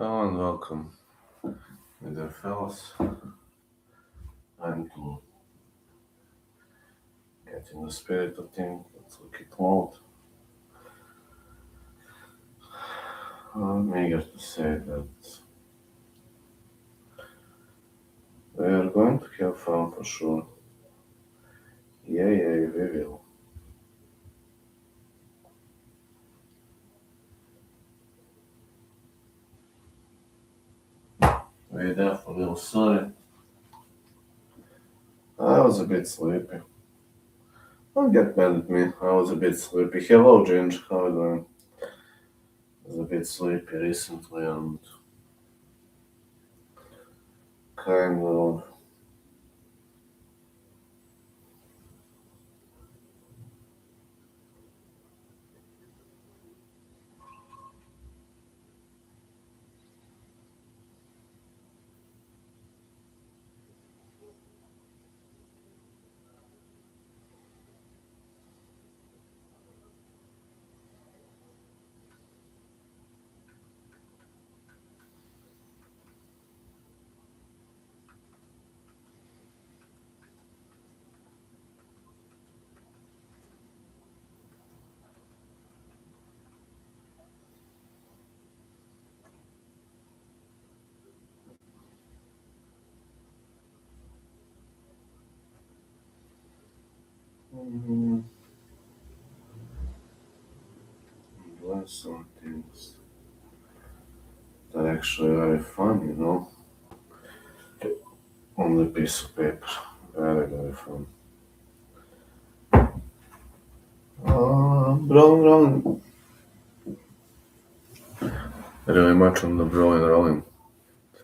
Hello and welcome, my dear fellas. Time to get in the spirit of things. Let's look at mode. I'm eager to say that we are going to have fun for sure. Yeah, we will. We definitely will. Sorry, I was a bit sleepy. Don't get mad at me. I was a bit sleepy. Hello, Ginger. How are you doing? I was a bit sleepy recently and kind of. Mm, doing some things that are actually very fun. On the piece of paper. Very fun. Brown. Really much on the brown rolling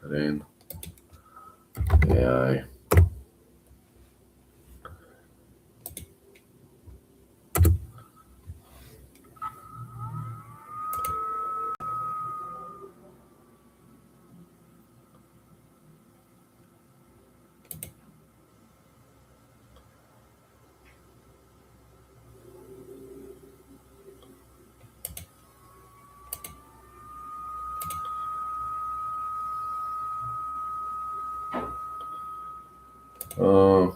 terrain. Yeah. Uh,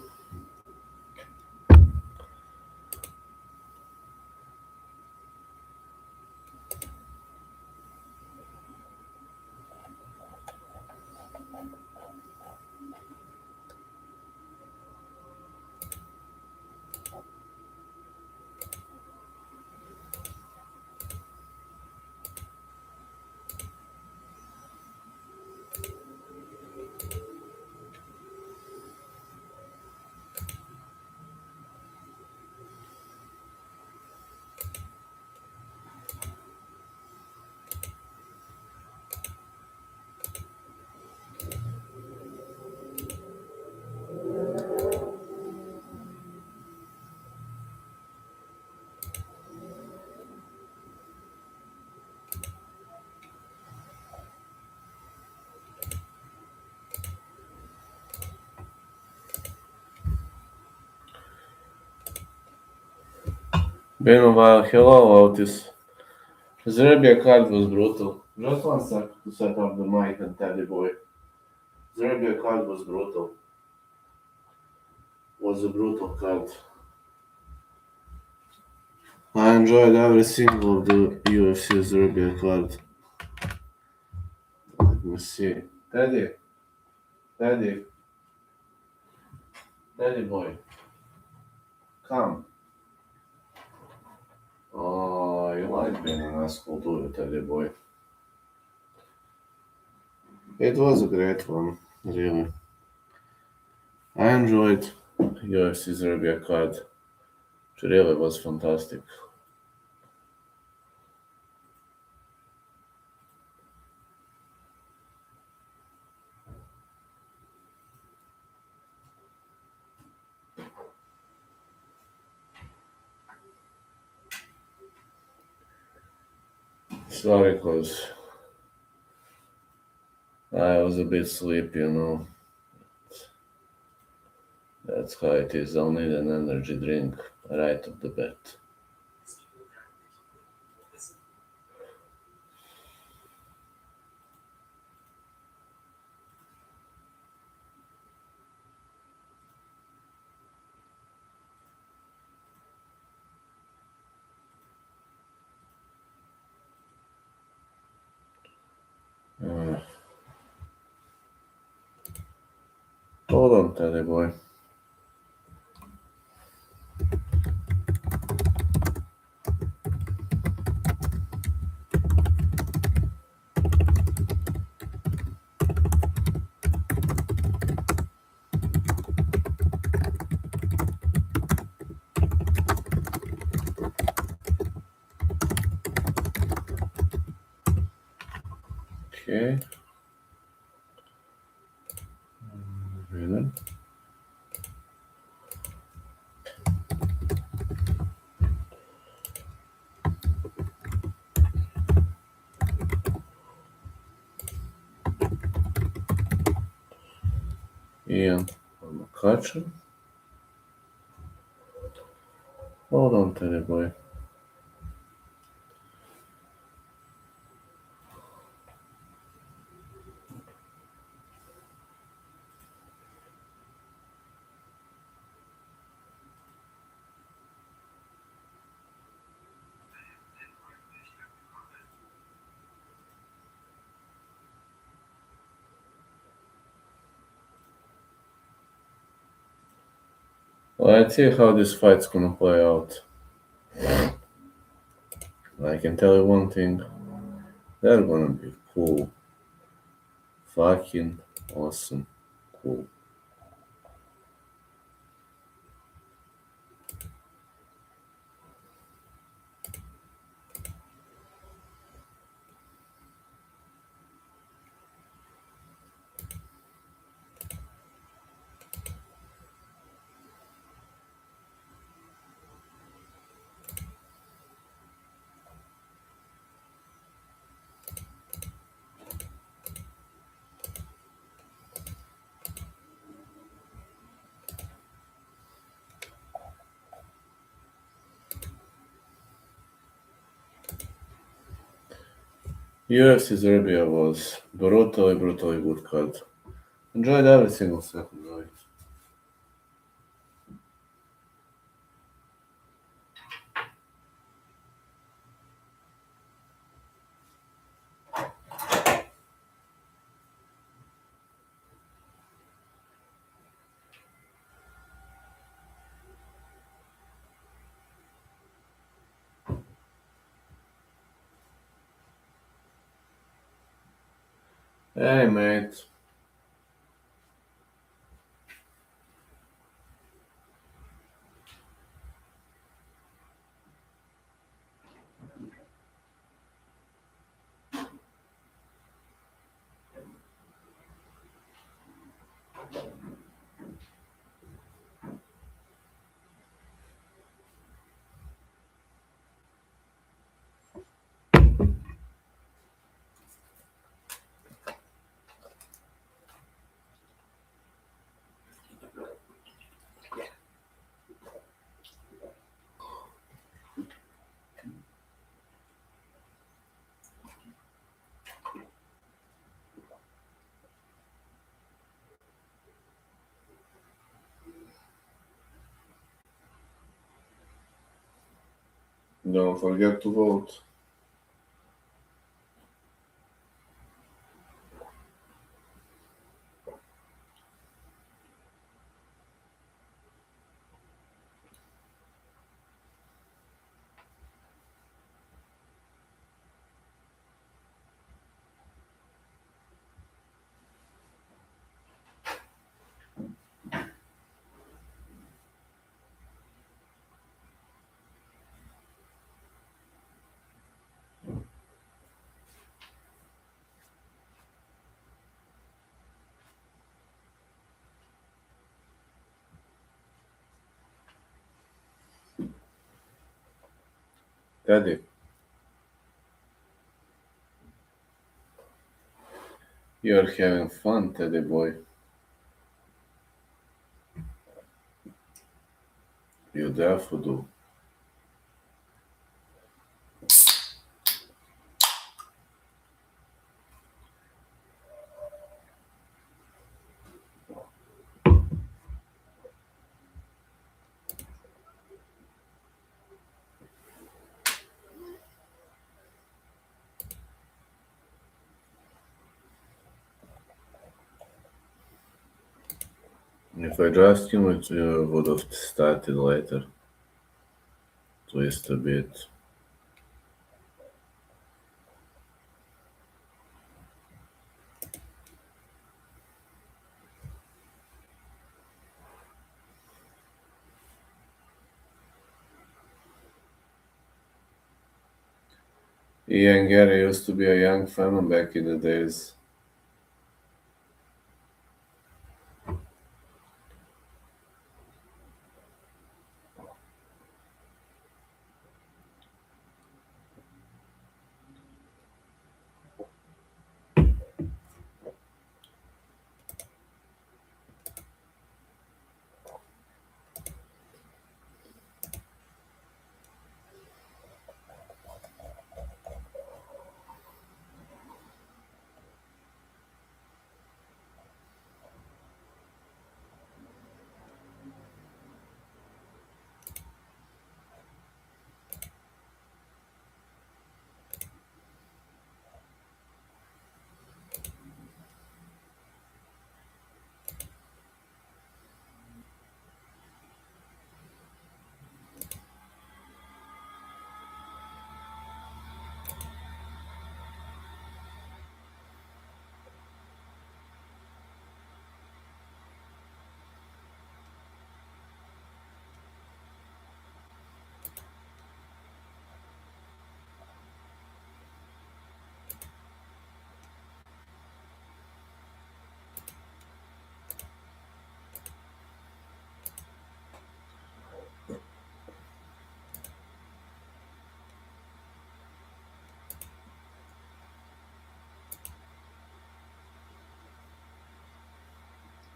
been a while. Hello, Otis. Serbia card was brutal. Just one sec to set up the mic and Teddy boy. Serbia card was brutal. Was a brutal card. I enjoyed every single of the UFC Serbia card. Let me see. Teddy, Teddy boy, come. Oh, you like being an asshole, do you, Teddy boy? It was a great one, really. I enjoyed UFC Serbia card. It really was fantastic. Sorry, cause I was a bit sleepy. That's how it is. I'll need an energy drink right off the bat. Hold on, Teddy boy. Okay. Really? Ian Makhachev. Hold on, Teddy boy. Let's see how this fight's gonna play out. I can tell you one thing. They're gonna be cool. Fucking awesome. Cool. UFC Serbia was brutally good card. Enjoyed every single second of it. Hey, mate. Don't forget to vote. Teddy, you're having fun, Teddy boy. You definitely do. If I just knew it, would have started later. Twist a bit. Ian Garry used to be a young fan back in the days.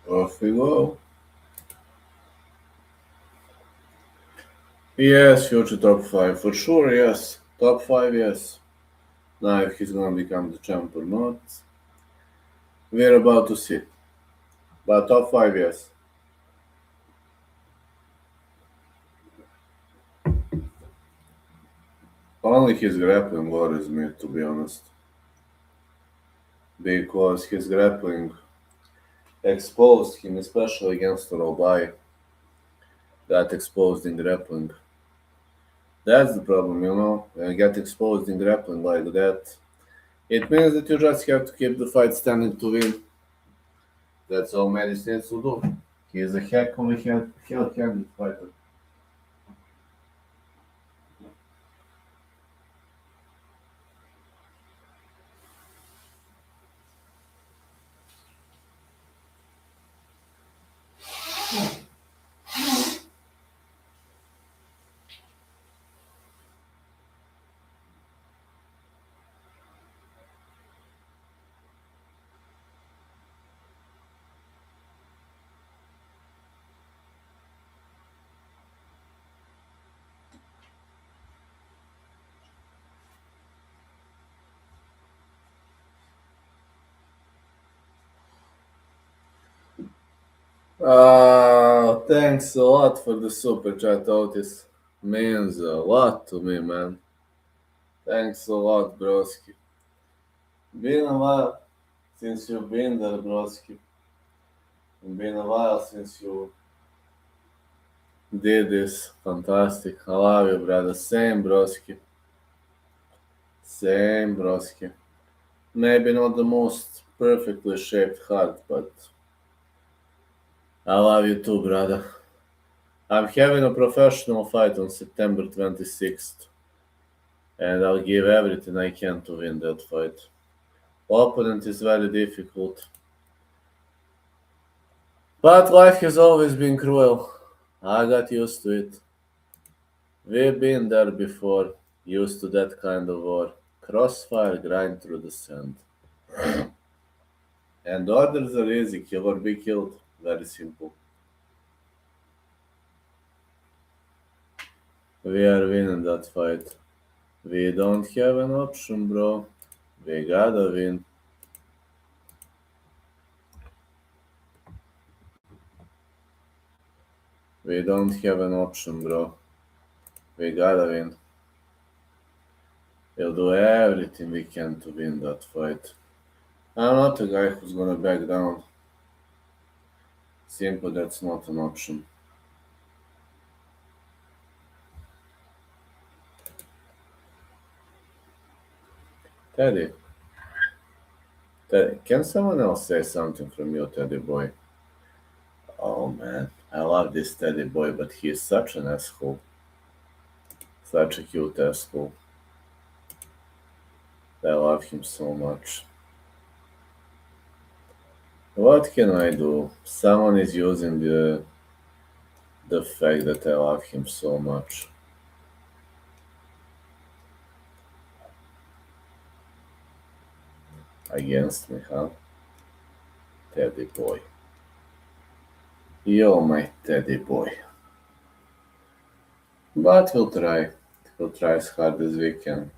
Off we go. Yes, future top 5. For sure, yes. Top 5, yes. Now, if he's gonna become the champ or not, we're about to see. But top 5, yes. Only his grappling worries me, to be honest. Because his grappling exposed him, especially against Robai. Got exposed in grappling. That's the problem, you know. When you get exposed in grappling like that, it means that you just have to keep the fight standing to win. That's all Madis needs to do. He is a heck of a handed fighter. Thanks a lot for the super chat, Otis. Means a lot to me, man. Thanks a lot, broski. Been a while since you've been there, broski. Been a while since you did this. Fantastic. I love you, brother. Same, broski. Same, broski. Maybe not the most perfectly shaped heart, but I love you too, brother. I'm having a professional fight on September 26th, and I'll give everything I can to win that fight. Opponent is very difficult, but life has always been cruel. I got used to it. We've been there before, used to that kind of war. Crossfire grind through the sand. And orders are easy, kill or be killed. Very simple. We are winning that fight. We don't have an option, bro. We gotta win. We don't have an option, bro. We gotta win. We'll do everything we can to win that fight. I'm not a guy who's gonna back down. Simply that's not an option. Teddy, Teddy, can someone else say something from you, Teddy boy? Oh man, I love this Teddy boy, but he is such an asshole. Such a cute asshole. I love him so much. What can I do? Someone is using the fact that I love him so much against me, huh? Teddy boy. You're my teddy boy. But we'll try. We'll try as hard as we can.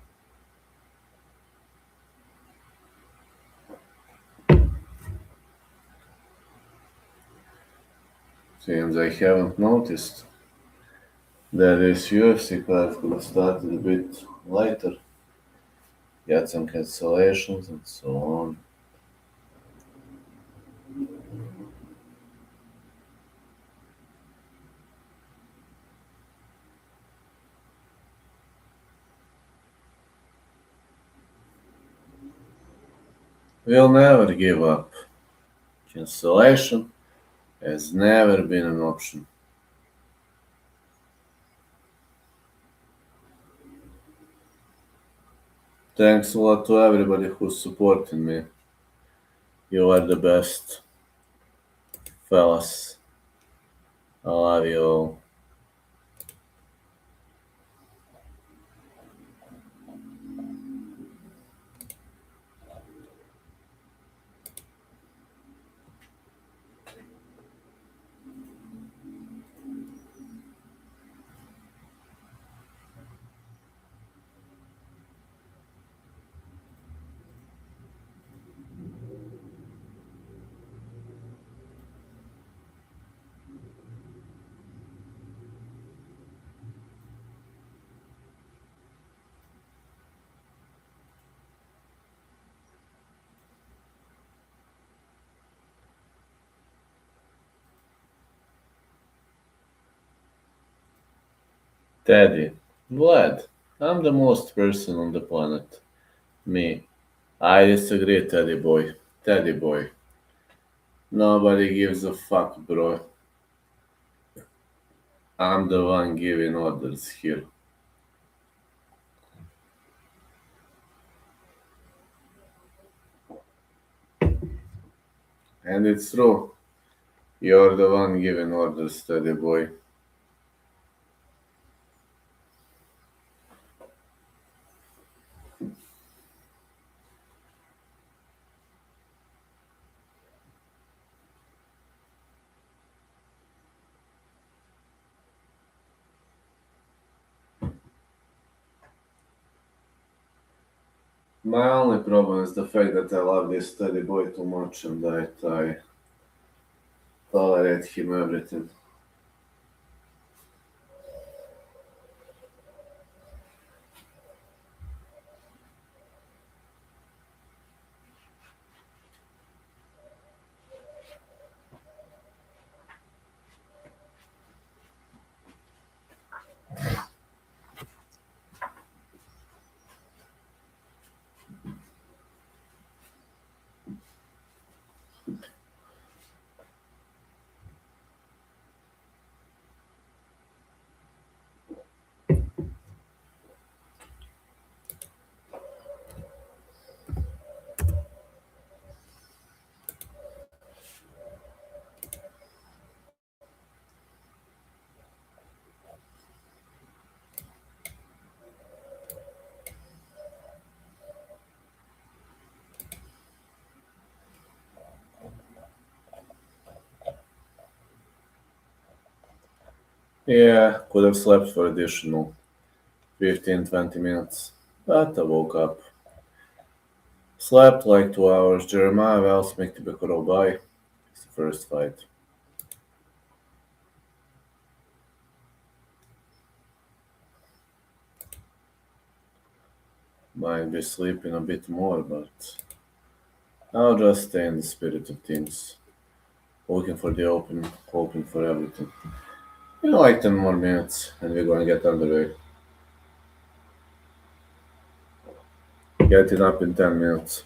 Since I haven't noticed that this UFC card could have started a bit later. Got some cancellations and so on. We'll never give up. Cancellation has never been an option. Thanks a lot to everybody who's supporting me. You are the best, fellas. I love you all. Teddy, Vlad, I'm the most person on the planet. Me. I disagree, Teddy boy. Teddy boy. Nobody gives a fuck, bro. I'm the one giving orders here. And it's true. You're the one giving orders, Teddy boy. My only problem is the fact that I love this Teddy boy too much and that I tolerate him everything. Yeah, could have slept for additional 15-20 minutes. But I woke up. Slept like 2 hours. Jeremiah Wells make the Robai. It's the first fight. Might be sleeping a bit more, but I'll just stay in the spirit of things. looking for the opening, hoping for everything. Like 10 more minutes, and we're gonna get underway. Get it up in 10 minutes.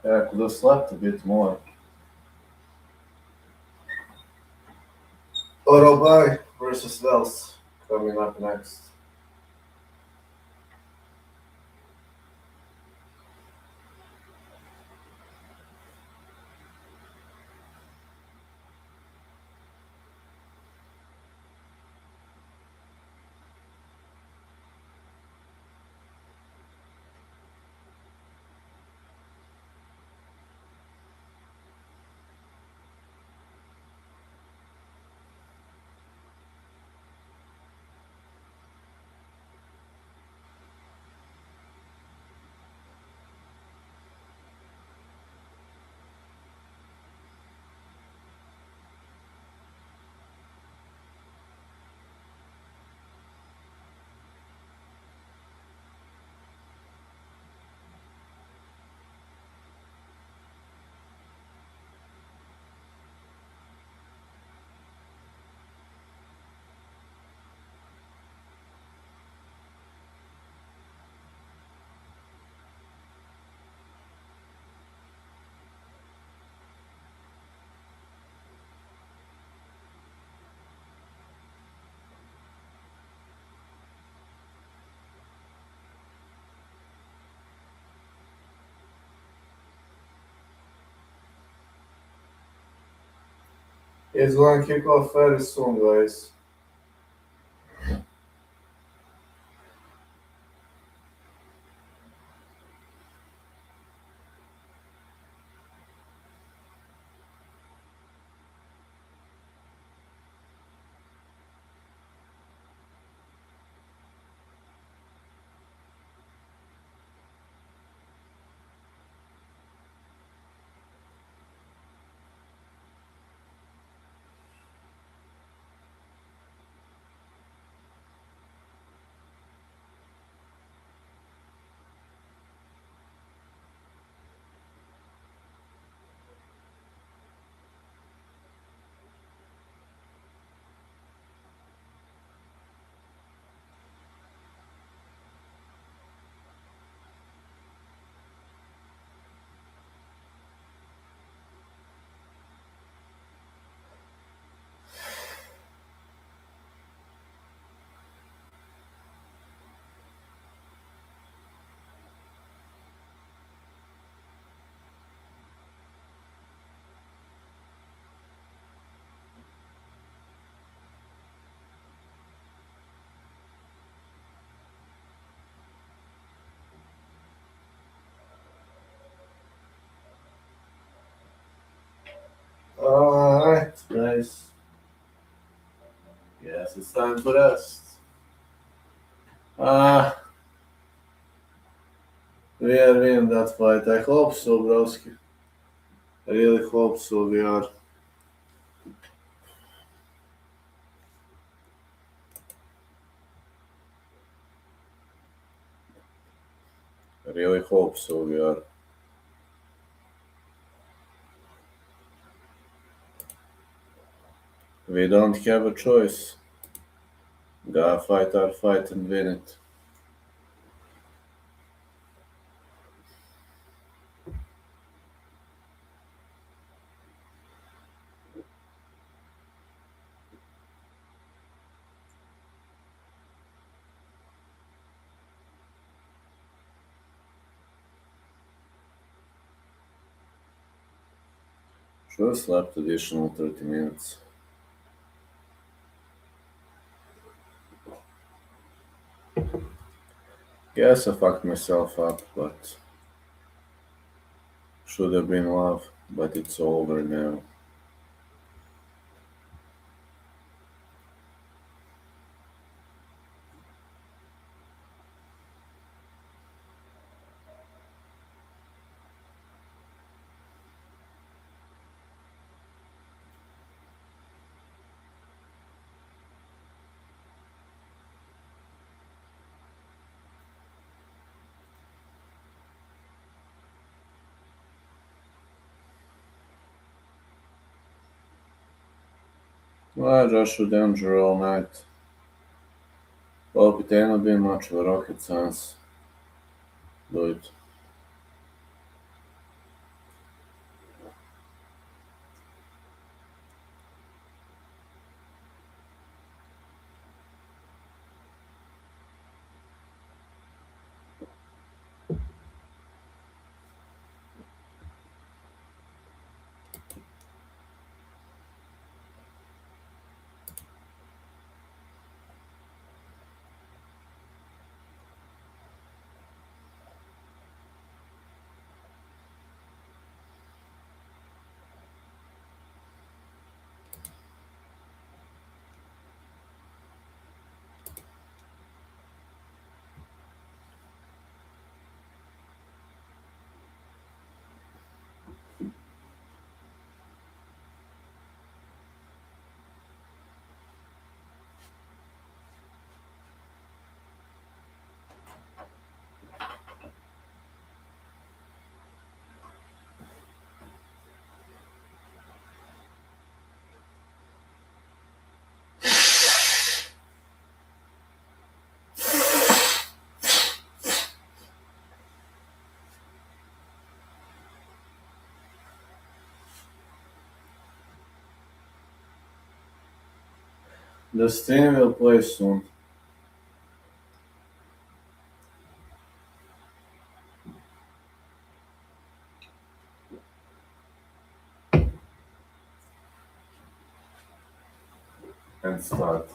Yeah, I could have slept a bit more. Uruguay versus Wales coming up next. It's going to kick off very soon, guys. Alright, guys. Yes, it's time for rest. Ah, we are winning that fight. I hope so, broski. I really hope so. We are. I really hope so. We are. We don't have a choice. Gotta fight our fight and win it. Sure, slept additional 30 minutes. Guess I fucked myself up, but should have been love. But it's over now. Well, Josh with injury all night. Hope it ain't been much of a rocket science. Do it. The stream will play soon. And start.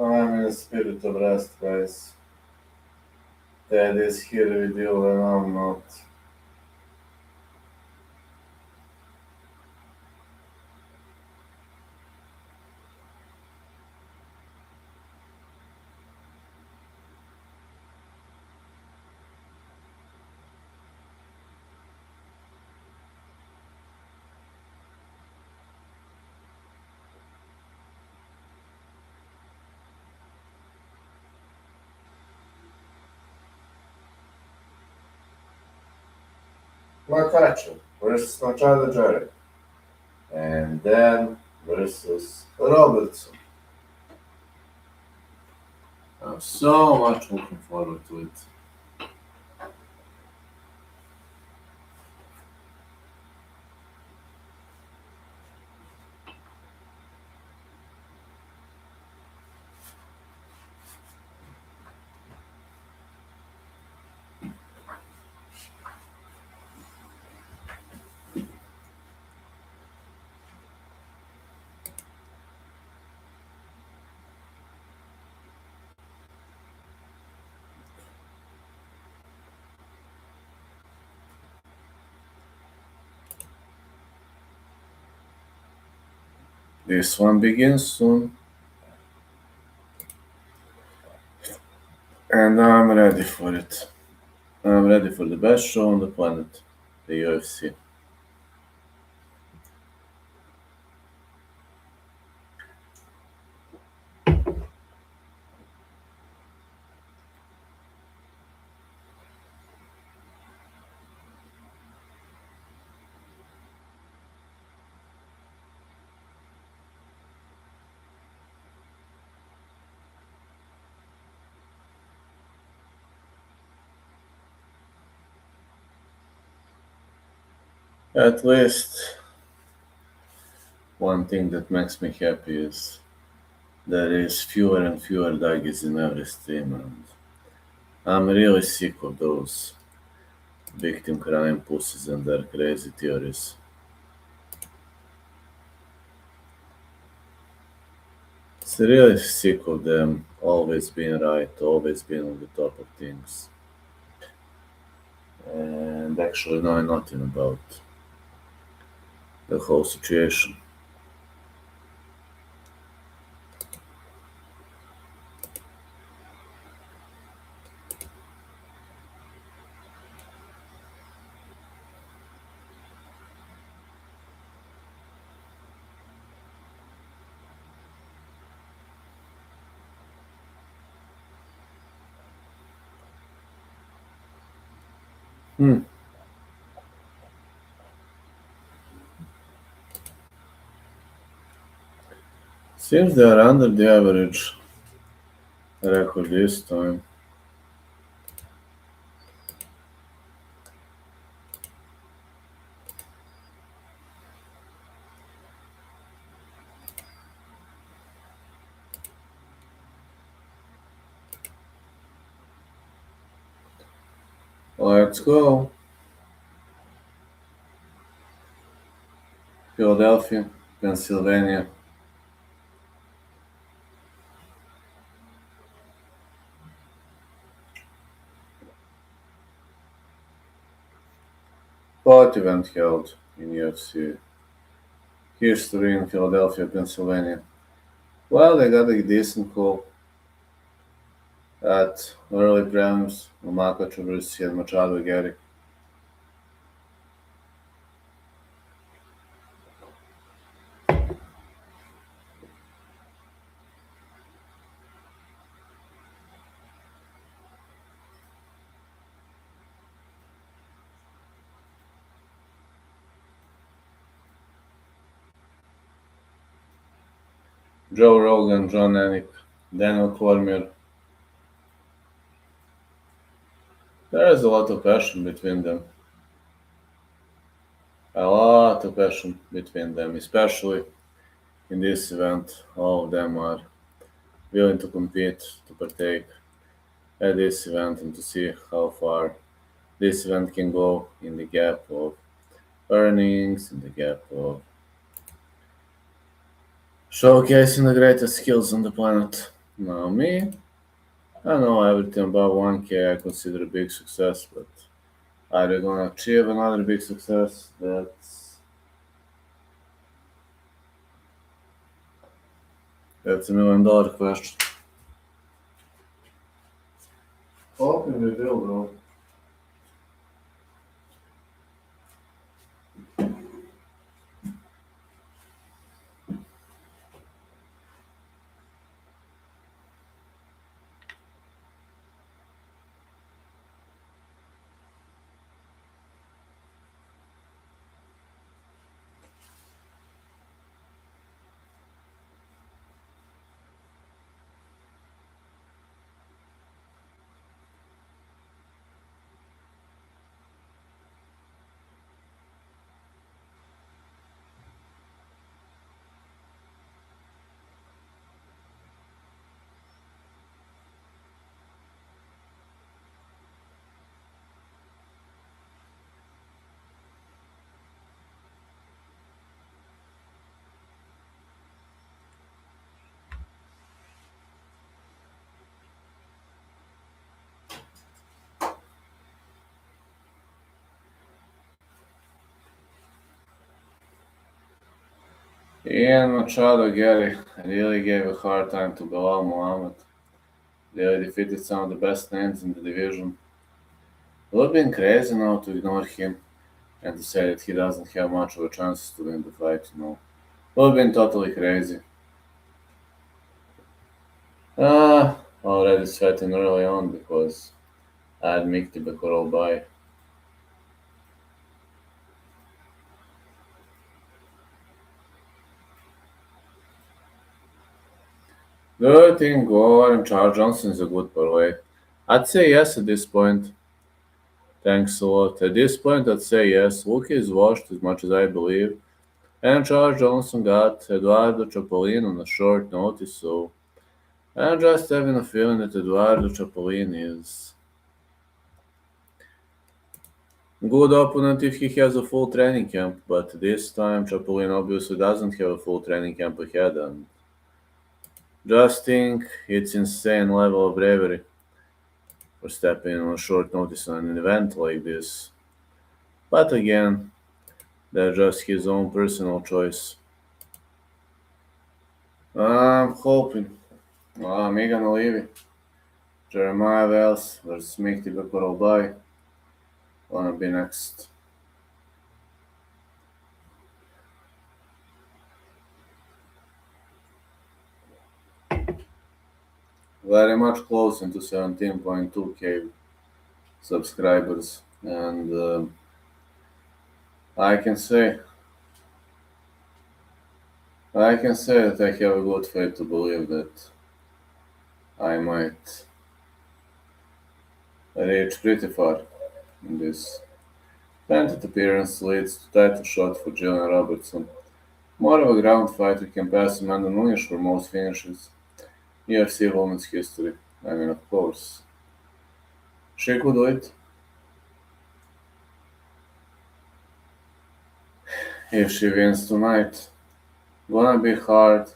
I'm in the spirit of rest, guys. Dad is here with you and I'm not. Makhachev versus Garry. And then versus Robertson. I'm so much looking forward to it. This one begins soon, and I'm ready for it. I'm ready for the best show on the planet, the UFC. At least one thing that makes me happy is there is fewer and fewer doggies in every stream, and I'm really sick of those victim crime pussies and their crazy theories. It's really sick of them always being right, always being on the top of things, and actually knowing nothing about the whole situation. Hmm. Seems they are under the average record this time. Let's go. Philadelphia, Pennsylvania. What event held in UFC history in Philadelphia, Pennsylvania? Well, they got a decent call at early prelims. Makhachev versus Machado Garry. Joe Rogan, John Anik, Daniel Cormier. There is a lot of passion between them. A lot of passion between them, especially in this event. All of them are willing to compete, to partake at this event, and to see how far this event can go in the gap of earnings, in the gap of showcasing the greatest skills on the planet. Now, me, I know everything about 1K I consider a big success, but are they gonna achieve another big success? That's $1 million question. Hoping we will, though. Ian Machado Garry really gave a hard time to Bilal Muhammad. They defeated some of the best names in the division. It would have been crazy now to ignore him and to say that he doesn't have much of a chance to win the fight. It would have been totally crazy. Already sweating early on because I had Mikti Bekorol by. Do you think Gore and Charles Johnson is a good parlay? I'd say yes at this point. Thanks a lot. At this point, I'd say yes. Luki is washed as much as I believe. And Charles Johnson got Eduardo Cipollino on a short notice, so I'm just having a feeling that Eduardo Cipollino is a good opponent if he has a full training camp, but this time Cipollino obviously doesn't have a full training camp ahead, and just think it's insane level of bravery for stepping on short notice on an event like this. But again, that's just his own personal choice. I'm hoping Megan Levy, Jeremiah Wells versus Mikti Bekorobay wanna be next. Very much close into 17.2k subscribers, and I can say I can say that I have a good faith to believe that I might reach pretty far in this. Painted appearance leads to title shot for Jalen Robertson. More of a ground fighter can pass Amanda Nunes for most finishes. UFC women's history. I mean, of course. She could do it if she wins tonight. Gonna be hard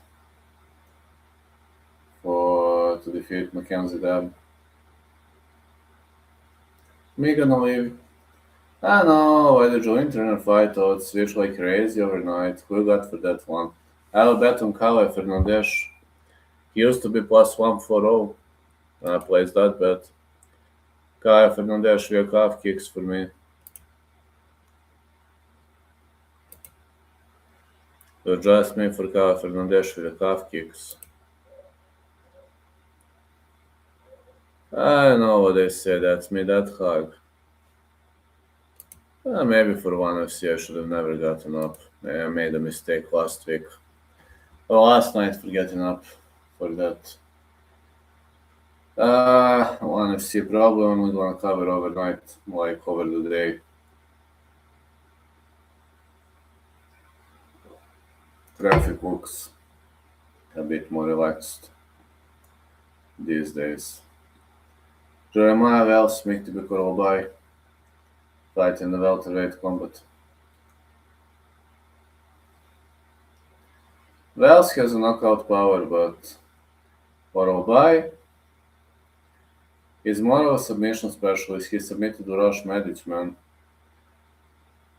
for to defeat Mackenzie Deb. Megan Olive. I know, why did your internet fight odds switch like crazy overnight? Who you got for that one? I'll bet on Kale Fernandez. He used to be plus 140. I placed that bet. Kyle Fernandez via calf kicks for me. So just me for Kyle Fernandez via calf kicks. I know what they say, that's me, that hug. Maybe for one FC I should have never gotten up. I made a mistake last week. Or last night for getting up for that. One FC problem I'm gonna cover overnight, like over the day. Traffic looks a bit more relaxed these days. Jeremiah Wells, Mikti Bekorobay, fight in the welterweight combat. Wells has a knockout power, but Korobay is more of a submission specialist. He submitted to Rosh Medic, man.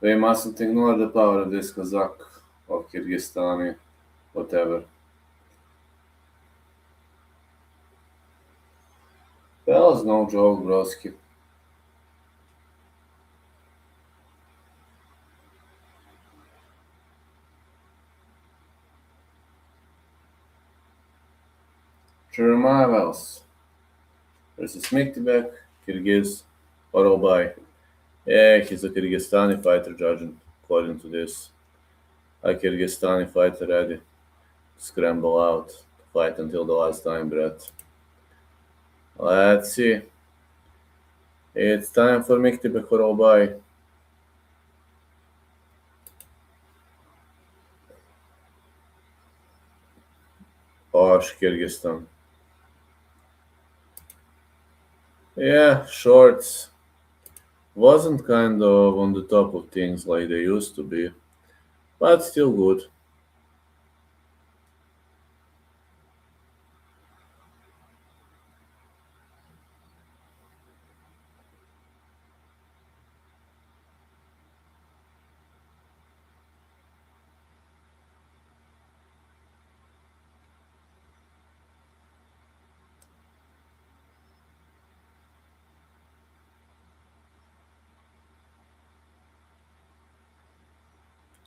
We mustn't ignore the power of this Kazakh of Kyrgyzstani, whatever. Wells no joke, broski. Jeremiah Wells versus Miktibek, Kyrgyz, Korobay. Yeah, he's a Kyrgyzstani fighter, judging according to this. A Kyrgyzstani fighter ready. Scramble out, fight until the last time breath. Let's see. It's time for Mikti Bekhorobai. Osh, Kyrgyzstan. Yeah, shorts. Wasn't kind of on the top of things like they used to be, but still good.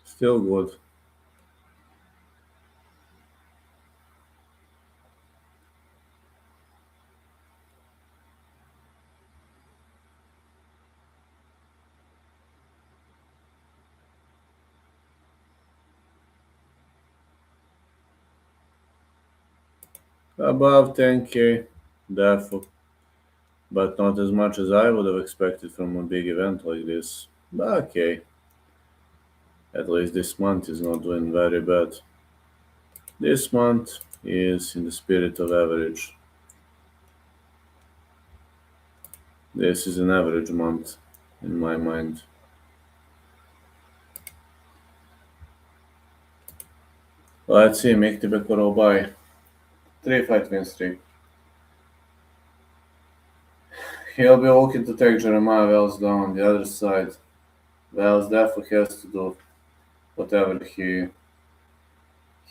Still good. Above 10k, therefore. but not as much as I would have expected from a big event like this. But okay, at least this month is not doing very bad. This month is in the spirit of average. This is an average month in my mind. Let's see, Mikti or buy. 3-5 win streak. He'll be looking to take Jeremiah Wells down on the other side. Wells definitely has to do whatever he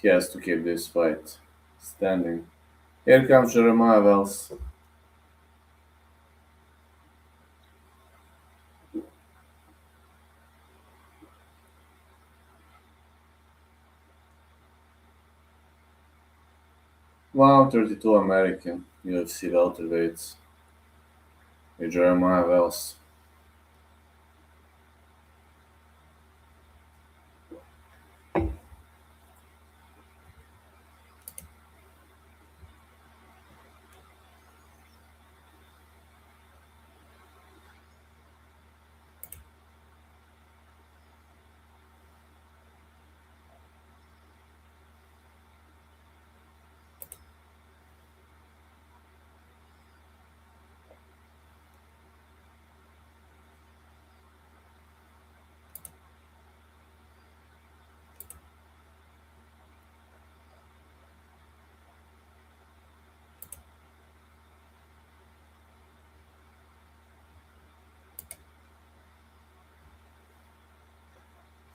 has to keep this fight standing. Here comes Jeremiah Wells. Wow, 32 American UFC welterweights with Jeremiah Wells.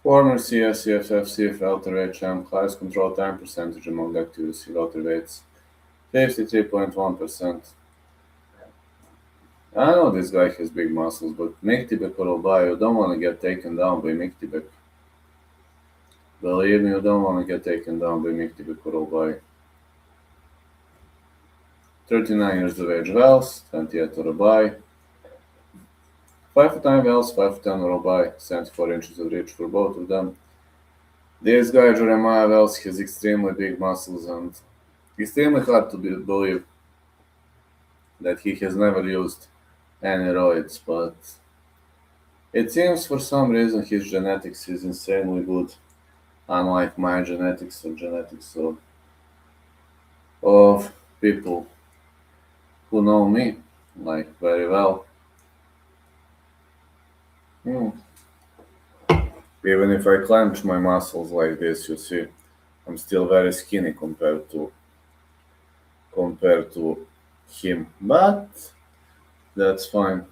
Former CSCFFC welterweight champ, highest control time percentage among active UFC welterweights, 53.1%. I know this guy has big muscles, but Miktibek or Obai, you don't want to get taken down by Miktibek. Believe me, you don't want to get taken down by Miktibek or Obai. 39 years of age Wells, 28 Orobai. 5'9 Wells, 5'10 Orobai, 74 inches of reach for both of them. This guy, Jeremiah Wells, has extremely big muscles and extremely hard to believe that he has never used any roids, but it seems for some reason his genetics is insanely good, unlike my genetics or genetics of people who know me like very well. Hmm. Even if I clench my muscles like this, you see, I'm still very skinny compared to him. But that's fine.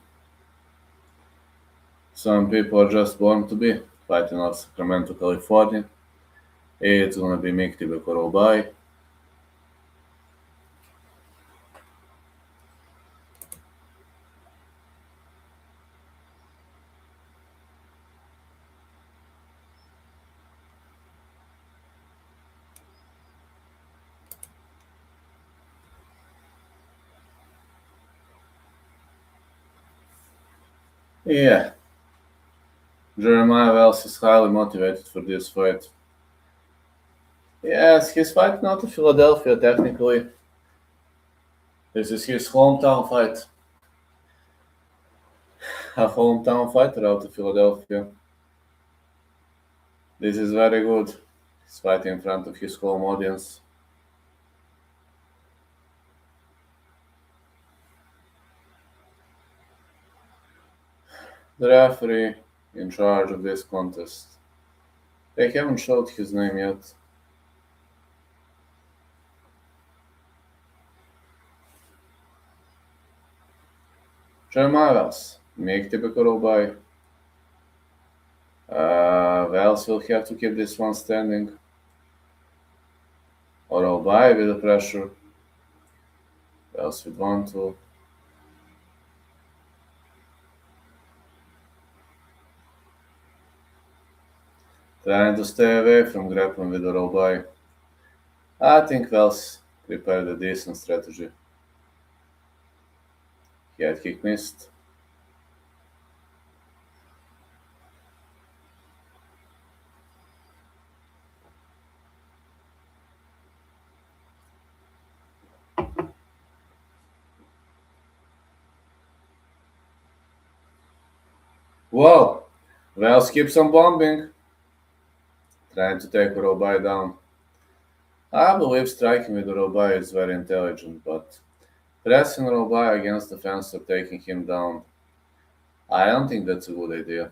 Some people are just born to be fighting out Sacramento, California. It's gonna be Mikti Bekorobai. Yeah, Jeremiah Wells is highly motivated for this fight. Yes, he's fighting out of Philadelphia technically. This is his hometown fight. A hometown fighter out of Philadelphia. This is very good. He's fighting in front of his home audience. The referee in charge of this contest. They haven't showed his name yet. Jeremiah Wells. Make typical by. Wells will have to keep this one standing. Or Obai with the pressure. Wells with 1-2. Trying to stay away from grappling with the Obai. I think Wells prepared a decent strategy. He had kick missed. Well, Wales keeps on bombing, trying to take Uruguay down. I believe striking with Uruguay is very intelligent, but pressing Uruguay against the fence or taking him down, I don't think that's a good idea.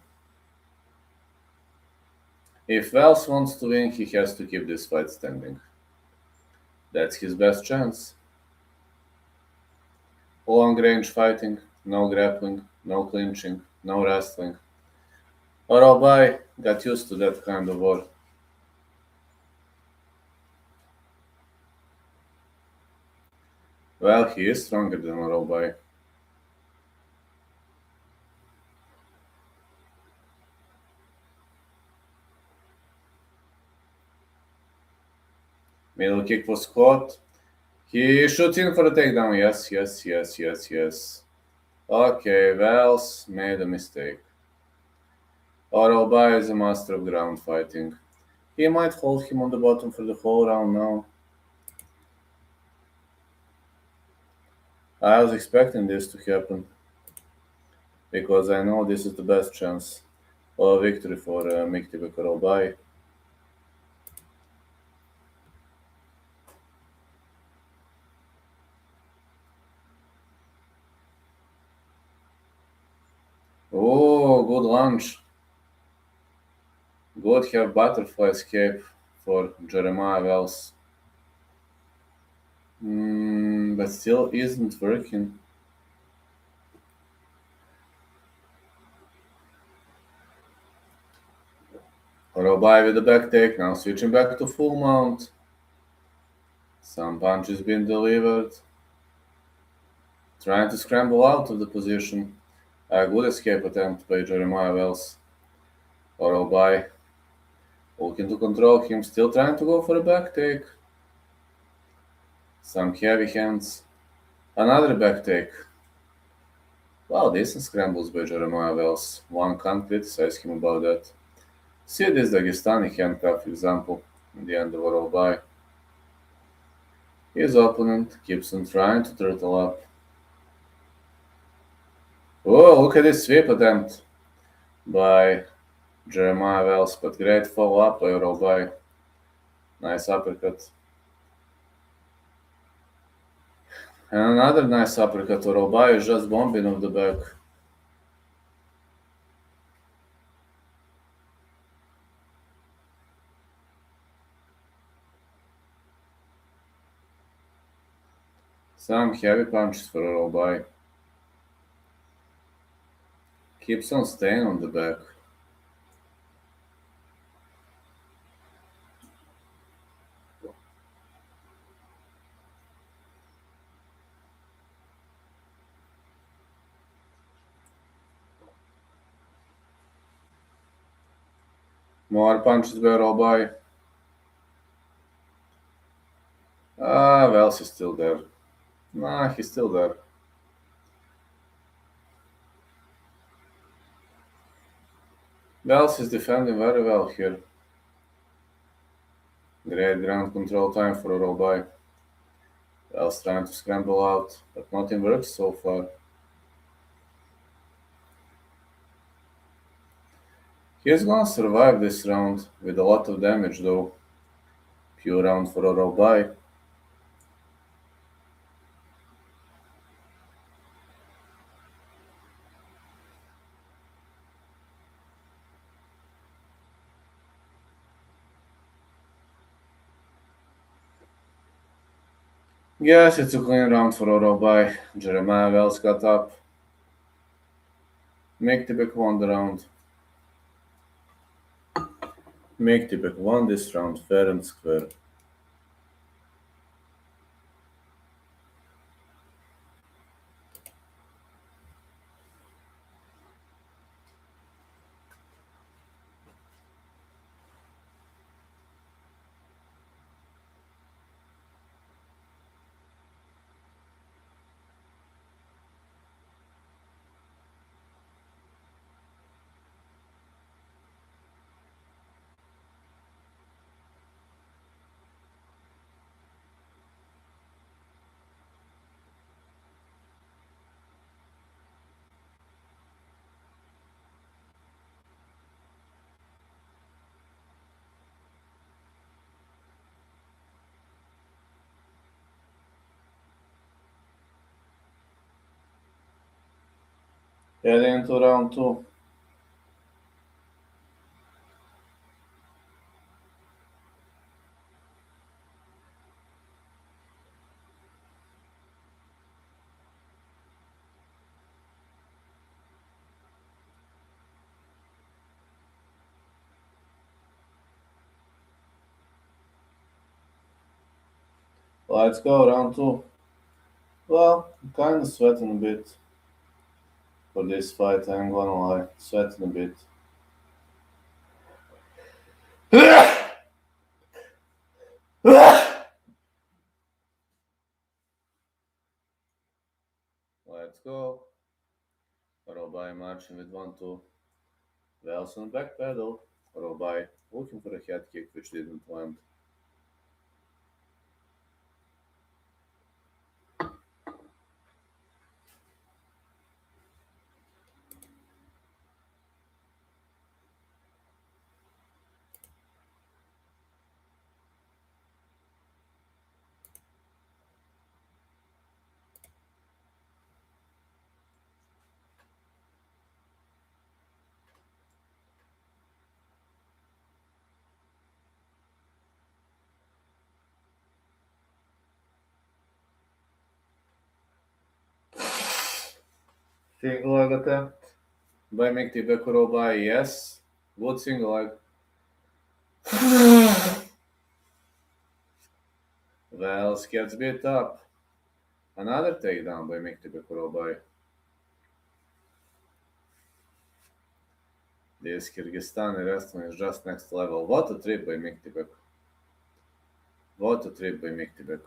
If Wales wants to win, he has to keep this fight standing. That's his best chance. Long range fighting, no grappling, no clinching, no wrestling. Uruguay got used to that kind of war. Well, he is stronger than Uruguay. Middle kick was caught. He shoots in for a takedown. Yes, yes, yes, yes, yes. Okay, Wells made a mistake. Uruguay is a master of ground fighting. He might hold him on the bottom for the whole round now. I was expecting this to happen because I know this is the best chance of a victory for Mikti Uruguay. Oh, good lunge. Good have butterfly escape for Jeremiah Wells. But still isn't working. Uruguay with the back take, now switching back to full mount. Some punches being delivered. Trying to scramble out of the position. A good escape attempt by Jeremiah Wells. Uruguay looking to control him, still trying to go for a back take. Some heavy hands. Another back take. Wow, decent scrambles by Jeremiah Wells. One can't criticize him about that. See this Dagestani handcuff example in the end of Uruguay. His opponent keeps on trying to turtle up. Oh, look at this sweep attempt by Jeremiah Wells, but great follow up by Uruguay. Nice uppercut. And another nice uppercut. Uruguay is just bombing off the back. Some heavy punches for Uruguay. Keeps on staying on the back. More punches by Uruguay. Ah, Wells is still there. Nah, he's still there. Wells is defending very well here. Great ground control time for Uruguay. Wells trying to scramble out, but nothing works so far. He's gonna survive this round with a lot of damage though. Pure round for Uruguay. Yes, it's a clean round for Uruguay. Jeremiah Wells got up. Make won the round. Make won this round fair and square. Heading into round two. Let's go, round two. Well, I'm kinda sweating a bit for this fight, I ain't gonna lie. Sweating a bit. Let's go. Robai marching with 1-2. Wells on back pedal. Robai looking for a head kick which didn't land. Single leg attempt by Mektibe Robai, yes. Good single leg. Wells gets beat up. Another takedown by Mektibe Robai. This Kyrgyzstani wrestling is just next level. What a trip by Miktibek. What a trip by Miktibek.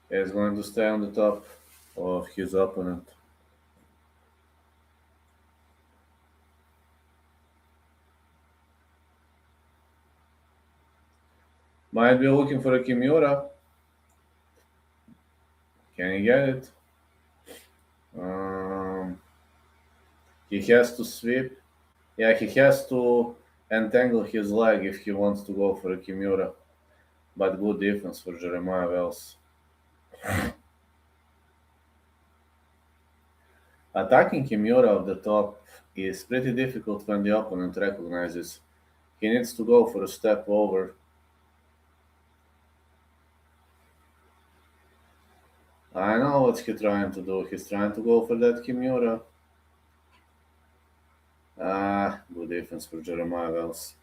He's going to stay on the top of his opponent. Might be looking for a Kimura. Can he get it? He has to sweep. Yeah, he has to entangle his leg if he wants to go for a Kimura. But good defense for Jeremiah Wells. Attacking Kimura off the top is pretty difficult when the opponent recognizes. He needs to go for a step over. I know what he's trying to do. He's trying to go for that Kimura. Good defense for Jeremiah Wells.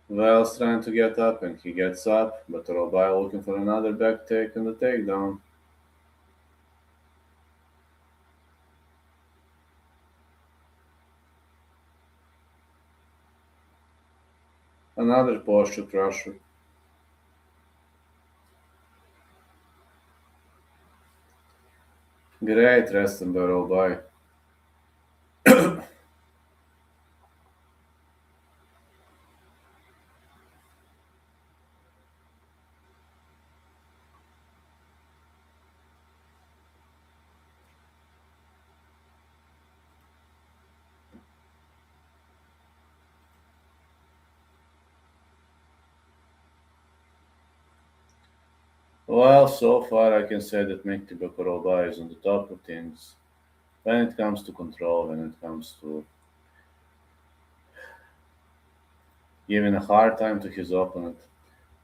Wells trying to get up and he gets up, but Robai looking for another back take and a takedown. Another posture crusher. Great wrestling by Robai. Well, so far I can say that Mektibe Robai is on the top of things when it comes to control, when it comes to giving a hard time to his opponent.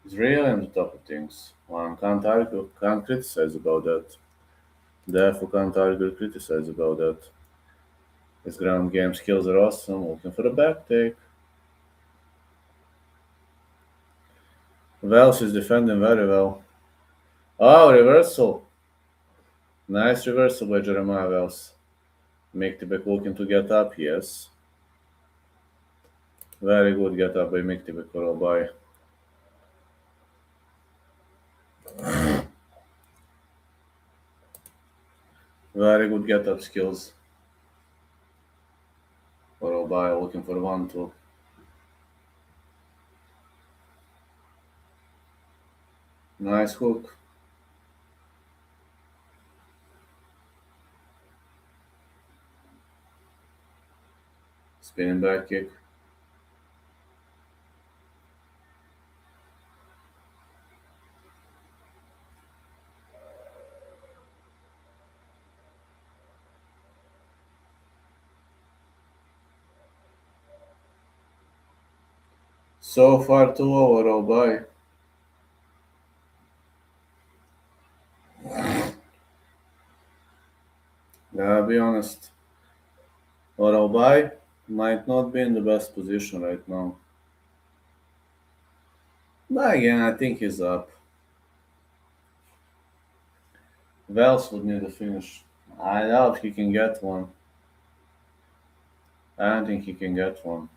He's really on the top of things. One can't argue, can't criticize about that. Therefore, can't argue or criticize about that. His ground game skills are awesome. Looking for a back take. Wells is defending very well. Oh, reversal. Nice reversal by Jeremiah Wells. Miktibek looking to get up, yes. Very good get up by Miktibek Robai. Very good get up skills. Robai looking for 1-2. Nice hook. Spinning back kick. So far, 2 overall by. Gotta be honest. Overall by might not be in the best position right now. But again, I think he's up. Wells would need a finish. I doubt he can get one. I don't think he can get one.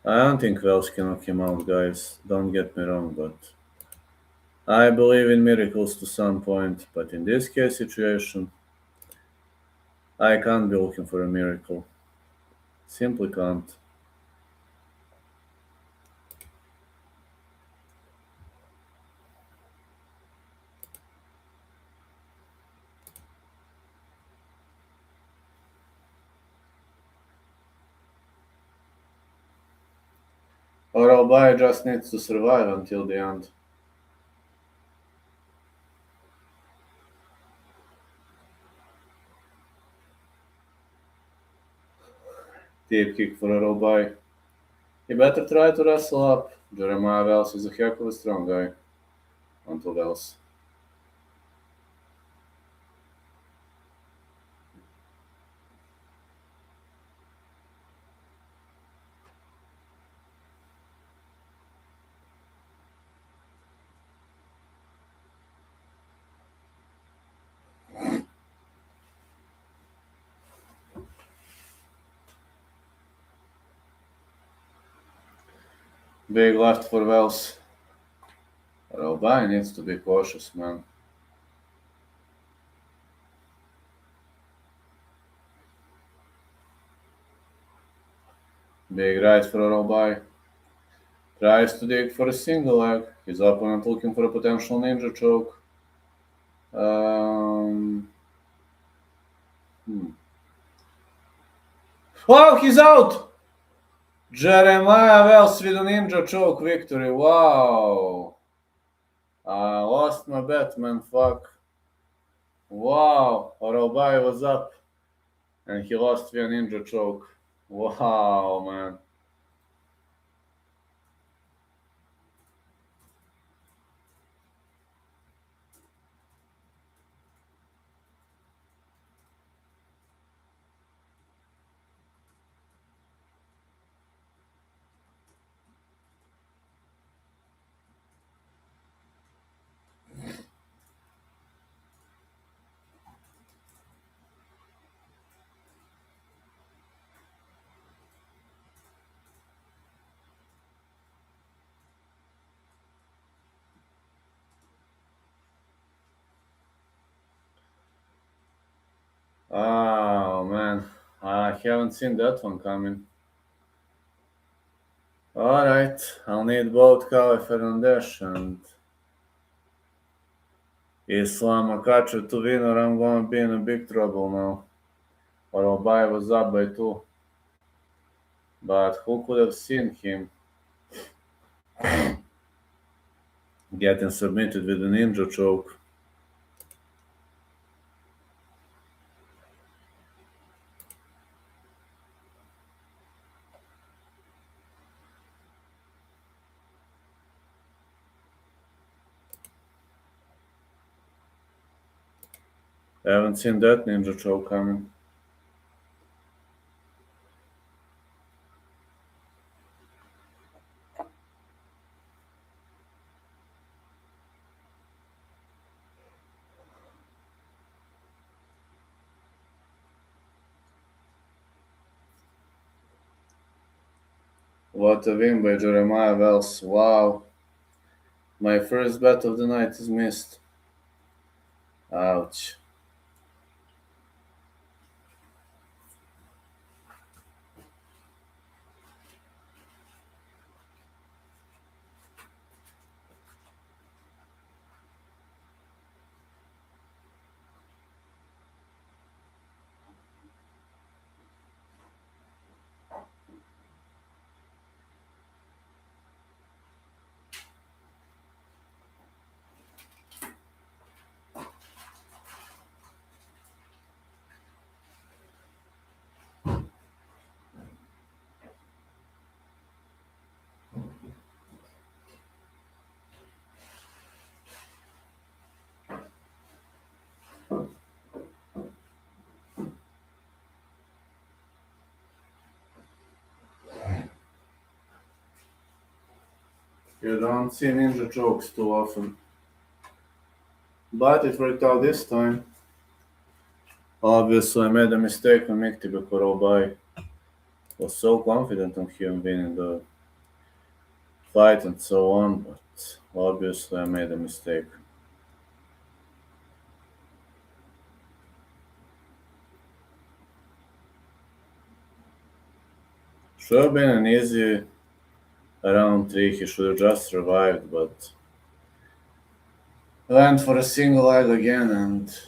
I don't think Wells can knock him out, guys. Don't get me wrong, but I believe in miracles to some point. But in this case situation, I can't be looking for a miracle. Simply can't. Or Albay just needs to survive until the end. Deep kick for Albay. He better try to wrestle up. Jeremiah Wells is a heck of a strong guy. Until Wells. Big left for Wells. Albay needs to be cautious, man. Big right for Albay. Tries to dig for a single leg. His opponent looking for a potential ninja choke. Um, hmm. Oh, he's out! Jeremiah Wells with a ninja choke victory. Wow. I lost my bet, man. Fuck. Wow. Albay was up and he lost via ninja choke. Wow, man. Oh, man. I haven't seen that one coming. Alright, I'll need both Kale Fernandez and Islam Makhachev to win or I'm gonna be in a big trouble now. Albay was up by 2. But who could have seen him getting submitted with a ninja choke? I haven't seen that ninja choke coming. What a win by Jeremiah Wells. Wow. My first bet of the night is missed. Ouch. You don't see ninja jokes too often. But it worked out this time. Obviously, I made a mistake on Mikti because Robai was so confident on him winning the fight and so on, but obviously I made a mistake. Should have been an easy round 3, he should have just survived, but went for a single leg again and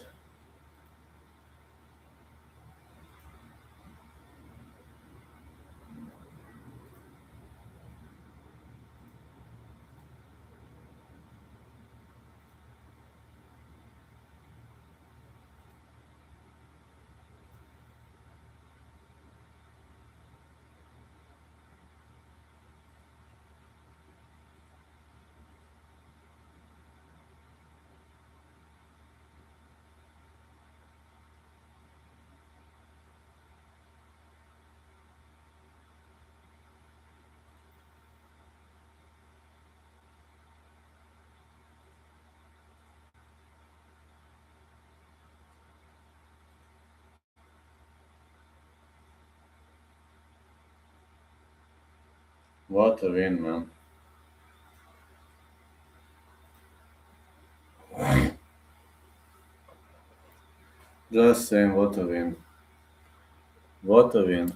what a win, man. Just saying, what a win. What a win.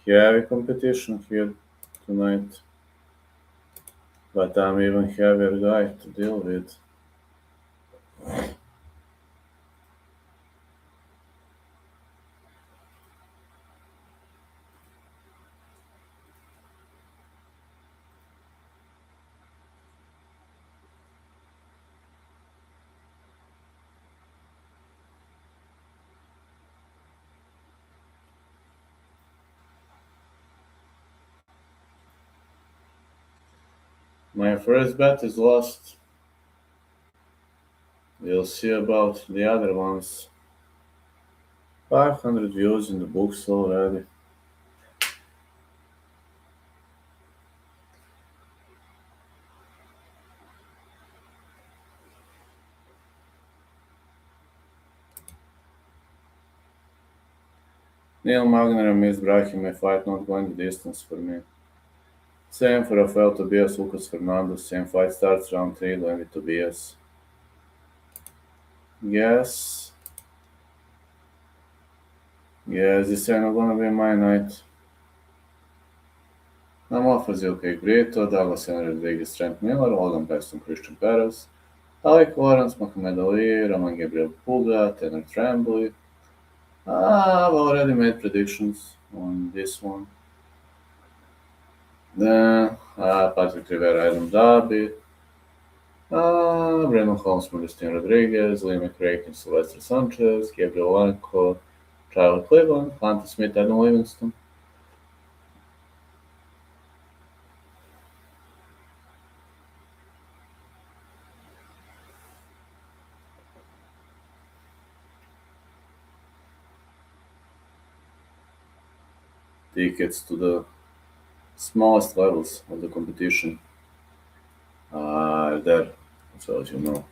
Heavy competition here tonight, but I'm even heavier guy to deal with. My first bet is lost. We'll see about the other ones. 500 views in the books already. Neil Magner and Miss Brahim may fight not going the distance for me. Same for Rafael Tobias, Lucas Fernandez. Same fight starts round 3, going with Tobias. Yes. Yes, this ain't not gonna be my night. I'm off Zilke Brito, Douglas Henry Rodriguez, Trent Miller, Logan Paxton, Christian Perez, Alec Lawrence, Mohamed Ali, Roman Gabriel Puga, Tanner Tremblay. I've already made predictions on this one. Then Patrick Rivera, Adam Darby, Brandon Holmes, Modestine Rodriguez, Lee McRae, Sylvester Sanchez, Gabriel Lanco, Tyler Cleveland, Hunter Smith, Adam Livingston. Tickets to the smallest levels of the competition are there, so as you know.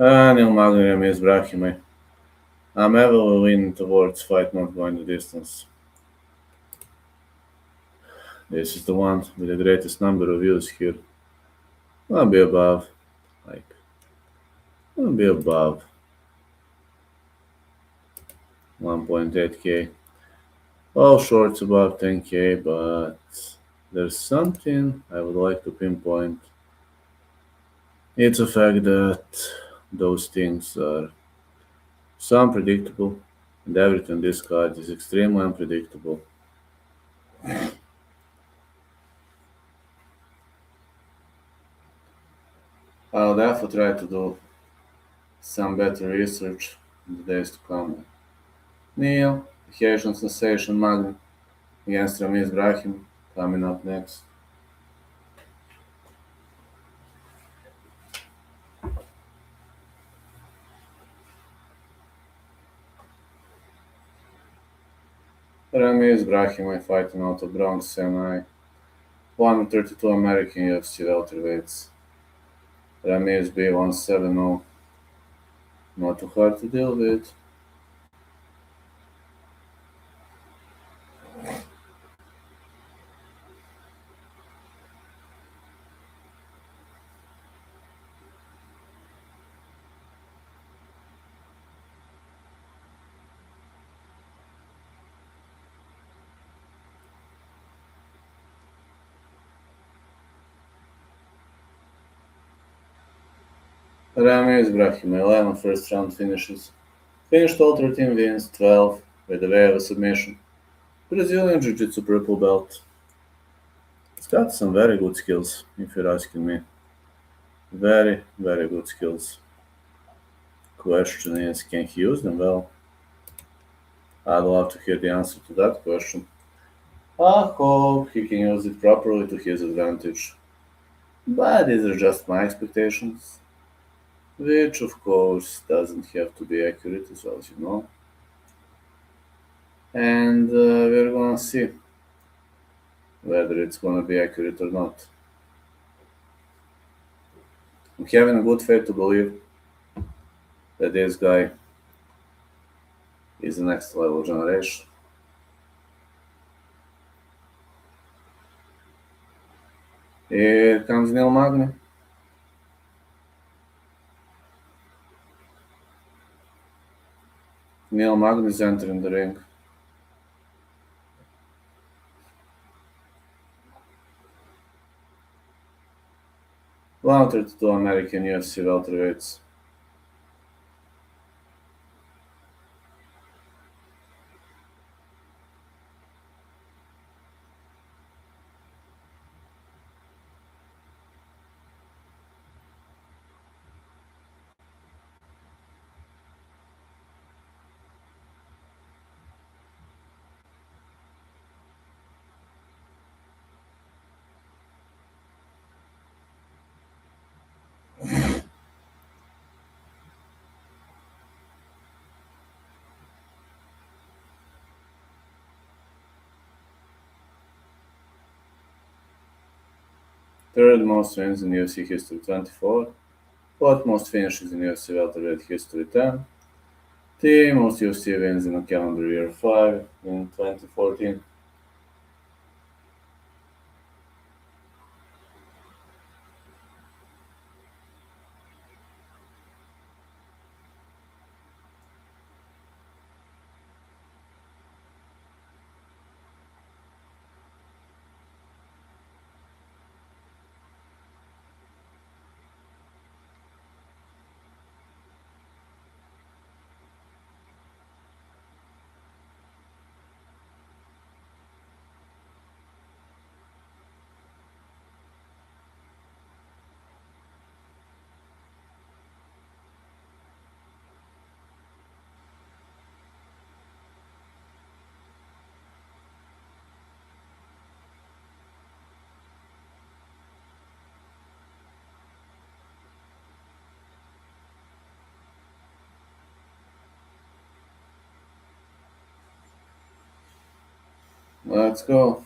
Neil Magny is Brahime. I'm ever leaning towards fight not going the distance. This is the one with the greatest number of views here. I'll be above. Like, I'll be above 1.8k. All shorts above 10k, but there's something I would like to pinpoint. It's a fact that those things are so unpredictable, and everything on this card is extremely unpredictable. I'll therefore try to do some better research in the days to come. Neil, the Haitian sensation Magni against Ramiz Brahim coming up next. Ramiz Brahim fighting out of Bronx, Sinai. 132 American UFC welterweights. Ramiz B170. Not too hard to deal with. Ramiz Brahim, 11 first round finishes. Finished all 13 wins, 12 by the way of a submission. Brazilian Jiu Jitsu purple belt. It's got some very good skills, if you're asking me. Very, very good skills. Question is, can he use them well? I'd love to hear the answer to that question. I hope he can use it properly to his advantage. But these are just my expectations, which of course doesn't have to be accurate as well as you know. And we're gonna see whether it's gonna be accurate or not. I'm having a good faith to believe that this guy is the next level generation. Here comes Neil Magny. Neil Magny is entering the ring. 132 American UFC welterweights. Third most wins in UFC history 24. Fourth most finishes in UFC welterweight history 10. The most UFC wins in a calendar year 5 in 2014. Let's go.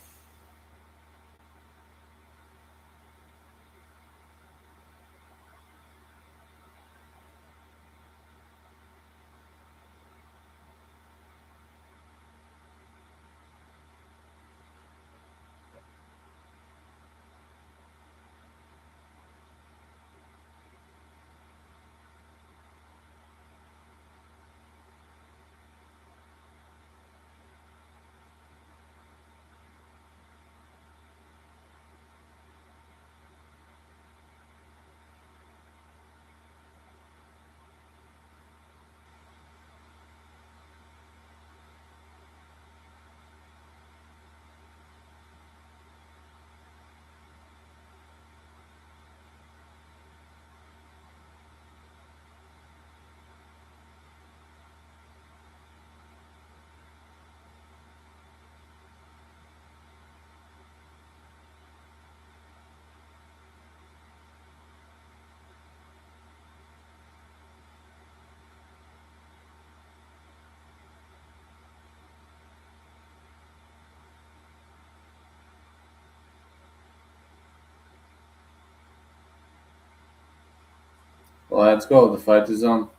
Let's go. The fight is on.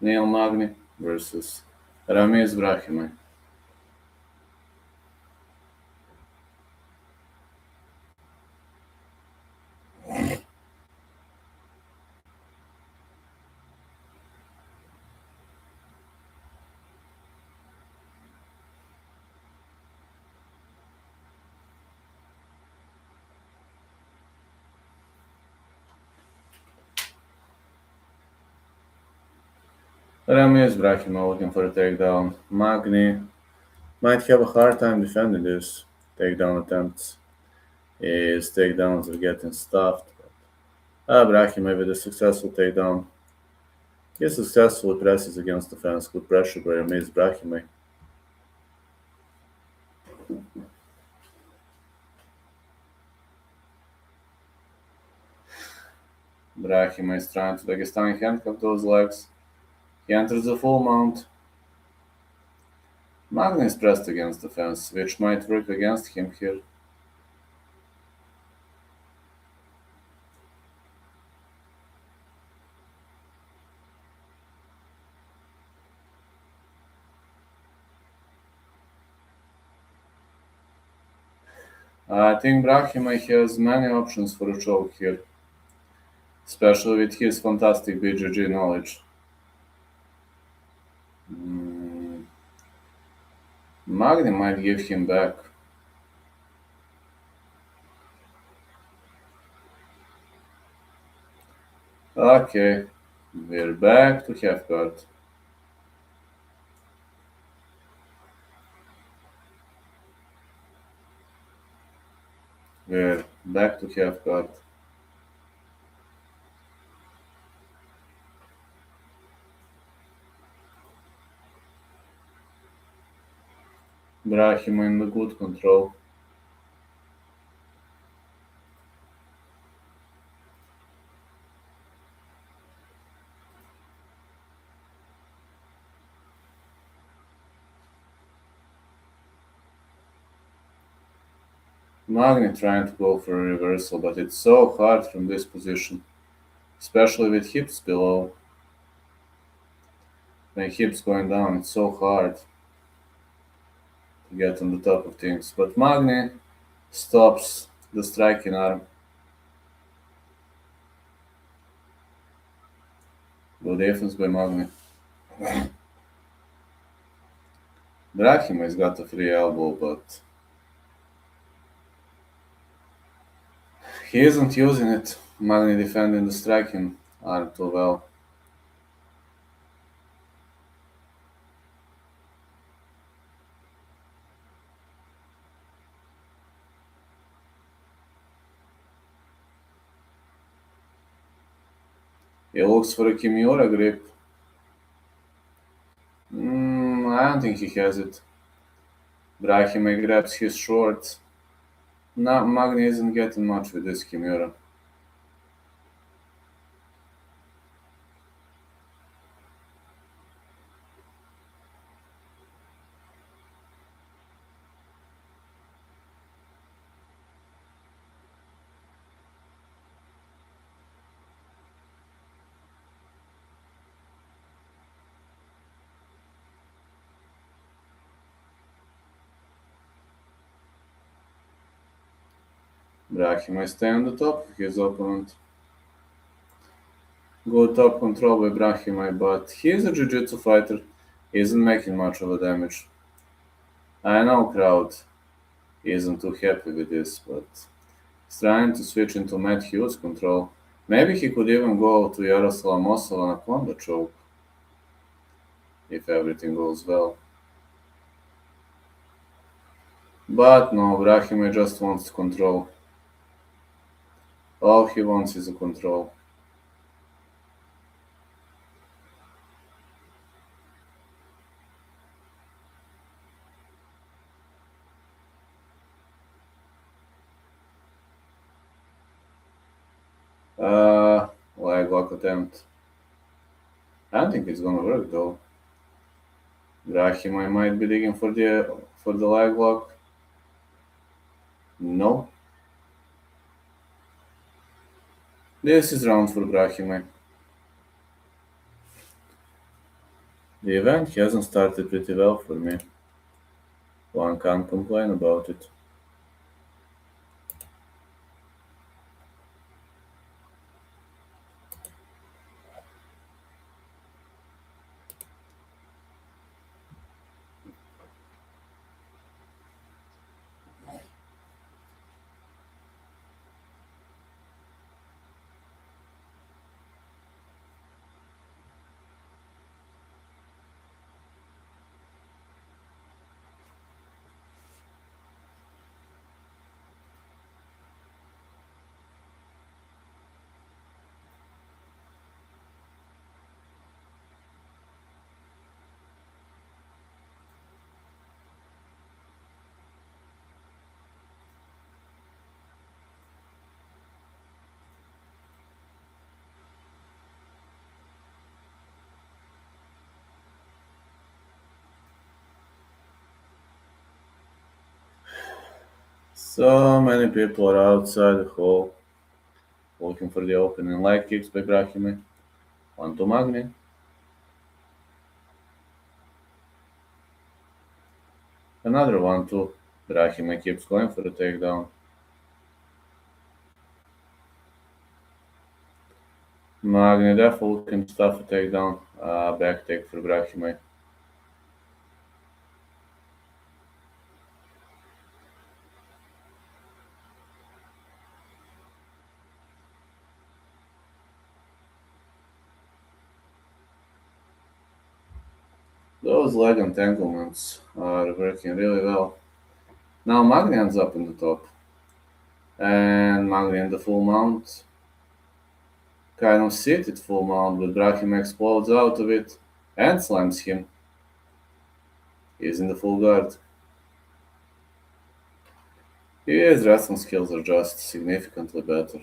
Neil Magny versus Ramiz Brahimaj. Ramiz Brahimaj looking for a takedown. Magny might have a hard time defending this takedown attempts. His takedowns are getting stuffed. Brahimaj with a successful takedown. He successfully presses against the fence. Good pressure by Ramiz Brahimaj. Brahimaj is trying to Dagestani handcuff those legs. He enters the full mount. Magny is pressed against the fence, which might work against him here. I think Brahimaj has many options for a choke here, especially with his fantastic BJJ knowledge. Mm, Magny might give him back. Okay, we're back to half guard. We're back to half guard. Brahimaj in the good control. Magny trying to go for a reversal, but it's so hard from this position, especially with hips below. When hips going down, it's so hard to get on the top of things. But Magny stops the striking arm. Good defense by Magny. Brahimaj's got a free elbow, but he isn't using it. Magny defending the striking arm too well. He looks for a Kimura grip. I don't think he has it. Brahimaj grabs his shorts. No, Magny isn't getting much with this Kimura. Brahimaj stay on the top of his opponent. Good top control by Brahimaj, but he is a jiu-jitsu fighter. He isn't making much of a damage. I know crowd isn't too happy with this, but he's trying to switch into Matt Hughes control. Maybe he could even go to Yaroslav Mosov Anaconda choke if everything goes well. But no, Brahimaj just wants to control. All he wants is a control. Leg lock attempt. I don't think it's gonna work though. Brahimaj might be digging for the leg lock. No. This is round for Brahimaj. The event hasn't started pretty well for me. One can't complain about it. So many people are outside the hall looking for the opening leg kicks by Brahimi. One to Magni. Another one to Brahimi keeps going for the takedown. Magni definitely looking to stuff a takedown. Back take for Brahimi. Those leg entanglements are working really well. Now Magni ends up in the top. And Magni in the full mount. Kind of seated full mount, but Brahim explodes out of it and slams him. He's in the full guard. His wrestling skills are just significantly better.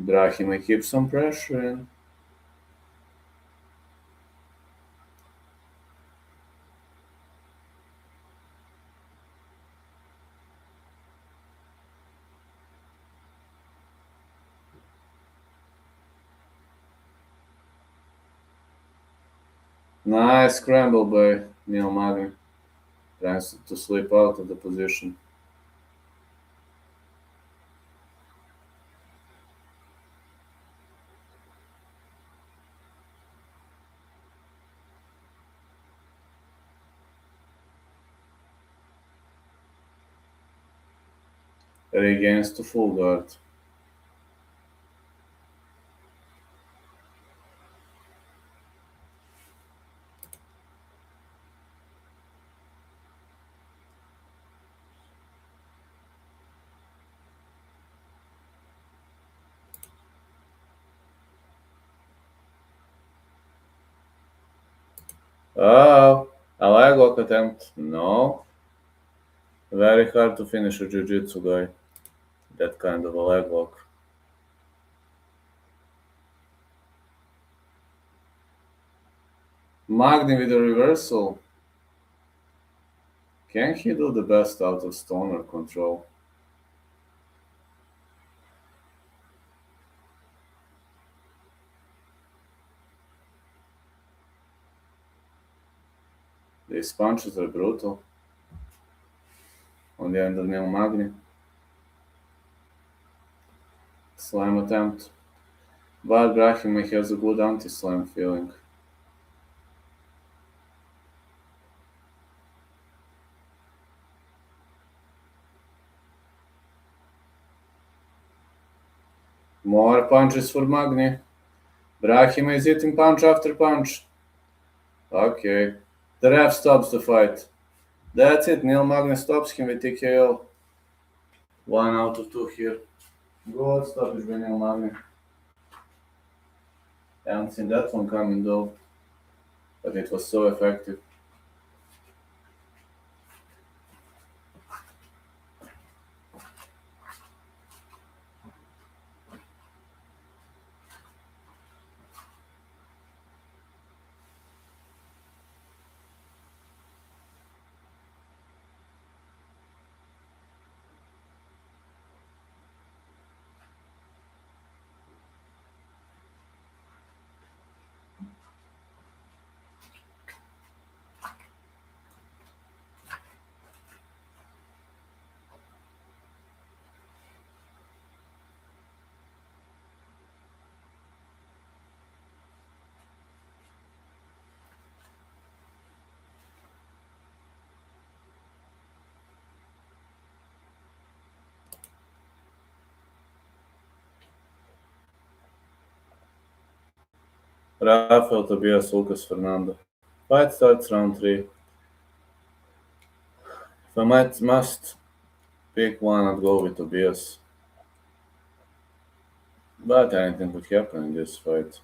Brahim keeps some pressure in. Nice scramble by Neil Magny. Tries to slip out of the position. Regains to full guard. Oh, a leg lock attempt. No. Very hard to finish a jiu-jitsu guy. That kind of a leg lock. Magni with a reversal. Can he do the best out of stoner control? These punches are brutal. On the end of Neil Magny. Slam attempt. But Brahim has a good anti-slam feeling. More punches for Magny. Brahim is hitting punch after punch. Okay. The ref stops the fight. That's it. Neil Magny stops him with TKO. 1 out of 2 here. Good stoppage by Neil Magny. Haven't seen that one coming though. But it was so effective. Rafael Tobias, Lucas Fernando. Fight starts round 3. If I must pick one, I'd go with Tobias. But anything could happen in this fight.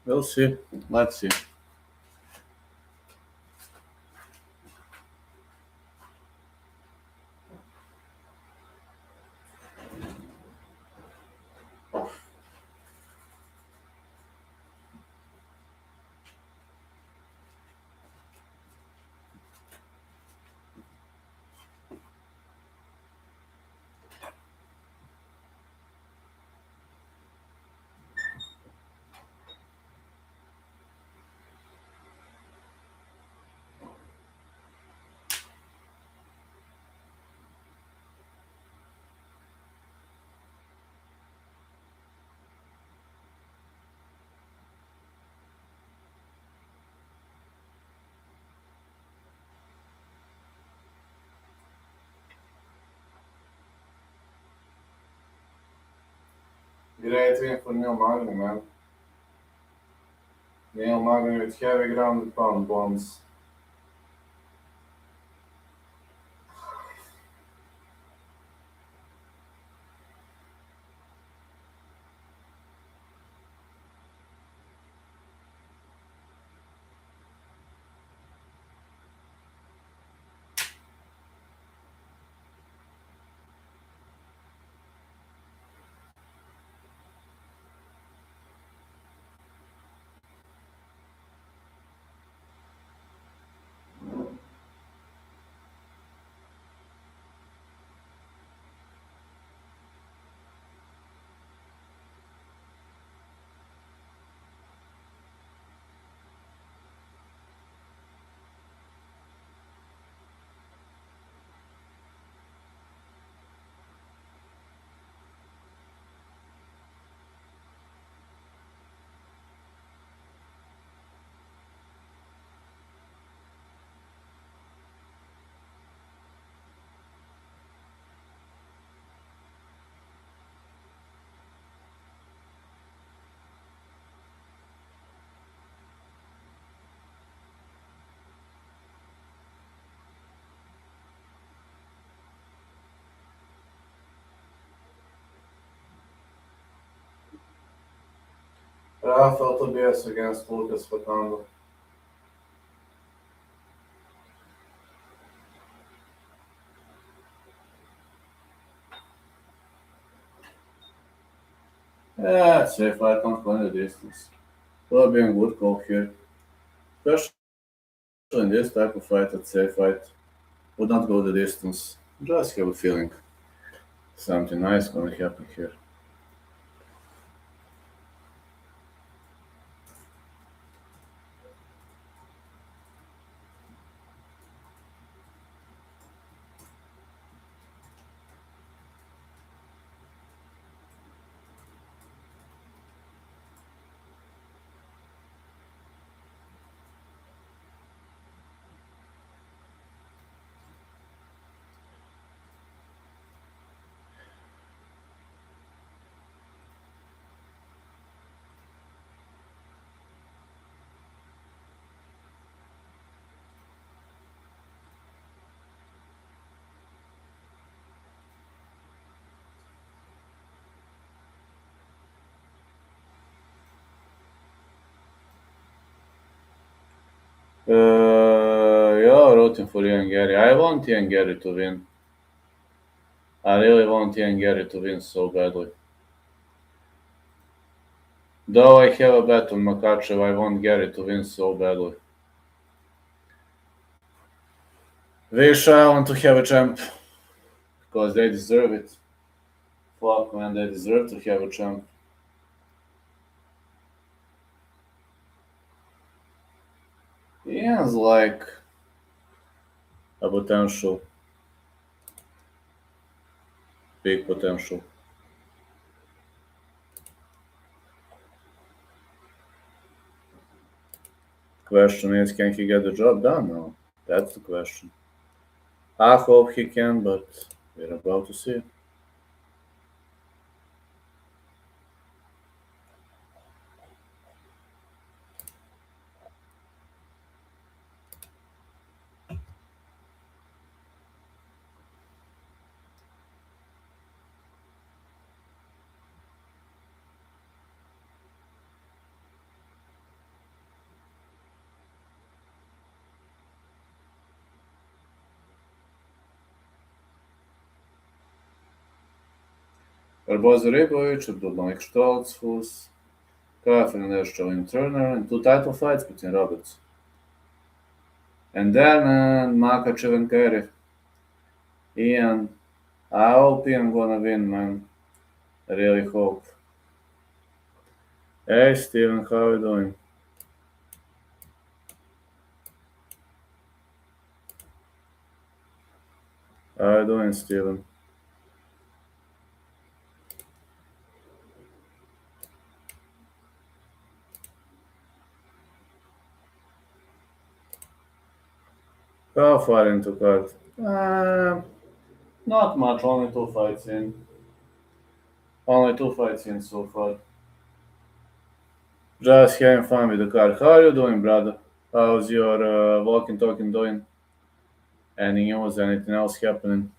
We'll see. Let's see. Great win for Neil Magny, man. Neil Magny with heavy ground and pound bombs. Rafael Tobias against Lucas Fernando. Yeah, safe fight, not going the distance. Will be a good call here. Especially in this type of fight, I'd safe fight would not go the distance. Just have a feeling something nice gonna happen here. Yeah, rooting for Ian Garry. I want Ian Garry to win. I really want Ian Garry to win so badly. Though I have a bet on Makhachev, I want Garry to win so badly. Wish I want to have a champ because they deserve it. Fuck man, they deserve to have a champ. Ian's like a potential big potential. Question is, can he get the job done now? That's the question. I hope he can, but we're about to see. Barboza Ribovic, Abdullah Stoltzfus, Kafin and Turner, and two title fights between Roberts. And then Makhachev and Garry. Ian, I hope Ian gonna win, man. I really hope. Hey Steven, how you doing? How you doing, Steven? How far into card? Not much, only two fights in. Only two fights in so far. Just having fun with the card. How are you doing, brother? How's your walking talking doing? Any news? Anything else happening?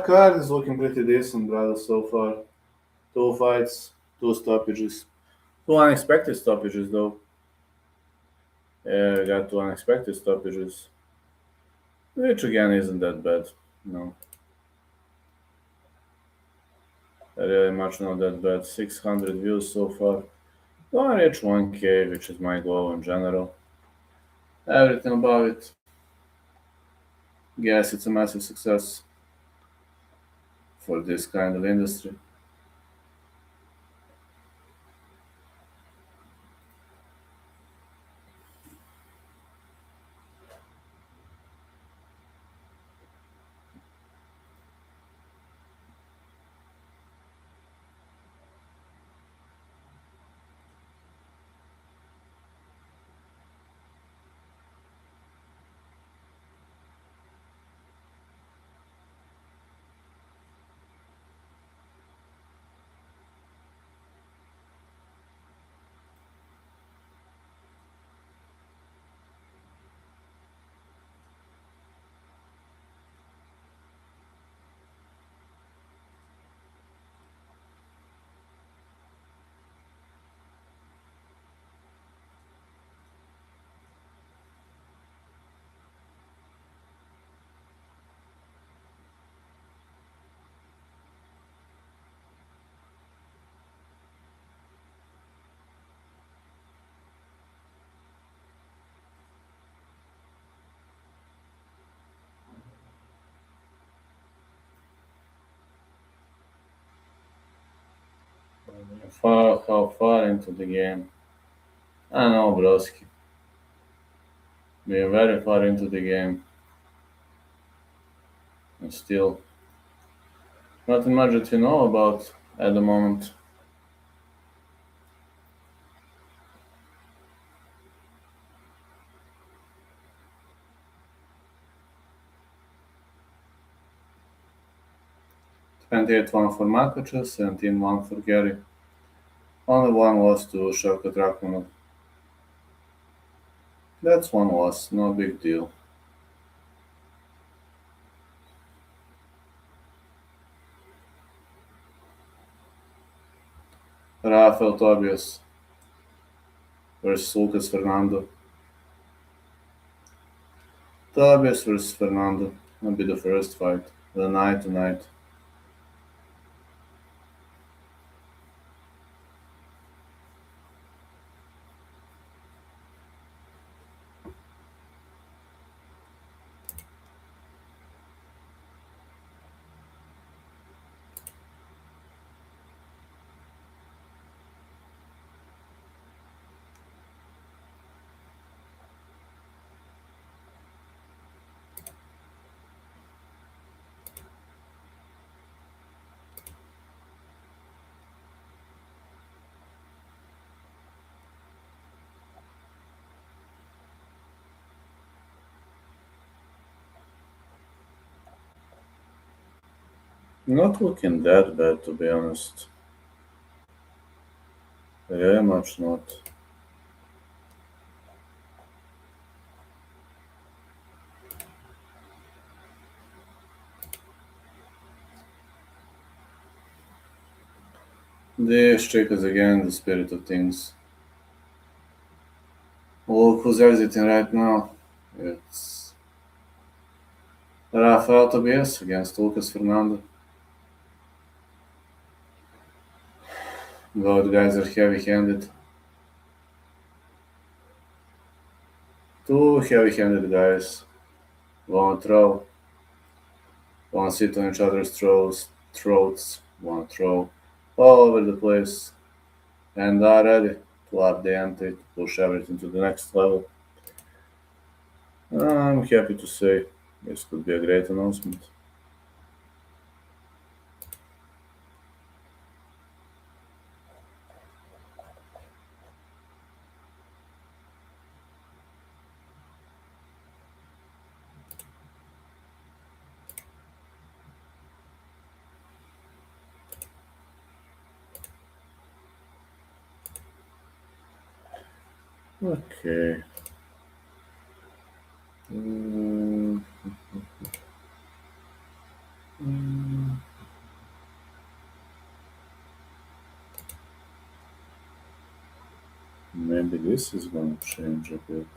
Card is looking pretty decent, brother, so far. Two fights, two stoppages. Two unexpected stoppages, though. Yeah, I got two unexpected stoppages. Which again isn't that bad. No. Really much not that bad. 600 views so far. Don't reach 1k, which is my goal in general. Everything about it. Guess it's a massive success for this kind of industry. How far into the game? I don't know, broski. We're very far into the game. And still, nothing much that you know about at the moment. 28-1 for Makhachev, 17-1 for Garry. Only one loss to Shavkat Rakhmonov. That's one loss, no big deal. Rafael Tobias versus Lucas Fernando. Tobias versus Fernando will be the first fight of the night tonight. Not looking that bad, to be honest. Very much not. The streak is again the spirit of things. Look who's exiting right now. It's Rafael Tobias against Lucas Fernando. Both guys are heavy-handed. Two heavy-handed guys. One throw. One sit on each other's throats. One throw. All over the place. And are ready to up the ante, to push everything to the next level. I'm happy to say this could be a great announcement. Okay. Mm, mm. Maybe this is going to change a bit.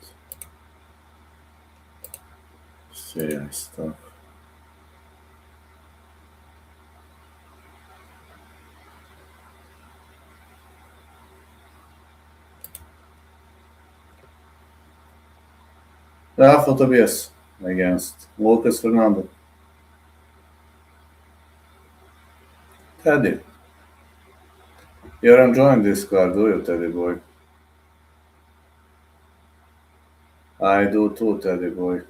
Serious stuff. Rafael Tobias against Lucas Fernando. Teddy. You're enjoying this card, do you, Teddy boy? I do too, Teddy boy.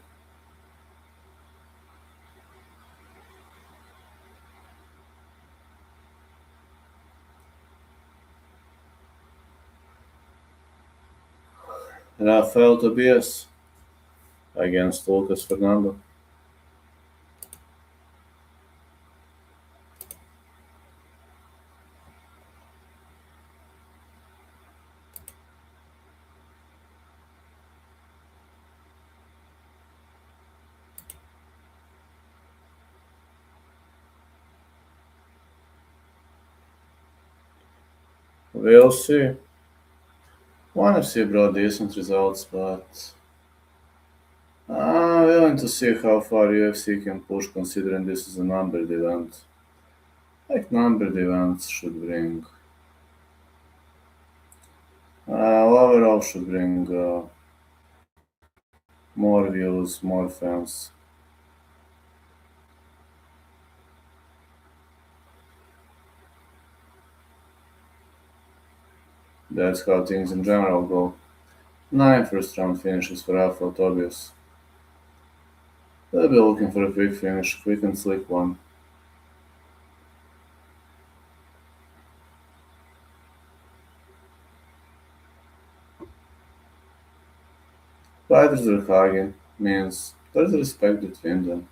Rafael Tobias against Lucas Fernando. We'll see. One FC brought decent results, but I'm willing to see how far UFC can push considering this is a numbered event. Like numbered events should bring overall should bring more views, more fans. That's how things in general go. 9 first round finishes for Alpha Tobias. They'll be looking for a quick finish, quick and slick one. Fighters are hugging, means there's respect between them.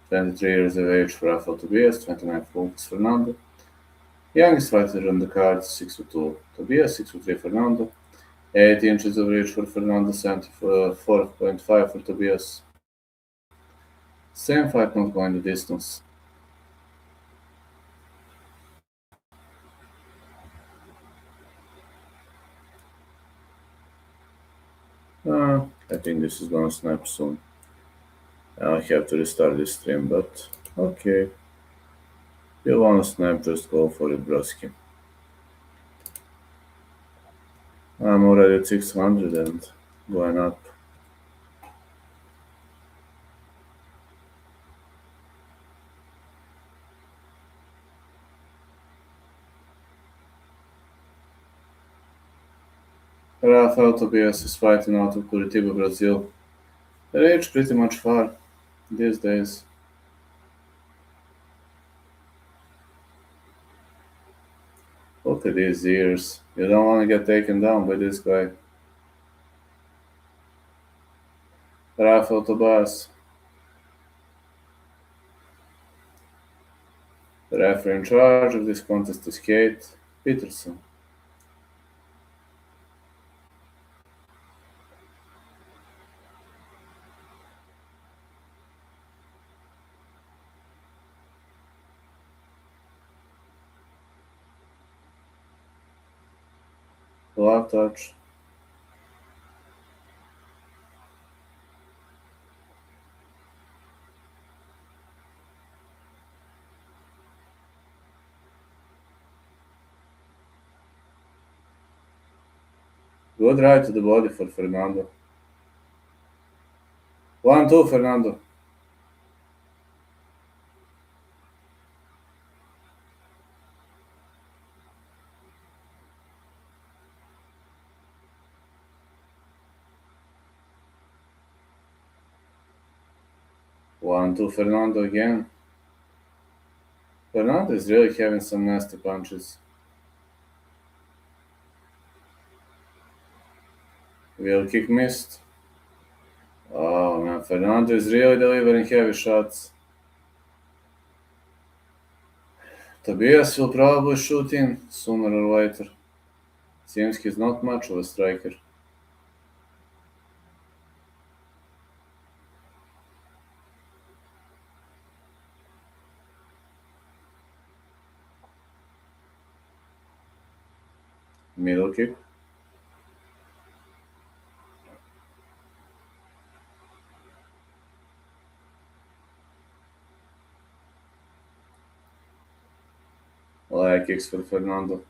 23 years of age for Rafael Tobias, 29 for Lucas Fernando. Youngest fighter on the card, 6'2" Tobias, 6'3" Fernando. 8 inches of reach for Fernando, 74.5 for Tobias. Same fight, not going the distance. I think this is gonna snap soon. I have to restart this stream, but okay. You wanna snap, just go for it, broski. I'm already at 600 and going up. Rafael Tobias is fighting out of Curitiba, Brazil. They reach pretty much far these days. Look at these ears. You don't want to get taken down by this guy. Rafael Tobias. The referee in charge of this contest is Kate Peterson. Love touch. Good right to the body for Fernando. 1-2, Fernando. One, two, Fernando again. Fernando is really having some nasty punches. Wheel kick missed. Oh man, Fernando is really delivering heavy shots. Tobias will probably shoot in sooner or later. Seems he's not much of a striker. Middle kick. Leg kicks for Fernando.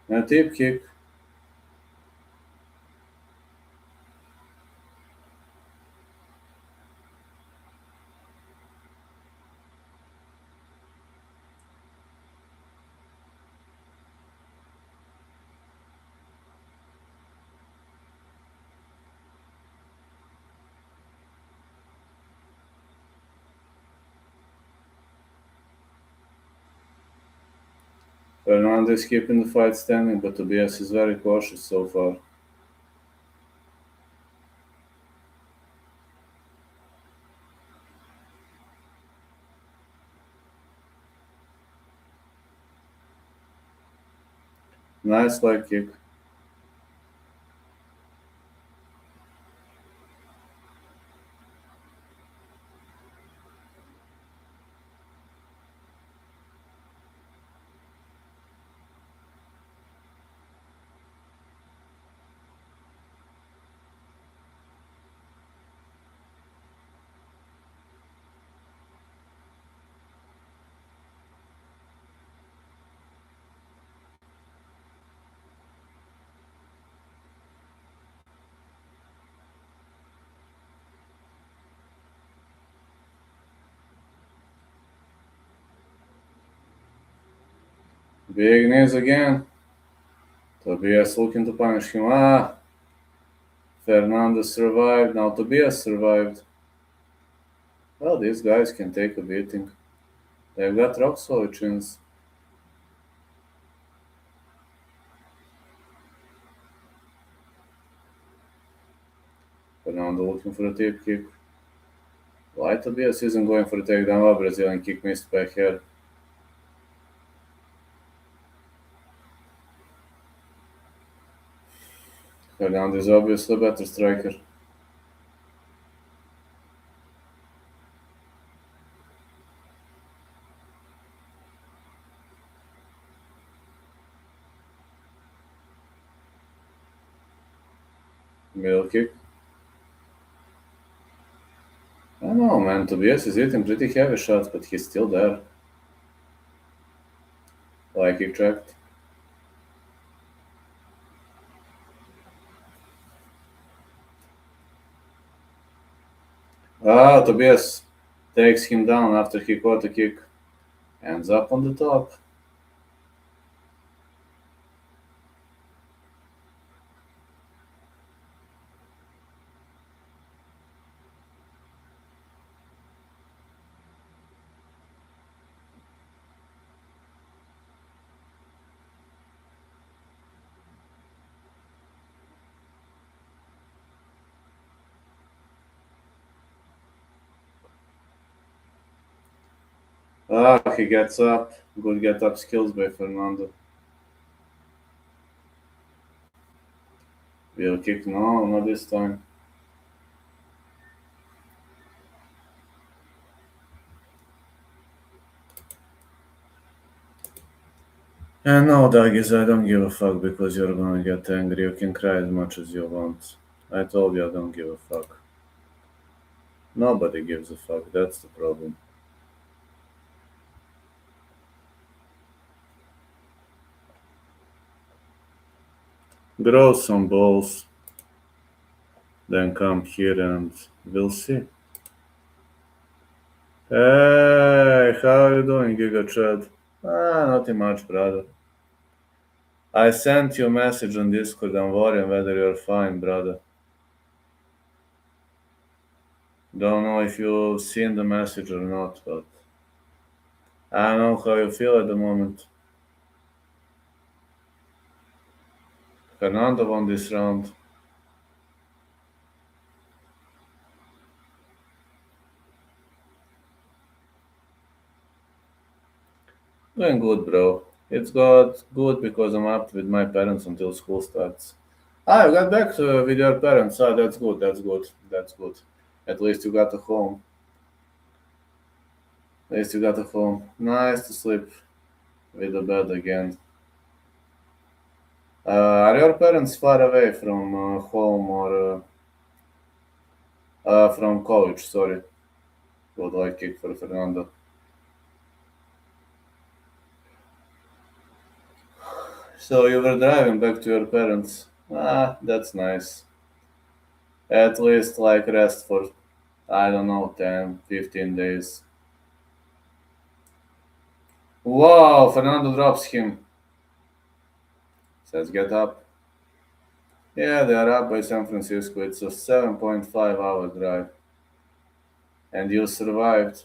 A tip kick. Fernando is keeping the fight standing, but Tobias is very cautious so far. Nice leg kick. Big knees again. Tobias looking to punish him. Fernando survived. Now Tobias survived. Well, these guys can take a beating. They've got rock solid chins. Fernando looking for a tip kick. Why Tobias isn't going for a takedown? Oh, Brazilian kick missed back here. Fernando is obviously a better striker. Middle kick. I don't know, man. Tobias is hitting pretty heavy shots, but he's still there. Like kick tracked. Ah, Tobias takes him down after he caught a kick. Ends up on the top. Ah, he gets up. Good get up skills by Fernando. Will kick? No, not this time. And no, doggies, I don't give a fuck because you're gonna get angry. You can cry as much as you want. I told you I don't give a fuck. Nobody gives a fuck, that's the problem. Grow some balls, then come here and we'll see. Hey, how are you doing, Giga Chad? Ah, nothing much, brother. I sent you a message on Discord. I'm worrying whether you're fine, brother. Don't know if you've seen the message or not, but I don't know how you feel at the moment. Fernando won this round. Doing good, bro. It's got good because I'm up with my parents until school starts. Ah, you got back with your parents. Ah, that's good, that's good, that's good. At least you got a home. At least you got a home. Nice to sleep with the bed again. Are your parents far away from home or from college? Sorry. Would like kick for Fernando. So you were driving back to your parents. Ah, that's nice. At least like rest for, I don't know, 10, 15 days. Wow, Fernando drops him. Says get up. Yeah, they are up by San Francisco. It's a 7.5 hour drive. And you survived.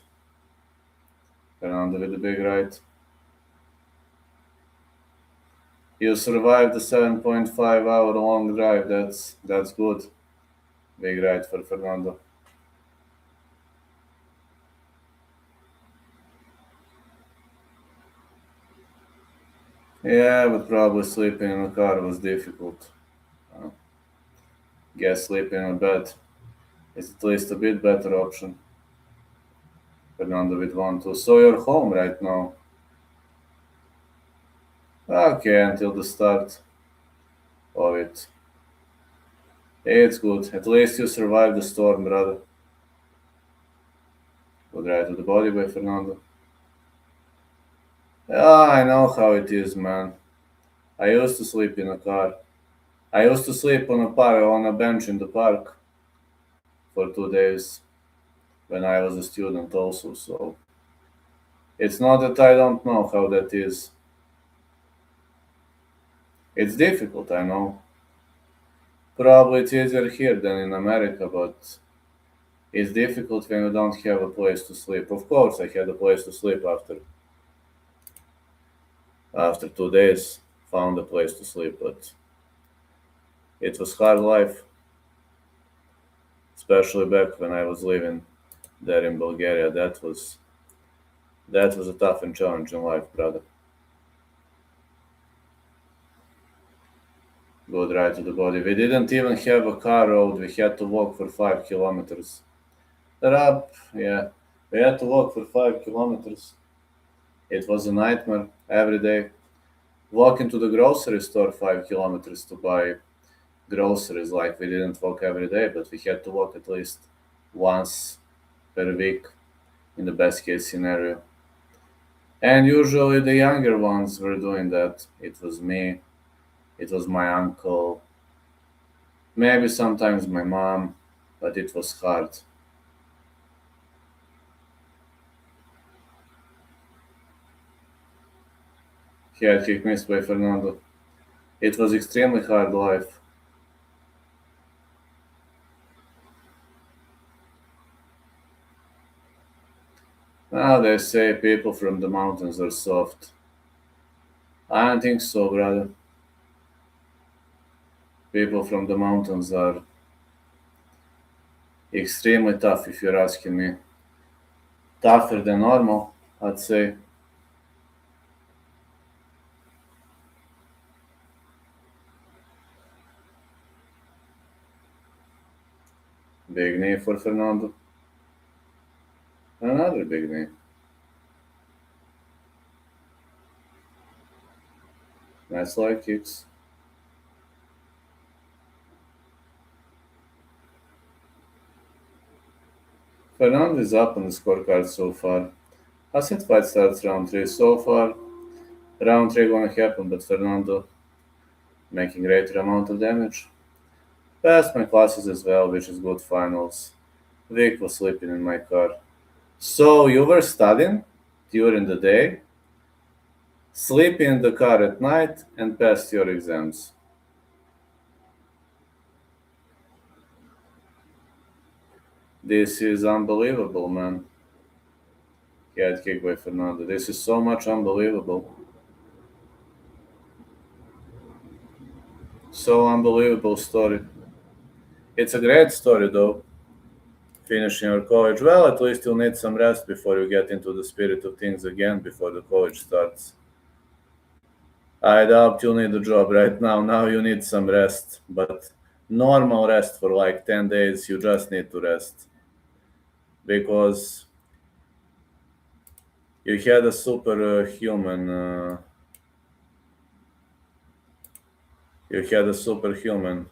Fernando with the big right. You survived the 7.5 hour long drive. That's good. Big right for Fernando. Yeah, but probably sleeping in a car was difficult. Uh, Guess sleeping in a bed is at least a bit better option. Fernando with 1-2. So you're home right now. Okay, until the start of it. It's good. At least you survived the storm, brother. Good right to the body by Fernando. Yeah, I know how it is, man. I used to sleep in a car. I used to sleep on a bench in the park for 2 days when I was a student also. So it's not that I don't know how that is. It's difficult, I know. Probably it's easier here than in America, but it's difficult when you don't have a place to sleep. Of course, I had a place to sleep after 2 days. Found a place to sleep, but it was hard life. especially back when I was living there in Bulgaria. That was a tough and challenging life, brother. Good right to the body. We didn't even have a car road. We had to walk for 5 kilometers. Yeah, we had to walk for 5 kilometers. It was a nightmare every day. Walking to the grocery store 5 kilometers to buy groceries. Like we didn't walk every day, but we had to walk at least once per week in the best case scenario. And usually the younger ones were doing that. It was me, it was my uncle, maybe sometimes my mom, but it was hard. He had kick missed by Fernando. It was extremely hard life. Now they say people from the mountains are soft. I don't think so, brother. People from the mountains are extremely tough, if you're asking me. Tougher than normal, I'd say. Big name for Fernando. Another big name. Nice light kicks. Fernando is up on the scorecard so far. Asset fight starts round 3 so far. Round 3 gonna happen, but Fernando making greater amount of damage. Passed my classes as well, which is good finals. Vic was sleeping in my car. So you were studying during the day, sleeping in the car at night, and passed your exams. This is unbelievable, man. Head kick by Fernando. This is so much unbelievable. So unbelievable story. It's a great story though. Finishing your college. Well, at least you'll need some rest before you get into the spirit of things again before the college starts. I doubt you need a job right now. Now you need some rest, but normal rest for like 10 days. You just need to rest because you had a superhuman. You had a superhuman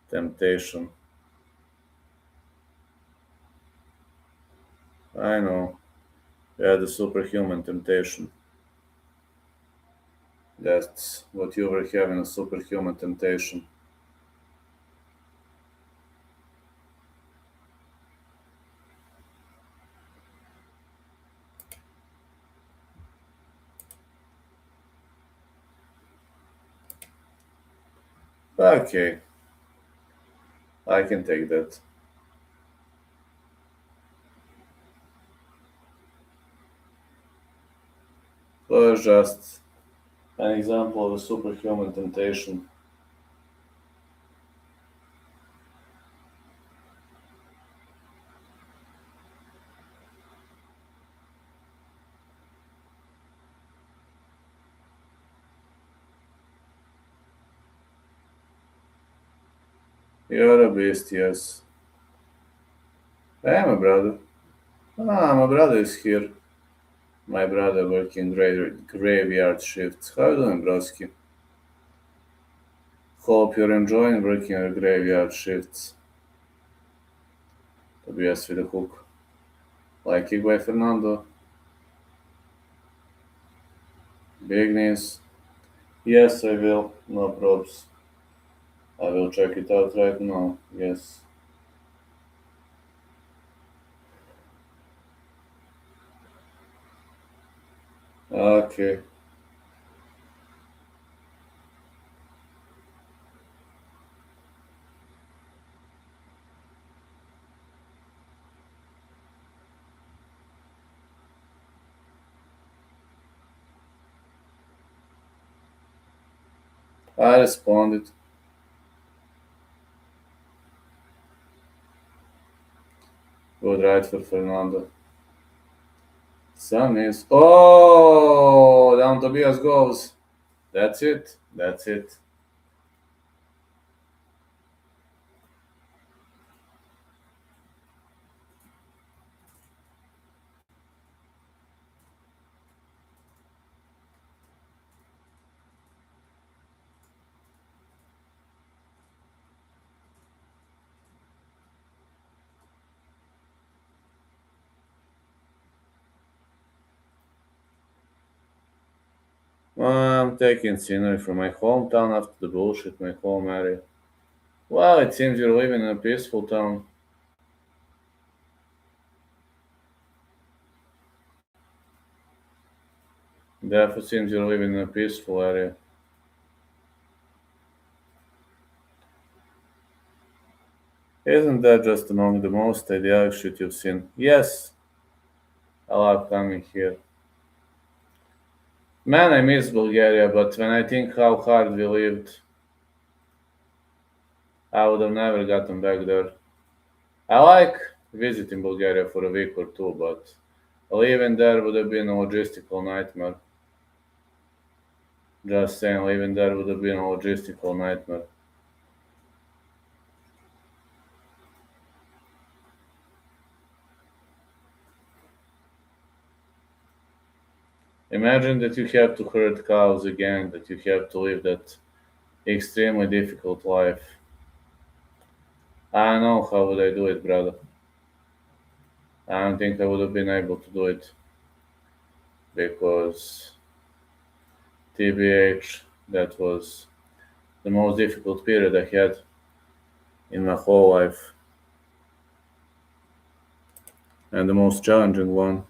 temptation. I know. You had a superhuman temptation. That's what you were having, a superhuman temptation. Okay, I can take that. Was just an example of a superhuman temptation. You're a beast, yes. Hey, my brother. Ah, my brother is here. My brother working graveyard shifts. How you doing, broski? Hope you're enjoying working your graveyard shifts. Tobias with a hook. Like kick by Fernando. Big knees. Yes, I will. No probs. I will check it out right now. Yes. Okay. I responded. right for Fernando. Sun is. Oh, down Tobias goes. That's it. That's it. I'm taking scenery from my hometown after the bullshit my home area. Well, it seems you're living in a peaceful town. Therefore, seems you're living in a peaceful area. Isn't that just among the most idyllic shit you've seen? Yes, I love coming here. Man, I miss Bulgaria, but when I think how hard we lived, I would have never gotten back there. I like visiting Bulgaria for a week or two, but living there would have been a logistical nightmare. Just saying, living there would have been a logistical nightmare. Imagine that you have to herd cows again, that you have to live that extremely difficult life. I don't know how would I do it, brother. I don't think I would have been able to do it because TBH, that was the most difficult period I had in my whole life and the most challenging one.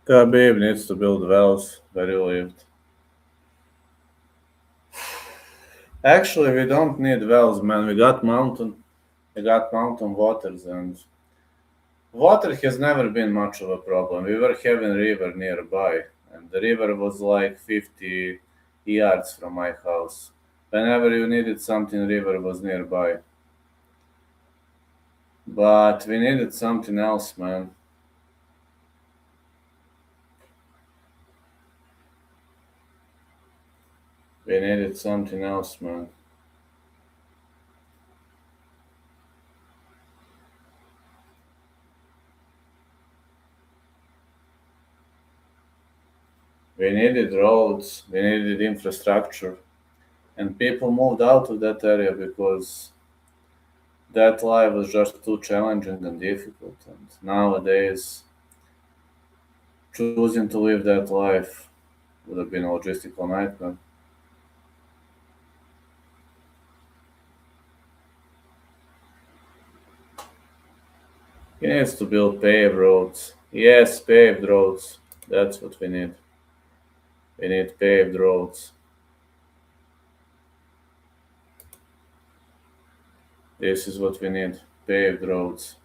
Khabib needs to build wells where he lived. Actually, we don't need wells, man. We got mountain waters, and water has never been much of a problem. We were having river nearby, and the river was like 50 yards from my house. Whenever you needed something, river was nearby. But we needed something else, man. We needed something else, man. We needed roads, we needed infrastructure, and people moved out of that area because that life was just too challenging and difficult. And nowadays, choosing to live that life would have been a logistical nightmare. He needs to build paved roads. Yes, paved roads. That's what we need. We need paved roads. This is what we need. Paved roads.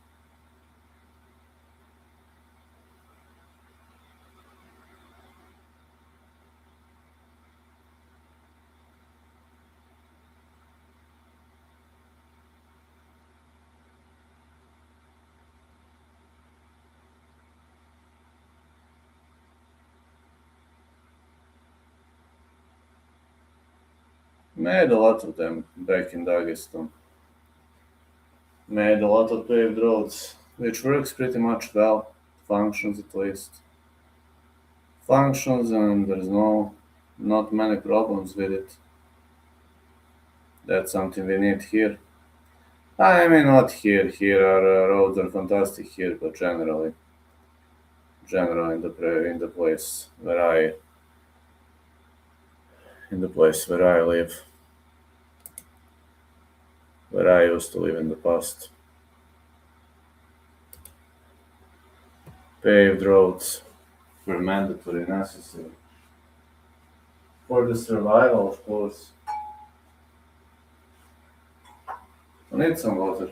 Made a lot of them back in Dagestan. Made a lot of paved roads, which works pretty much well. Functions at least. Functions, and there's no Not many problems with it. That's something we need here. I mean, not here. Here our roads are fantastic here, but generally in the place where I live, where I used to live in the past, paved roads were mandatory, necessary for the survival, of course. I need some water.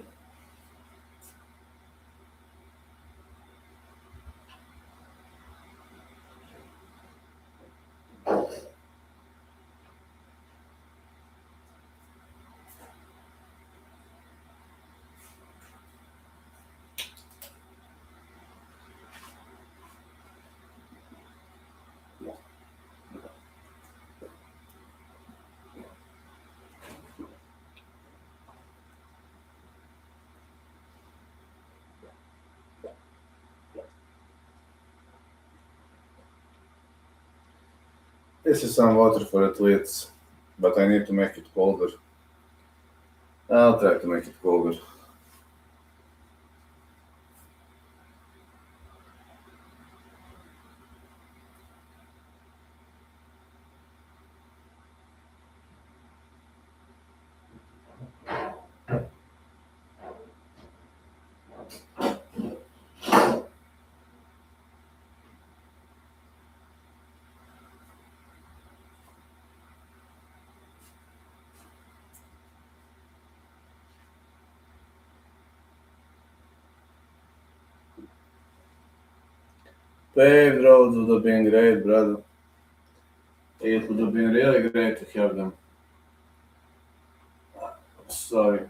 This is some water for athletes, but I need to make it colder. I'll try to make it colder. Paved roads would have been great, brother. It would have been really great to have them. Sorry.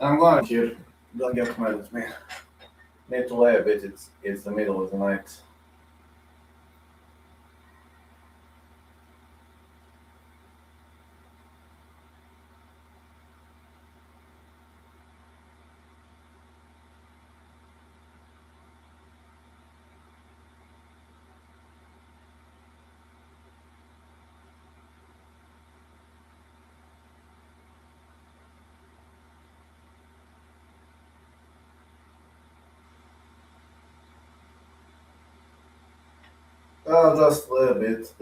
I'm going here. Don't get mad at me. Need to lay a bit. It's the middle of the night. I'll just lay a bit,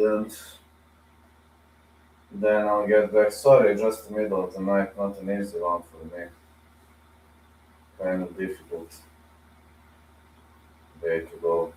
then I'll get back. Sorry, just the middle of the night, not an easy one for me. Kind of difficult way to go.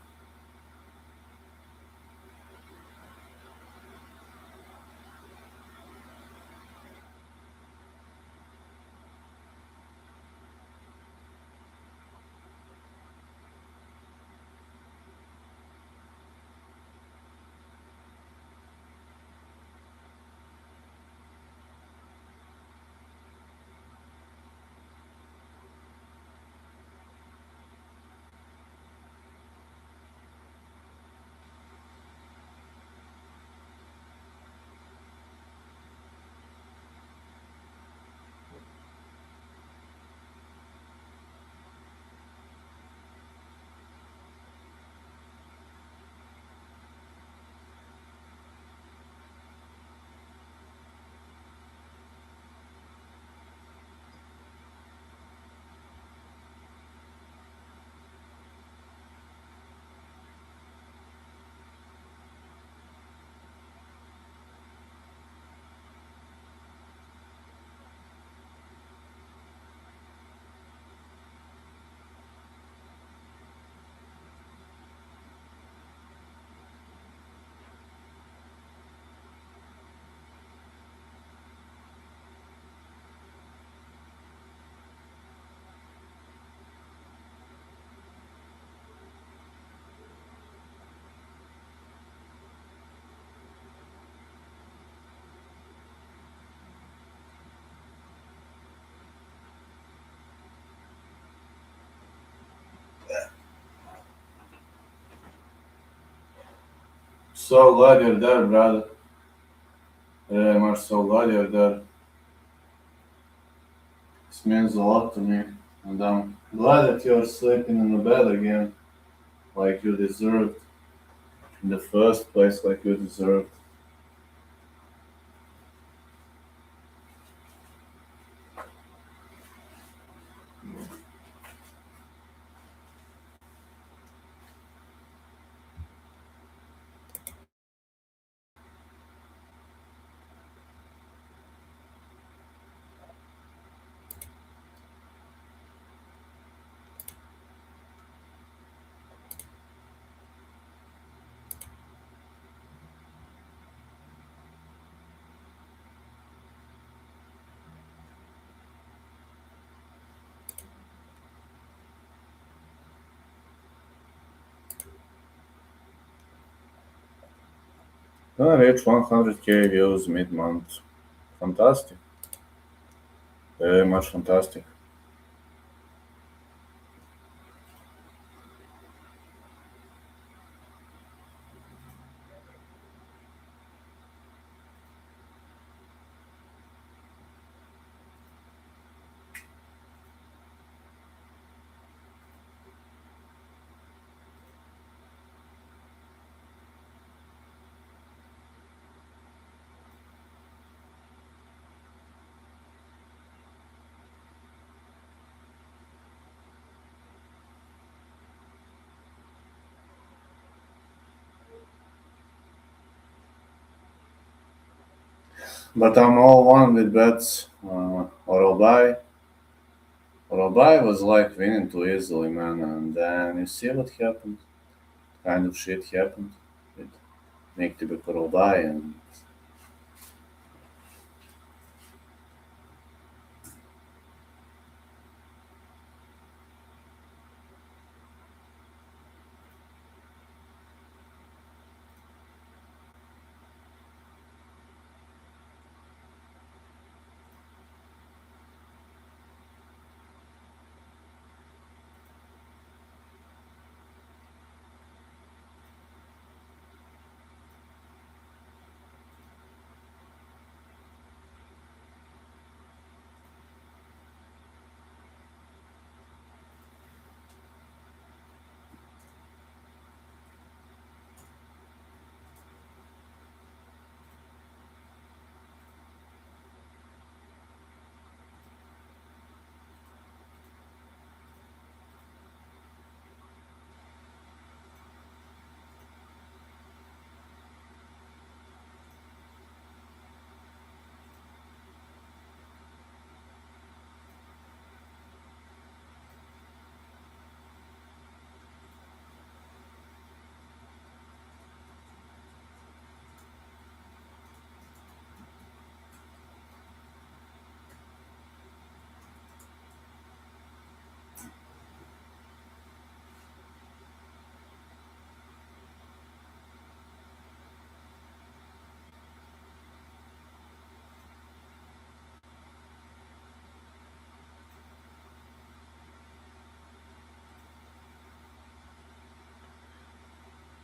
So glad you're there, brother. I'm so glad you're there. This means a lot to me. And I'm glad that you're sleeping in the bed again, like you deserved. in the first place like you deserved. I reached 100k views mid-month. Fantastic. Very much fantastic. But I'm all one with bets. Orobai was like winning too easily, man. And then you see what happened. Kind of shit happened with Makhachev Orobai, and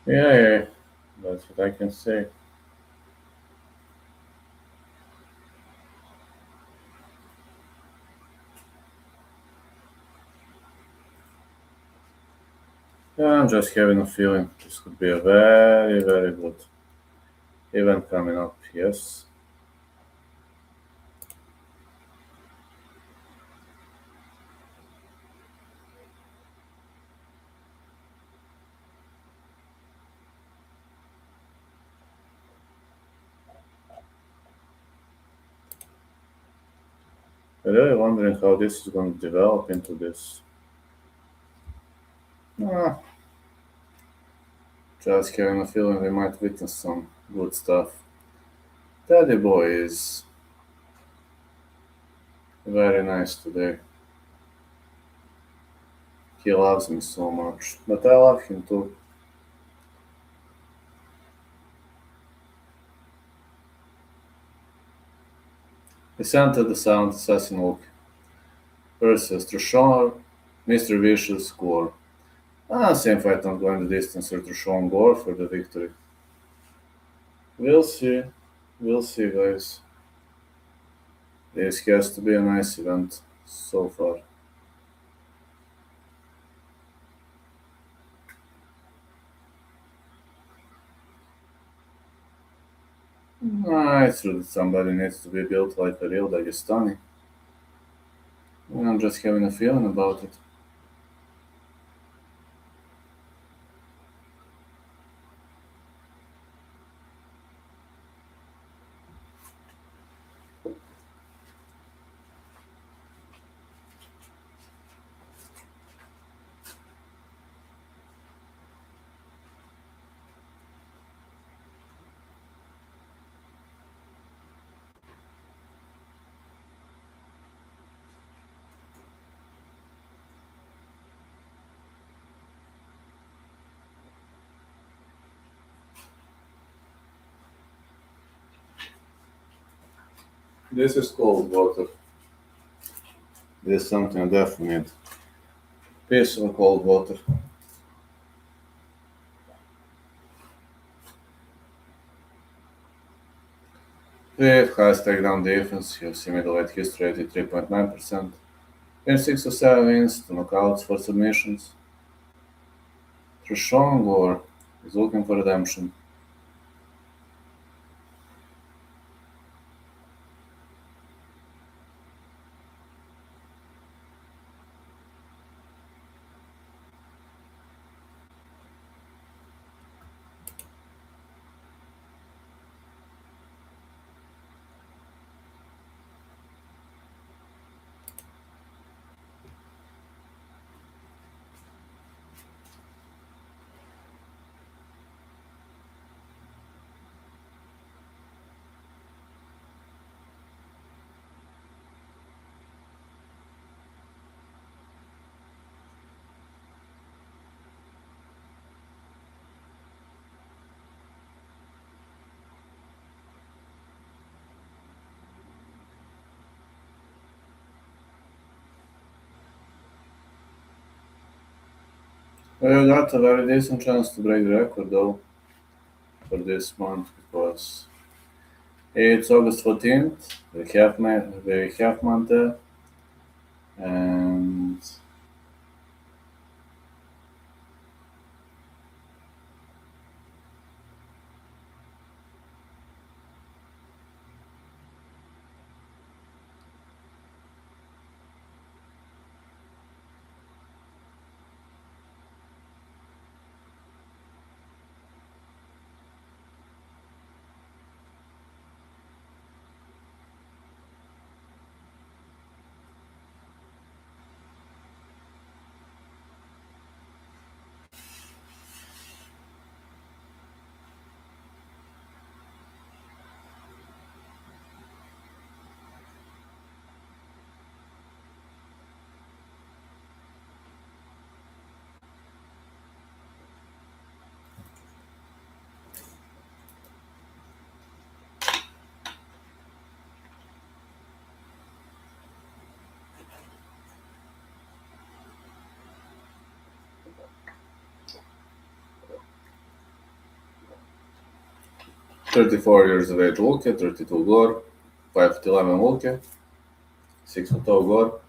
yeah, that's what I can say. Yeah, I'm just having a feeling this could be a very, very good event coming up. Yes. I'm really wondering how this is going to develop into this. Ah, just having a feeling we might witness some good stuff. Daddy boy is very nice today. He loves me so much, but I love him too. He sent the sound assassin look versus Trishon, Mr. Vicious score. Same fight not going the distance or Trishon Gore for the victory. We'll see. We'll see, guys. This has to be a nice event so far. It's true that somebody needs to be built like a real Dagestani. I'm just having a feeling about it. This is cold water. This is something I definitely need. Piece of cold water. With highest takedown defense, UFC middleweight history 83.9%. In 6 or 7 wins, 2 knockouts for submissions. Trishon Gore is looking for redemption. We got a very decent chance to break the record though for this month because it's August 14th. We have month there, and "34 years of age Luke, 32 Gore, 5'11 Luke, 6 foot tall Gore,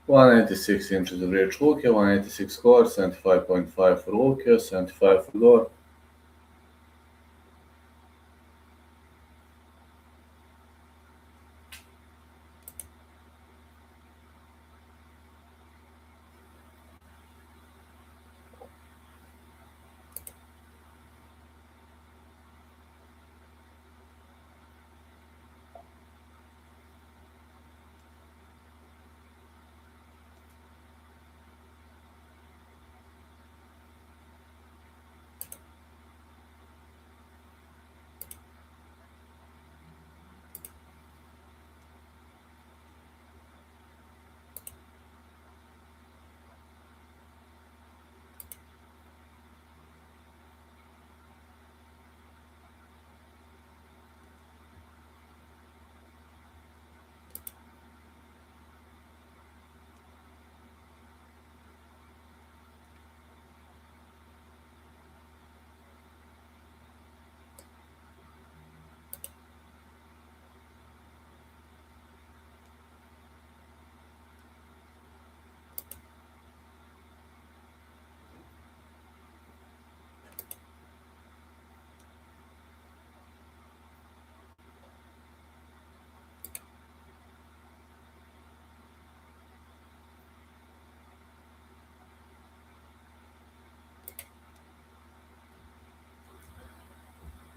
186 inches of reach Luke, 186 Gore, 75.5 for Luke, 75 for Gore."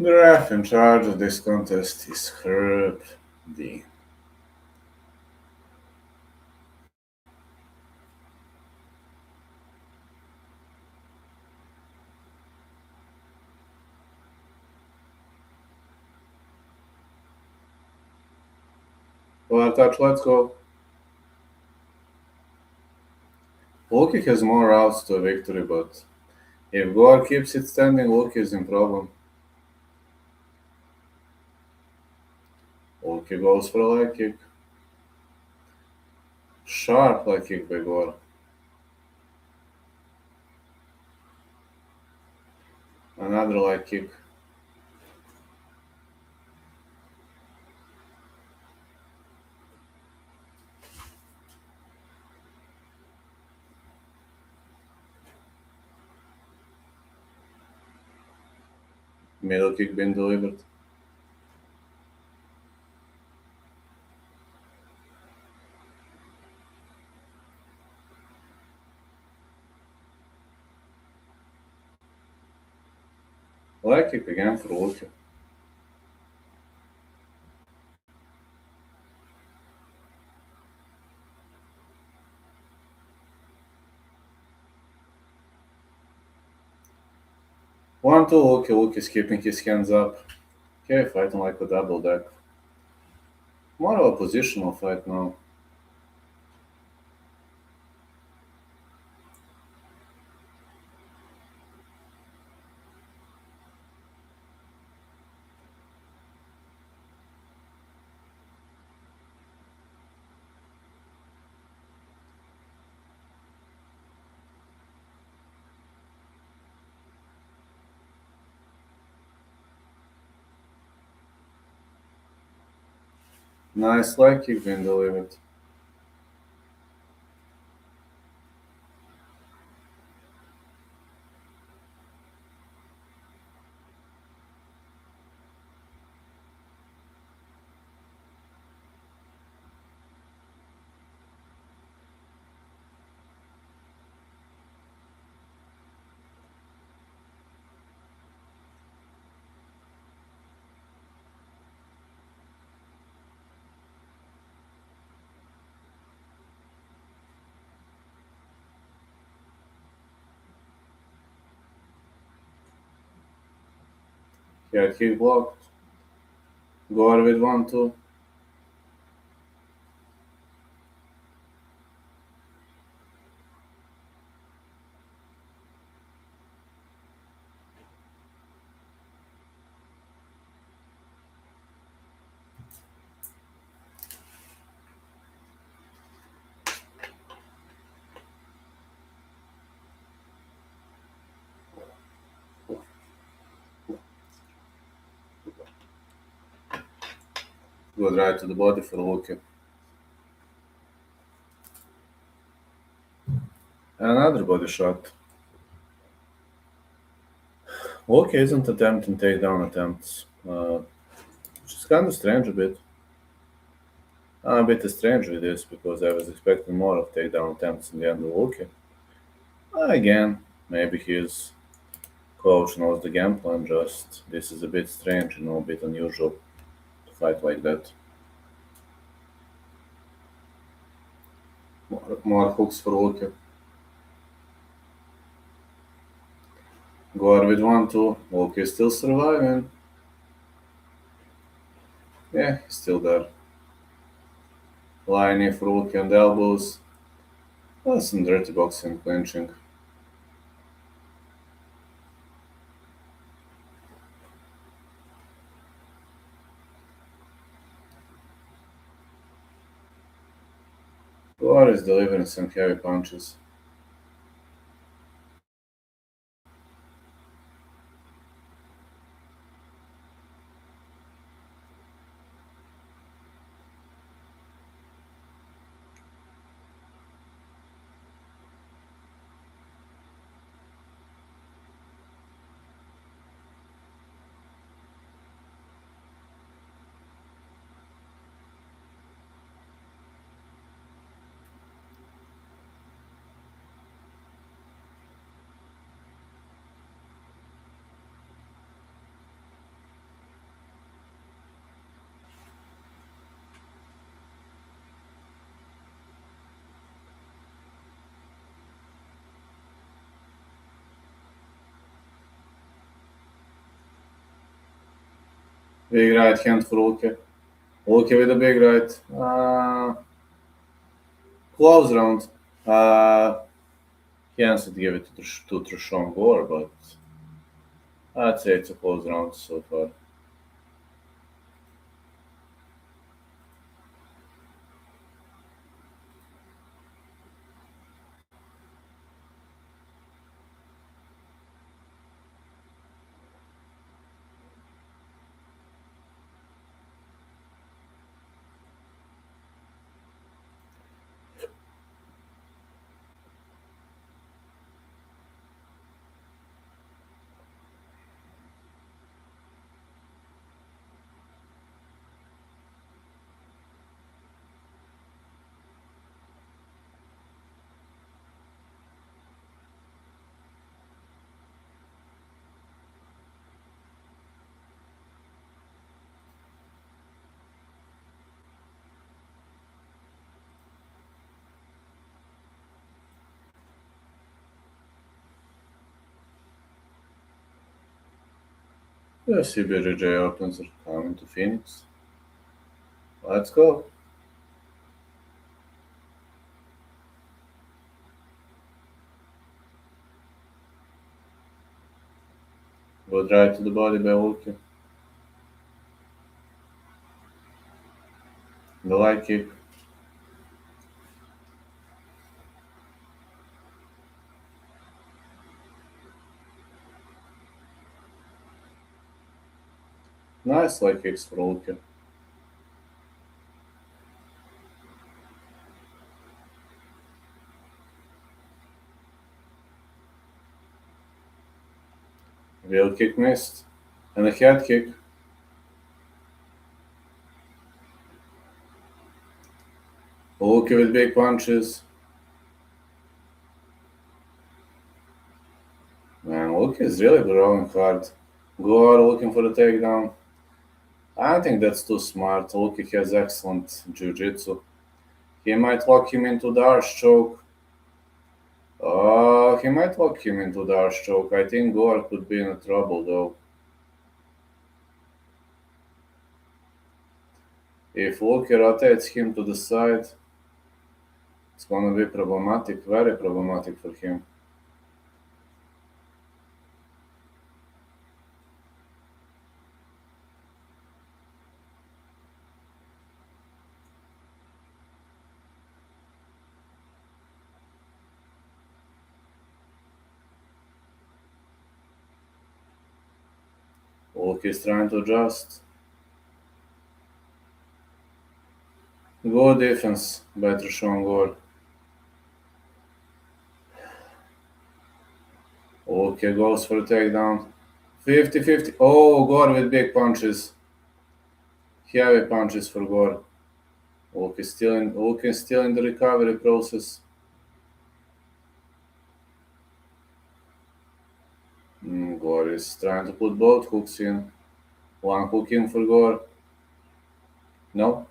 The ref in charge of this contest is Herb D. Well, touch, let's go. Luki has more routes to a victory, but if Gore keeps it standing, Luki is in problem. Luki goes for a leg kick. Sharp leg kick by Gore. Another leg kick. Middle kick being delivered. Leg kick again for Luki. One, two, Luki. Luki's keeping his hands up. Okay, fighting like a double deck. More of a positional fight now. Nice leg kick being delivered. Head kick blocked. Gore with 1, 2. Good right to the body for Luki. Another body shot. Luki isn't attempting takedown attempts. Which is kind of strange a bit. I'm a bit strange with this because I was expecting more of takedown attempts in the end of Luki. Again, maybe his coach knows the game plan, just this is a bit strange, a bit unusual to fight like that. More hooks for Luki. Gore with 1, 2. Luki is still surviving. Yeah, he's still there. Lying for Luki and elbows. That's some dirty boxing, clinching. Gore is delivering some heavy punches. Big right hand for Ulke. Ulke with a big right. Close round. He answered to give it to Trishon Gore, but I'd say it's a close round so far. The CBJJ Opens are coming to Phoenix. Let's go. Go right to the body by Ulke. The light kick. Nice light kicks for Ulke. Wheel kick missed. And a head kick. Ulke with big punches. Man, Ulke is really growing hard. Gore looking for the takedown. I think that's too smart. Ulke has excellent jiu-jitsu. He might lock him into the arch choke. He might lock him into the arch choke. I think Gore could be in trouble though. If Ulke rotates him to the side, it's gonna be problematic, very problematic for him. Ulke is trying to adjust. Good defense by Trishon Gore. Ulke goes for a takedown. 50-50. Oh, Gore with big punches. Heavy punches for Gore. Ulke still in the recovery process. Gore is trying to put both hooks in. One hook in for Gore. No.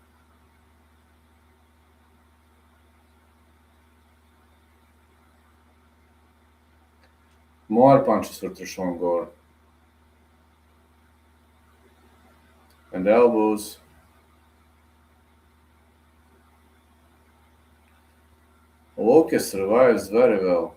More punches for Trishon Gore. And elbows. Ulke survives very well.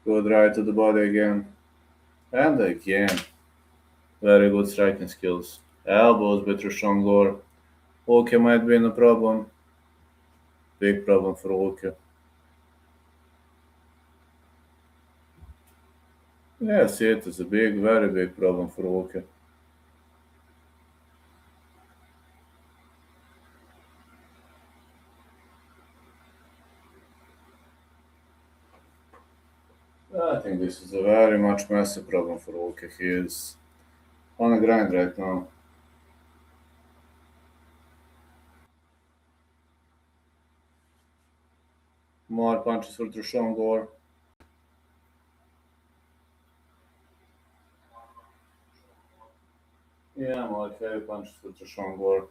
Good right to the body again. And again. Very good striking skills. Elbows by Trishon Gore. Ulke might be in a problem. Big problem for Ulke. Yes, it is a big, very big problem for Ulke. I think this is a very much massive problem for Volke. He is on a grind right now. More punches for Trishon Gore. Yeah, more heavy punches for Trishon Gore.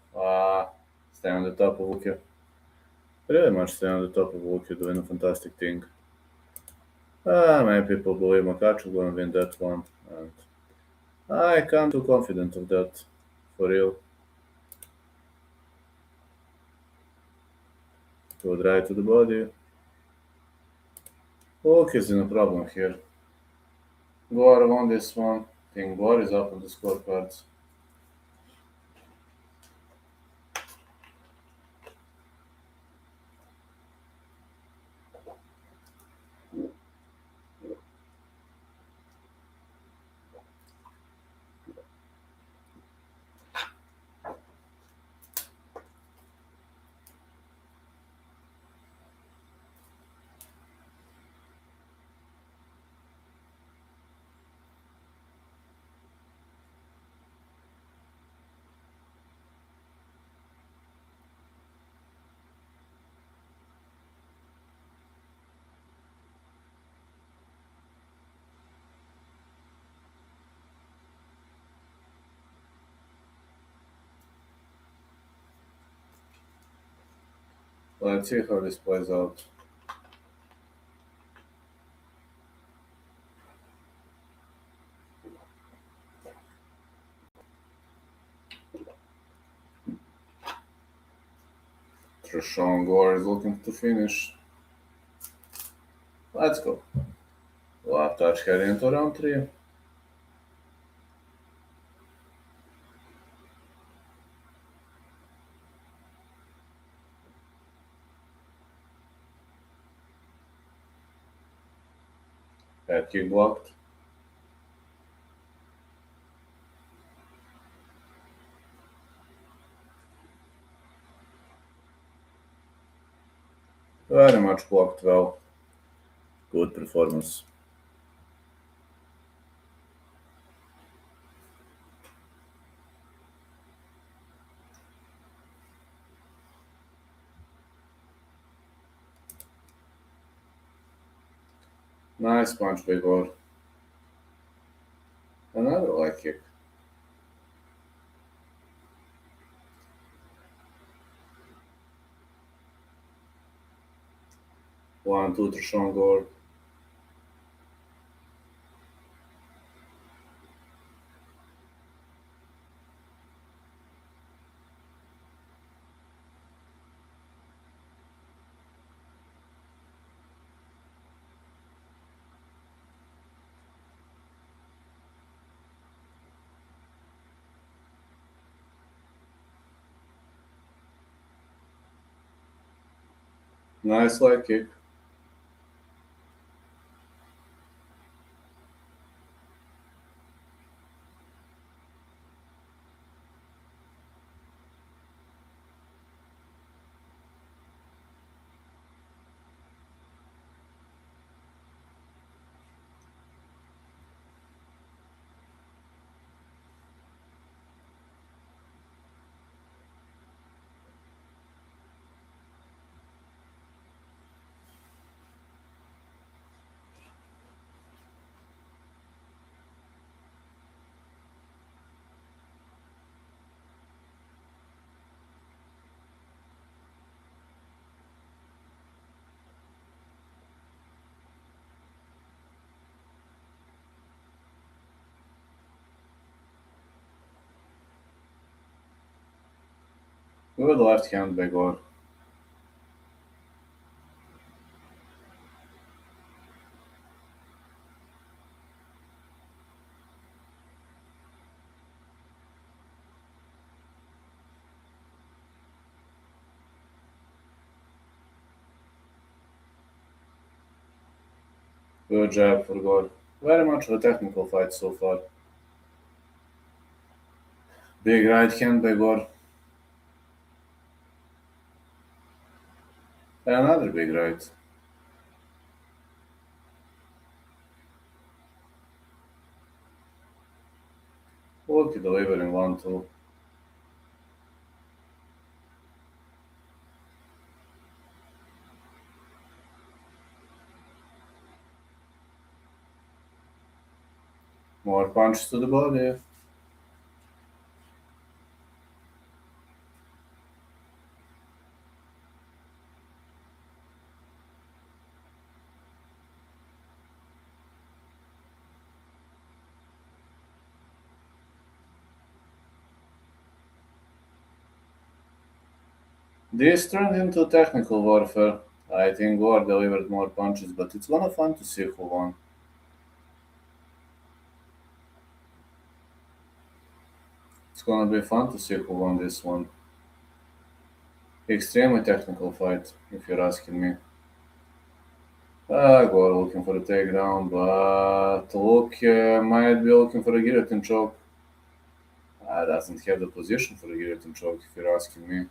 Stay on the top of Volke. Pretty much stay on the top of Volke, doing a fantastic thing. Many people believe Makhachev gonna win that one, and I can't too confident of that, for real. Good right to the body. Volke is in a problem here. Gore won this one. I think Gore is up on the scorecards. Let's see how this plays out. Trishon Gore is looking to finish. Let's go. Left touch heading into round 3. Head kick blocked. Very much blocked well. Good performance. Nice punch by Gore. Another leg kick. One, two, Trishon Gore. Nice leg kick. Good left hand by Gore. Good jab for Gore. Very much of a technical fight so far. Big right hand by Gore. Another big right. Okay, delivering 1-2. More punches to the body. This turned into technical warfare. I think Gore delivered more punches, but it's gonna fun to see who won. It's gonna be fun to see who won this one. Extremely technical fight, if you're asking me. Gore looking for a takedown, but look might be looking for a guillotine choke. Doesn't have the position for a guillotine choke, if you're asking me.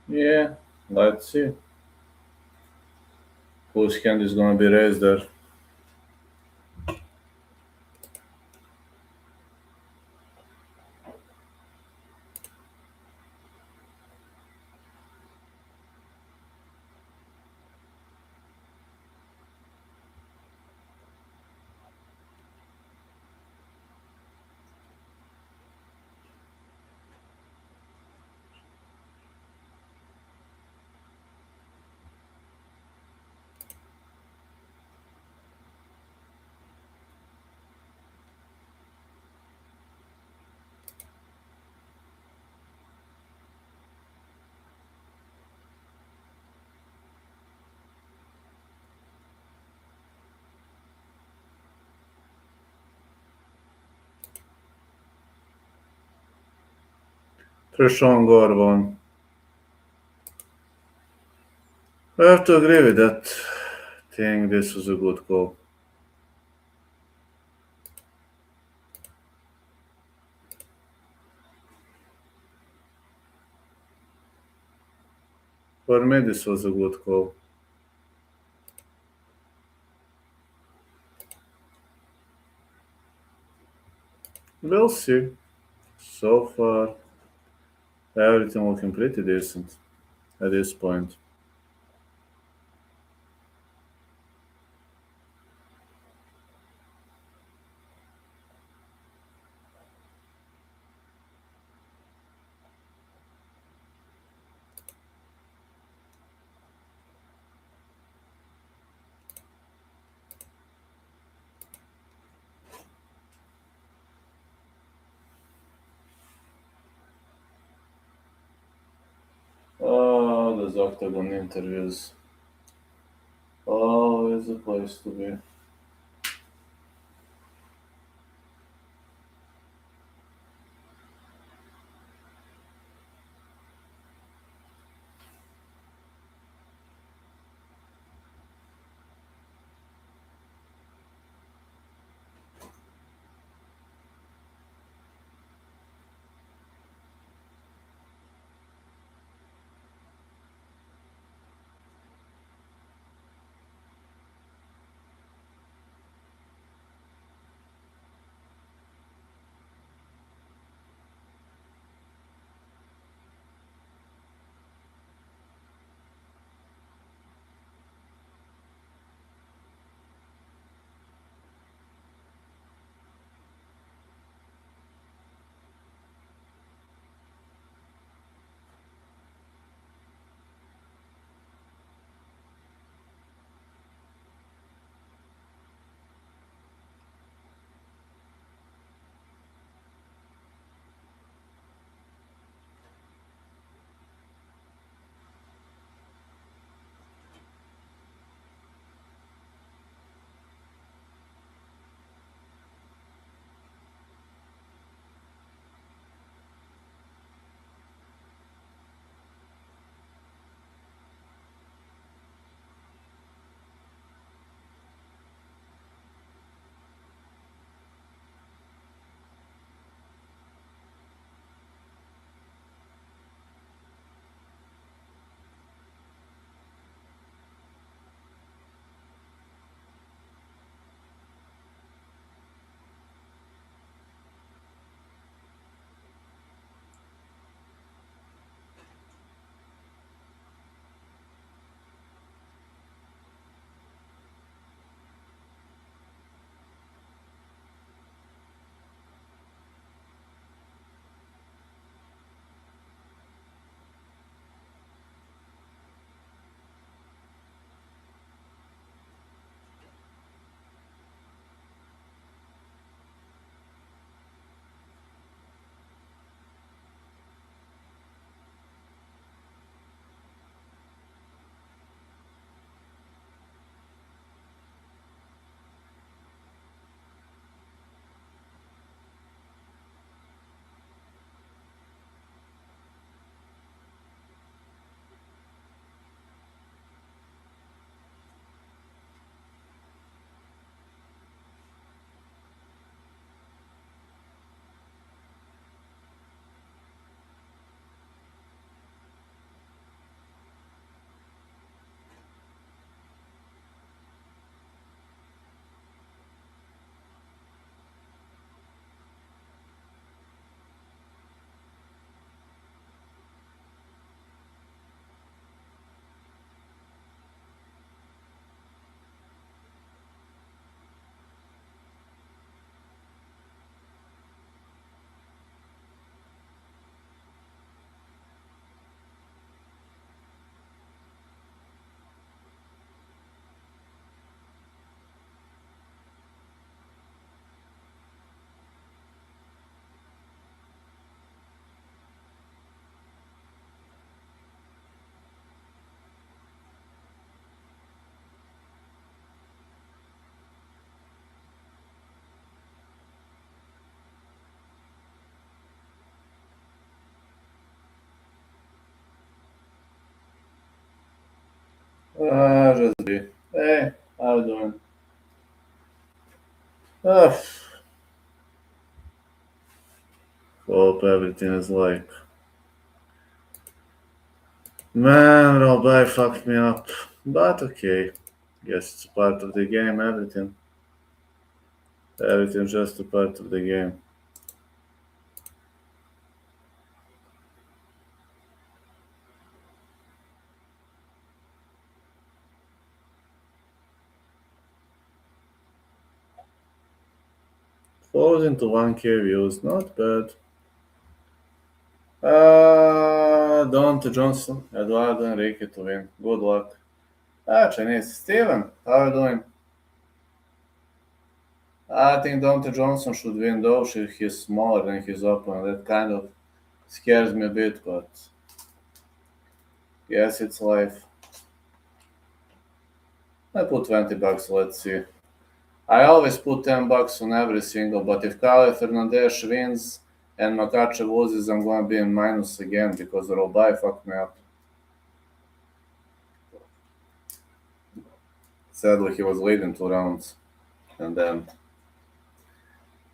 Yeah, let's see whose hand is gonna be raised there. Trishan Gore won. I have to agree with that. Think this was a good call. For me, this was a good call. We'll see. So far, everything looking pretty decent at this point. Oh, those octagon interviews. Oh, is the place to be. Just be. Hey, how you doing? Uh, Hope everything is like. Man, Robert fucked me up. But okay. Guess it's part of the game, everything. Everything's just a part of the game. Falls into 1k views, not bad. Dante Johnson, Eduardo Enrique to win. Good luck. Chinese. Steven, how are you doing? I think Dante Johnson should win though. He's smaller than his opponent. That kind of scares me a bit, but yes, it's life. I put $20, let's see. I always put $10 on every single, but if Kyle Fernandez wins and Makhachev loses, I'm gonna be in minus again because Robai fucked me up. Sadly, he was leading 2 rounds, and then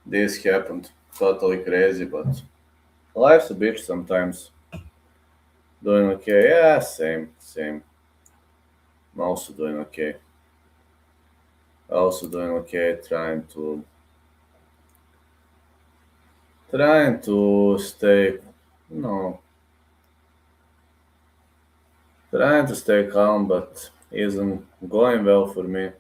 this happened. Totally crazy, but life's a bitch sometimes. Doing okay? Yeah, same. I'm also doing okay. Also doing okay. Trying to stay, no, trying to stay calm, but isn't going well for me.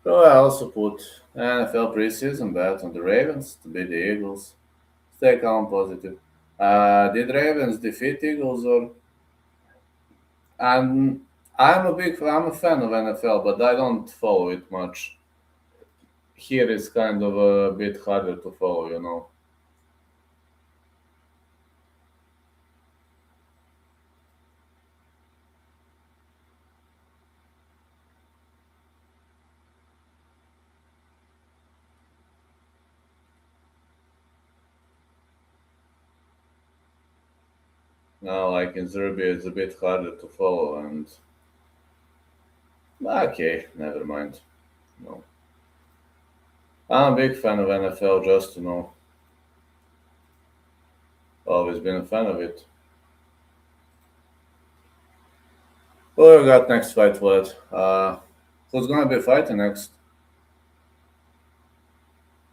So I also put NFL preseason bet on the Ravens to beat the Eagles. Stay calm, positive. Did Ravens defeat Eagles or? I'm I'm a fan of NFL, but I don't follow it much. Here it's kind of a bit harder to follow. Now, like in Serbia, it's a bit harder to follow, and okay, never mind. No, I'm a big fan of NFL, just always been a fan of it. Well, we got next fight, Vlad. Who's gonna be fighting next?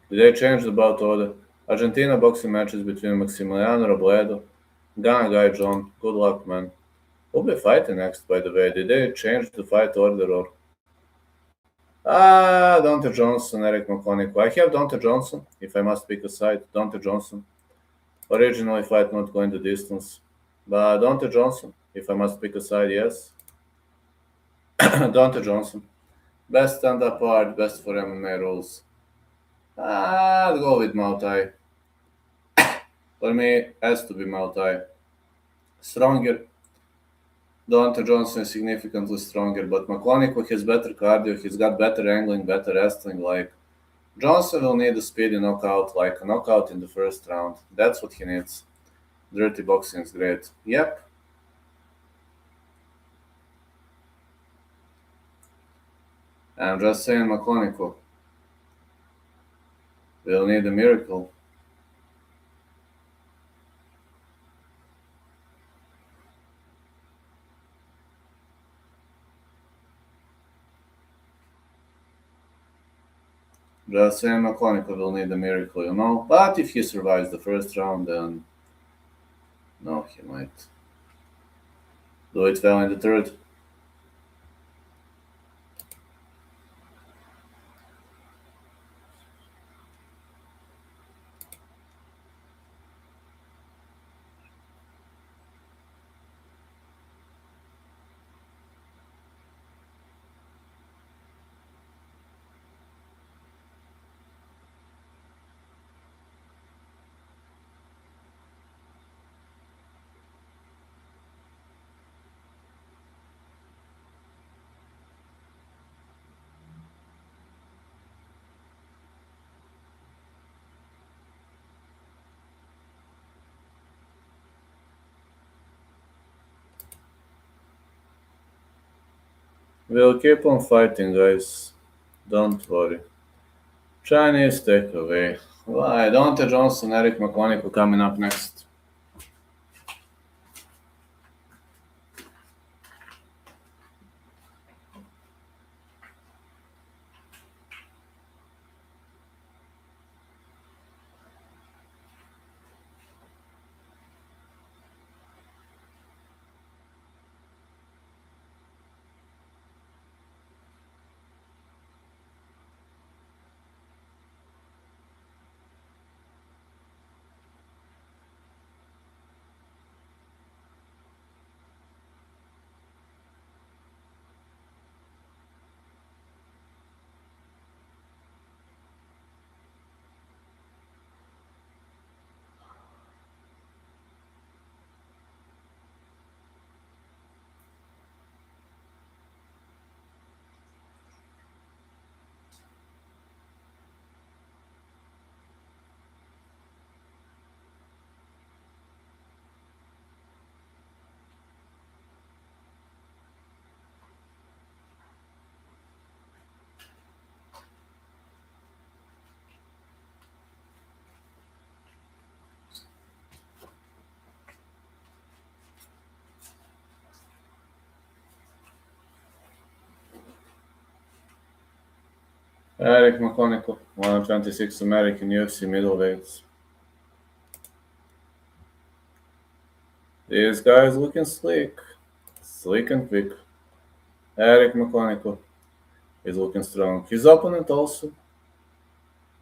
Did they change the bout order? Argentina boxing matches between Maximiliano Robledo, Ghana guy John. Good luck, man. Who'll be fighting next, by the way? Did they change the fight order or? Dante Johnson, Eric McConaughey. I have Dante Johnson, if I must pick a side. Dante Johnson. Originally fight not going the distance. But Dante Johnson, if I must pick a side, yes. Dante Johnson. Best stand-up art, best for MMA rules. I'll go with Mautai. For me, has to be Mautai. Stronger. Deontay Johnson is significantly stronger, but McConaughey has better cardio, he's got better angling, better wrestling. Like, Johnson will need a speedy knockout, like a knockout in the first round. That's what he needs. Dirty boxing is great. Yep, I'm just saying McConaughey will need a miracle. Just saying McConaughey will need a miracle. But if he survives the first round, then no, he might do it well in the third. We'll keep on fighting, guys. Don't worry. Chinese takeaway. Why? Deontay Johnson, Eric McConaughey coming up next. Eric McConical, 126 American UFC middleweights. This guy is looking slick and quick. Eric McConical is looking strong. His opponent also.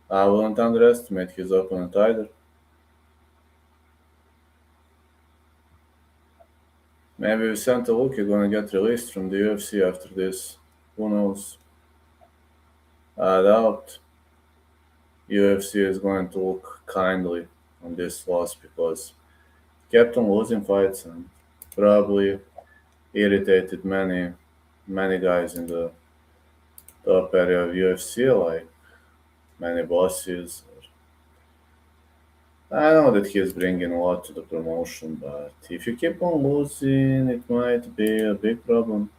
I wouldn't underestimate his opponent either. Maybe if Santa Luke gonna get released from the UFC after this. Who knows? I doubt UFC is going to look kindly on this loss because kept on losing fights and probably irritated many guys in the top area of UFC, like many bosses. I know that he's bringing a lot to the promotion, but if you keep on losing, it might be a big problem.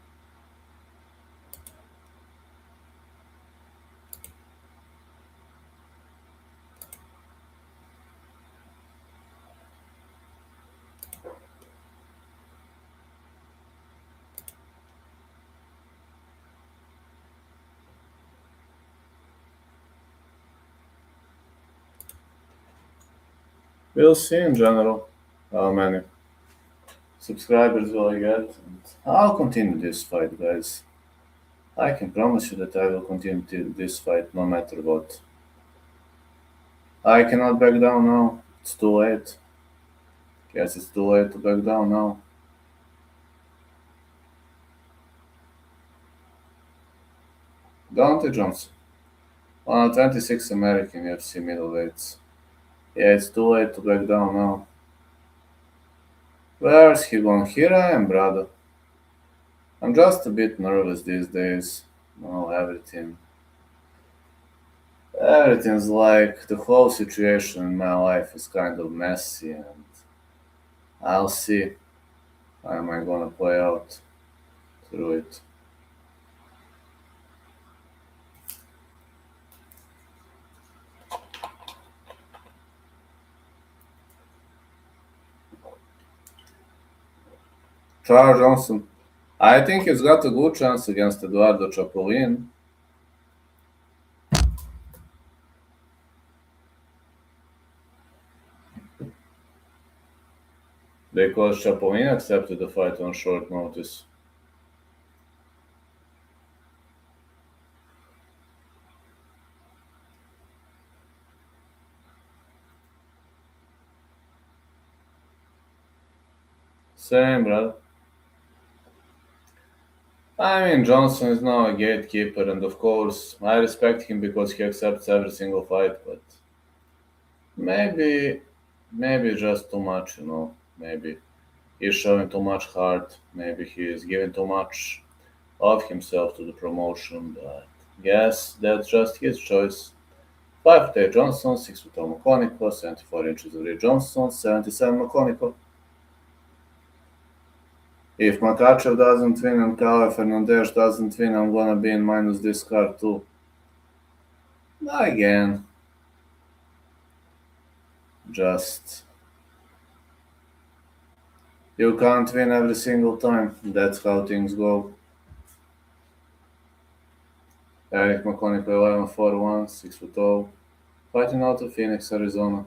We'll see in general how many subscribers will I get. And I'll continue this fight, guys. I can promise you that I will continue this fight no matter what. I cannot back down now. It's too late. Guess it's too late to back down now. Dante Johnson, 126 American UFC middleweights. Yeah, it's too late to back down now. Where's he gone? Here I am, brother. I'm just a bit nervous these days. Well, everything's like the whole situation in my life is kind of messy, and I'll see how am I gonna play out through it. Charles Johnson. I think he's got a good chance against Eduardo Chapolin. Because Chapolin accepted the fight on short notice. Same, brother. I mean, Johnson is now a gatekeeper, and of course, I respect him because he accepts every single fight, but maybe, maybe just too much, Maybe he's showing too much heart, maybe he is giving too much of himself to the promotion, but yes, that's just his choice. 5'8 Johnson, 6 foot McConical, 74 inches of Ray Johnson, 77 McConical. If Makhachev doesn't win and Kyle Fernandez doesn't win, I'm gonna be in minus this card too. Again, just you can't win every single time. That's how things go. Eric McConical 11-4-1, 6 foot tall, fighting out of Phoenix, Arizona.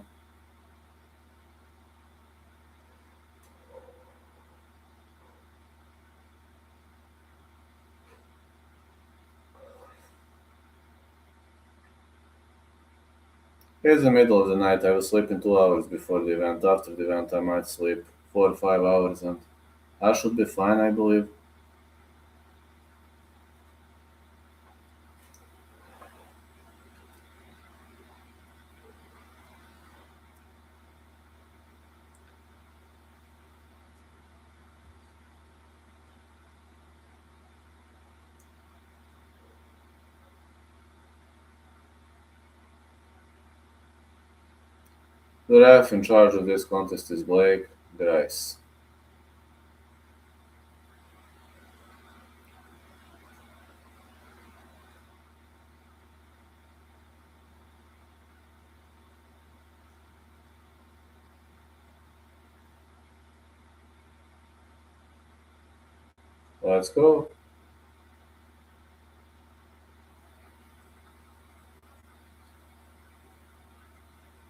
Here's the middle of the night. I will sleep in 2 hours before the event. After the event, I might sleep 4 or 5 hours, and I should be fine, I believe. The ref in charge of this contest is Blake Grice. Let's go.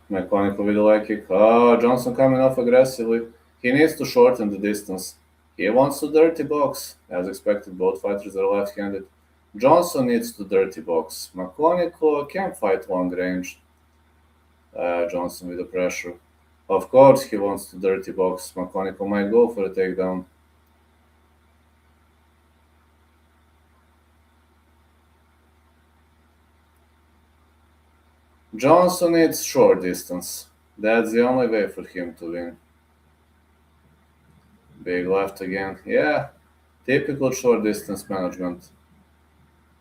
Mechanical with a leg kick. Ah, Johnson coming off aggressively. He needs to shorten the distance. He wants to dirty box. As expected, both fighters are left-handed. Johnson needs to dirty box. McConical can't fight long range. Johnson with the pressure. Of course, he wants to dirty box. McConical might go for a takedown. Johnson needs short distance. That's the only way for him to win. Big left again. Yeah, typical short distance management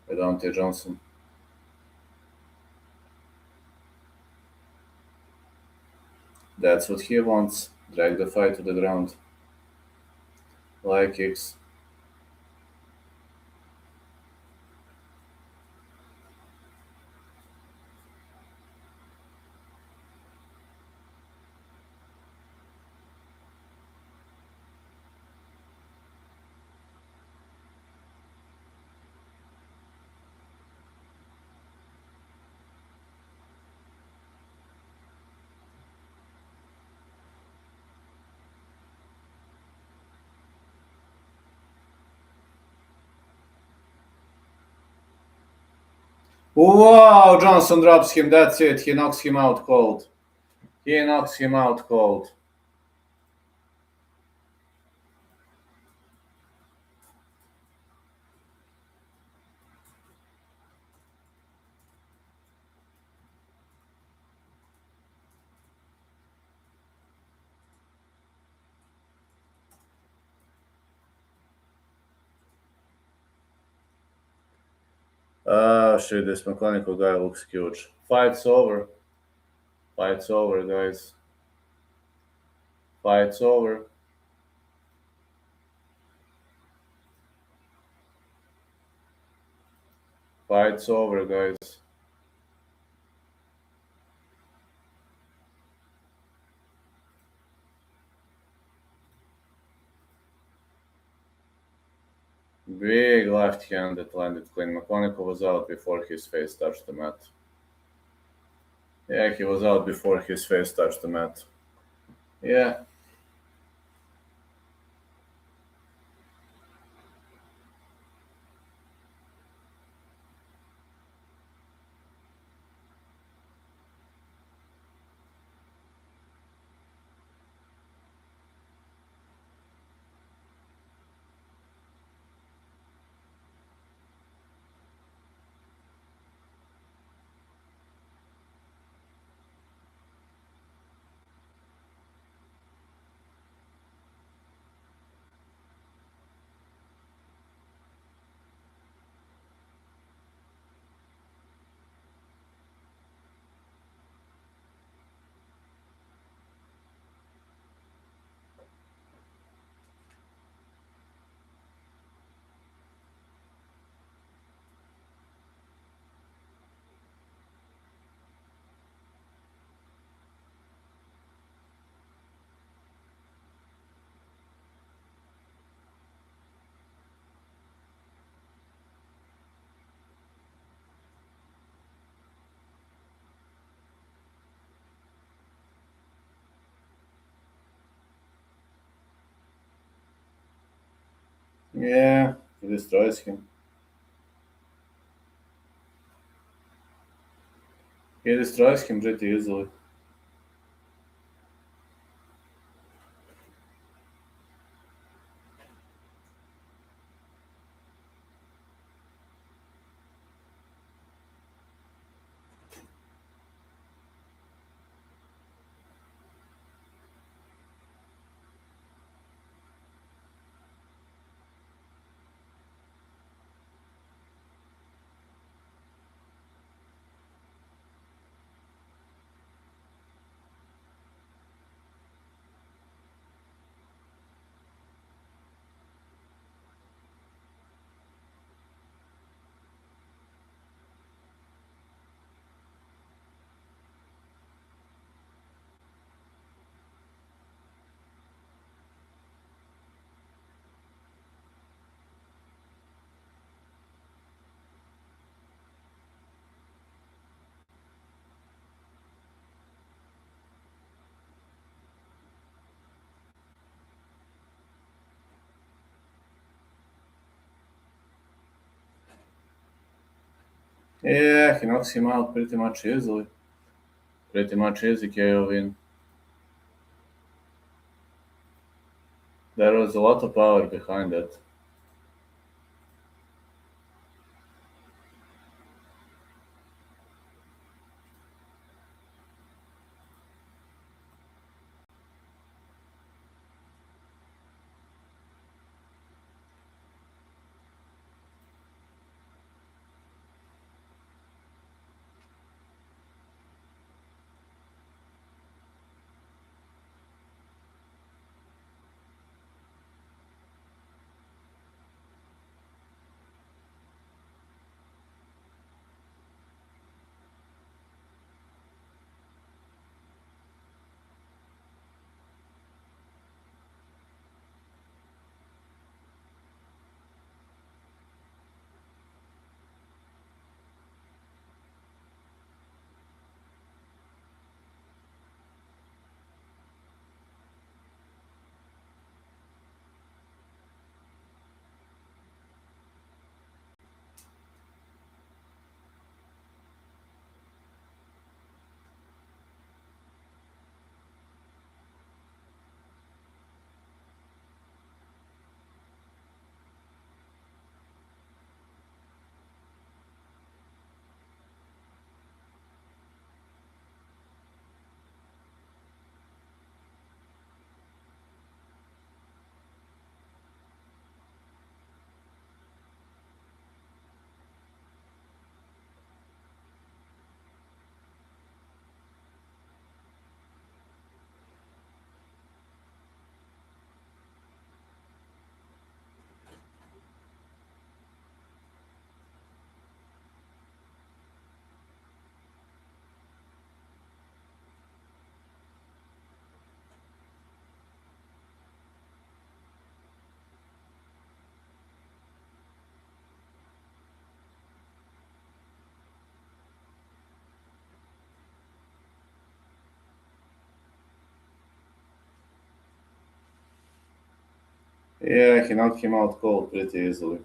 by Dante Johnson. That's what he wants. Drag the fight to the ground. Leg kicks. Wow, Johnson drops him. That's it. He knocks him out cold. He knocks him out cold. Ah, shit, this mechanical guy looks huge. Fight's over. Fight's over, guys. Fight's over. Fight's over, guys. Big left hand that landed clean. McConical was out before his face touched the mat. Yeah, he was out before his face touched the mat. Yeah. Yeah, he destroys him. He destroys him pretty easily. Yeah, he knocks him out pretty much easily. Pretty much easy KO win. There was a lot of power behind that. Yeah, he knocked him out cold pretty easily.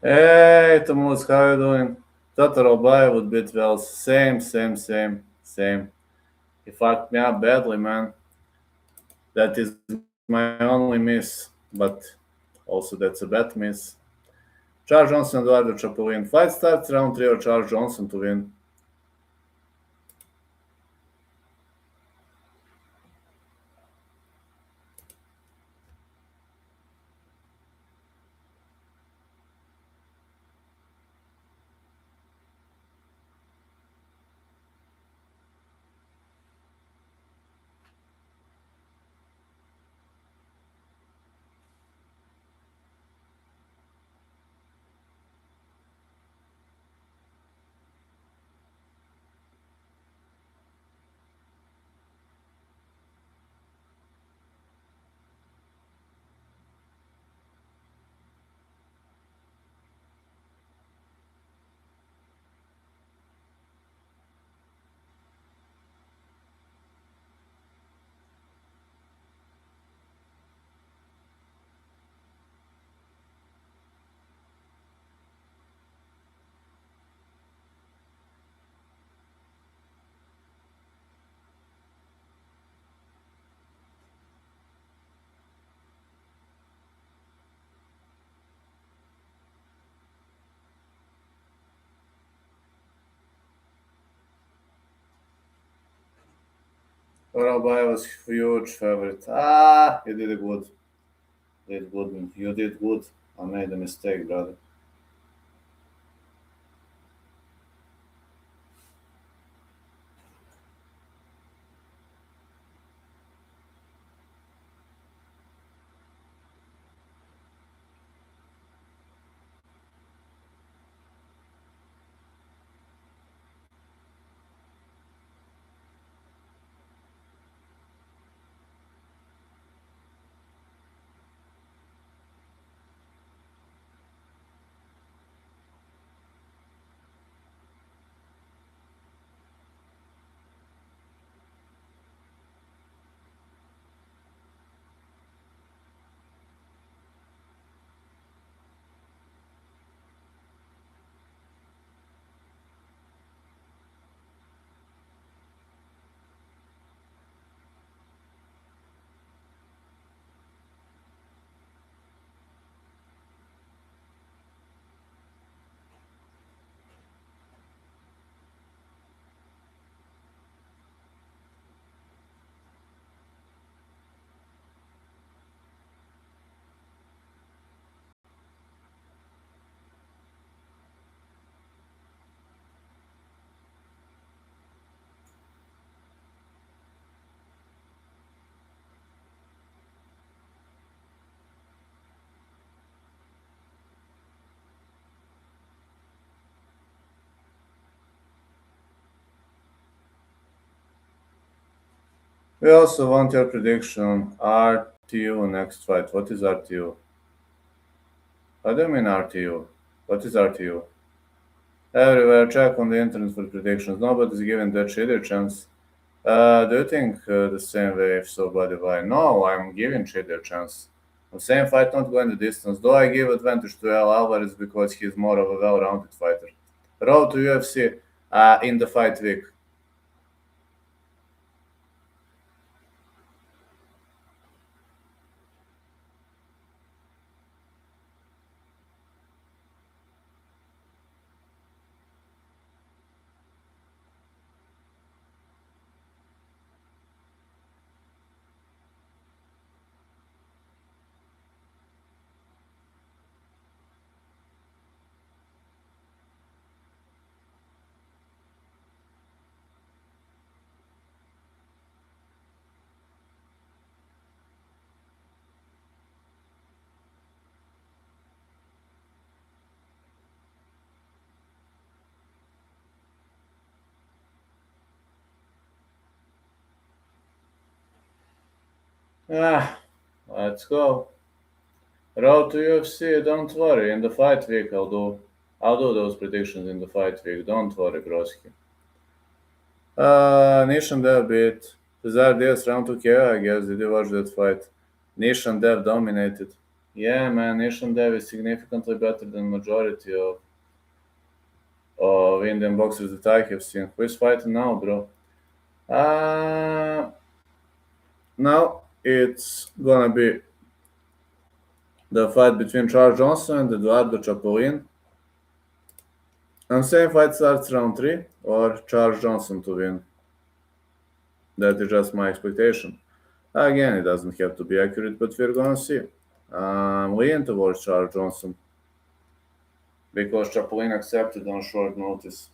Hey, Tomus, how you doing? Thought Robai would beat Wells. Same. He fucked me up badly, man. That is my only miss, but also that's a bad miss. Charles Johnson, Eduardo Chapolin. Fight starts round 3 or Charles Johnson to win. Robai was huge favorite. Ah, you did good. Did good. You did good. I made a mistake, brother. We also want your prediction. RTU next fight. What is RTU? How do you mean RTU? What is RTU? Everywhere, check on the internet for predictions. Nobody's giving that shit a chance. Do you think the same way? If so, buddy, why? No, I'm giving shit a chance. I'm saying fight not going the distance. Though I give advantage to El Alvarez because he's more of a well-rounded fighter. Road to UFC in the fight week. Ah, let's go. Road to UFC, don't worry. In the fight week, I'll do those predictions in the fight week. Don't worry, broski. Nation Dev beat Cesar Diaz round 2 KO, I guess. Did you watch that fight? Nation Dev dominated. Yeah, man, Nation Dev is significantly better than majority of Indian boxers that I have seen. Who is fighting now, bro? Now it's gonna be the fight between Charles Johnson and Eduardo Chapolin. I'm saying fight starts round 3 or Charles Johnson to win. That is just my expectation. Again, it doesn't have to be accurate, but we're gonna see. I'm leaning towards Charles Johnson because Chapolin accepted on short notice.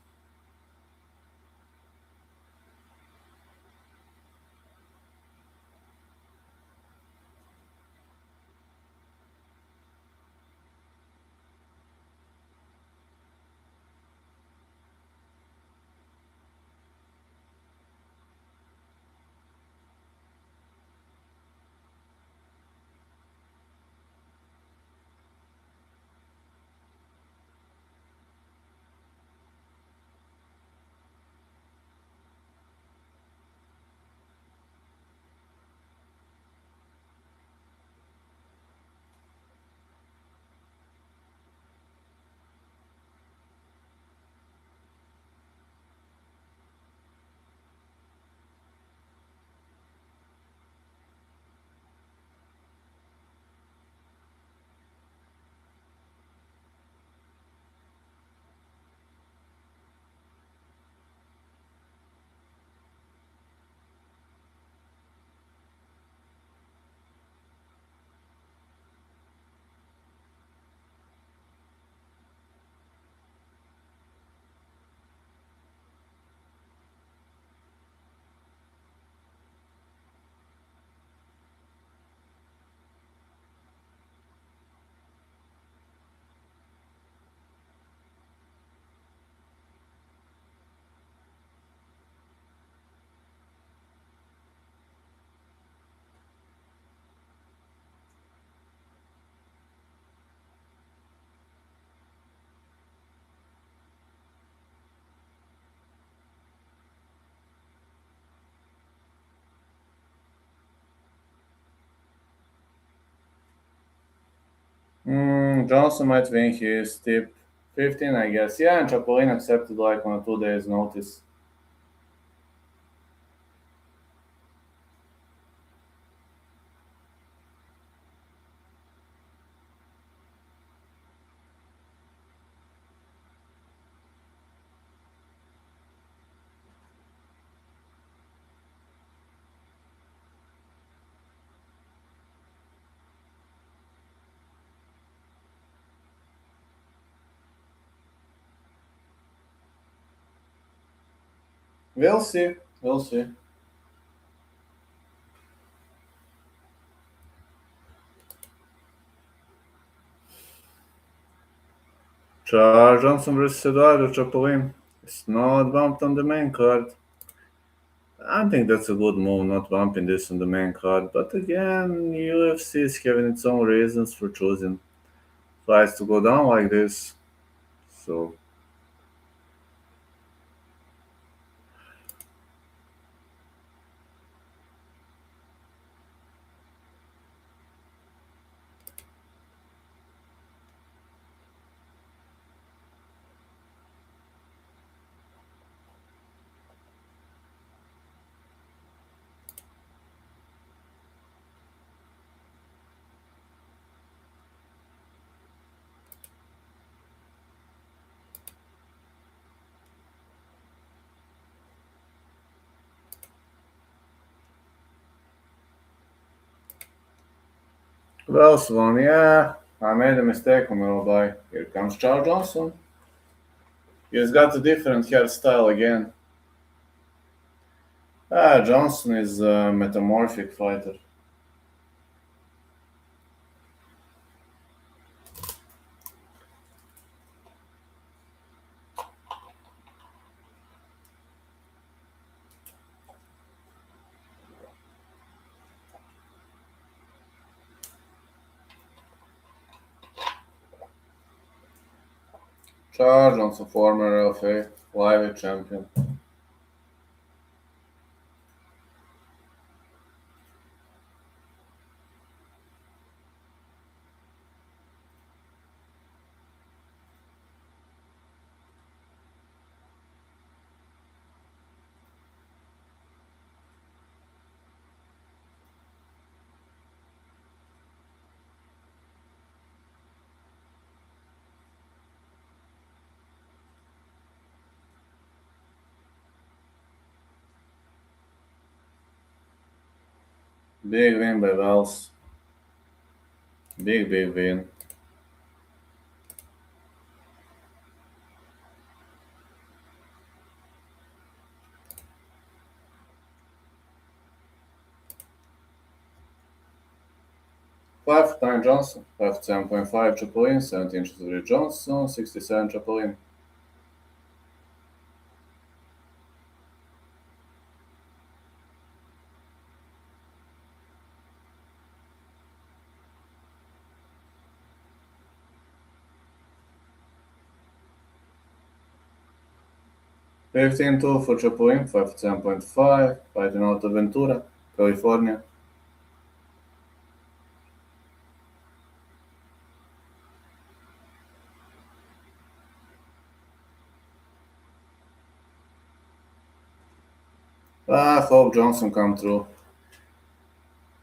Johnson might win his tip 15, I guess. Yeah, and Chapolin accepted like on a 2 days notice. We'll see. We'll see. Charles Johnson versus Eduardo Chapolin. It's not bumped on the main card. I think that's a good move, not bumping this on the main card. But again, UFC is having its own reasons for choosing fights to go down like this. So, well, Swan, yeah, I made a mistake on Mirabai. Here comes Charles Johnson. He's got a different hairstyle again. Johnson is a metamorphic fighter. Charles Johnson, former LFA flyweight champion. 'Big win by Wells. Big win. 5-9 Johnson, 5-7.5 Chapolin, 17 3 Johnson, 67 Chapolin. 15-2 for Chapolin, 5-10.5, fighting out of Ventura, California. I hope Johnson come through.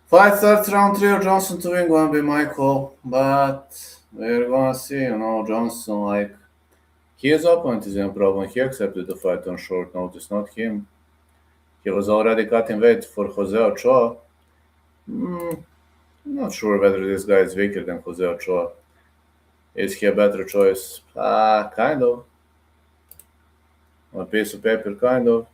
Fight starts round 3 or Johnson to win, gonna be my call. But we're gonna see, Johnson, like, his opponent is in a problem. He accepted the fight on short notice, not him. He was already cutting weight for Jose Ochoa. Mm, Not sure whether this guy is weaker than Jose Ochoa. Is he a better choice? Kind of. On a piece of paper, kind of.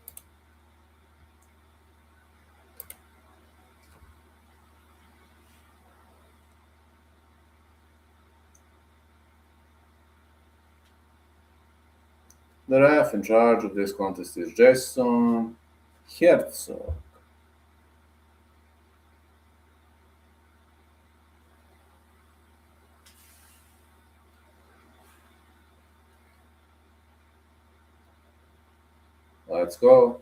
The ref in charge of this contest is Jason Herzog. Let's go.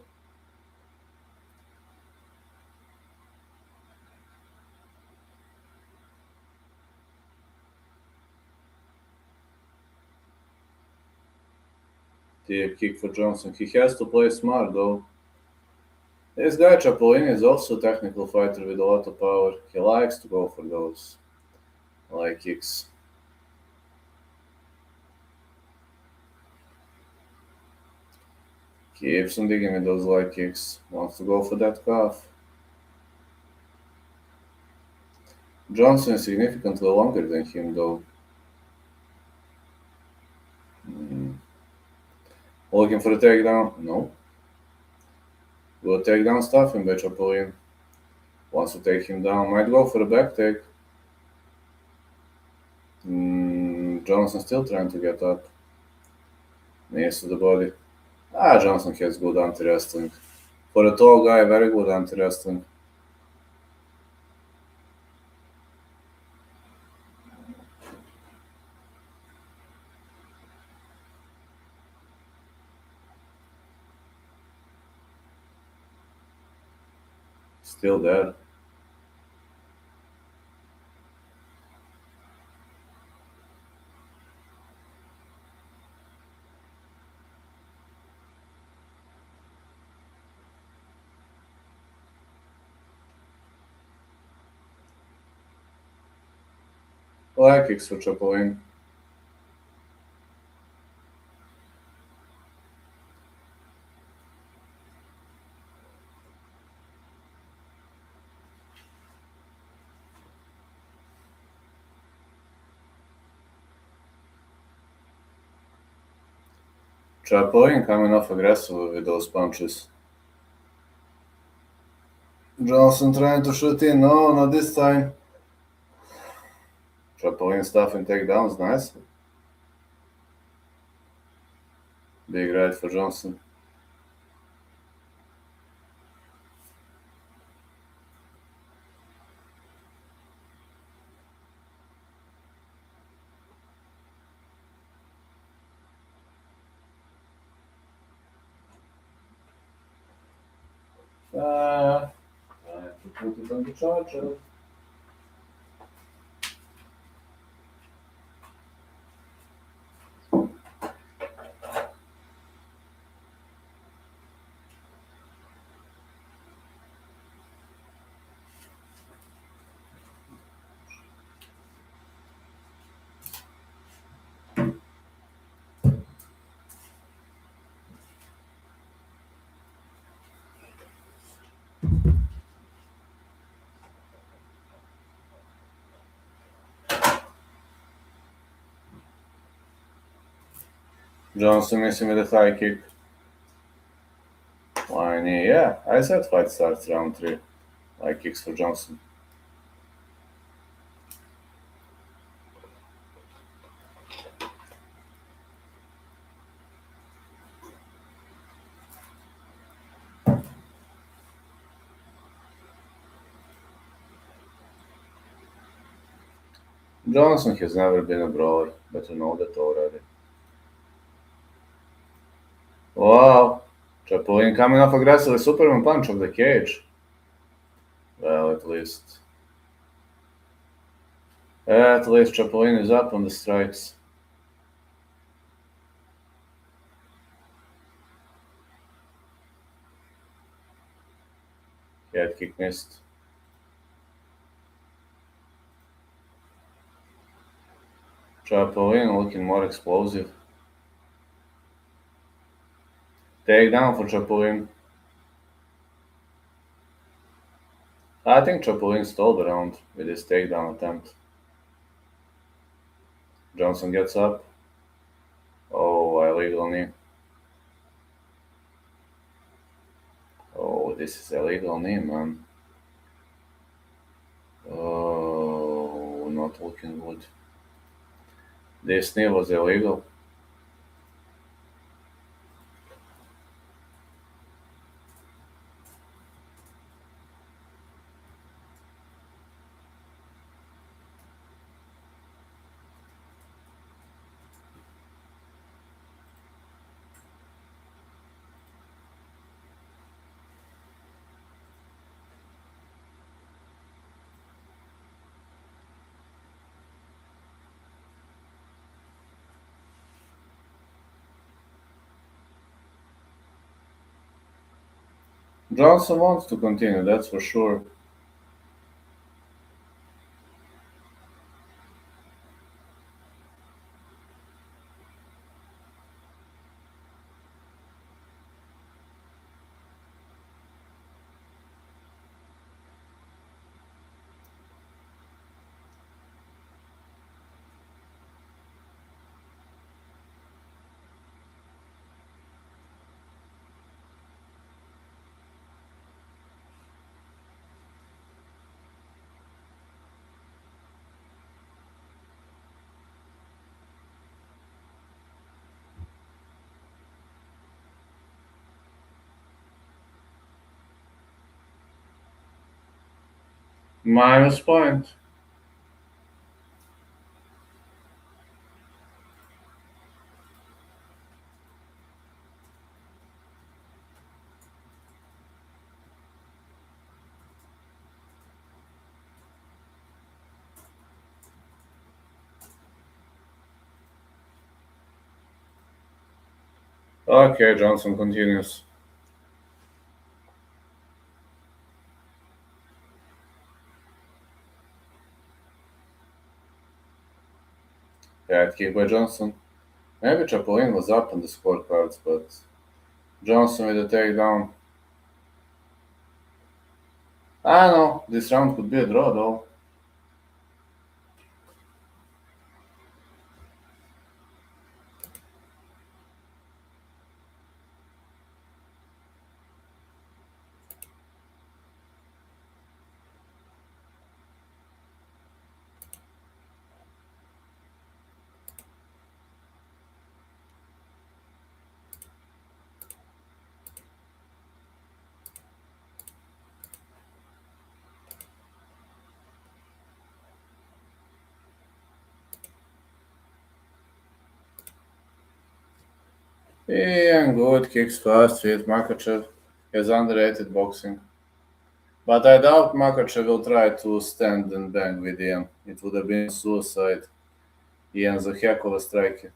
Deep kick for Johnson. He has to play smart though. This guy Chapolin is also a technical fighter with a lot of power. He likes to go for those light kicks. Keeps on digging with those light kicks. Wants to go for that calf. Johnson is significantly longer than him though. Mm. Looking for a takedown? No. Good takedown stuffing by Chapolin. Wants to take him down. Might go for a back take. Johnson still trying to get up. Knees to the body. Johnson has good anti-wrestling. For a tall guy, very good anti-wrestling. Still there. Leg kicks for Chapolin. Chapolin coming off aggressively with those punches. Johnson trying to shoot in. No, not this time. Chapolin stuffing takedowns nicely. Big right for Johnson. I have to put it on the charger. Johnson missing with a high kick. Flying knee. Yeah, I said fight starts round 3. High kicks for Johnson. Johnson has never been a brawler, but you know that already. Wow. Chapolin coming off aggressively. Superman punch of the cage. Well, at least Chapolin is up on the strikes. Head kick missed. Chapolin looking more explosive. Takedown for Chapolin. I think Chapolin stalled the round with his takedown attempt. Johnson gets up. Oh, illegal knee. Oh, this is illegal knee, man. Oh, not looking good. This knee was illegal. Johnson wants to continue, that's for sure. Minus point. Okay, Johnson continues. Bad kick by Johnson. Maybe Chapolin was up on the scorecards, but Johnson with a takedown. I don't know, this round could be a draw though. Yeah, good, kicks fast with Makhachev. Has underrated boxing. But I doubt Makhachev will try to stand and bang with Ian. It would have been suicide. Ian's a heck of a striker.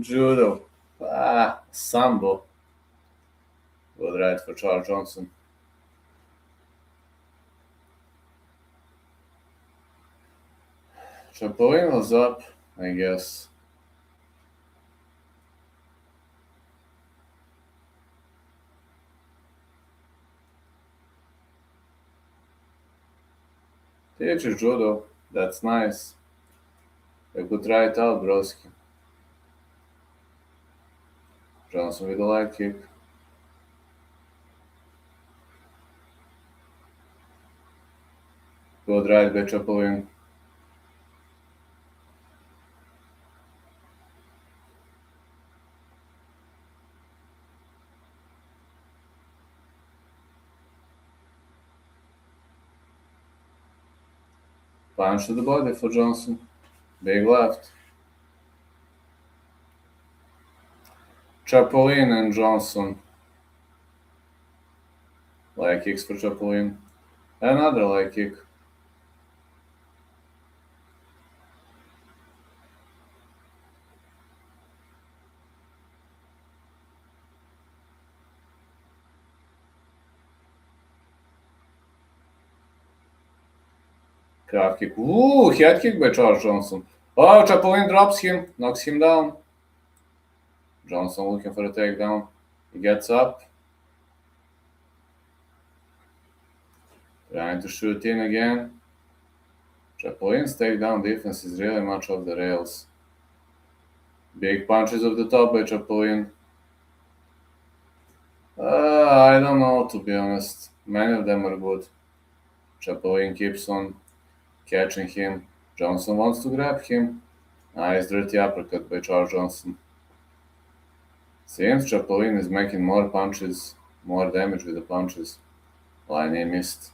Judo. Sambo. Good right for Charles Johnson. Chapolin was up, I guess. Teacher Judo. That's nice. I could try it out, broski. Johnson with a light kick. Good right by Chapolin. Punch to the body for Johnson. Big left. Chapolin and Johnson. Leg kicks for Chapolin. Another leg kick. Calf kick. Ooh, head kick by Charles Johnson. Oh, Chapolin drops him, knocks him down. Johnson looking for a takedown. He gets up. Trying to shoot in again. Chapolin's takedown defense is really much off the rails. Big punches off the top by Chapolin. I don't know, to be honest. Many of them are good. Chapolin keeps on catching him. Johnson wants to grab him. Nice dirty uppercut by Charles Johnson. Seems Chapolin is making more punches more damage with the punches. Line he missed.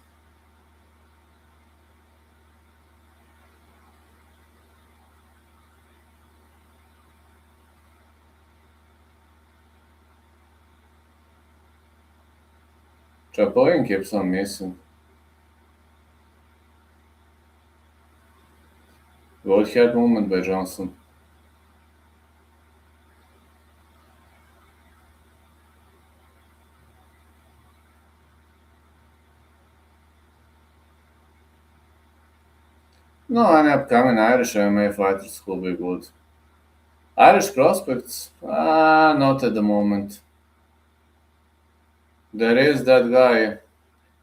Chapolin keeps on missing. Good head movement by Johnson. No, any upcoming Irish MMA fighters could be good. Irish prospects? Not at the moment. There is that guy.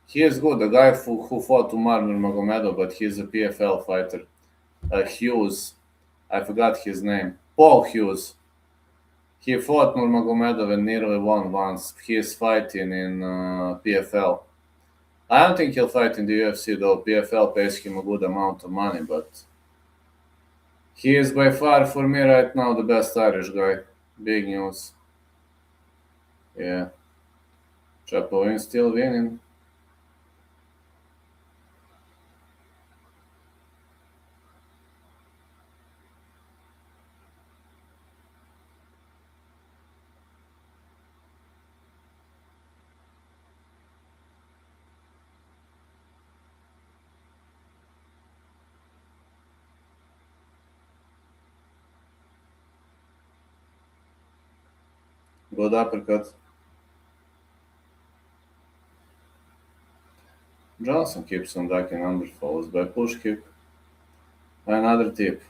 He is good. The guy who fought Umar Nurmagomedov, but he's a PFL fighter. Hughes. I forgot his name. Paul Hughes. He fought Nurmagomedov and nearly won once. He is fighting in PFL. I don't think he'll fight in the UFC though. PFL pays him a good amount of money, but he is by far for me right now the best Irish guy. Big news. Yeah. Chapolin still winning. Good uppercut. Johnson keeps on ducking under follows by push kick. Another tip.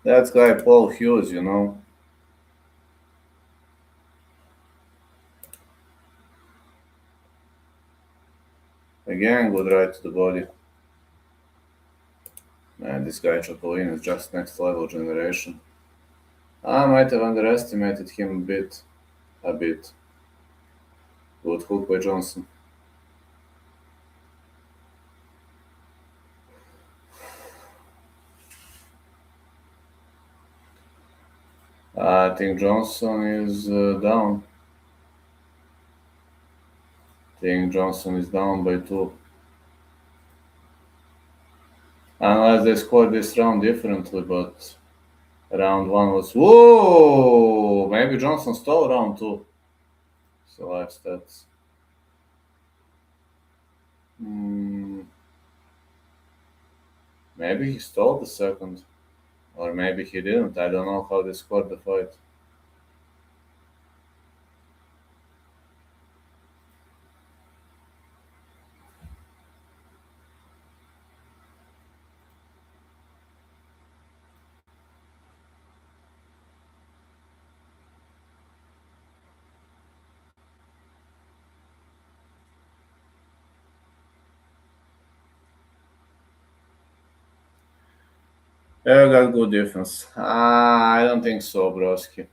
That guy Paul Hughes, you know. Again, good right to the body. Man, this guy Chapolin is just next level generation. I might have underestimated him a bit. A bit. Good hook by Johnson. I think Johnson is down. I think Johnson is down by 2. Unless they scored this round differently, but round 1 was. Whoa! Maybe Johnson stole round 2. So live stats. Maybe he stole the second. Or maybe he didn't. I don't know how they scored the fight. Yeah, got good defense. I don't think so, broski.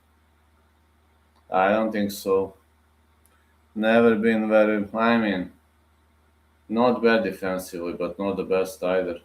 I don't think so. Never been very. I mean, not bad defensively, but not the best either.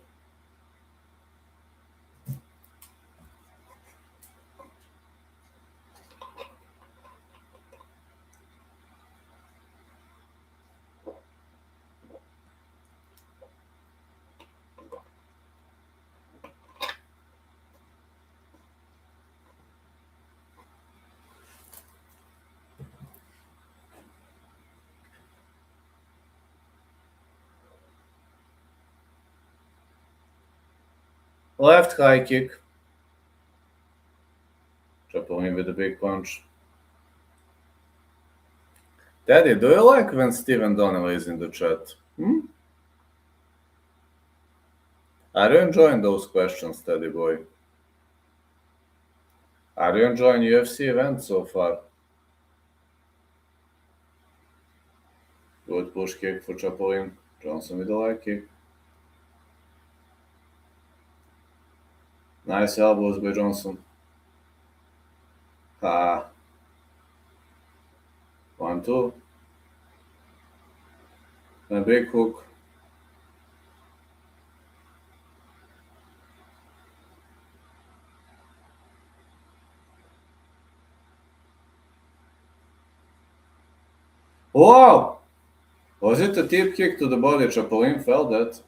Left high kick. Chapolin with a big punch. Daddy, do you like when Steven Donnelly is in the chat? Are you enjoying those questions, Teddy boy? Are you enjoying UFC events so far? Good push kick for Chapolin. Johnson with a leg kick. Nice elbows by Johnson. Ha. 1-2. A big hook. Wow! Was it a deep kick to the body? Chapolin felt that.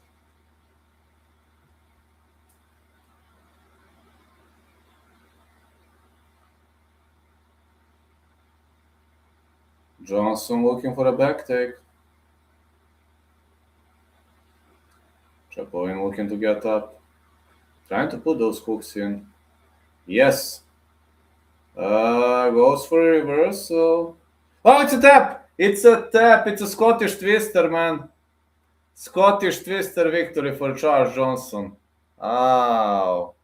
Johnson looking for a back take. Chapolin looking to get up. Trying to put those hooks in. Yes. Goes for a reversal. Oh, it's a tap! It's a tap! It's a Scottish twister, man. Scottish twister victory for Charles Johnson. Oh,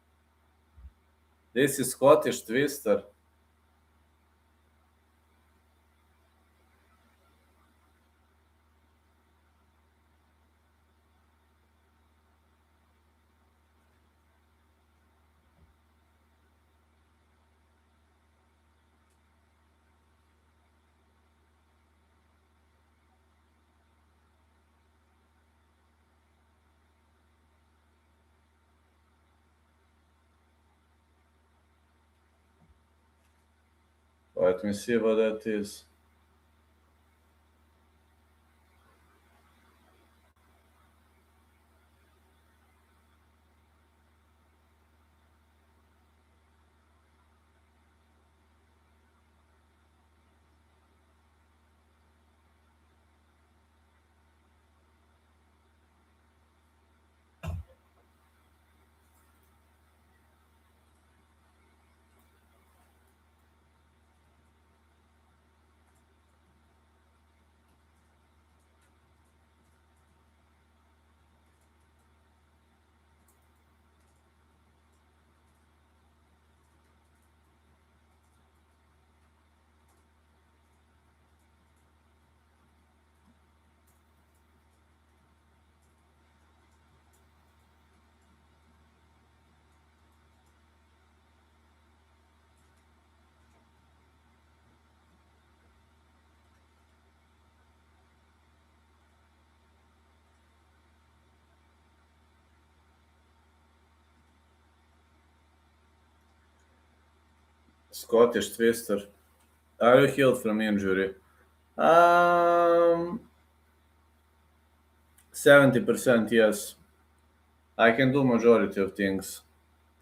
this is Scottish twister. Let me see what that is. Scottish twister. Are you healed from injury? 70% yes. I can do majority of things.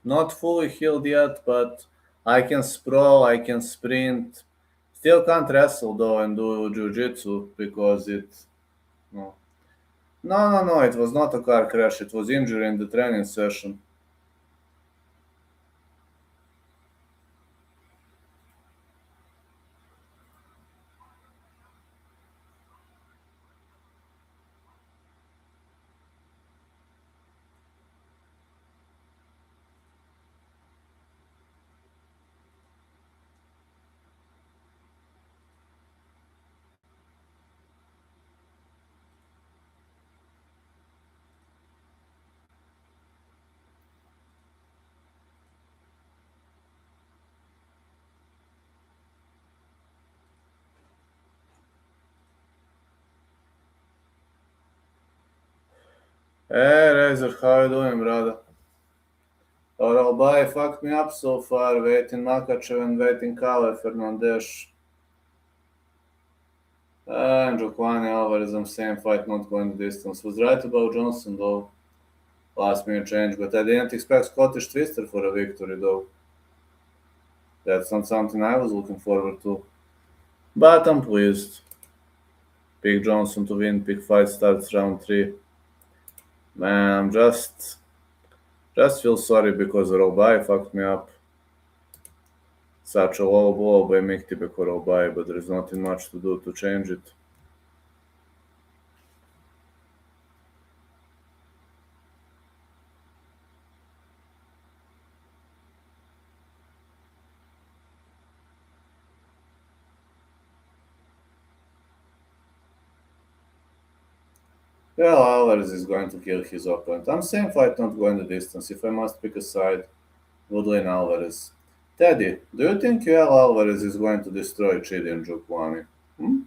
Not fully healed yet, but I can sprawl, I can sprint. Still can't wrestle though and do jiu-jitsu because it no. No, it was not a car crash, it was injury in the training session. Hey Razor, how you doing, brother? Oralbai fucked me up so far, waiting Makhachev and waiting Kale Fernandez. And Joaquin Alvarez, I'm same fight, not going the distance. Was right about Johnson though. Last minute change, but I didn't expect Scottish Twister for a victory though. That's not something I was looking forward to. But I'm pleased. Pick Johnson to win, pick fight starts round 3. Man, I'm just feel sorry because Robai fucked me up. Such a low blow by Mikhtibek or Robai, but there is nothing much to do to change it. Well, Alvarez is going to kill his opponent. I'm saying fight not going the distance. If I must pick a side, Woodlane Alvarez. Teddy, do you think UL Alvarez is going to destroy Chidi and Jokwani? Hmm?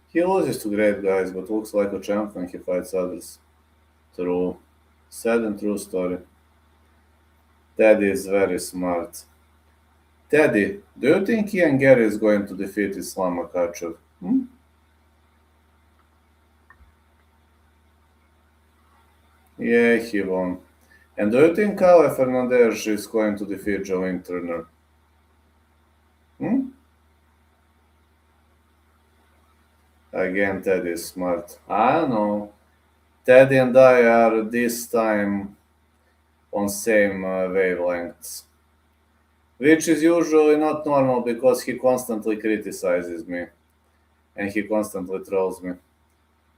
He loses to great guys, but looks like a champ when he fights others. True. Sad and true story. Teddy is very smart. Teddy, do you think Ian Garry is going to defeat Islam Makhachev? Hmm? Yeah, he won. And do you think Kyle Fernandez is going to defeat Jolene Turner? Hmm? Again, Teddy is smart. I don't know. Teddy and I are this time on same wavelengths, which is usually not normal because he constantly criticizes me and he constantly trolls me.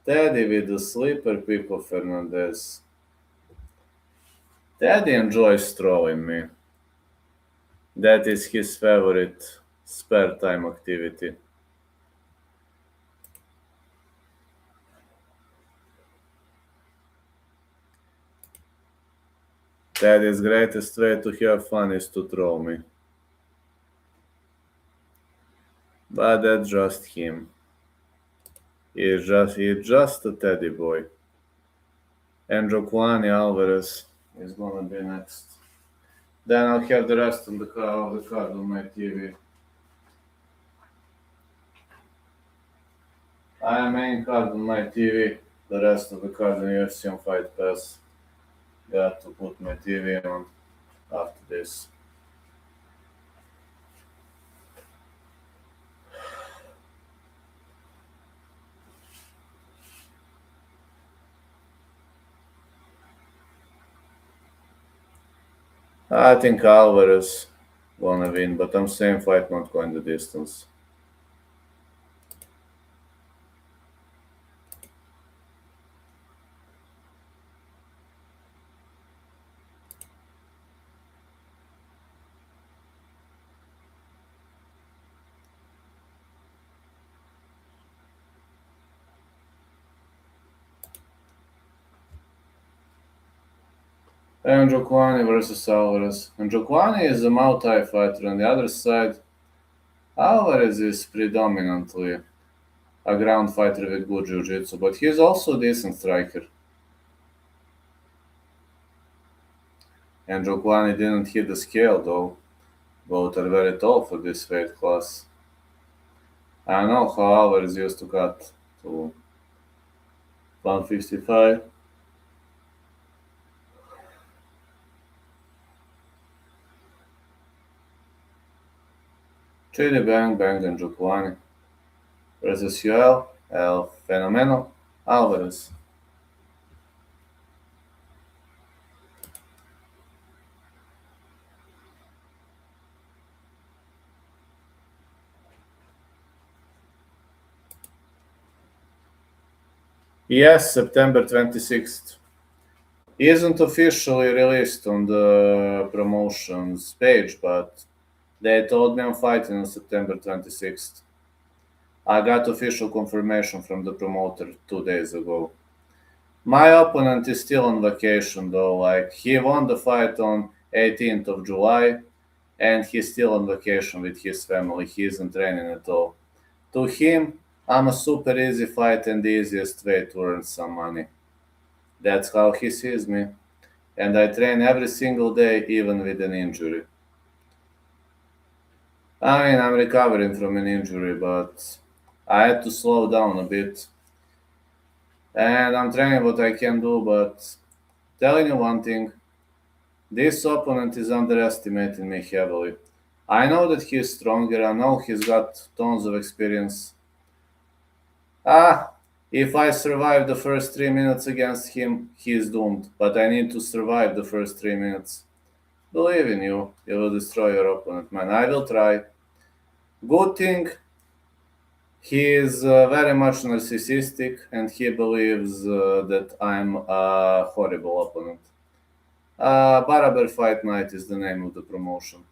Teddy with the sleeper pick of Fernandez. Teddy enjoys trolling me. That is his favorite spare time activity. Teddy's greatest way to have fun is to troll me. But that's just him. He's just a teddy boy. And Joaquani Alvarez is gonna be next. Then I'll have the rest of the card on my TV. I am main card on my TV. The rest of the card on UFC on Fight Pass. Got to put my TV on after this. I think Alvarez gonna win, but I'm saying fight not going the distance. And Joaquani versus Alvarez. And Joaquani is a multi fighter. On the other side, Alvarez is predominantly a ground fighter with good jiu-jitsu, but he's also a decent striker. And Joaquani didn't hit the scale though. Both are very tall for this weight class. I know how Alvarez used to cut to 155. Chidi Bang Bang and Joaquani versus El Fenomeno Alvarez. Yes, September 26th. He isn't officially released on the promotions page, but they told me I'm fighting on September 26th. I got official confirmation from the promoter 2 days ago. My opponent is still on vacation though, like he won the fight on 18th of July and he's still on vacation with his family. He isn't training at all. To him, I'm a super easy fight and the easiest way to earn some money. That's how he sees me. And I train every single day, even with an injury. I mean, I'm recovering from an injury, but I had to slow down a bit. And I'm trying what I can do, but telling you one thing, this opponent is underestimating me heavily. I know that he's stronger, I know he's got tons of experience. Ah, if I survive the first 3 minutes against him, he's doomed. But I need to survive the first 3 minutes. Believe in you, you will destroy your opponent, man. I will try. Good thing, he is very much narcissistic and he believes that I'm a horrible opponent. Baraber Fight Night is the name of the promotion.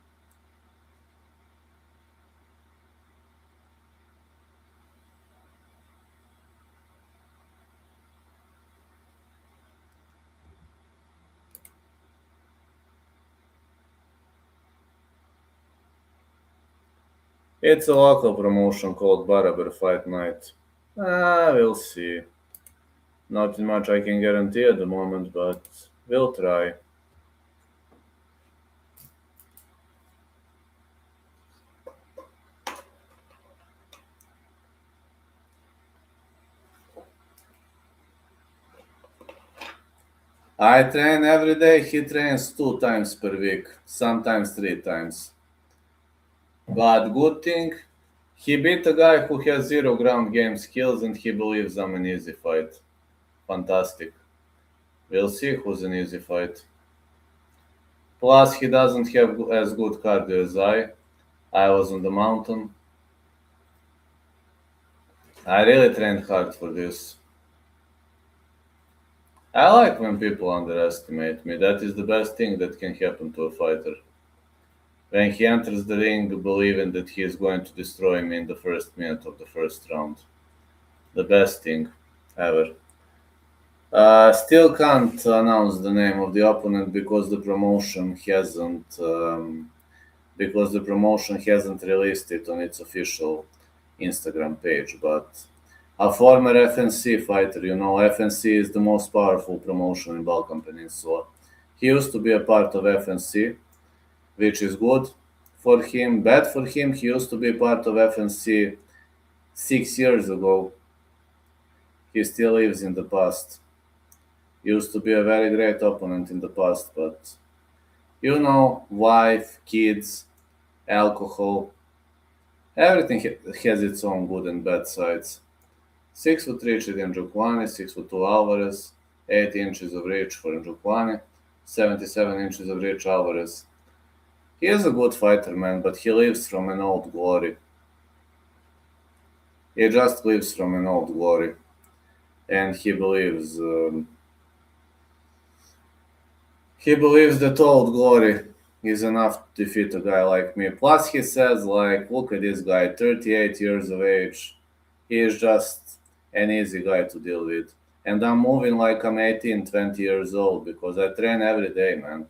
It's a local promotion called Baraber Fight Night. We'll see. Nothing much I can guarantee at the moment, but we'll try. I train every day. He trains 2 times per week, sometimes 3 times. But good thing, he beat a guy who has zero ground game skills and he believes I'm an easy fight. Fantastic. We'll see who's an easy fight. Plus, he doesn't have as good cardio as I. I was on the mountain. I really trained hard for this. I like when people underestimate me. That is the best thing that can happen to a fighter. When he enters the ring believing that he is going to destroy me in the first minute of the first round. The best thing ever. Still can't announce the name of the opponent because the promotion hasn't released it on its official Instagram page. But a former FNC fighter, FNC is the most powerful promotion in Balkan Peninsula. He used to be a part of FNC, which is good for him, bad for him. He used to be part of FNC 6 years ago. He still lives in the past. Used to be a very great opponent in the past, but wife, kids, alcohol, everything has its own good and bad sides. 6'3" Chidin Njokuani, 6'2" Alvarez, 80 inches of reach for Njokuani, 77 inches of reach Alvarez. He is a good fighter, man, but he lives from an old glory. He just lives from an old glory, and he believes that old glory is enough to defeat a guy like me. Plus, he says, look at this guy, 38 years of age. He is just an easy guy to deal with. And I'm moving like I'm 18, 20 years old because I train every day, man.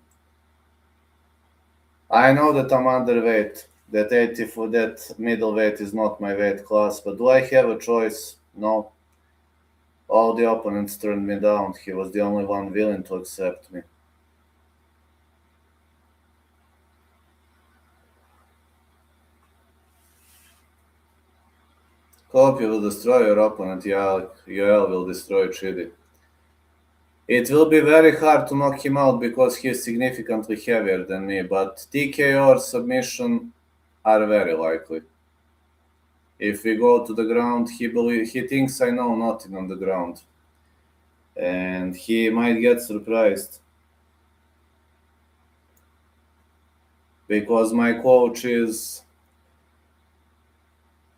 I know that I'm underweight, that 84, that middleweight is not my weight class, but do I have a choice? No. All the opponents turned me down. He was the only one willing to accept me. Hope you will destroy your opponent, Yoel will destroy Chidi. It will be very hard to knock him out because he is significantly heavier than me, but TKO or submission are very likely. If we go to the ground, he thinks I know nothing on the ground. And he might get surprised. Because my coach is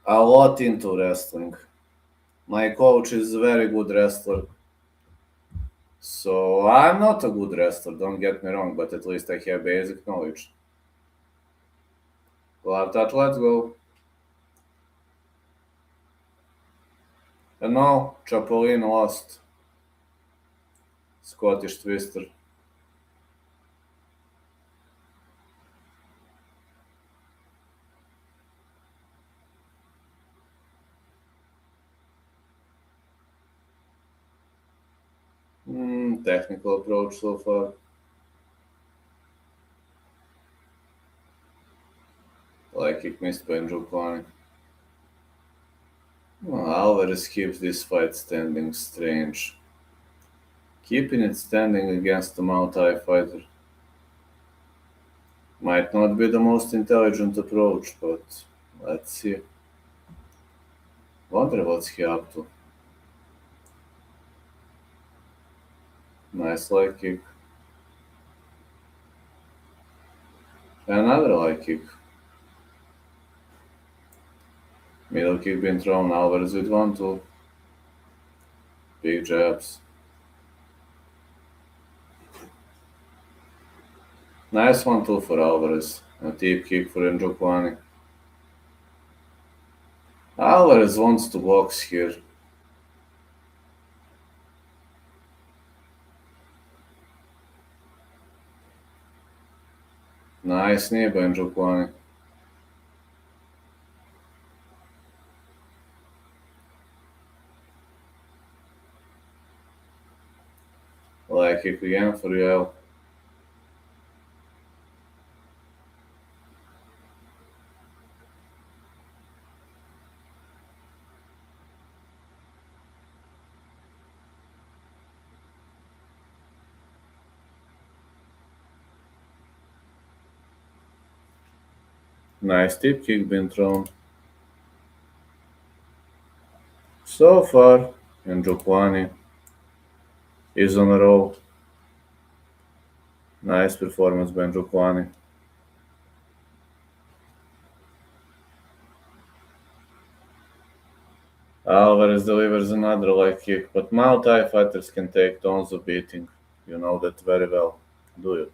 a lot into wrestling. My coach is a very good wrestler. So I'm not a good wrestler, don't get me wrong, but at least I have basic knowledge. Glove touch, let's go. And no, Chapolin lost. Scottish Twister. Technical approach so far. Like kick missed by Njokuani. Alvarez keeps this fight standing. Strange. Keeping it standing against a Muay fighter might not be the most intelligent approach, but let's see. Wonder what's he up to. Nice leg kick. Another leg kick. Middle kick being thrown. Alvarez with 1-2. Big jabs. Nice 1-2 for Alvarez. A deep kick for Njokuani. Alvarez wants to box here. Nice knee by Njokuani. Leg kick again for Yoel. Nice tip kick being thrown. So far, Njokwani is on a roll. Nice performance by Njokwani. Alvarez delivers another leg kick, but Muay Thai fighters can take tons of beating. You know that very well, do you?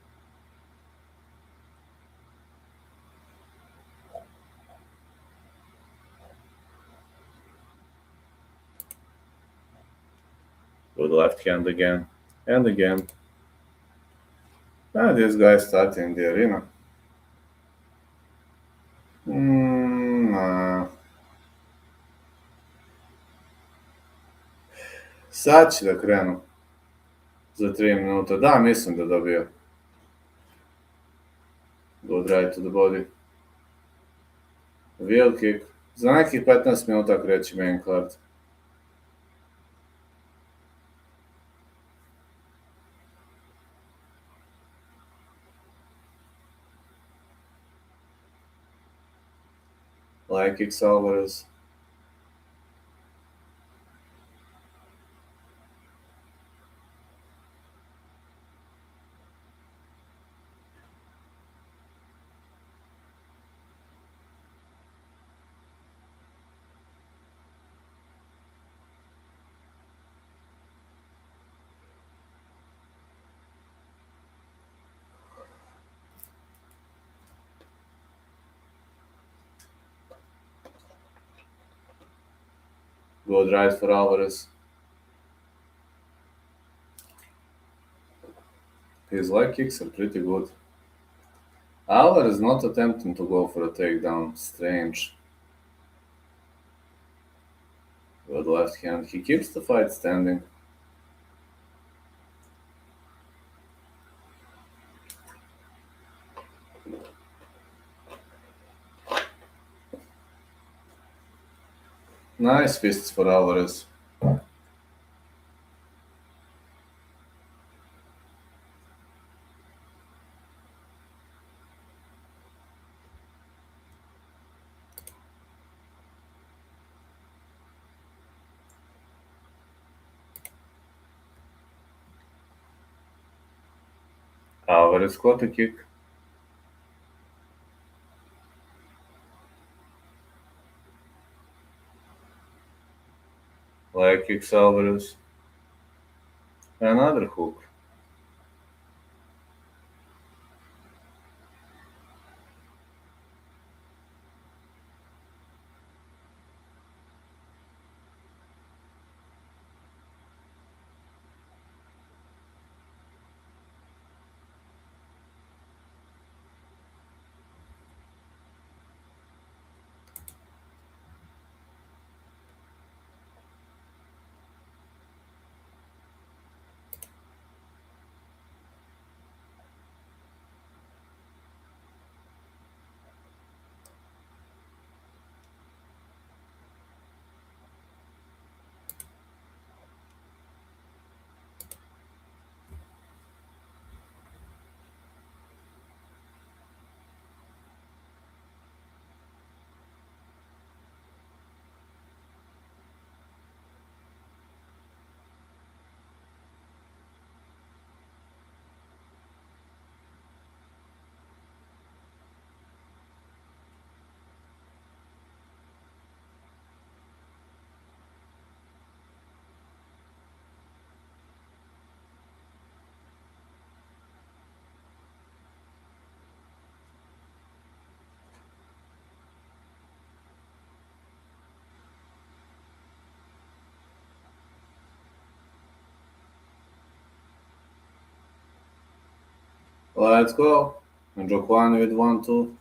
With left hand again and again. This guy starting the arena. Nah. Sad će da krenu za 3 minuta. Da, mislim da dobio. Good right to the body. Wheel kick. Za nekih 15 minuta kreće main card. Leg kicks Alvarez. Good right for Alvarez. His leg kicks are pretty good. Alvarez not attempting to go for a takedown. Strange. With left hand, he keeps the fight standing. Nice fists for Alvarez. Alvarez caught a kick. Leg kicks Alvarez. Another hook. Let's go. Njokwani with 1-2.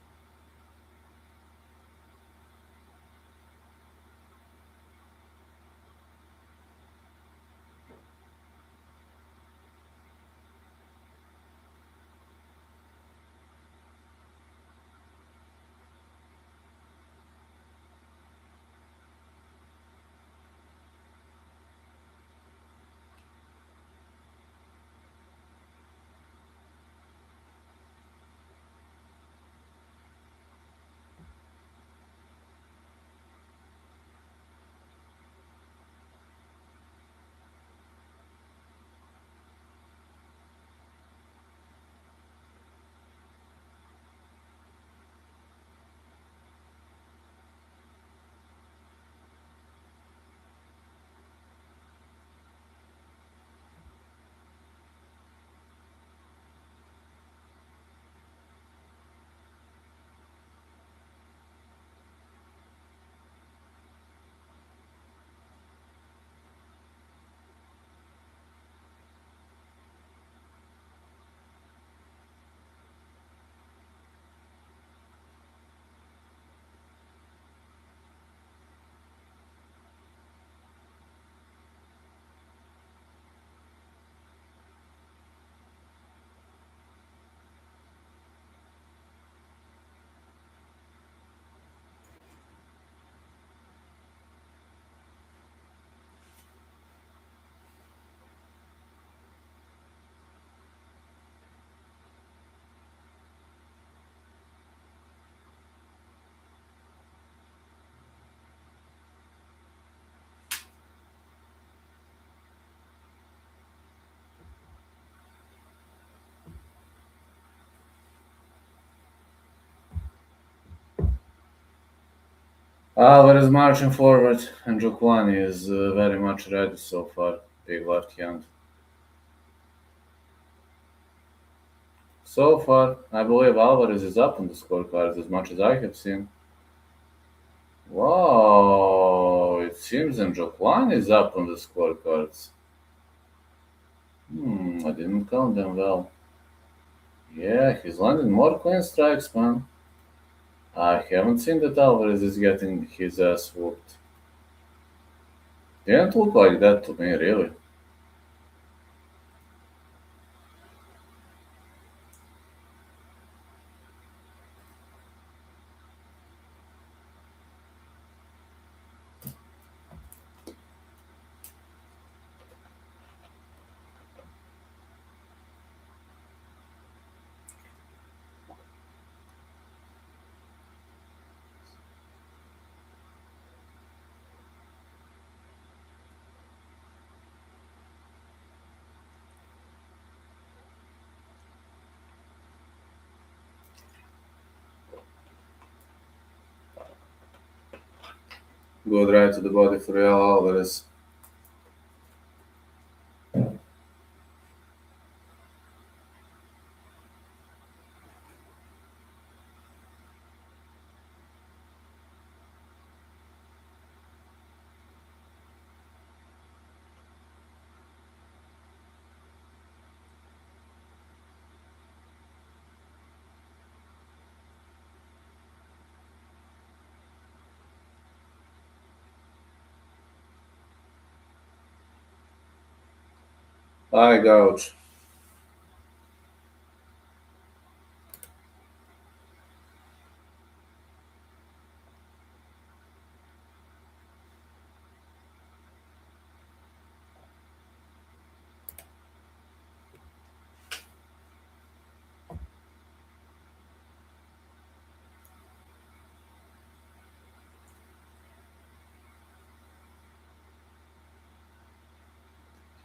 Alvarez marching forward, and Jokwani is very much ready so far. Big left hand. So far, I believe Alvarez is up on the scorecards as much as I have seen. Wow, it seems Njokwani is up on the scorecards. I didn't count them well. Yeah, he's landing more clean strikes, man. I haven't seen that Alvarez is getting his ass whooped. Didn't look like that to me, really. Good right to the body for Real Alvarez. High gouge.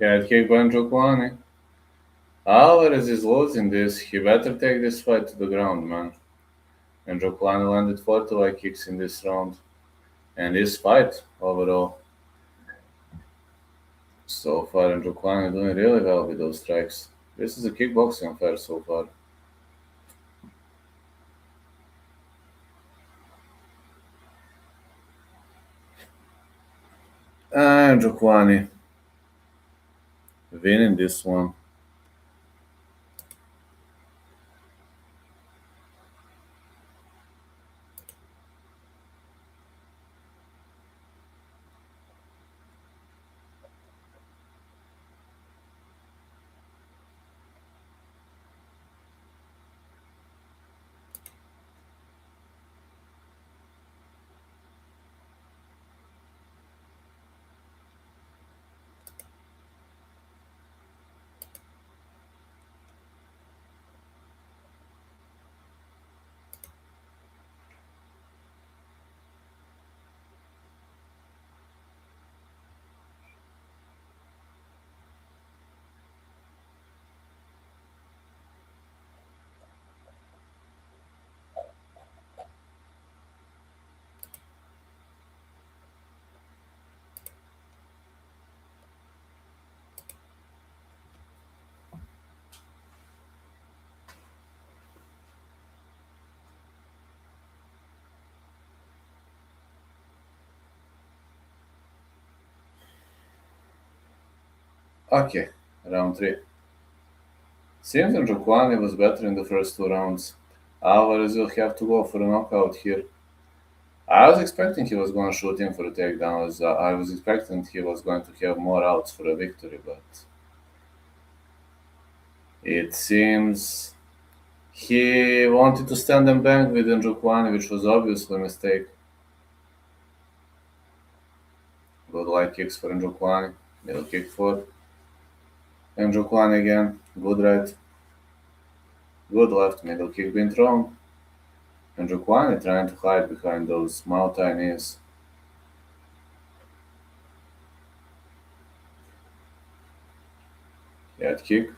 Head kick by Njokwani. Alvarez is losing this. He better take this fight to the ground, man. And Njokwani landed 40 kicks in this round. And this fight, overall, so far, Njokwani doing really well with those strikes. This is a kickboxing affair so far. And Njokwani winning this one. Okay, round 3. Seems Njokwani was better in the first 2 rounds. Alvarez will have to go for a knockout here. I was expecting he was going to shoot in for a takedown. I was expecting he was going to have more outs for a victory, but it seems he wanted to stand and bang with Njokwani, which was obviously a mistake. Good light kicks for Njokwani. Middle kick for Njokwani again. Good right. Good left. Middle kick being thrown. Njokwani trying to hide behind those Muay knees. Head kick.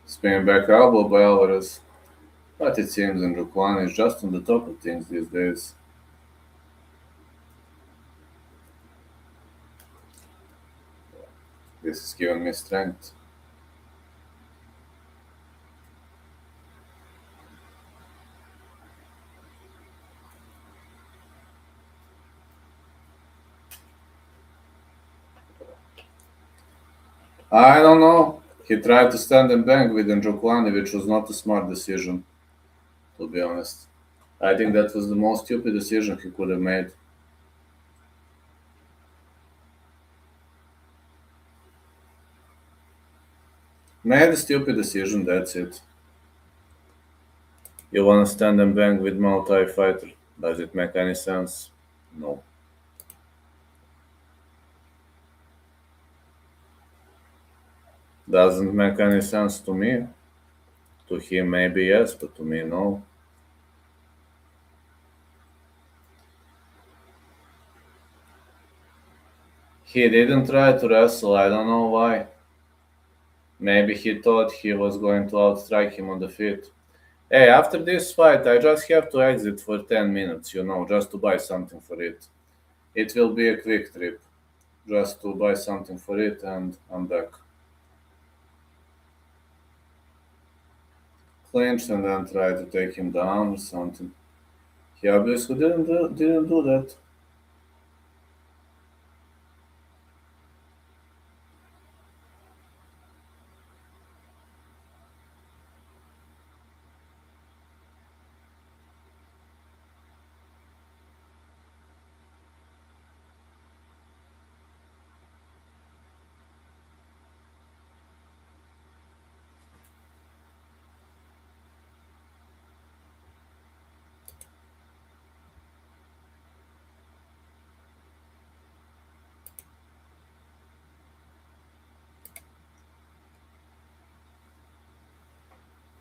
Spin back elbow by Alvarez. But it seems Njokuani is just on the top of things these days. This is giving me strength. I don't know. He tried to stand and bang with Njokuani, which was not a smart decision, to be honest. I think that was the most stupid decision he could have made. Made a stupid decision, that's it. You wanna stand and bang with Muay Thai fighter. Does it make any sense? No. Doesn't make any sense to me. To him maybe yes, but to me no. He didn't try to wrestle, I don't know why. Maybe he thought he was going to outstrike him on the feet. Hey, after this fight, I just have to exit for 10 minutes, just to buy something for it. It will be a quick trip, just to buy something for it, and I'm back. Clinched and then tried to take him down or something. He obviously didn't do that.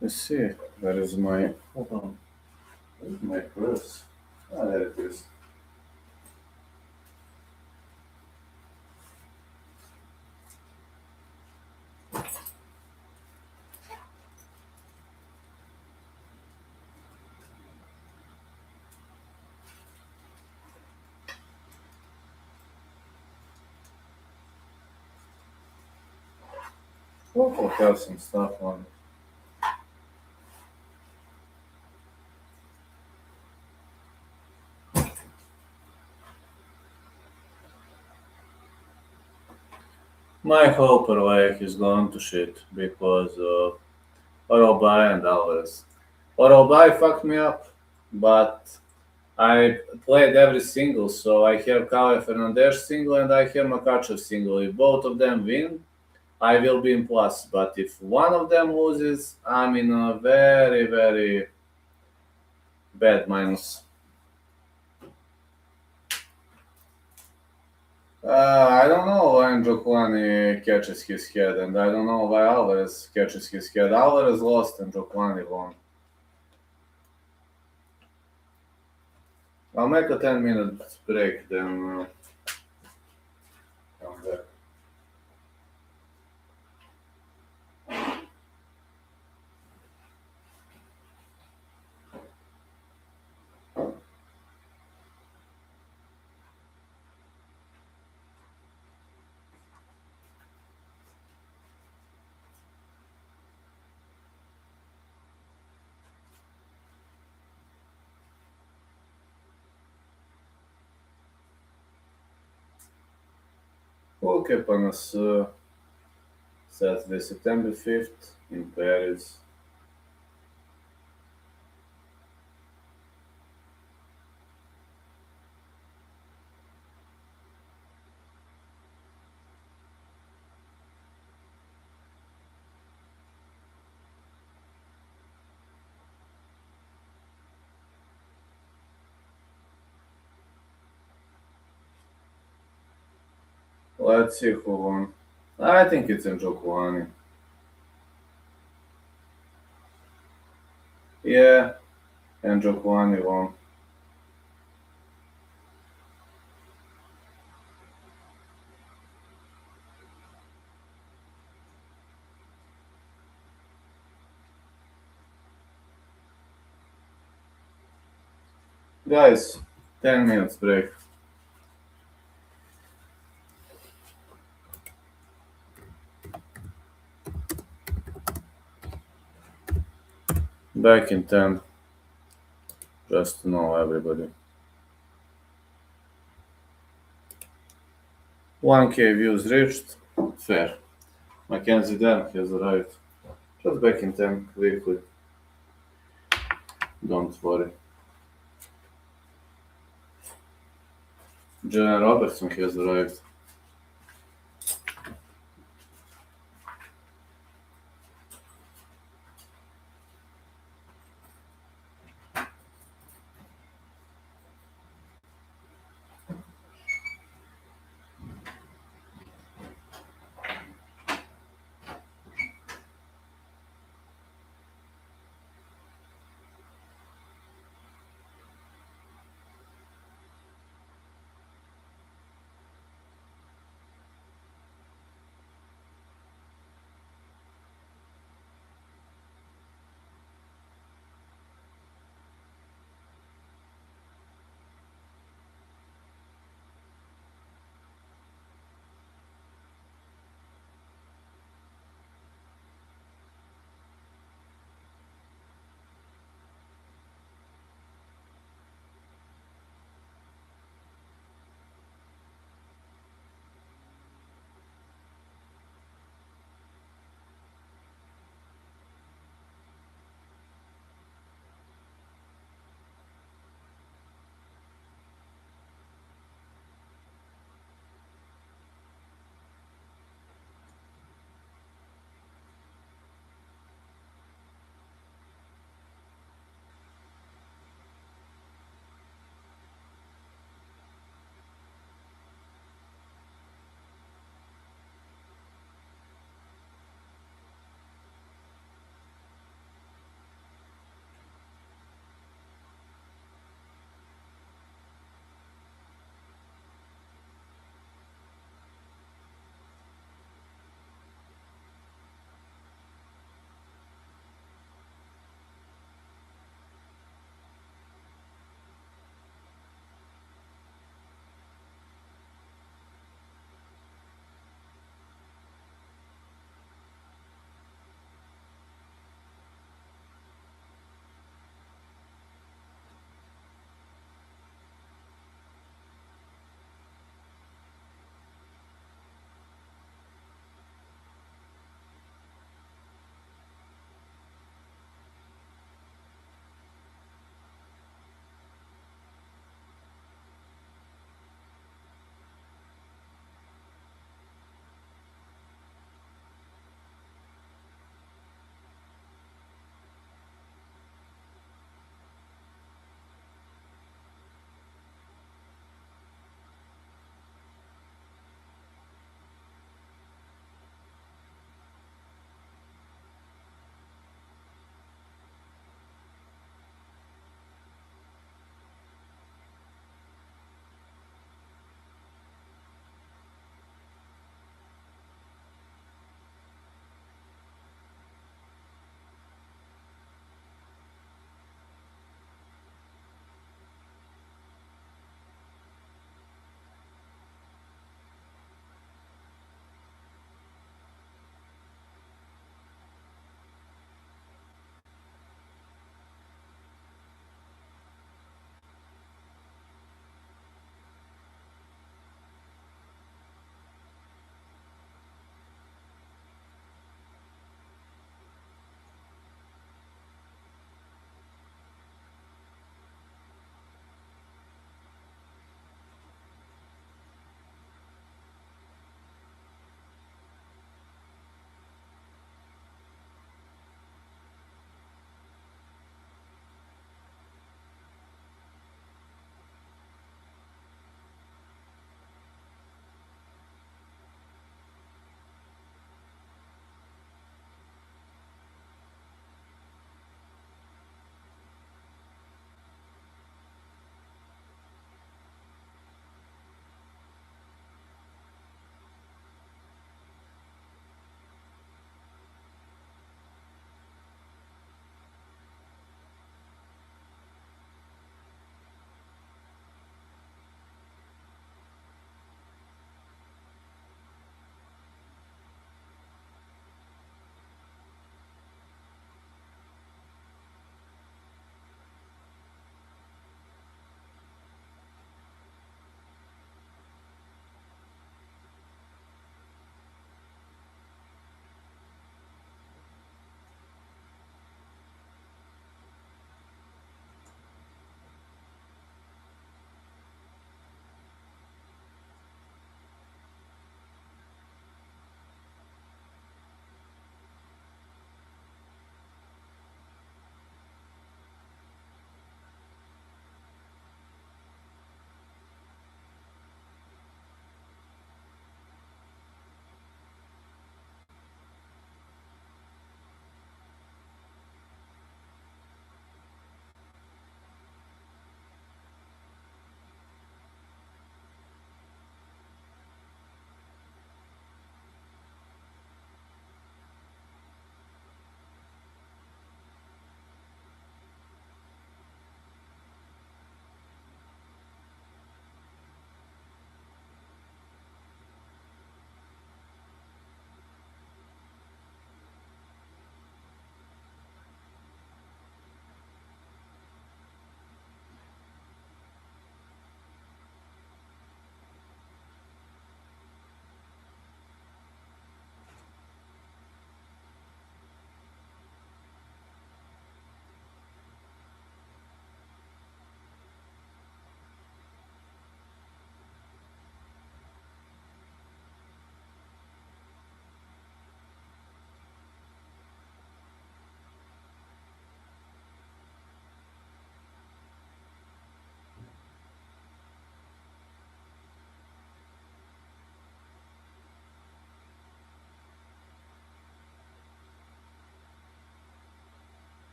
Let's see. Where is my. Hold on. Where's my purse? Ah, there it is. Hope I have some stuff on. My hope Orway is going to shit because Orobai and Alvarez. Orobai fucked me up, but I played every single, so I have Kale Fernandez single and I have Makhachev single. If both of them win, I will be in plus. But if one of them loses, I'm in a very, very bad minus. I don't know why Njokuani catches his head, and I don't know why Alvarez catches his head. Alvarez lost and Njokuani won. I'll make a 10-minute break, then come back. Okay, Panas, Saturday, September 5th in Paris. Let's see who won. I think it's Njokuani. Yeah, Njokuani won. Guys, 10 minutes break. Back in 10, just to know everybody. 1K views reached. Fair. Mackenzie Dern has arrived. Just back in 10, quickly. Don't worry. Robertson has arrived.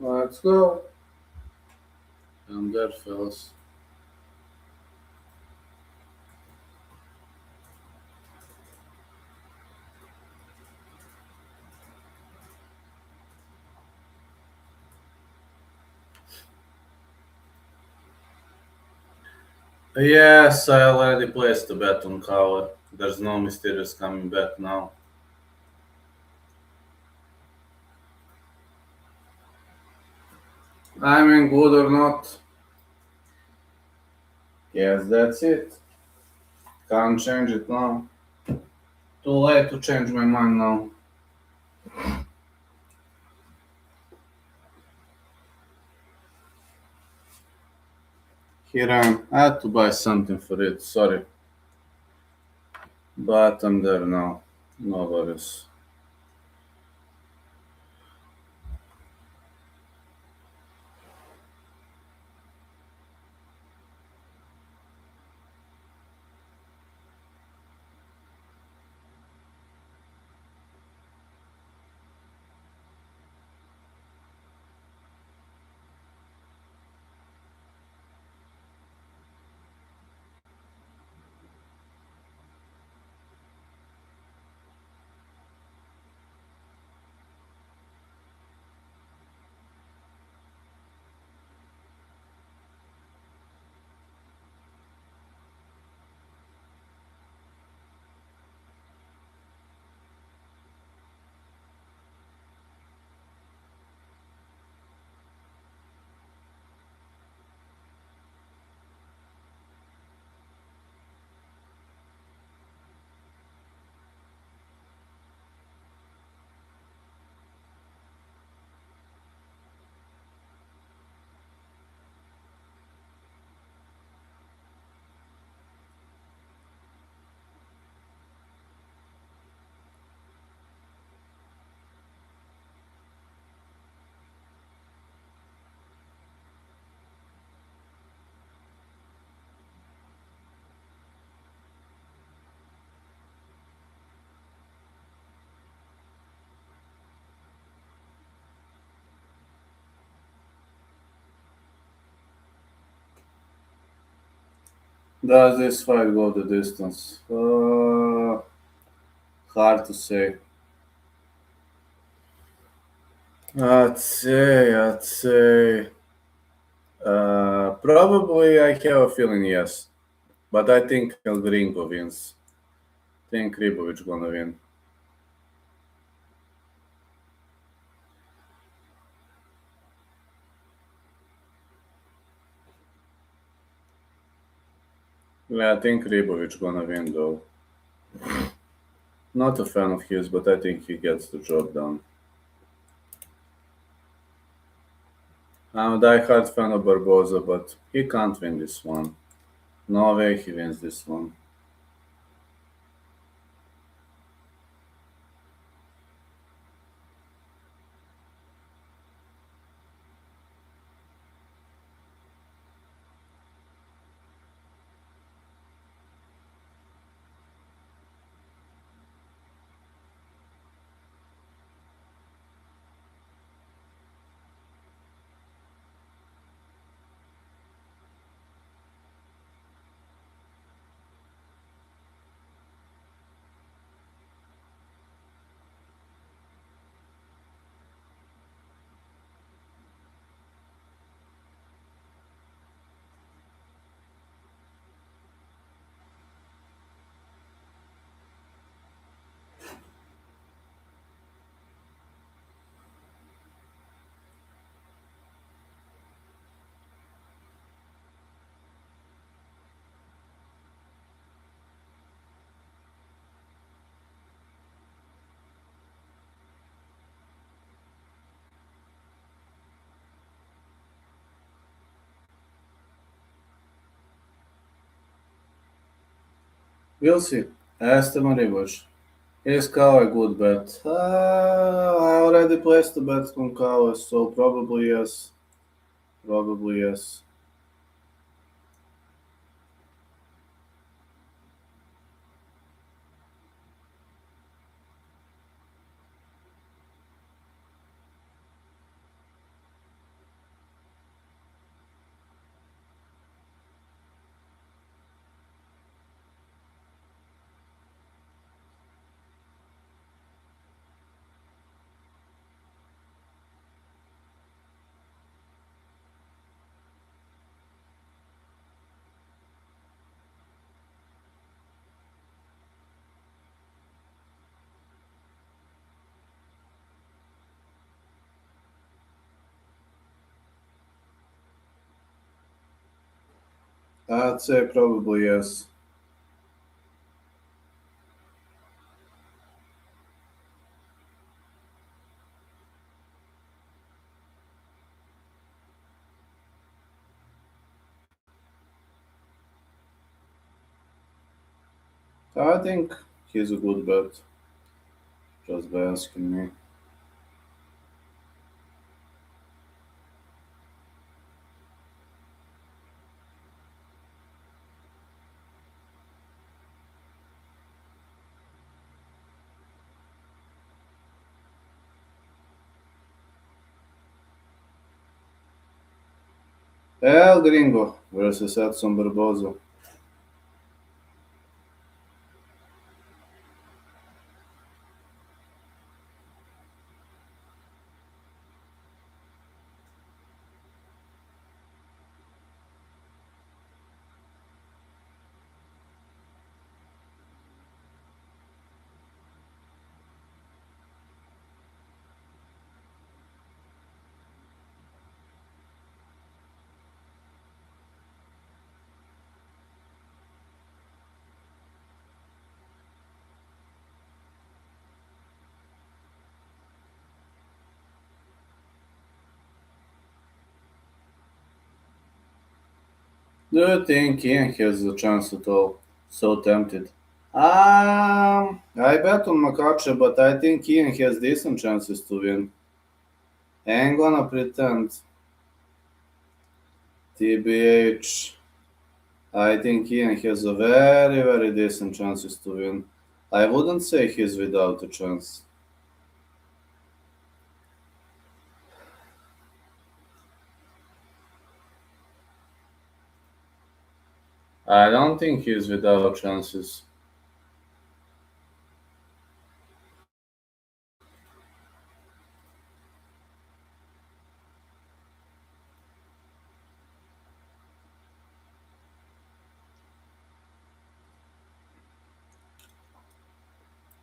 Let's go. I'm there, fellas. Yes, I already placed a bet on cover. There's no mysterious coming back now. I mean, good or not. Yes, that's it. Can't change it now. Too late to change my mind now. Here I had to buy something for it, sorry. But I'm there now. No worries. Does this fight go the distance? Hard to say. I'd say. Probably I have a feeling yes. But I think El Gringo wins. Think Ribovic gonna win. Yeah, I think Ribovic gonna win though. Not a fan of his, but I think he gets the job done. I'm a die-hard fan of Barboza, but he can't win this one. No way he wins this one. We'll see. Aston Rivas. Is Cow a good bet? I already placed the bet on Cow, so probably yes. Probably yes. I'd say probably yes. I think he's a good bet, just by asking me. El Gringo versus Edson Barboza. Do you think Ian has a chance at all? So tempted. I bet on Makhachev, but I think Ian has decent chances to win. Ain't gonna pretend. TBH, I think Ian has a very decent chances to win. I wouldn't say he's without a chance. I don't think he's without chances.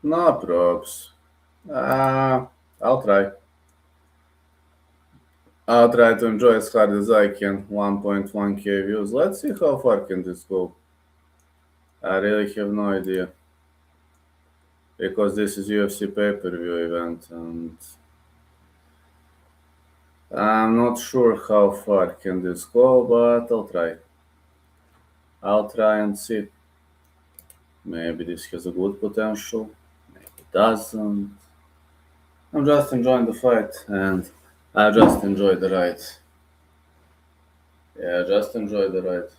No props. Uh, I'll try. I'll try to enjoy as hard as I can. 1.1k views. Let's see how far can this go. I really have no idea because this is UFC pay-per-view event and I'm not sure how far can this go, but I'll try. I'll try and see. Maybe this has a good potential. Maybe it doesn't. I'm just enjoying the fight and I just enjoy the ride. Yeah, just enjoy the ride.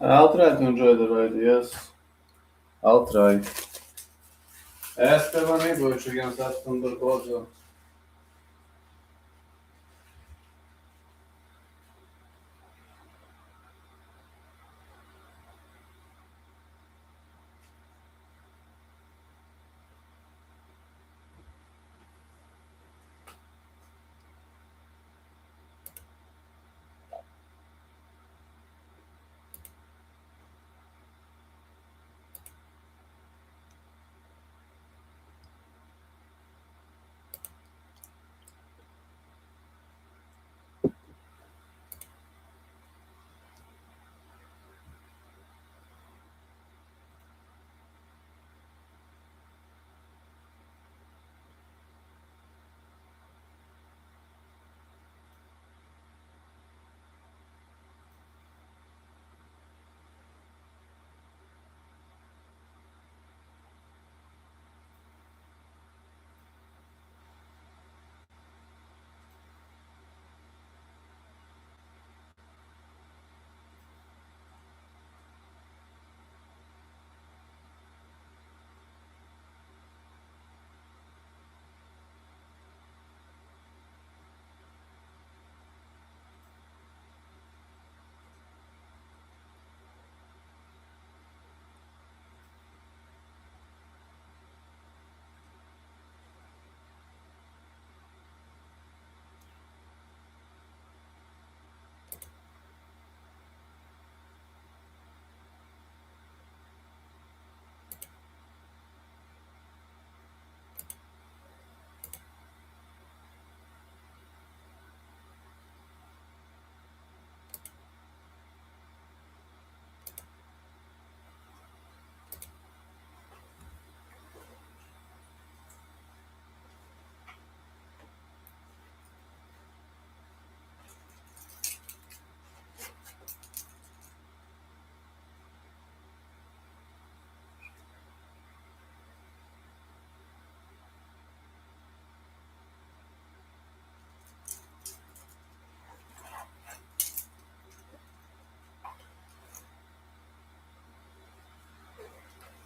I'll try to enjoy the ride, yes. I'll try. Esteban Ibovic against Aston Barboza.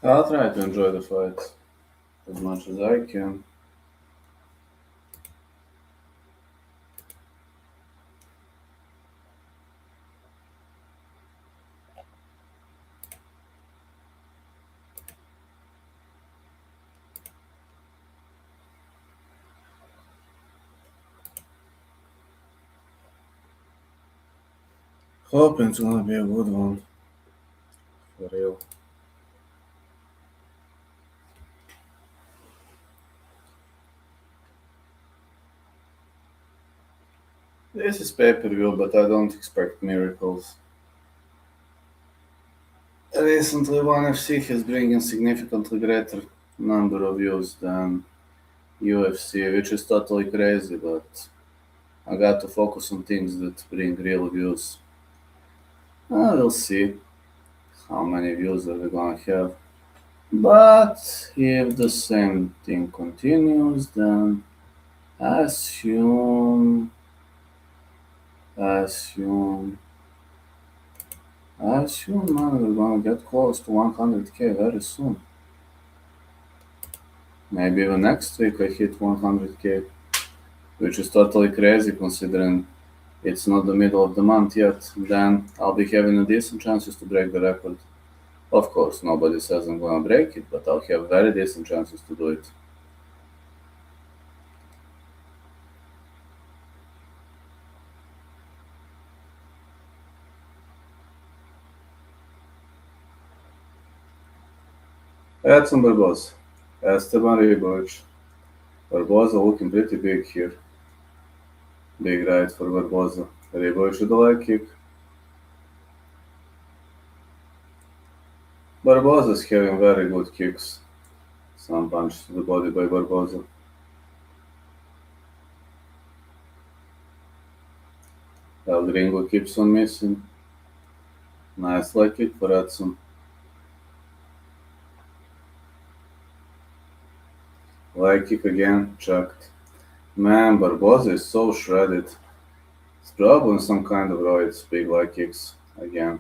I'll try to enjoy the fight as much as I can. Hoping it's gonna be a good one, for real. This is pay-per-view, but I don't expect miracles. Recently, ONE FC has bring in significantly greater number of views than UFC, which is totally crazy, but I got to focus on things that bring real views. We'll see how many views are we gonna have. But if the same thing continues, then I assume, I assume, I assume, man, we're gonna get close to 100k very soon. Maybe even next week I hit 100k, which is totally crazy considering it's not the middle of the month yet. Then I'll be having a decent chances to break the record. Of course, nobody says I'm gonna break it, but I'll have very decent chances to do it. Edson Barboza, Esteban Ribovic. Barboza looking pretty big here. Big right for Barboza. Ribovic with the leg kick. Barboza's having very good kicks. Some punch to the body by Barboza. El Gringo keeps on missing. Nice leg kick for Edson. Leg kick again, checked. Man, Barboza is so shredded. He's probably on some kind of roids. Big leg kicks again.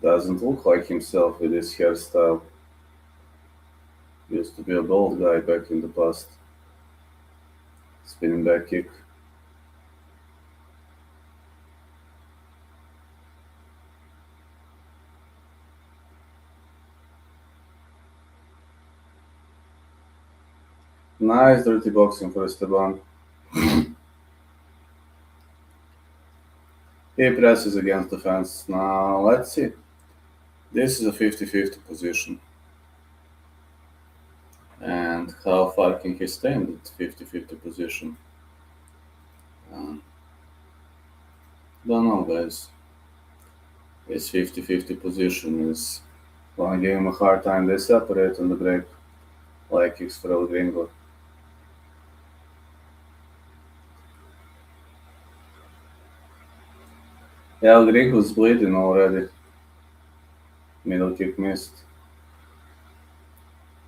Doesn't look like himself with his hairstyle. Used to be a bald guy back in the past. Spinning back kick. Nice dirty boxing for Esteban. He presses against the fence. Now, let's see. This is a 50-50 position. And how far can he stay in that 50-50 position? Um, don't know, guys. His 50-50 position is gonna give him a hard time. They separate on the break. Like kicks for El Gringo. El Gringo's bleeding already. Middle kick missed.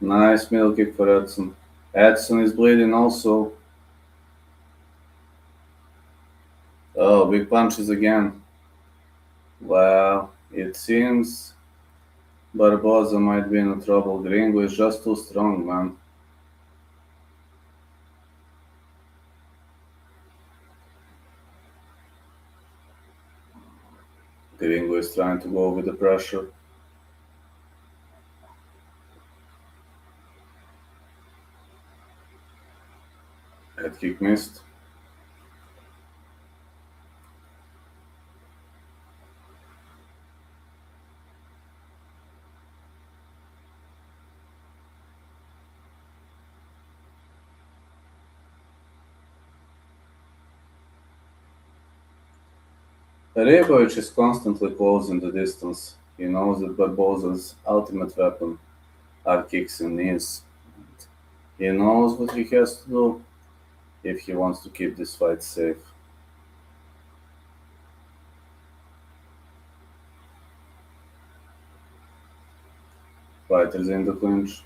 Nice middle kick for Edson. Edson is bleeding also. Oh, big punches again. Well, it seems Barboza might be in trouble. Gringo is just too strong, man. Gringo is trying to go with the pressure. Head kick missed. Rebovic is constantly closing the distance. He knows that Barboza's ultimate weapon are kicks and knees. He knows what he has to do if he wants to keep this fight safe. Fighters in the clinch.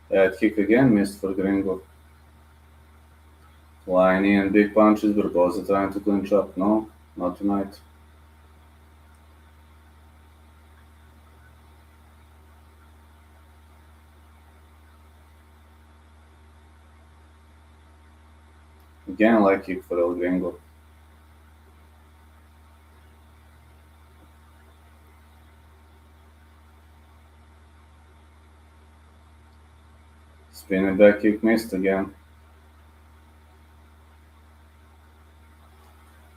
That kick again missed for Gringo. Flying in big punches, Barboza trying to clinch up. No, not tonight. Again, leg kick for El Gringo. Spinning back kick missed again.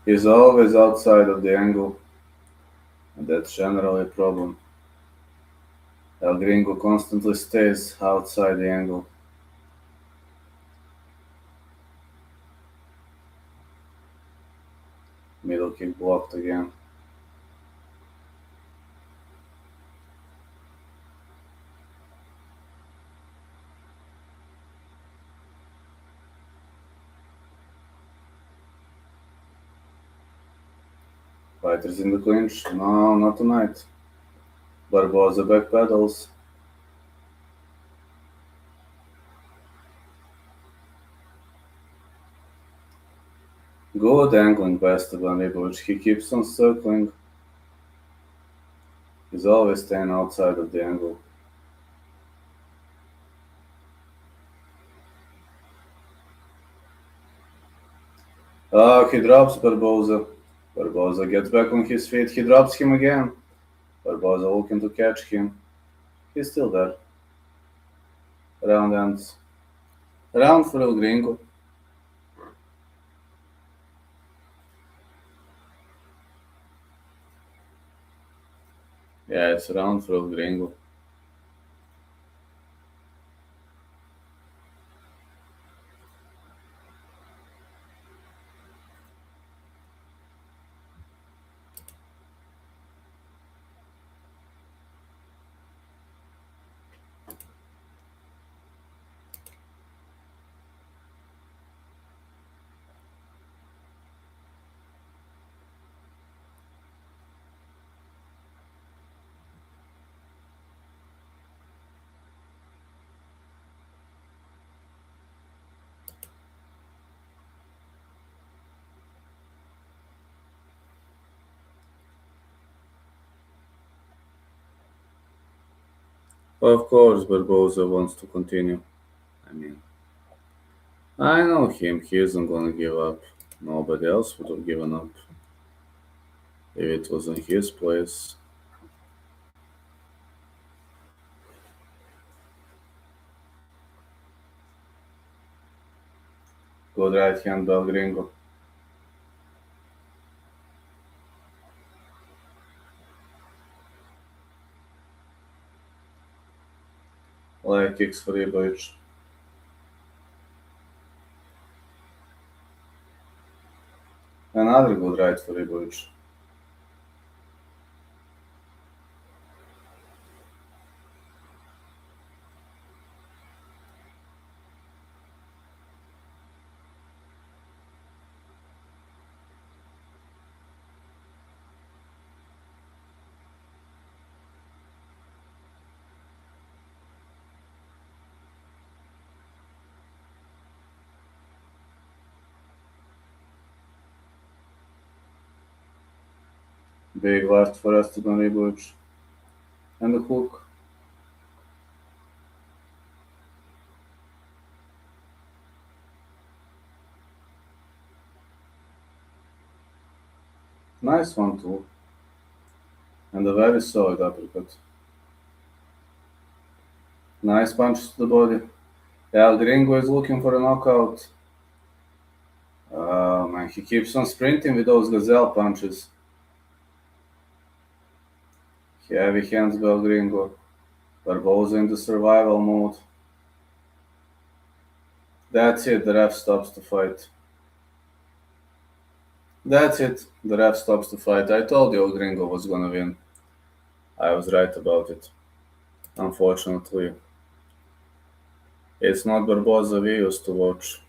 He's always outside of the angle, and that's generally a problem. El Gringo constantly stays outside the angle. Middle kick blocked again. Fighters in the clinch. No, not tonight. Barboza back pedals. Good angling by Esteban Ibovic. He keeps on circling. He's always staying outside of the angle. Oh, he drops Barboza. Barboza gets back on his feet. He drops him again. Barboza looking to catch him. He's still there. Round ends. Round for El Gringo. Yeah, it's a round for El Gringo. Of course, Barboza wants to continue. I mean, I know him. He isn't gonna give up. Nobody else would have given up if it was in his place. Good right hand, Bel Gringo. Leg kicks for Ibovic. Another good right for Ibovic. Big left for Esteban Ibovic. And the hook. Nice one too. And a very solid uppercut. Nice punches to the body. El Gringo is looking for a knockout. Oh man, he keeps on sprinting with those gazelle punches. Heavy hands by El Gringo. Barboza into survival mode. That's it, the ref stops the fight. That's it, the ref stops the fight. I told you El Gringo was gonna win. I was right about it. Unfortunately, it's not Barboza we used to watch.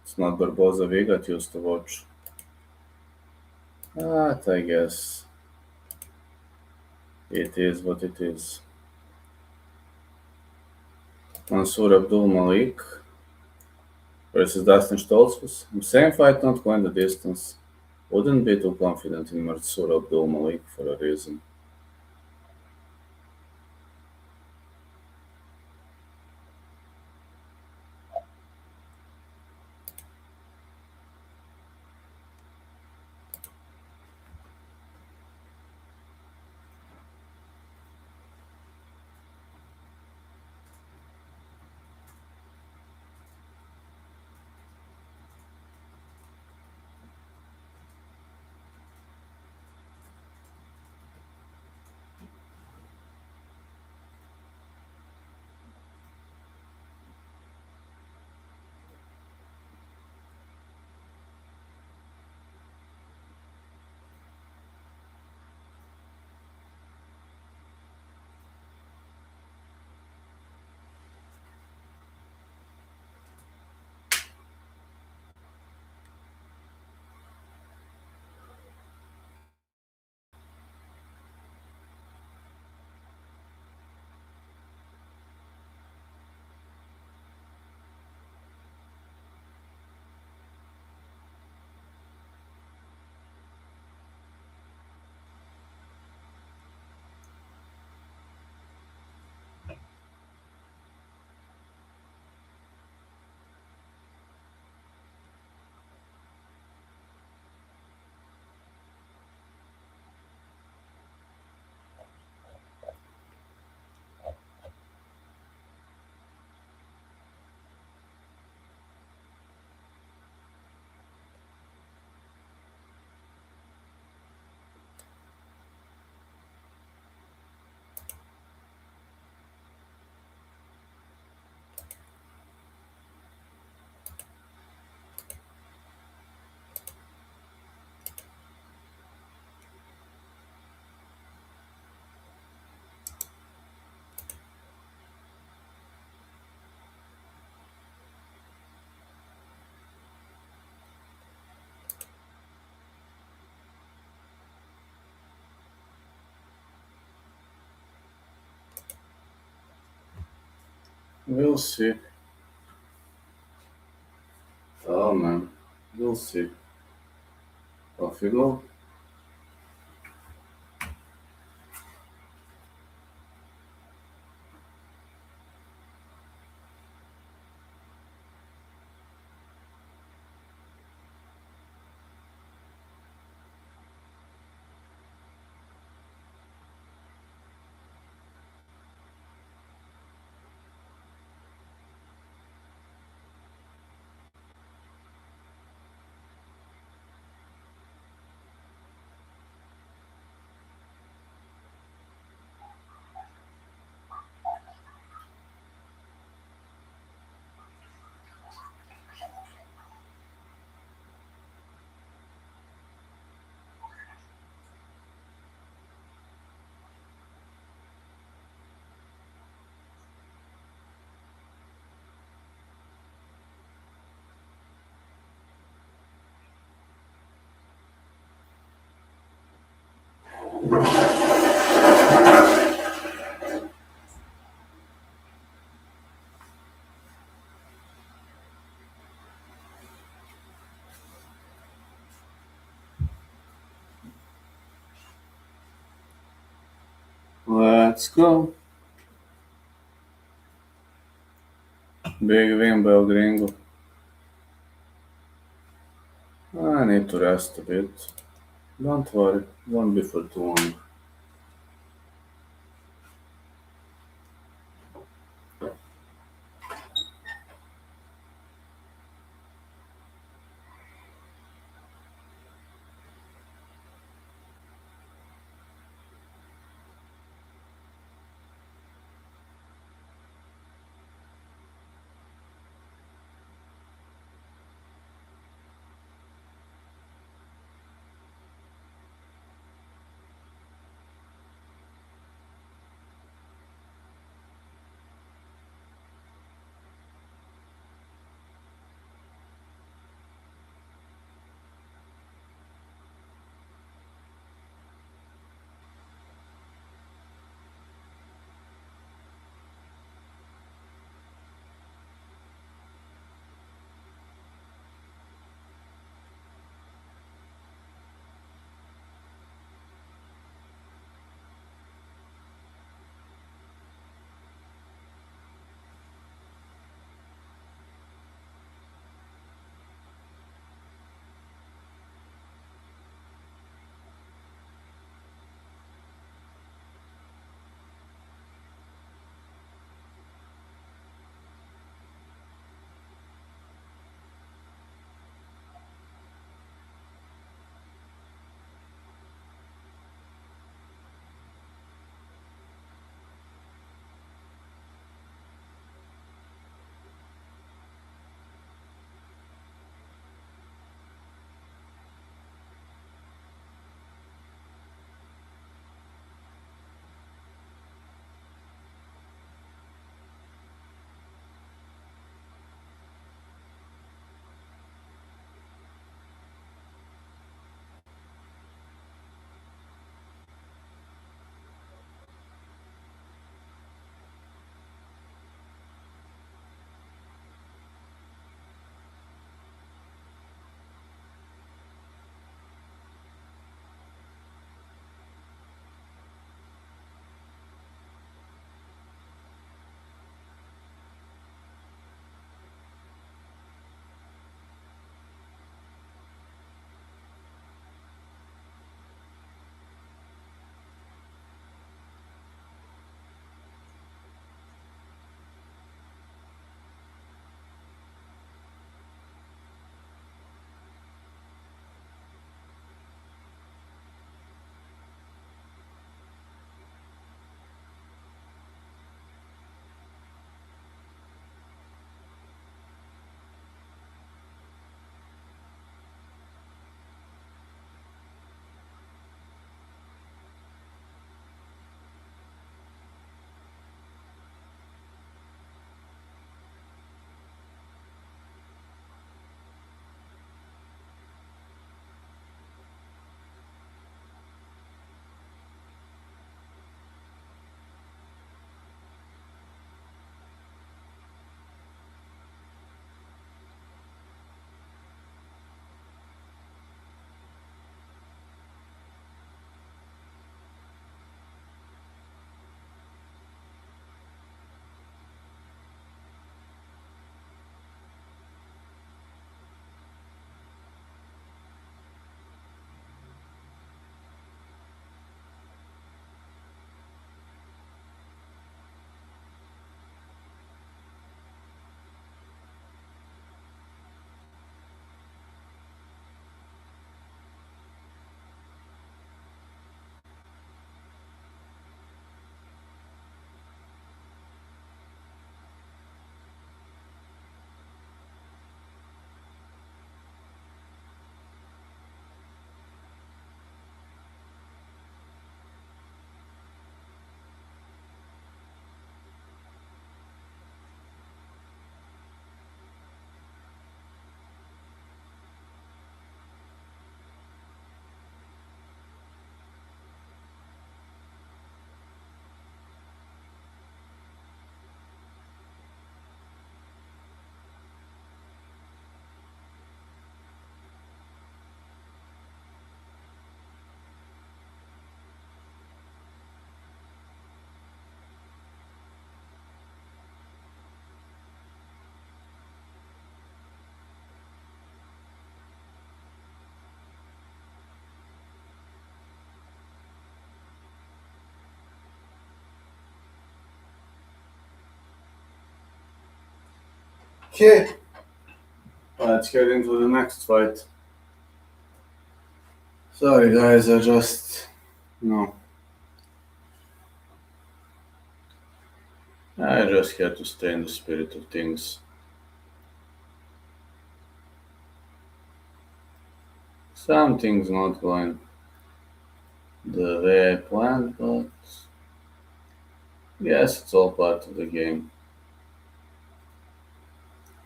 It's not Barboza we got used to watch. But I guess it is what it is. Mansoor Abdul Malik versus Dustin Stoltzfus. Same fight, not quite the distance. Wouldn't be too confident in Mansoor Abdul Malik for a reason. We'll see. Oh man, we'll see. Off you go. Let's go. Big win, Belgringo. I need to rest a bit. Don't worry, won't be for too long. Okay, let's get into the next fight. Sorry, guys, no, I just had to stay in the spirit of things. Something's not going the way I planned, but yes, it's all part of the game.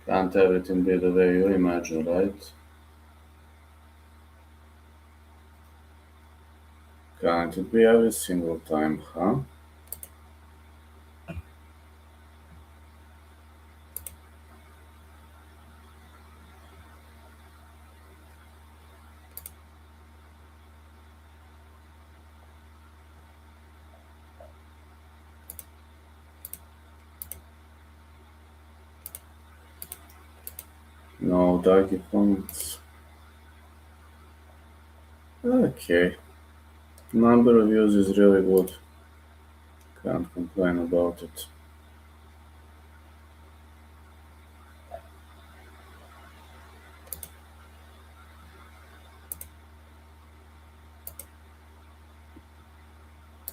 Can't everything be the way you imagine, right? Can't it be every single time, huh? No doggy points. Okay, number of views is really good. Can't complain about it.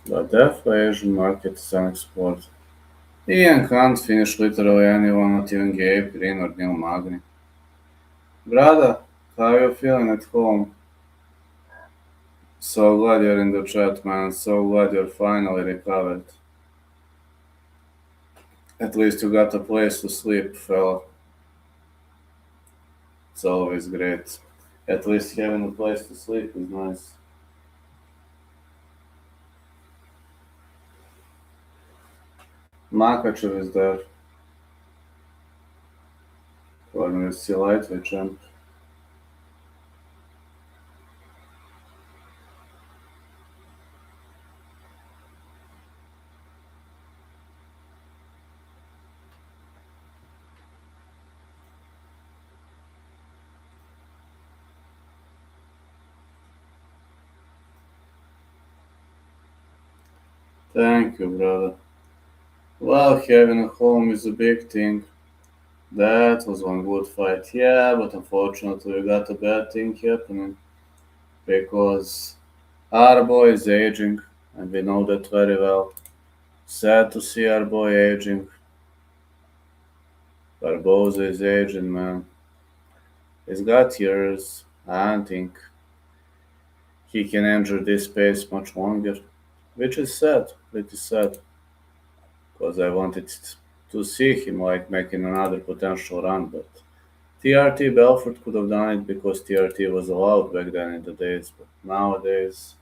But definitely Asian market is unexplored. Ian can't finish literally anyone, not even Gabe, Green or Neil Magny. Brother, how you feeling at home? So glad you're in the chat, man. So glad you're finally recovered. At least you got a place to sleep, fella. It's always great. At least having a place to sleep is nice. Makhachev is there. Corner is still lightweight champ. Thank you, brother. Well, having a home is a big thing. That was one good fight, yeah, but unfortunately we got a bad thing happening because our boy is aging, and we know that very well. Sad to see our boy aging. Barboza is aging, man. He's got years. I don't think he can endure this pace much longer, which is sad, pretty sad, because I wanted to see him like making another potential run, but TRT Belfort could have done it because TRT was allowed back then in the days, but nowadays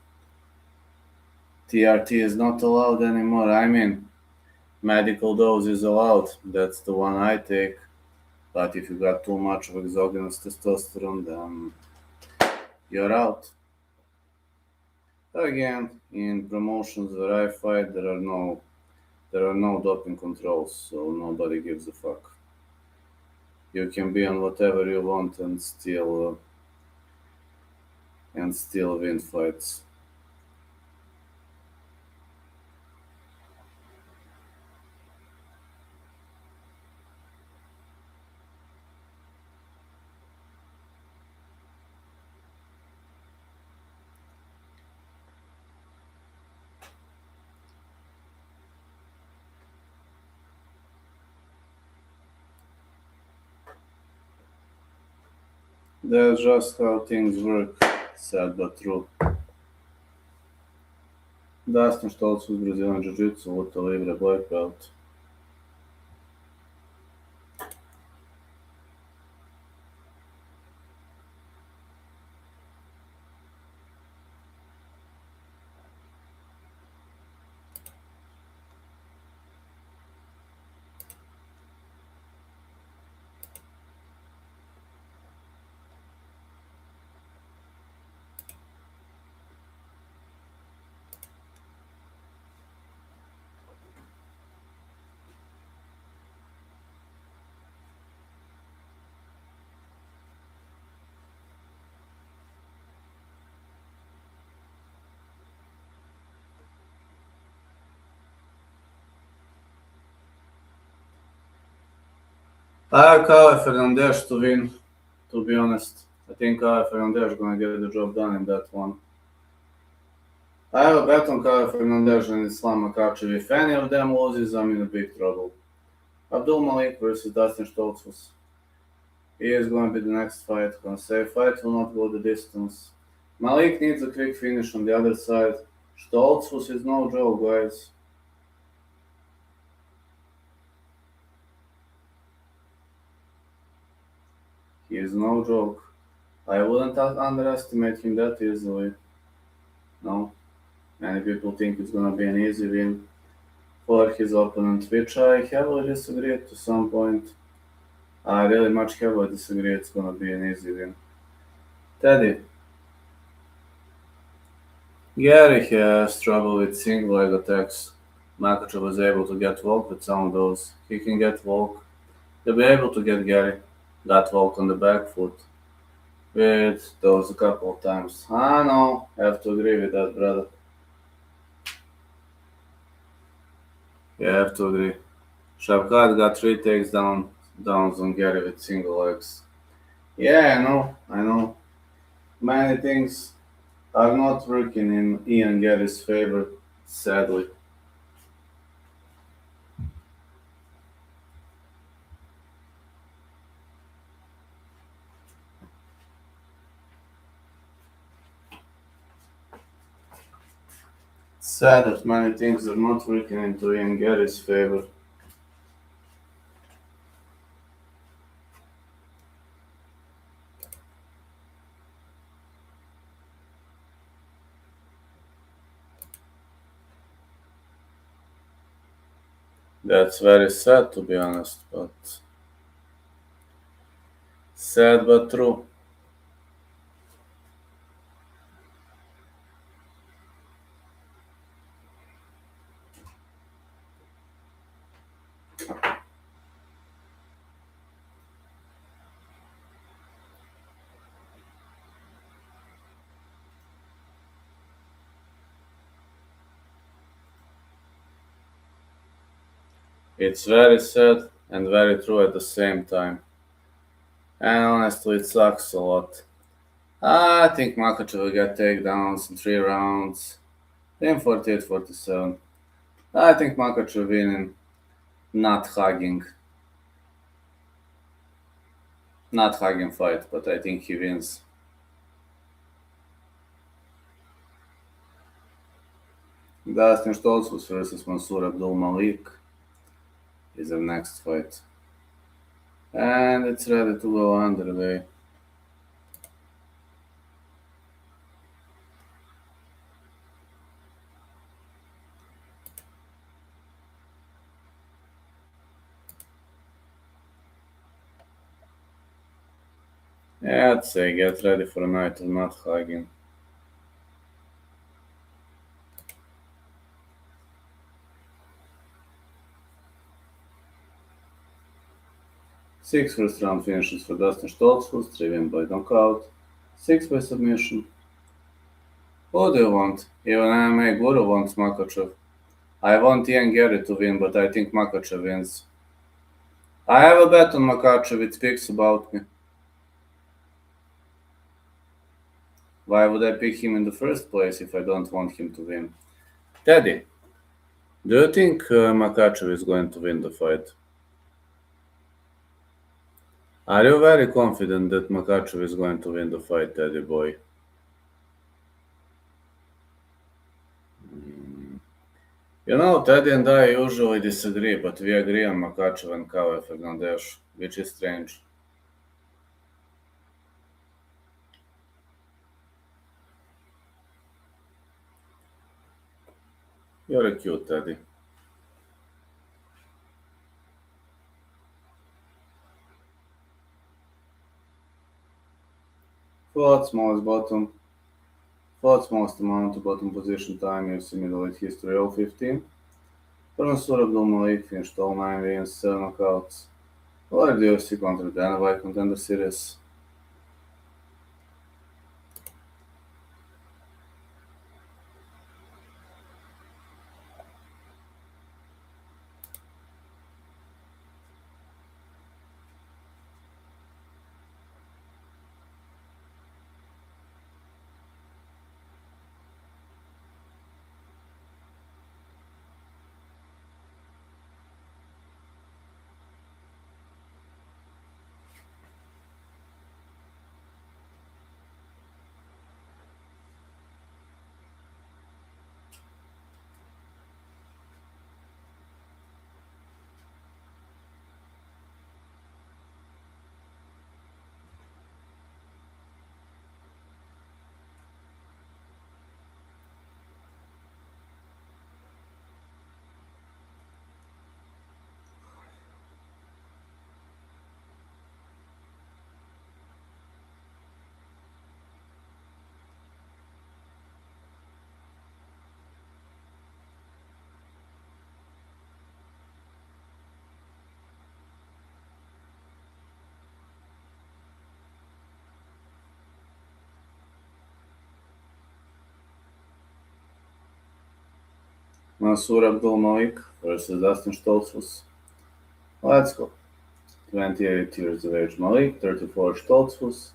TRT is not allowed anymore. I mean, medical dose is allowed. That's the one I take. But if you got too much of exogenous testosterone, then you're out. Again, in promotions where I fight, there are no doping controls, so nobody gives a fuck. You can be on whatever you want and still win fights. That's just how things work. Sad but true. Dustin Stoltz with Brazilian Jiu-Jitsu, Luta Livre black belt. I have Kyle Fernandez to win, to be honest. I think Kyle Fernandez is gonna get the job done in that one. I have a bet on Kyle Fernandez and Islam Makhachev. If any of them loses, I'm in a big trouble. Abdul Malik versus Dustin Stoltzfus. He is going to be the next fight. Gonna say fight will not go the distance. Malik needs a quick finish on the other side. Stoltzfus is no joke, guys. He is no joke. I wouldn't underestimate him that easily. No. Many people think it's gonna be an easy win for his opponent, which I heavily disagree to some point. I really much heavily disagree it's gonna be an easy win. Teddy. Garry has trouble with single leg attacks. Makhachev was able to get walk with some of those. He can get walk. He'll be able to get Garry that walk on the back foot with those a couple of times. I know, I have to agree with that, brother. Yeah, I have to agree. Shavkat got three downs on Garry with single legs. Yeah, I know. Many things are not working in Ian Garry's favor, sadly. Sad that many things are not working into Ian Garry's favor. That's very sad to be honest, but sad but true. It's very sad and very true at the same time. And honestly, it sucks a lot. I think Makhachev will get takedowns in 3 rounds. Then 48-47. I think Makhachev winning, not hugging. Not hugging fight, but I think he wins. Dustin Stoltzfus versus Mansour Abdul Malik is the next fight. And it's ready to go underway. Yeah, I'd say get ready for a night of not hugging. 6 first round finishes for Dustin Stoltzfus, 3 win by knockout, 6 by submission. Who do you want? Even MMA Guru wants Makhachev. I want Ian Garry to win, but I think Makhachev wins. I have a bet on Makhachev, it speaks about me. Why would I pick him in the first place if I don't want him to win? Teddy, do you think Makhachev is going to win the fight? Are you very confident that Makhachev is going to win the fight, Teddy boy? You know, Teddy and I usually disagree, but we agree on Makhachev and Kyle Fernandez, which is strange. You're a cute Teddy. Fourth smallest bottom, fourth smallest amount of bottom position time UFC middleweight history, all 15. Mansour Abdul Malik finished all 9 wins, 7 knockouts. Or the UFC contra Dana White Contender Series. Mansoor Abdul Malik versus Dustin Stoltzfus. Let's go. 28 years of age Malik, 34 Stoltzfus,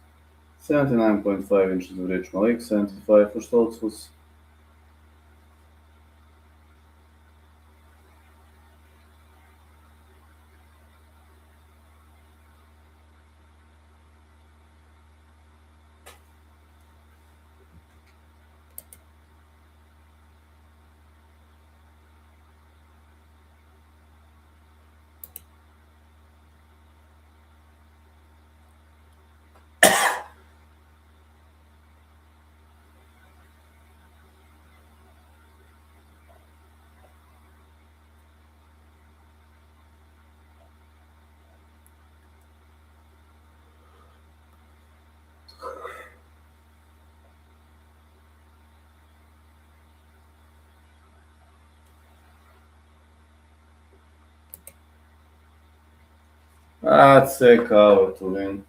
79.5 inches of reach Malik, 75 for Stoltzfus. I'd say cover to win.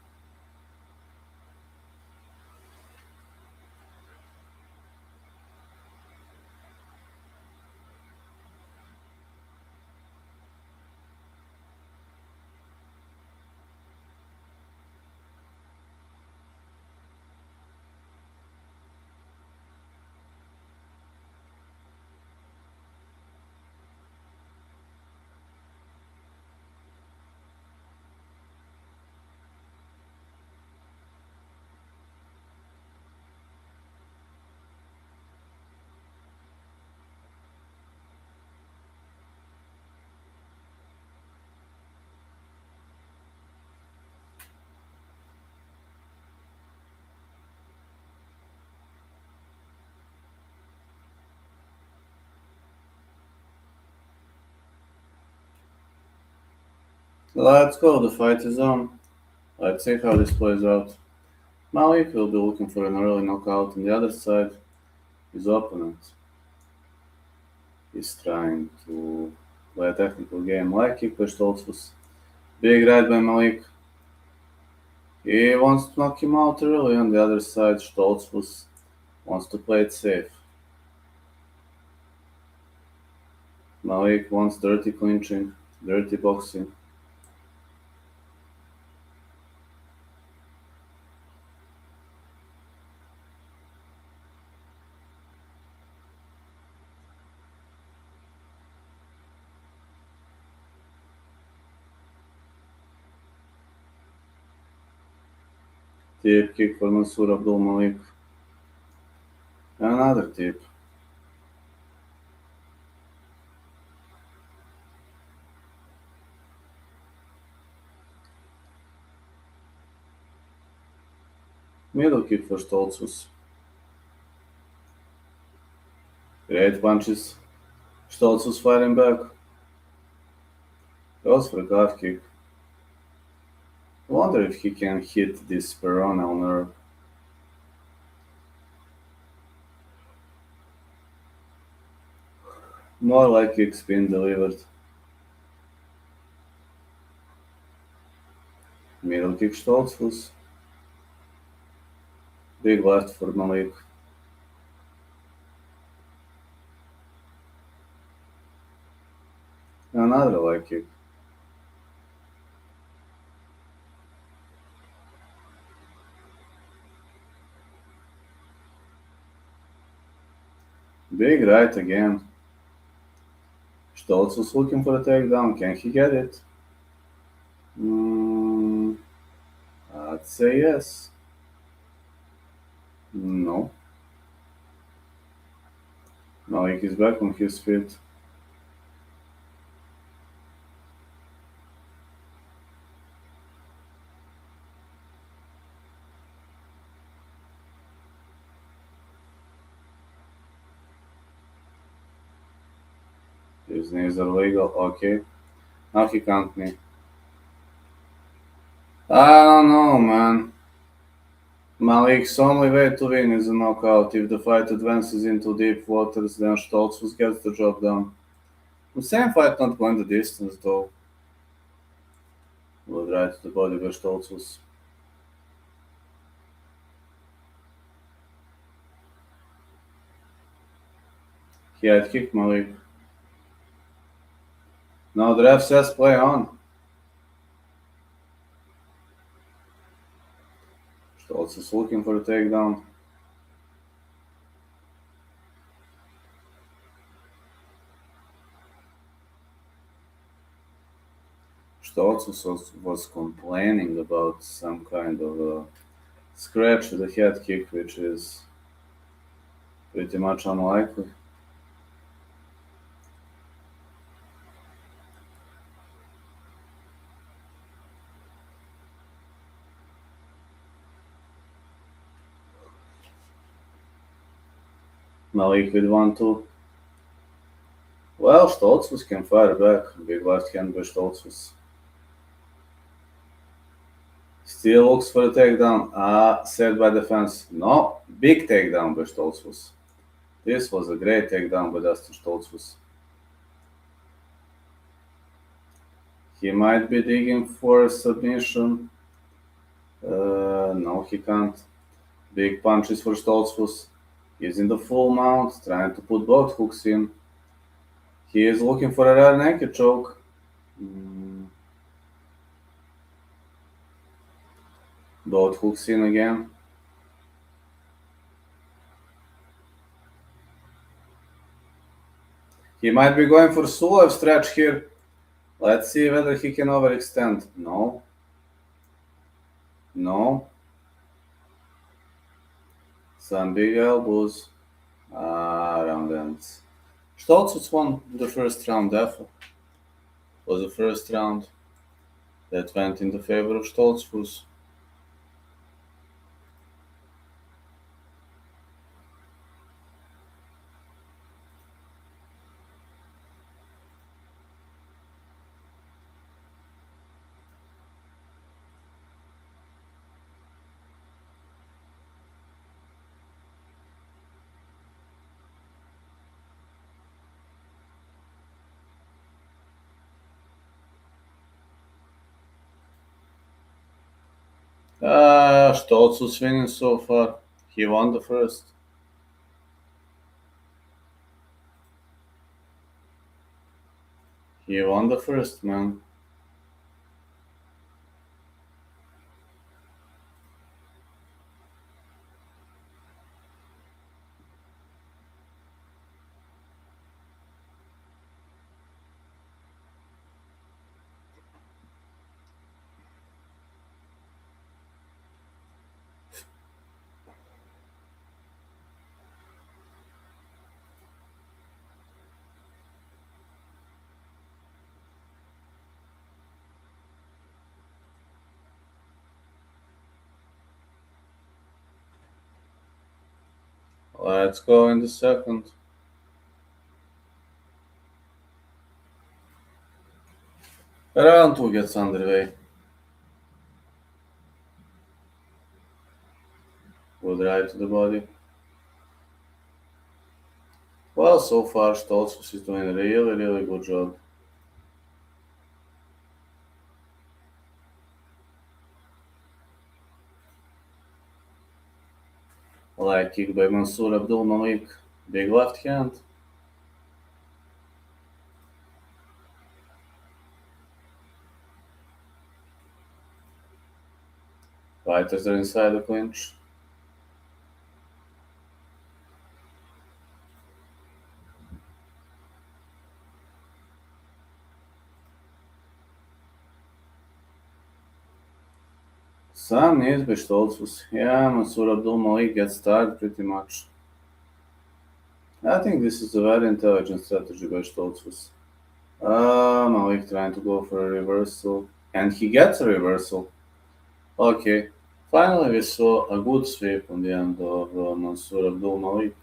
Let's go, the fight is on. Let's see how this plays out. Malik will be looking for an early knockout on the other side. His opponent is trying to play a technical game like Kickler Stoltzfus. Big right by Malik. He wants to knock him out early. On the other side, Stoltzfus wants to play it safe. Malik wants dirty clinching, dirty boxing. Tip kick for Mansoor Abdul Malik. Another tip. Middle kick for Stoltzfus. Great punches. Stoltzfus fighting back. Goes for a calf kick. I wonder if he can hit this peroneal nerve. More like kicks being delivered. Middle kick Stoltzfus. Big left for Malik. Another leg kick. Big right again. Stoltz was looking for a takedown. Can he get it? Mm, I'd say yes. No. Malik is back on his feet. His knees are legal. Okay. Now he can't knee. I don't know, man. Malik's only way to win is a knockout. If the fight advances into deep waters, then Stoltz gets the job done. The same fight not going the distance, though. Would right to the body by Stoltz. He had kicked Malik. Now the ref says play on. Stoltz is looking for a takedown. Stoltz was complaining about some kind of a scratch with a head kick, which is pretty much unlikely. Malik with 1-2. Well, Stoltz can fire back. Big left hand by Stoltz. Still looks for a takedown. Set by defense. No, big takedown by Stoltz. This was a great takedown by Dustin Stoltz. He might be digging for a submission. No, he can't. Big punches for Stoltz. He's in the full mount, trying to put both hooks in. He is looking for a rear naked choke. Both hooks in again. He might be going for Sulev stretch here. Let's see whether he can overextend. No. No. Some big elbows. Round ends. Stoltz won the first round, therefore. Was the first round that went in the favor of Stoltz. Stoltz was winning so far. He won the first. He won the first, man. Let's go in the second. Round 2 gets underway. Good right to the body. Well, so far Stoltz is doing a really good job. Light kick by Mansour Abdul Malik. Big left hand. Fighters are inside the clinch. Some knees by Stoltz. Yeah, Mansour Abdul Malik gets tired pretty much. I think this is a very intelligent strategy by Stoltz. Malik trying to go for a reversal. And he gets a reversal. Okay. Finally, we saw a good sweep on the end of Mansour Abdul Malik.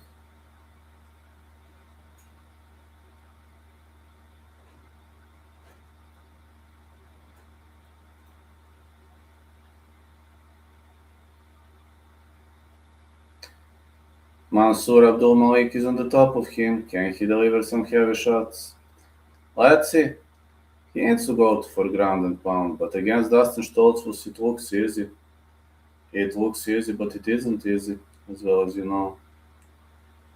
Mansour Abdul Malik is on the top of him. Can he deliver some heavy shots? Let's see. He needs to go for ground and pound, but against Dustin Stoltz, it looks easy. It looks easy, but it isn't easy, as well as you know.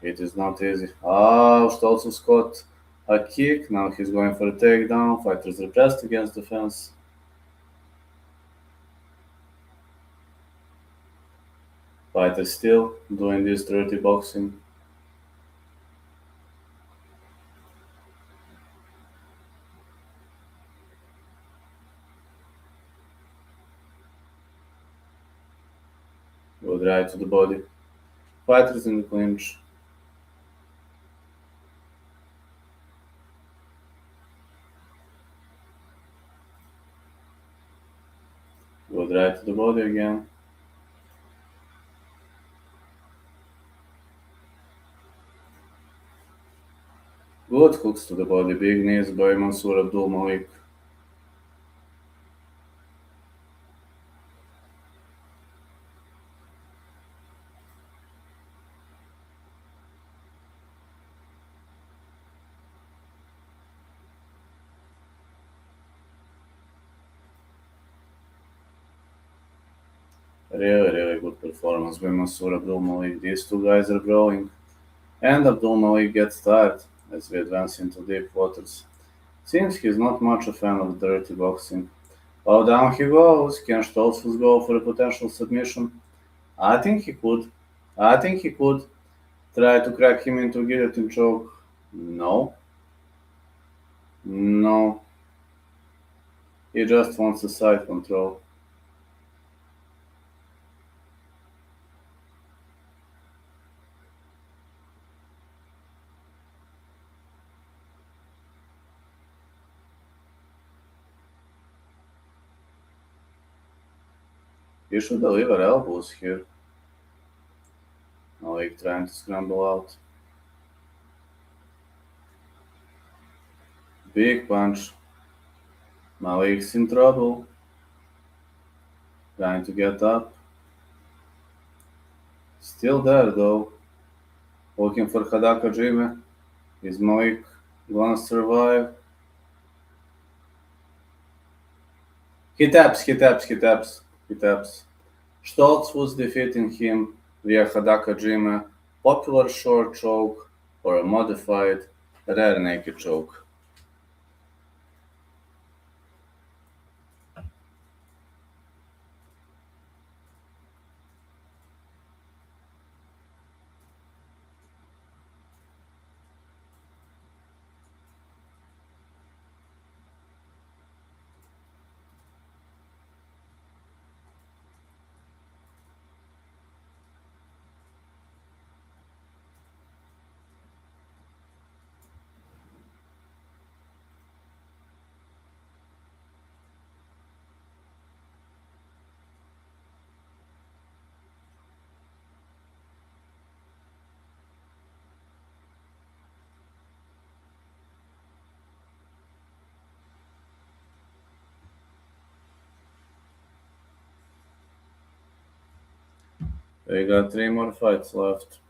It is not easy. Stoltz caught A kick, now he's going for a takedown. Fighters are pressed against the fence. Fighters still doing this dirty boxing. Good right to the body. Fighters in the clinch. Good right to the body again. Good hooks to the body. Big knees by Mansour Abdul Malik. Really, really good performance by Mansour Abdul Malik. These two guys are growing. And Abdul Malik gets tired as we advance into deep waters. Seems he's not much a fan of dirty boxing. Oh, down he goes. Can Stoltzfus go for a potential submission? I think he could. I think he could. Try to crack him into a guillotine choke. No. No. He just wants a side control. He should deliver elbows here. Malik trying to scramble out. Big punch. Malik's in trouble. Trying to get up. Still there though. Looking for Hadaka Jime. Is Malik gonna survive? He taps, he taps, he taps, he taps. Stoltz was defeating him via Hadaka Jime, popular short choke, or a modified rear naked choke. We got three more fights left.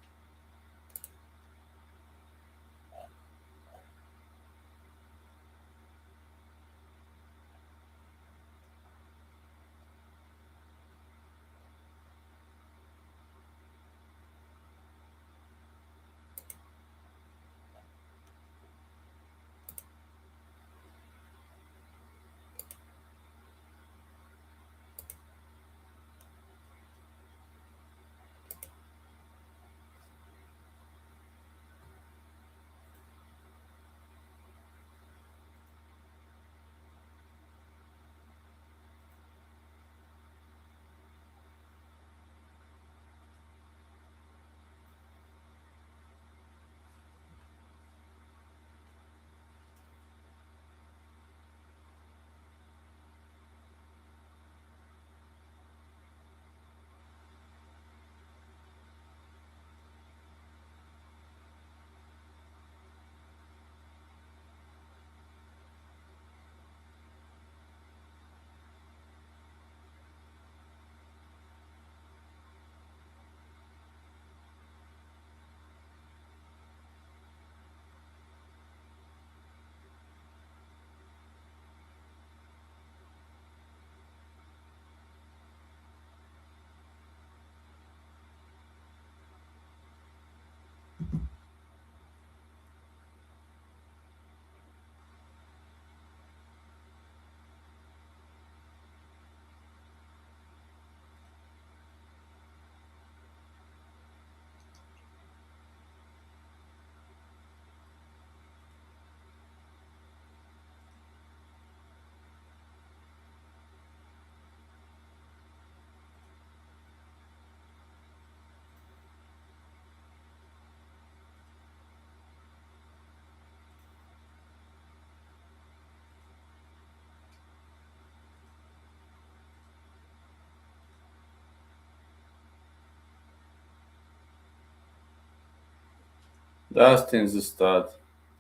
Dustin's the stud.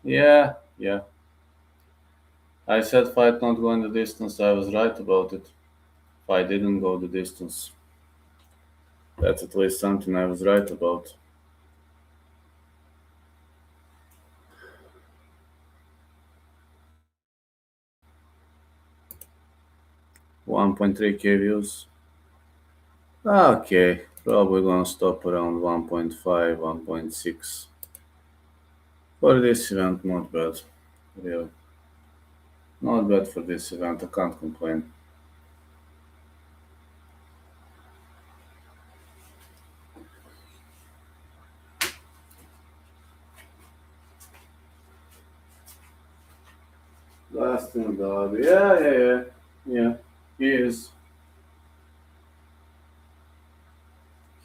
Yeah, yeah. I said fight not going the distance. I was right about it. Fight didn't go the distance. That's at least something I was right about. 1.3k views. Okay, probably gonna stop around 1.5, 1.6. For this event, not bad. Really. Not bad for this event, I can't complain. Last in the yeah. He is.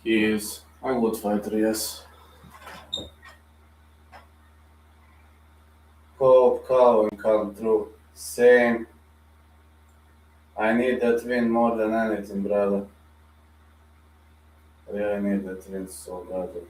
He is a good fighter, yes. Hope Cowan come through. Same. I need that win more than anything, brother. I really need that win so badly.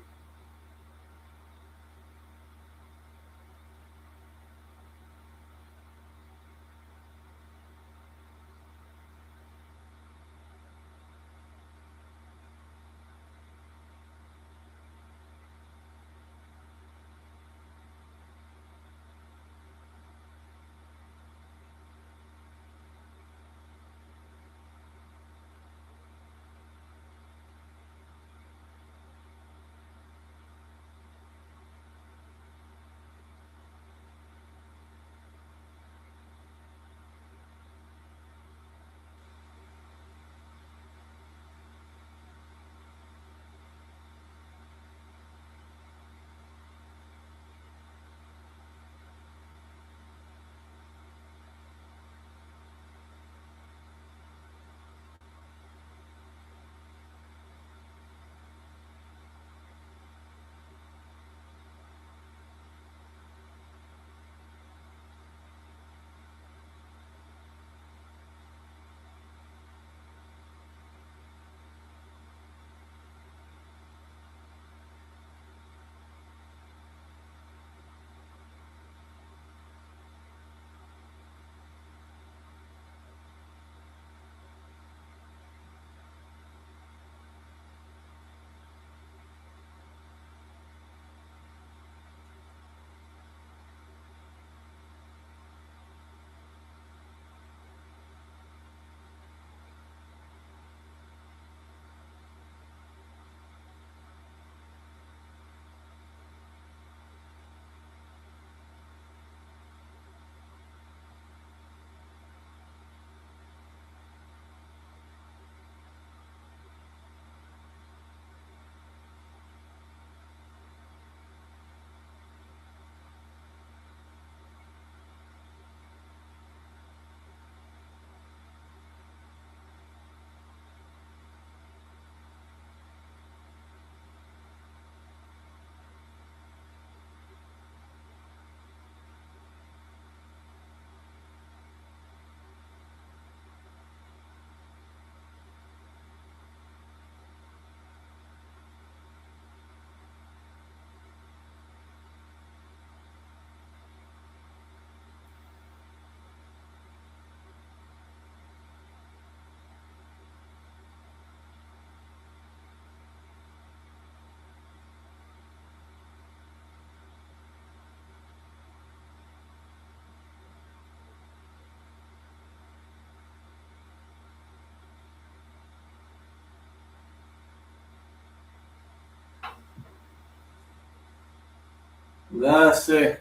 Let's see.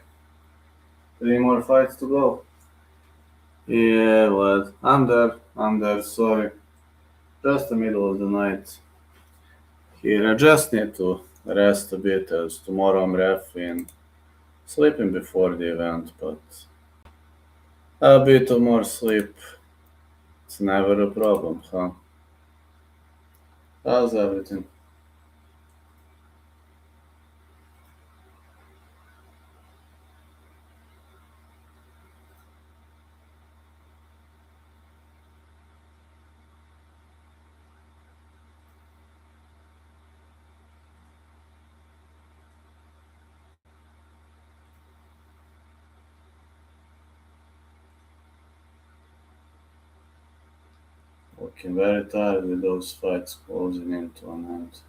Three more fights to go. Yeah, what? I'm there, sorry. Just the middle of the night. Here, I just need to rest a bit as tomorrow I'm refing. Sleeping before the event, but a bit of more sleep. It's never a problem, huh? How's everything? I'm very tired with those fights closing into an end.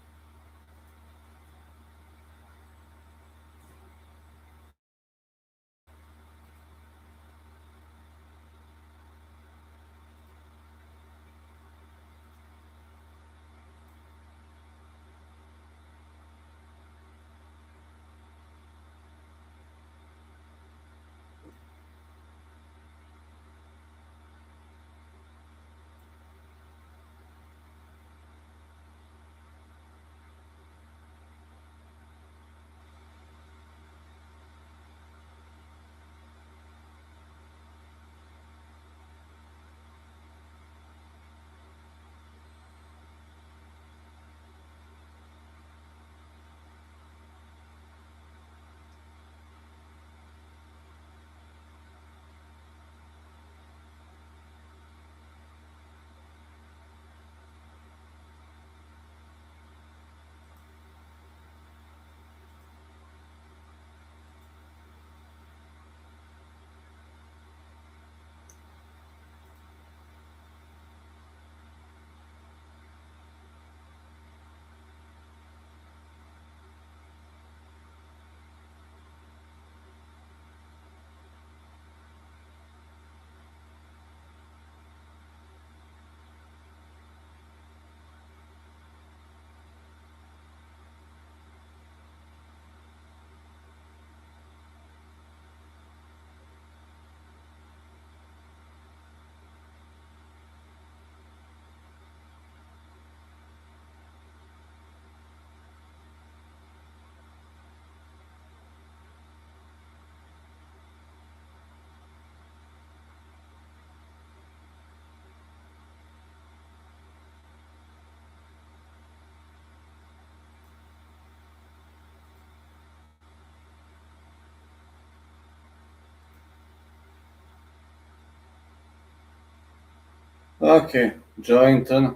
Okay, Jointon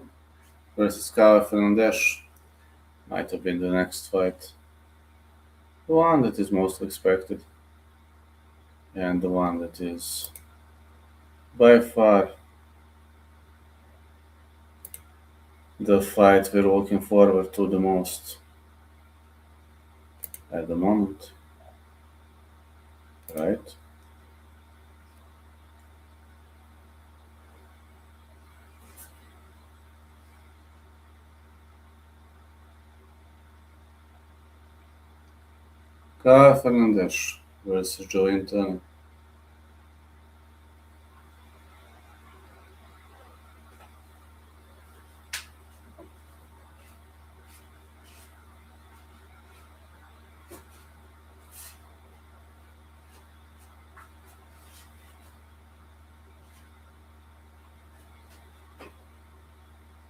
versus Kyle Fernandez might have been the next fight. The one that is most expected, and the one that is by far the fight we're looking forward to the most at the moment, right? Kyle Fernandez versus Jointon.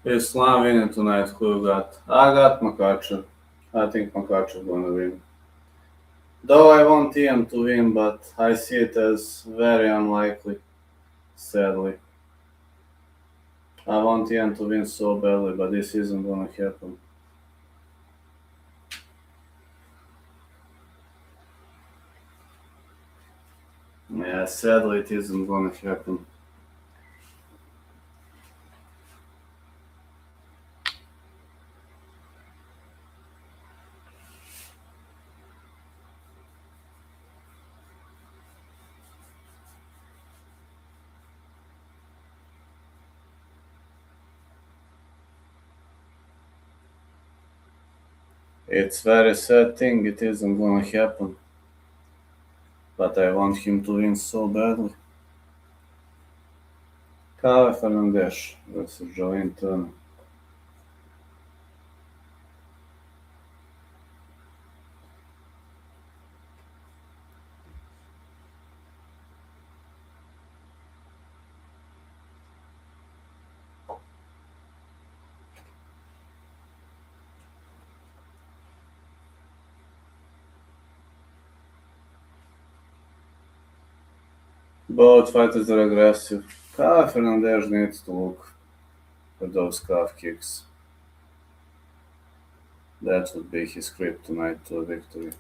Islam winning tonight. Who you got? I got Makhachev. I think Makhachev gonna win. Though I want Ian to win, but I see it as very unlikely, sadly. I want Ian to win so badly, but this isn't gonna happen. Yeah, sadly it isn't gonna happen. It's very sad thing it isn't gonna happen, but I want him to win so badly. Kyle Fernandez versus Joanne Turner. Both fighters are aggressive. Kyle Fernandez needs to look for those calf kicks. That would be his kryptonite to a victory.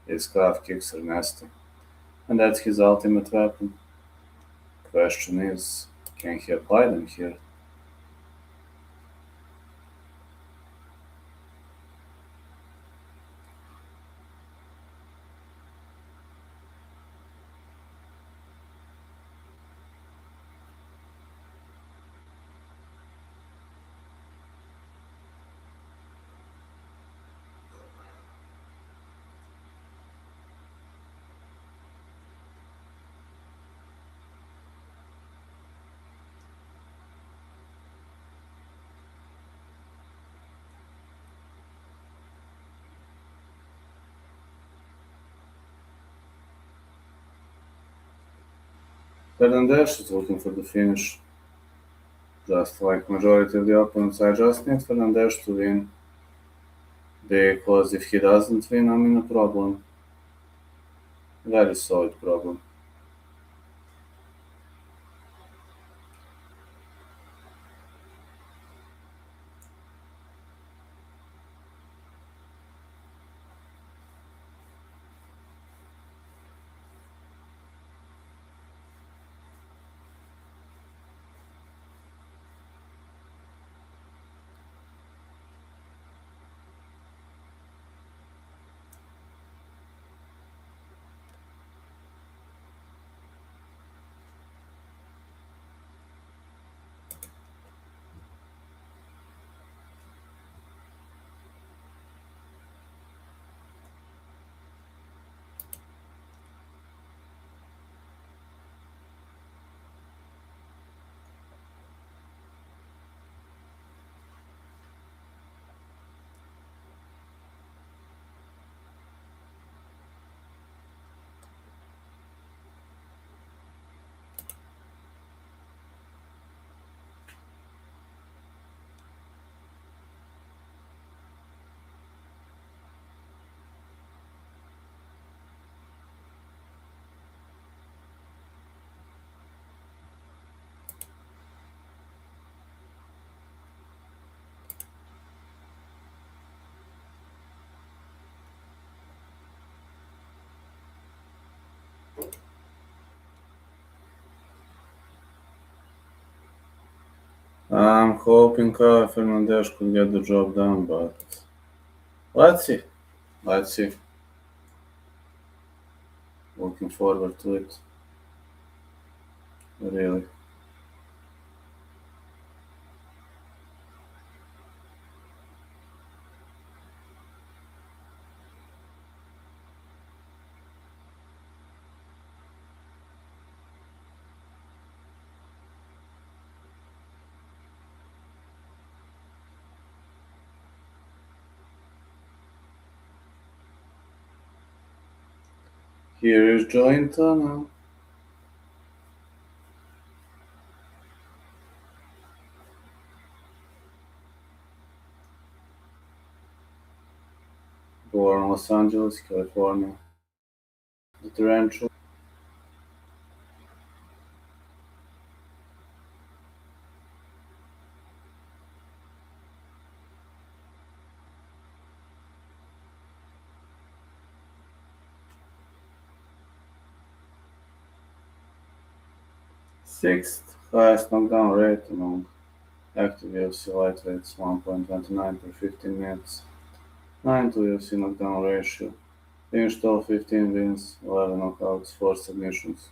His calf kicks are nasty. And that's his ultimate weapon. Question is, can he apply them here? Fernandez is looking for the finish, just like majority of the opponents. I just need Fernandez to win, because if he doesn't win, I'm in a problem. Very solid problem. I'm hoping Fernandez could get the job done, but let's see. Let's see. Looking forward to it. Really. Here is joint tunnel. Born in Los Angeles, California. The tarantula. Sixth highest knockdown rate among active UFC lightweights, 1.29 per 15 minutes. Ninth UFC knockdown ratio. Finished all 15 wins, 11 knockouts, 4 submissions.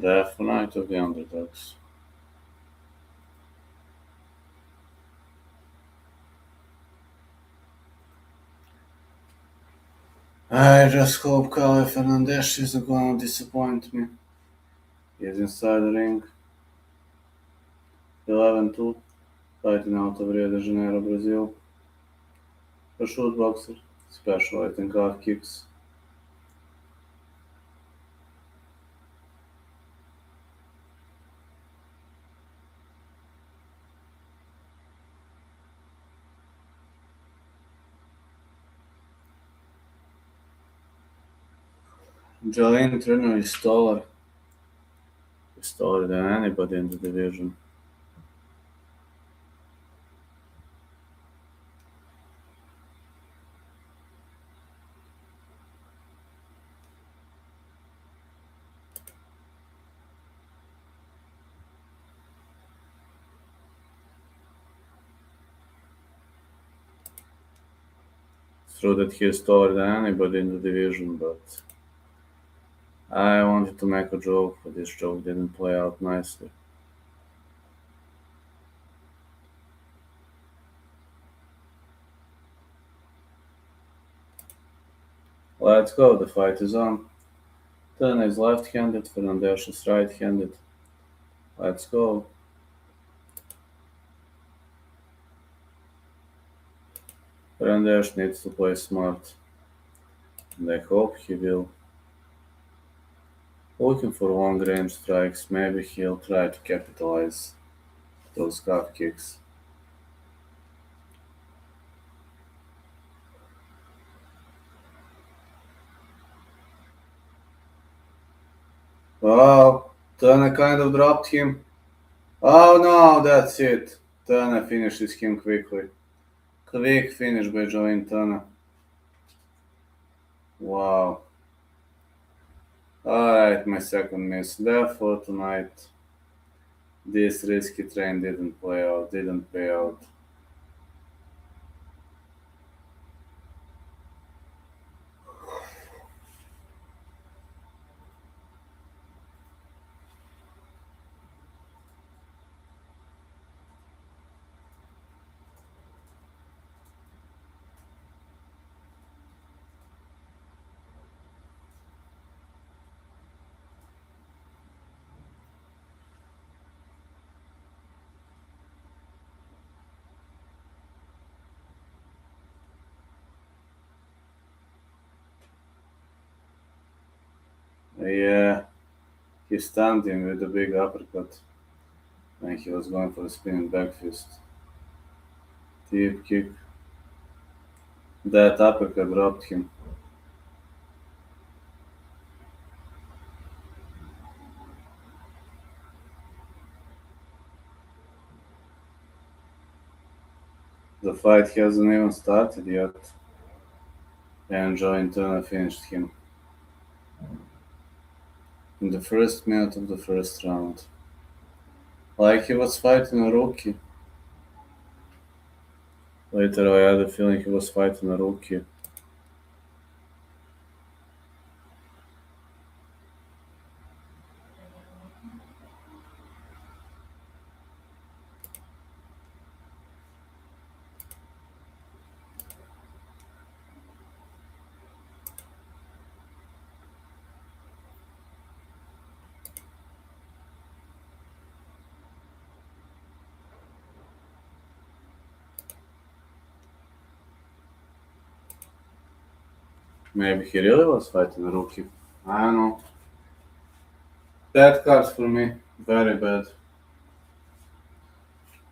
Definitely took the underdogs. I just hope Kyle Fernandez isn't gonna disappoint me. He's inside the ring. 11-2, fighting out of Rio de Janeiro, Brazil. A shoot boxer, specialized in calf kicks. Jolene Turner is taller. He's taller than anybody in the division. It's true that he is taller than anybody in the division, but I wanted to make a joke, but this joke didn't play out nicely. Let's go, the fight is on. Turner is left-handed, Fernandez is right-handed. Let's go. Fernandez needs to play smart, and I hope he will. Looking for long-range strikes, maybe he'll try to capitalize those calf kicks. Oh, Turner kind of dropped him. Oh no, that's it. Turner finishes him quickly. Quick finish by Join Turner. Wow. Alright, my second miss there for tonight. This risky train didn't pay out. Yeah, he stunned him with a big uppercut when he was going for a spinning back fist. Deep kick. That uppercut dropped him. The fight hasn't even started yet, and Joe Turner finished him in the first minute of the first round. Like he was fighting a rookie. Later, I had a feeling he was fighting a rookie. Maybe he really was fighting a rookie. I don't know. Bad cards for me. Very bad.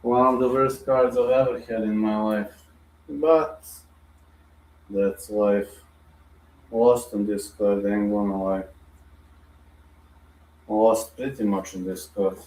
One of the worst cards I've ever had in my life. But that's life. Lost on this card, ain't gonna lie. Lost pretty much on this card.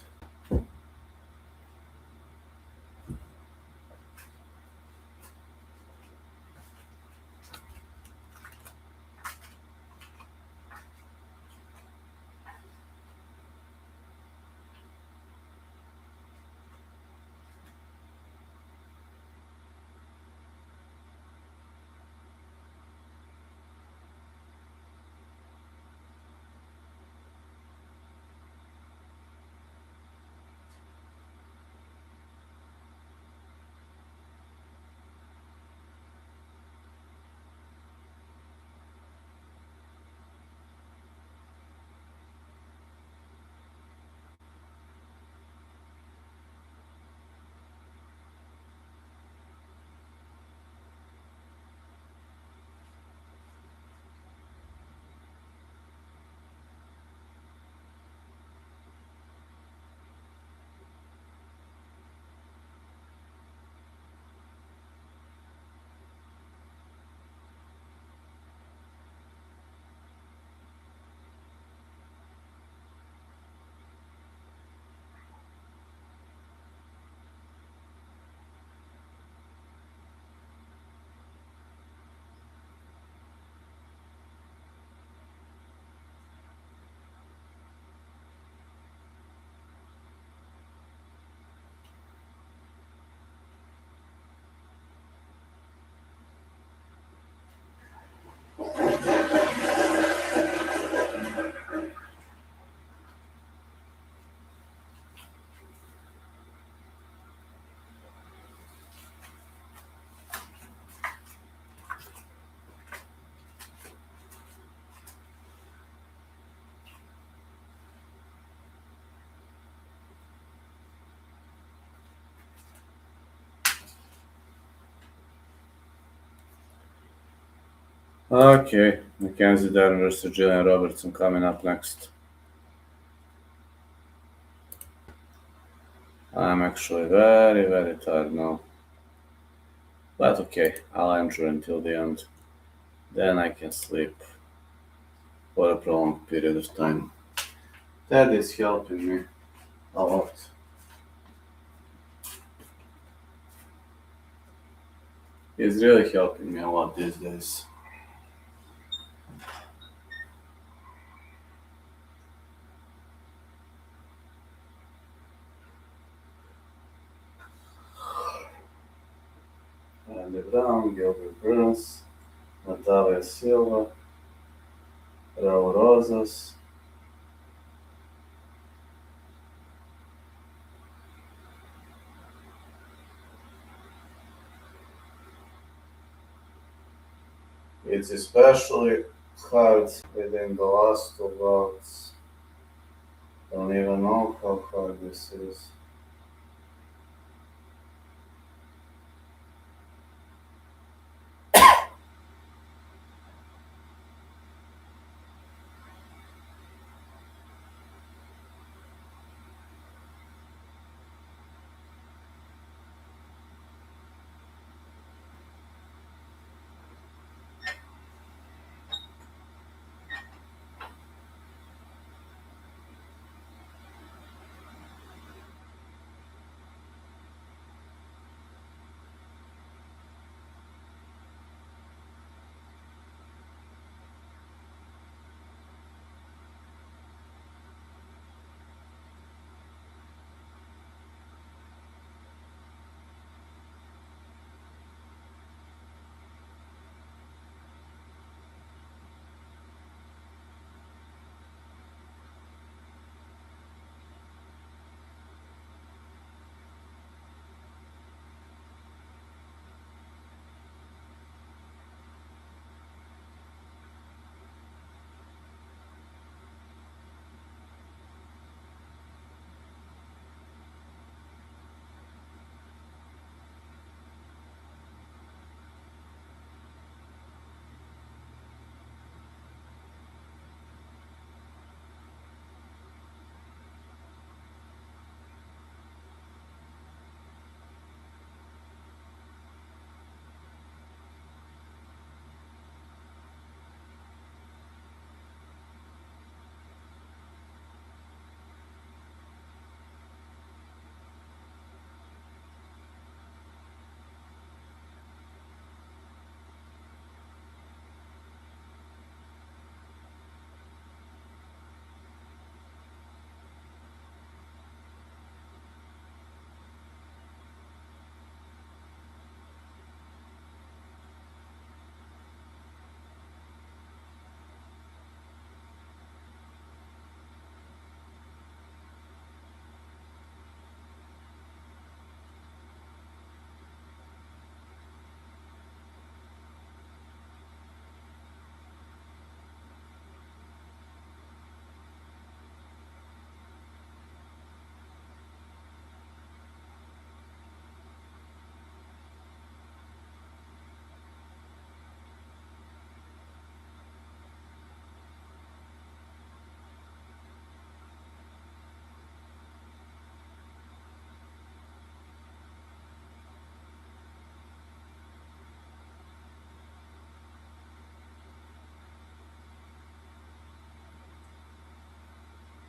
Okay, Mackenzie Dern versus Jillian Robertson coming up next. I'm actually very, very tired now. But okay, I'll endure until the end. Then I can sleep for a prolonged period of time. That is helping me a lot. It's really helping me a lot these days. Andy Brown, Gilbert Burns, Natalia Silva, Raul Rosas. It's especially hard within the last two rounds. Don't even know how hard this is.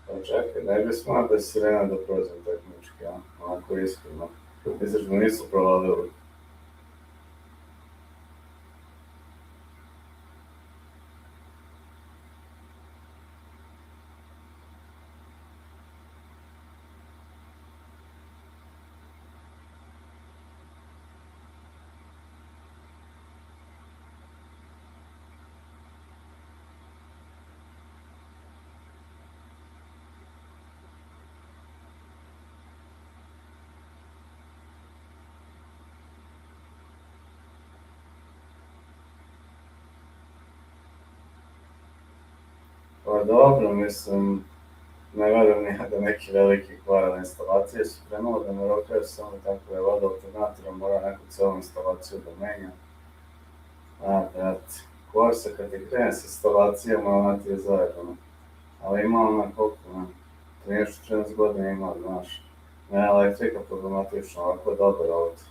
Pa čekaj, ne bi smao da si Sirena da prođem tehnički, a? Onako iskreno. Misliš da nisu provalili? Pa dobro, mislim, ne verujem ni ja da neki veliki kvar instalacije su krenule da me rokaju samo tako je vada alternatora mora neku celu instalaciju da menja. A, brate, Korsa kad ti krene s instalacijama, ona ti je zajedno. Ali ima ona koliko, ne, 13-14 godina ima, znaš. Ne, elektrika problematična, ovako je dobar auto.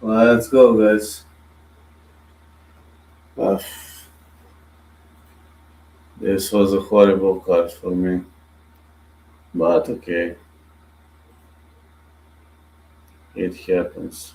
Let's go, guys. Uh, this was a horrible cut for me, but okay, it happens.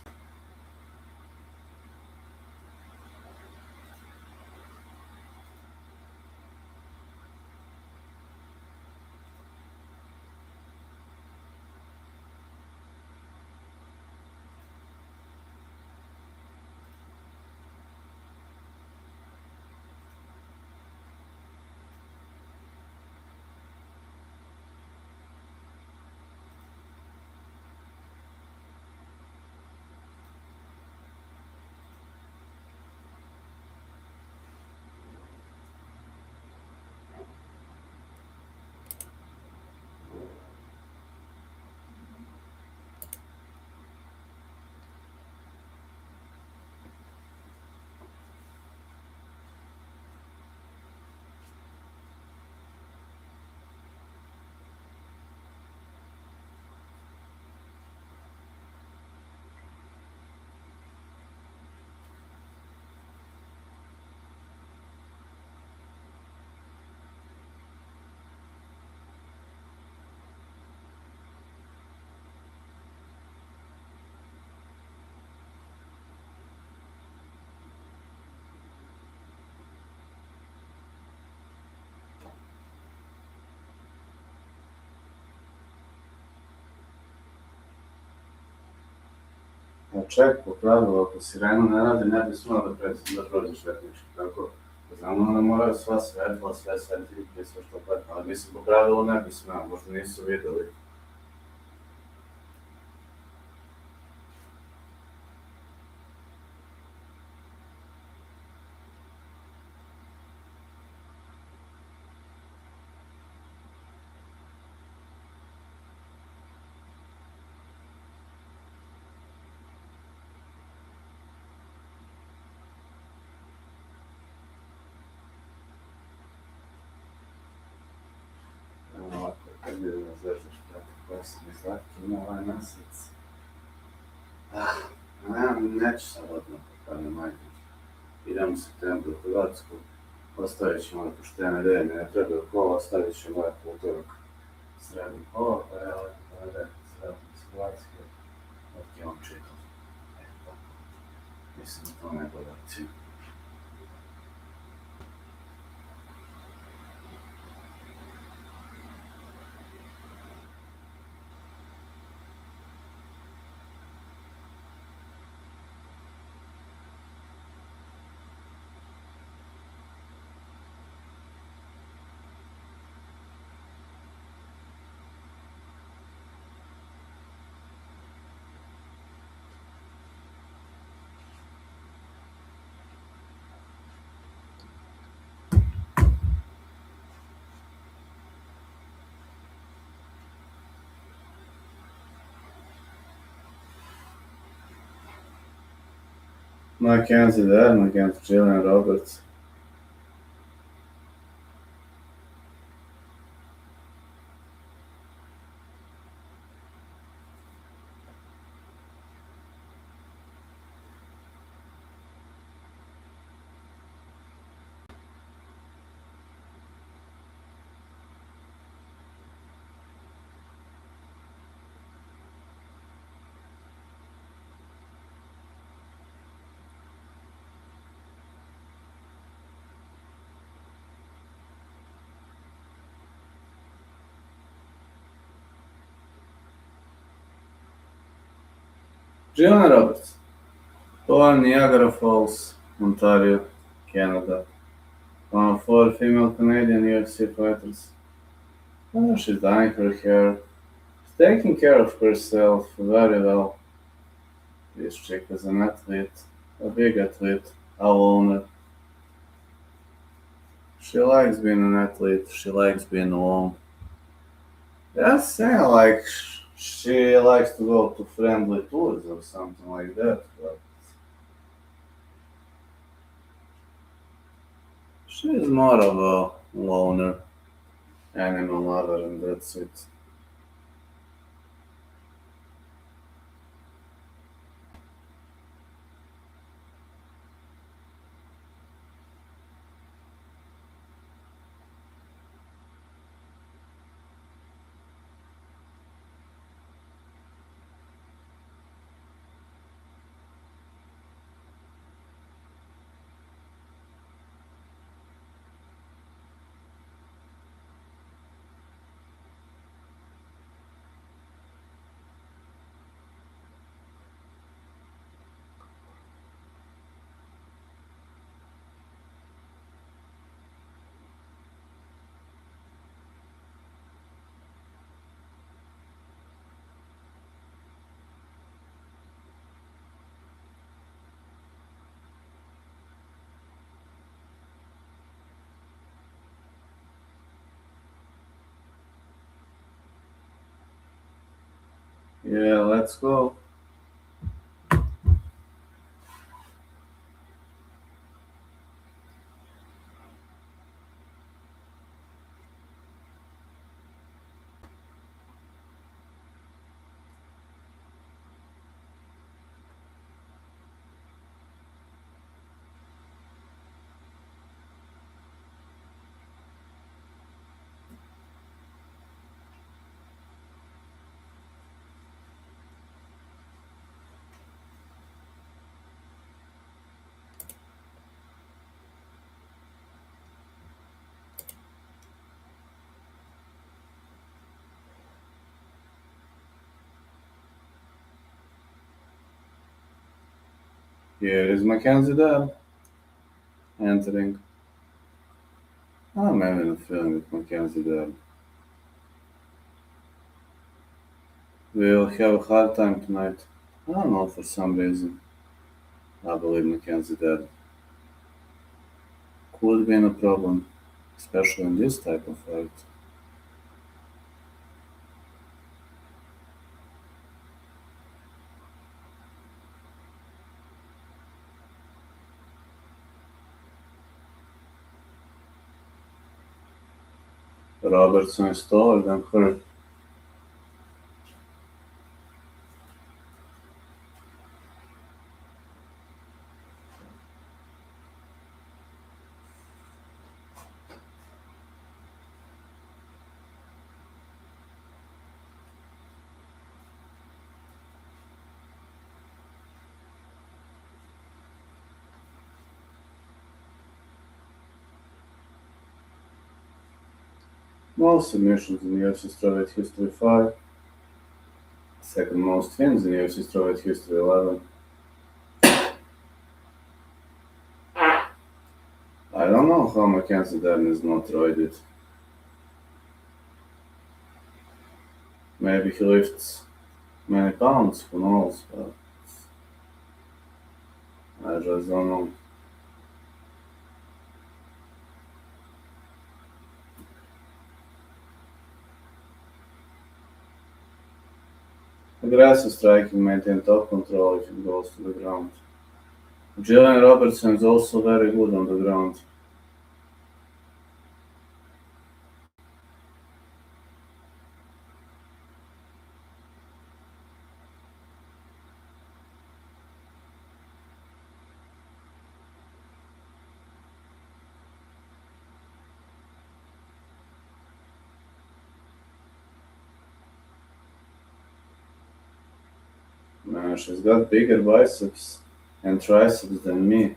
Ček, po pravilu, ako sirena ne radi, ne bi smela da prođeš letnički, tako znamo da moraju sva svetla, sve svetiljke, sve što petno, ali mislim po pravilu ne bi smela, možda nisu videli. Ovako, kad vidim da zveždaš preko posebne slatke, ima ovaj mesec. Neću sad odmah, pa ne majke. Idem u septembru u Hrvatsku, ostavit ćemo poštene dejne, ne trebaju kola, ostavit ćemo lepo utorak srednji kola, pa je lepo povede srednji iz Hrvatske, dok je on čitao. Eto, mislim da to ne bude opcija. Mackenzie Dern against Jalen Robertson. Julian Roberts, born in Niagara Falls, Ontario, Canada. One of four female Canadian UFC fighters. Oh, she's dyeing her hair. She's taking care of herself very well. This chick is an athlete, a big athlete, a loner. She likes being an athlete. She likes being alone. That's saying like she likes to go to friendly tours or something like that. But she's more of a loner, animal lover, and that's it. Yeah, let's go. Here is Mackenzie Dern entering. I'm having a feeling with Mackenzie Dern. We'll have a hard time tonight. I don't know, for some reason. I believe Mackenzie Dern could be a problem, especially in this type of fight. Robertson is taller than her. Most submissions in UFC strawweight history 5. Second most wins in UFC strawweight history 11. I don't know how Mackenzie Dern is not roided. Maybe he lifts many pounds, who knows? But I just don't know. Aggressive striking maintain top control if it goes to the ground. Julian Robertson is also very good on the ground. Man, she's got bigger biceps and triceps than me,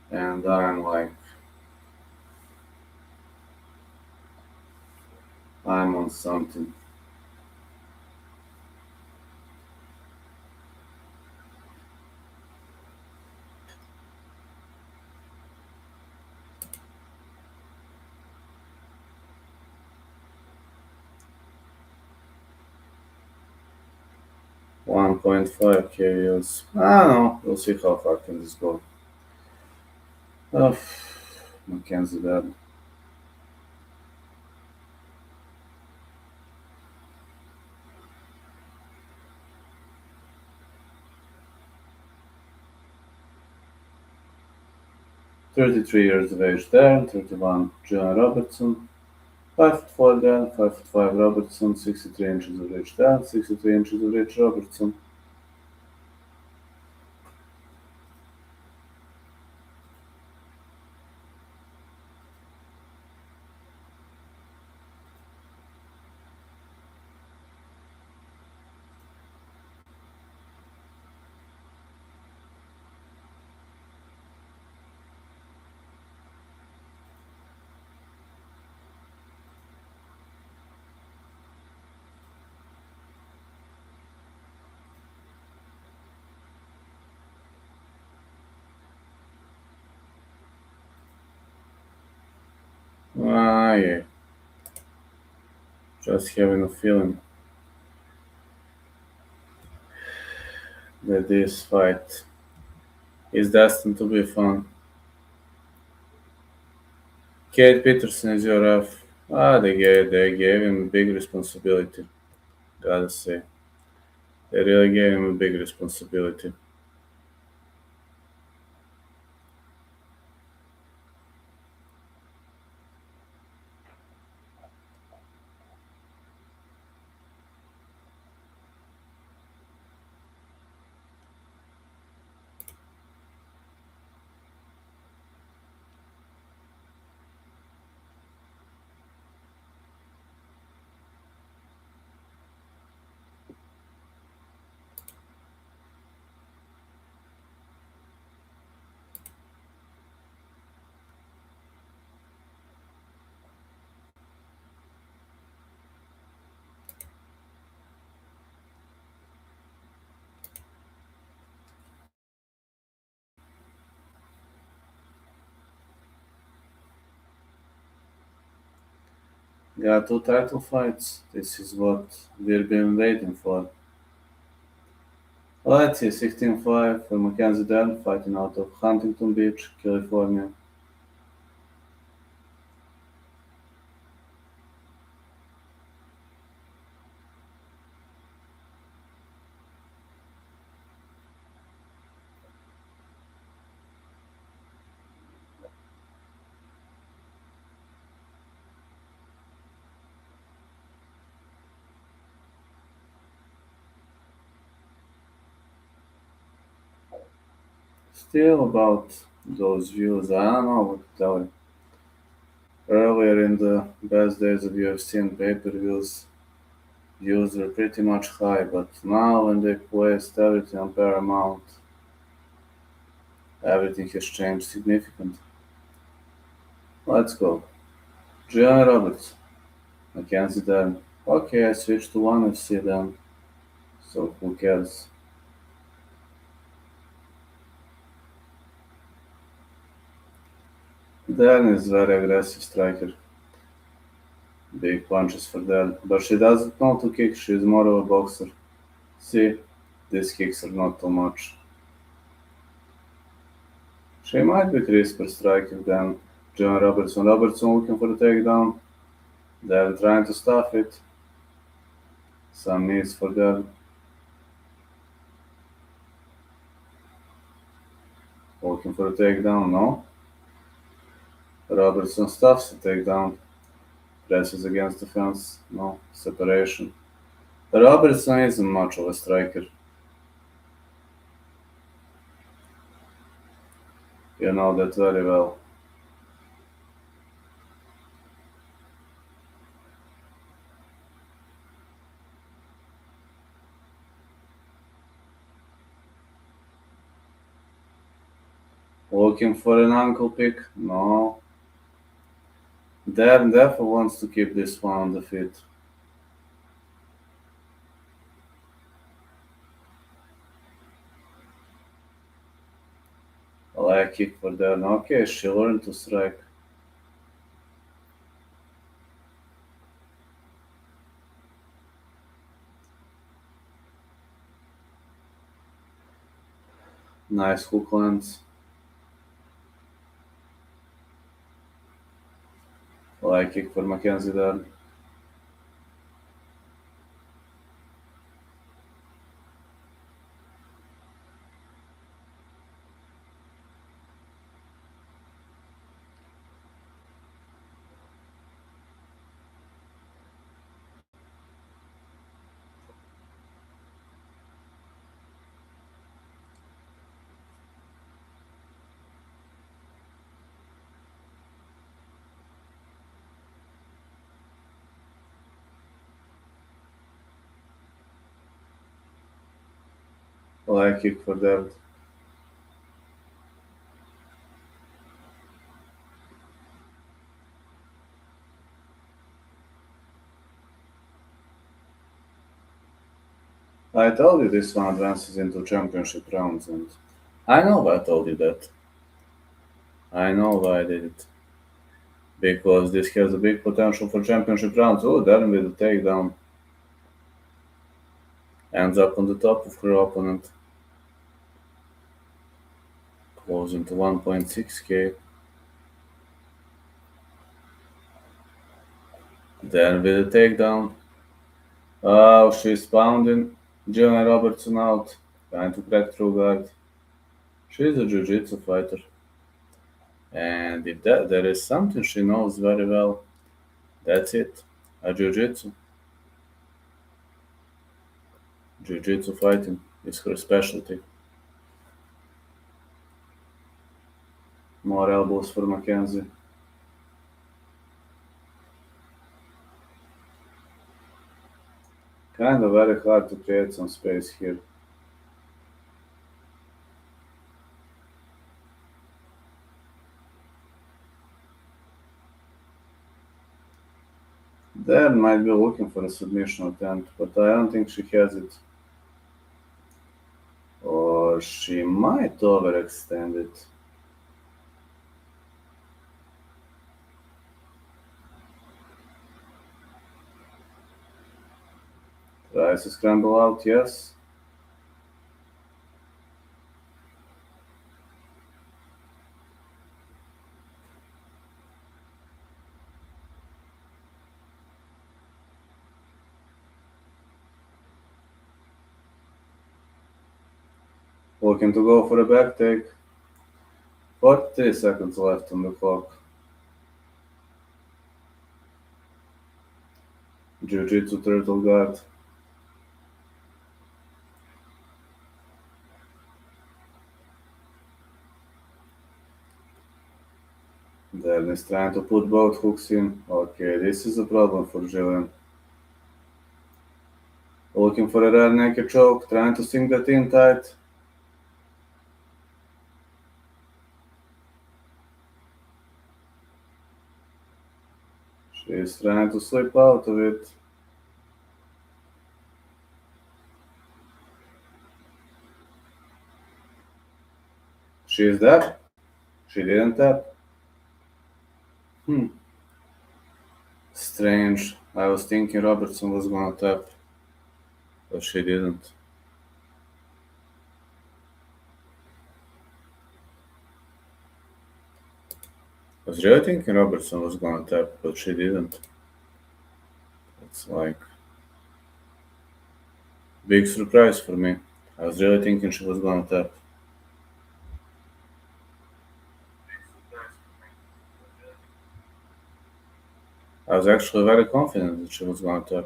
and I'm on something. 1.5 KOs. I don't know. We'll see how far can this go. Oh, Mackenzie dead. 33 years of age Dern, 31 John Robertson, 5'4" Dern, 5'5" Robertson, 63 inches of reach Dern, 63 inches of reach Robertson. Ah, yeah. Just having a feeling that this fight is destined to be fun. Kate Peterson is your ref. They gave him a big responsibility. Gotta say, they really gave him a big responsibility. Got two title fights. This is what we've been waiting for. Let's see, 16-5 for Mackenzie Dern fighting out of Huntington Beach, California. Still about those views, I don't know what to tell you. Earlier in the best days of UFC and pay-per-views, views were pretty much high, but now when they placed everything on Paramount, everything has changed significantly. Let's go. John Roberts, Mackenzie Dern. Okay, I switched to ONE FC then, so who cares? Dern is very aggressive striker. Big punches for Dern, but she doesn't know to kick, she's more of a boxer. See, these kicks are not too much. She might be crisper striker than John Robertson. Robertson looking for the takedown. Dern trying to stuff it. Some knees for Dern. Looking for a takedown, no. Robertson stuffs the takedown. Presses against the fence, no. Separation. Robertson isn't much of a striker. You know that very well. Looking for an ankle pick? No. Dern definitely wants to keep this one on the feet. A leg kick for Dern. Okay, she learned to strike. Nice hook lands. Like kick for Mackenzie Dern. Like kick for that. I told you this one advances into championship rounds, and I know why I told you that. I know why I did it. Because this has a big potential for championship rounds. Oh, Dern with a takedown. Ends up on the top of her opponent. Closing to 1.6k. Then with a takedown. Oh, she's pounding Jillian Robertson out. Trying to crack through guard. She's a jiu-jitsu fighter. And if there is something she knows very well, that's it. A jiu-jitsu. Jiu-jitsu fighting is her specialty. More elbows for Mackenzie. Kind of very hard to create some space here. Dern might be looking for a submission attempt, but I don't think she has it. Or she might overextend it. Tries to scramble out, yes. Looking to go for a back take. 43 seconds left on the clock. Jiu-jitsu turtle guard. Dern is trying to put both hooks in. Okay, this is a problem for Jillian. Looking for a rear naked choke, trying to sink that in tight. She's trying to slip out of it. She's there. She didn't tap. Strange. I was thinking Robertson was gonna tap, but she didn't. I was really thinking Robertson was gonna tap, but she didn't. It's like big surprise for me. I was really thinking she was gonna tap. I was actually very confident that she was gonna tap.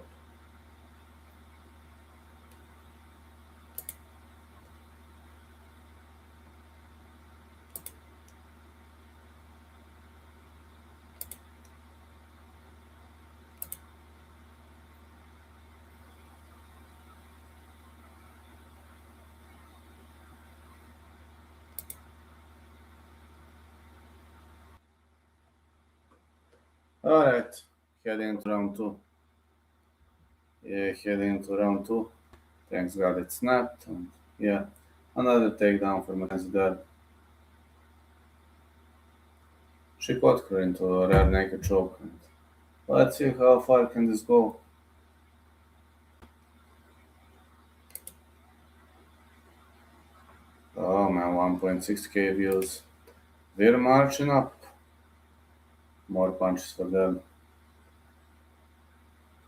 Alright, heading to round two. Yeah, heading to round two. Thanks God it snapped. And yeah, another takedown for Mackenzie there. She caught her into a rear naked choke. And let's see how far can this go. Oh man, and 1.6k views. We're marching up. More punches for them.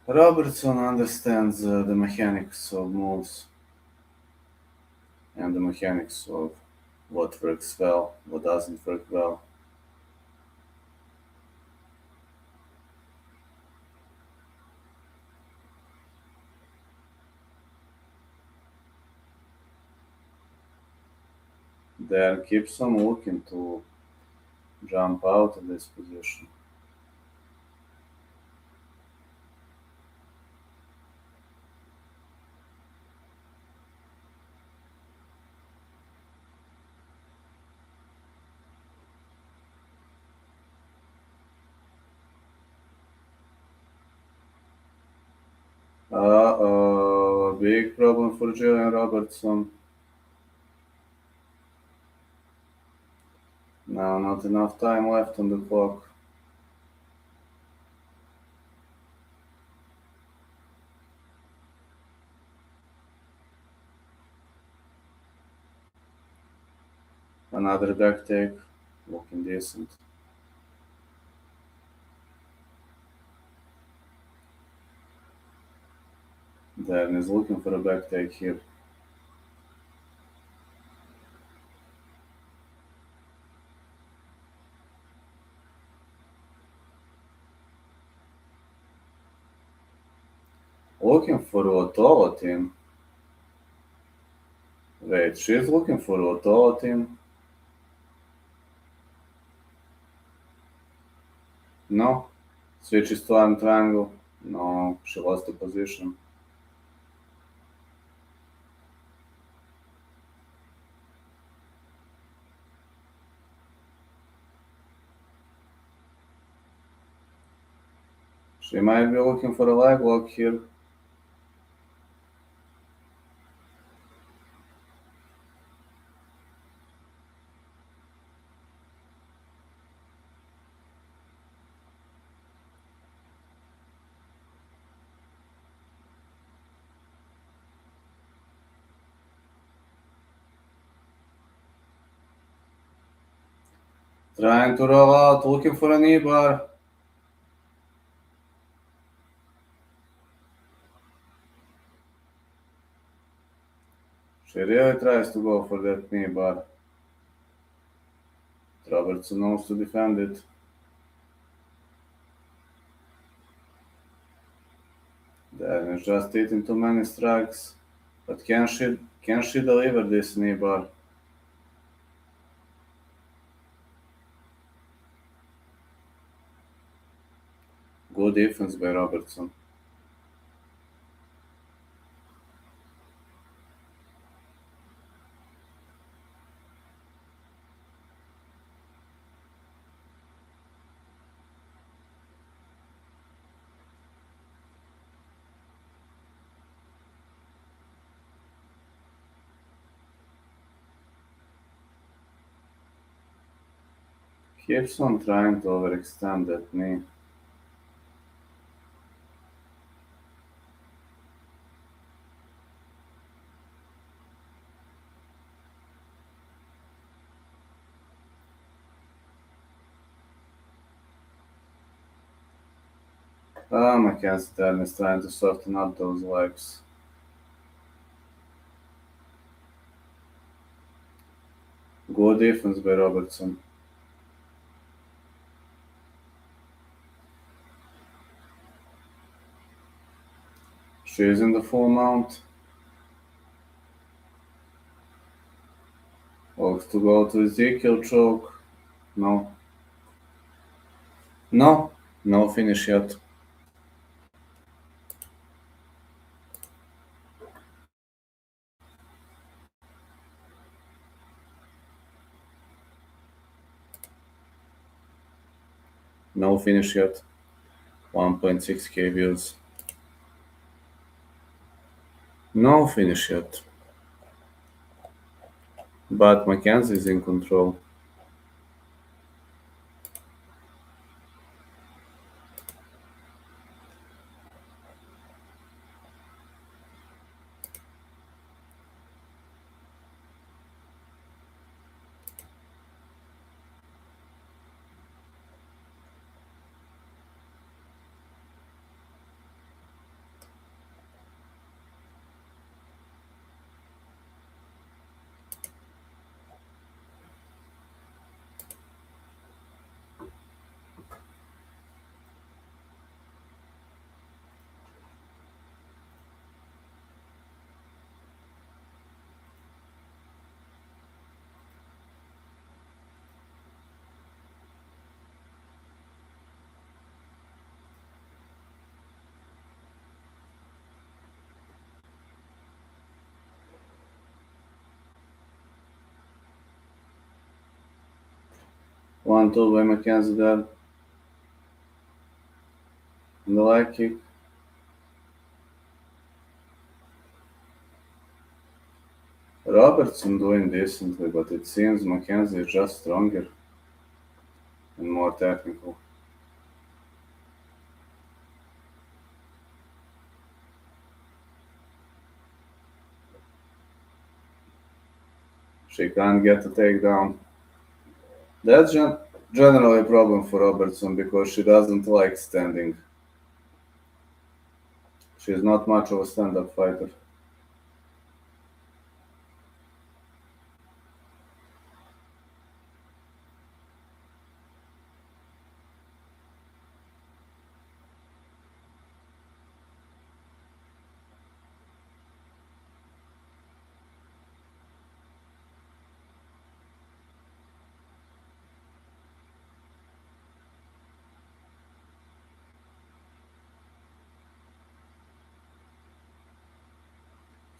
Robertson understands the mechanics of moves and the mechanics of what works well, what doesn't work well. Dern keeps on looking to jump out of this position. Big problem for Jalen Robertson. Now not enough time left on the clock. Another back take, looking decent. Dern is looking for a back take here. Looking for Otoa team. Wait, she's looking for Otoa team? No. Switches to arm triangle. No, she lost the position. She might be looking for a leg lock here. Trying to roll out, looking for a knee bar. She really tries to go for that knee bar. Robertson knows to defend it. Dern is just eating too many strikes. But can she deliver this knee bar? Good defense by Robertson. Keeps on trying to overextend that knee. Mackenzie Dern is trying to soften up those legs. Good defense by Robertson. She's in the full mount. Looks to go to Ezekiel choke. No. No. No finish yet. No finish yet. 1.6k views. No finish yet. But Mackenzie is in control. 1-2 by Mackenzie there. And the leg kick. Robertson doing decently, but it seems Mackenzie is just stronger and more technical. She can't get the takedown. That's generally a problem for Robertson because she doesn't like standing. She's not much of a stand-up fighter.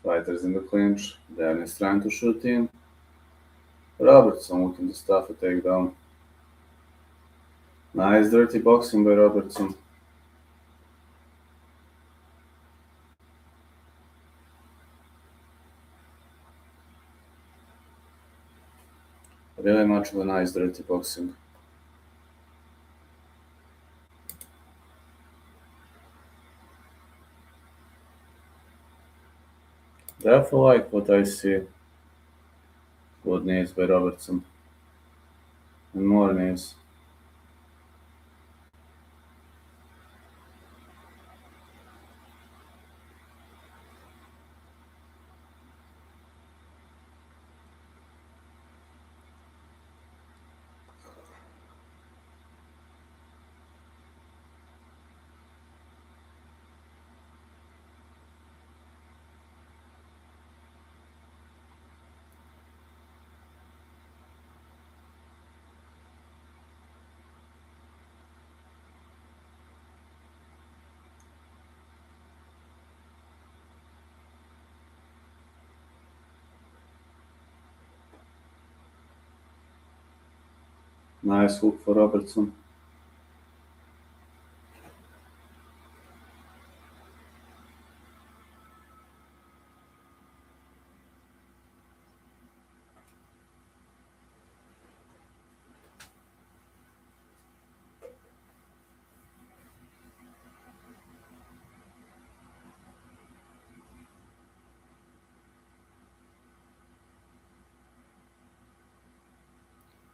Fighters in the clinch. Dern is trying to shoot in. Robertson looking to stuff a takedown. Nice dirty boxing by Robertson. Really much of a nice dirty boxing. Definitely like what I see. Good knees by Robertson. And more knees. Nice hook for Robertson.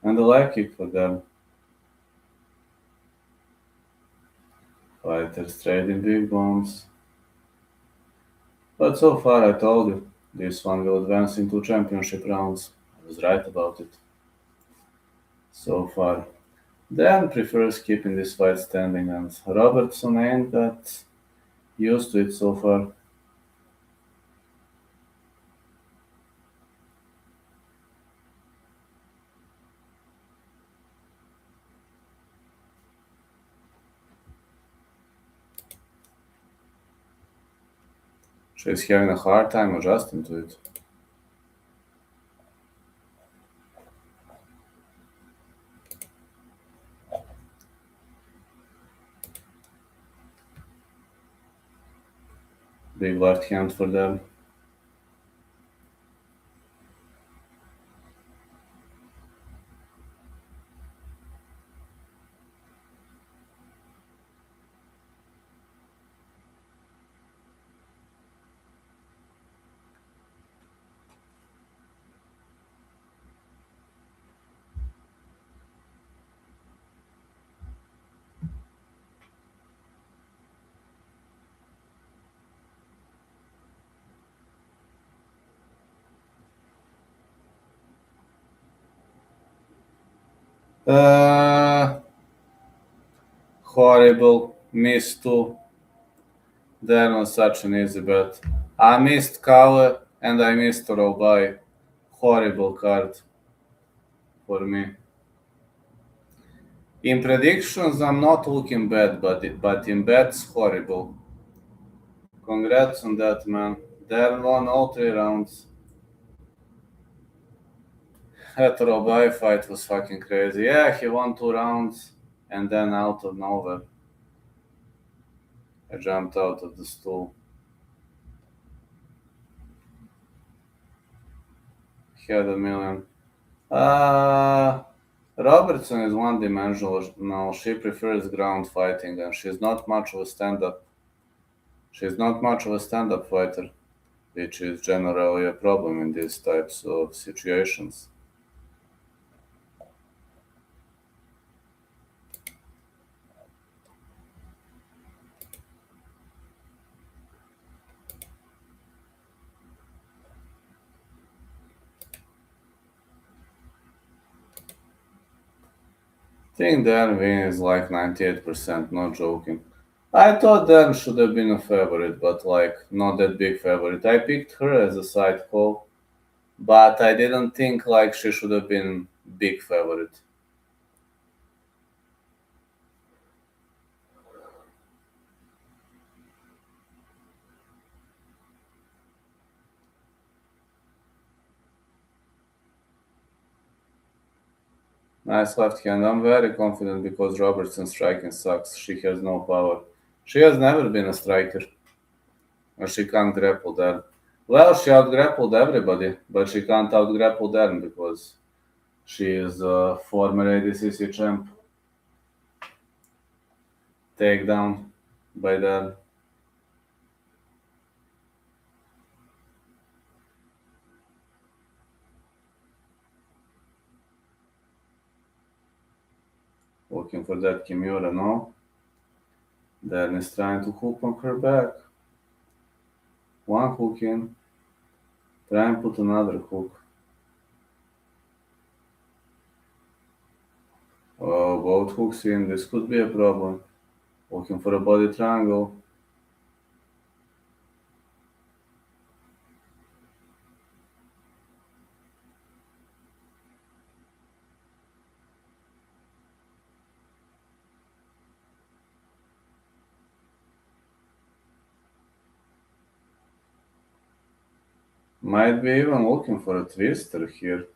And a leg kick for them. Fighters trading big bombs. But so far I told you, this one will advance into championship rounds. I was right about it. So far. Dan prefers keeping this fight standing and Robertson ain't that used to it so far. She's having a hard time adjusting to it. Big left hand for them. Uh, Horrible. Missed two. That was such an easy bet. I missed Kale and I missed Robai. Horrible card for me. In predictions, I'm not looking bad, but in bets, horrible. Congrats on that, man. Dern won all 3 rounds. That Robai fight was fucking crazy. Yeah, he won 2 rounds, and then out of nowhere, I jumped out of the stool. He had a million. Uh, Robertson is one-dimensional. No, she prefers ground fighting, and she's not much of a stand-up. She's not much of a stand-up fighter, which is generally a problem in these types of situations. I think Dern win is like 98%, not joking. I thought Dern should have been a favorite, but like not that big favorite. I picked her as a side call, but I didn't think like she should have been big favorite. Nice left hand. I'm very confident because Robertson's striking sucks. She has no power. She has never been a striker, or she can't grapple Dern. Well, she out grappled everybody, but she can't out grapple Dern because she is a former ADCC champ. Takedown by Dern. Looking for that Kimura, no? Dern is trying to hook on her back. One hook in. Try and put another hook. Oh, both hooks in. This could be a problem. Looking for a body triangle. Might be even looking for a twister here.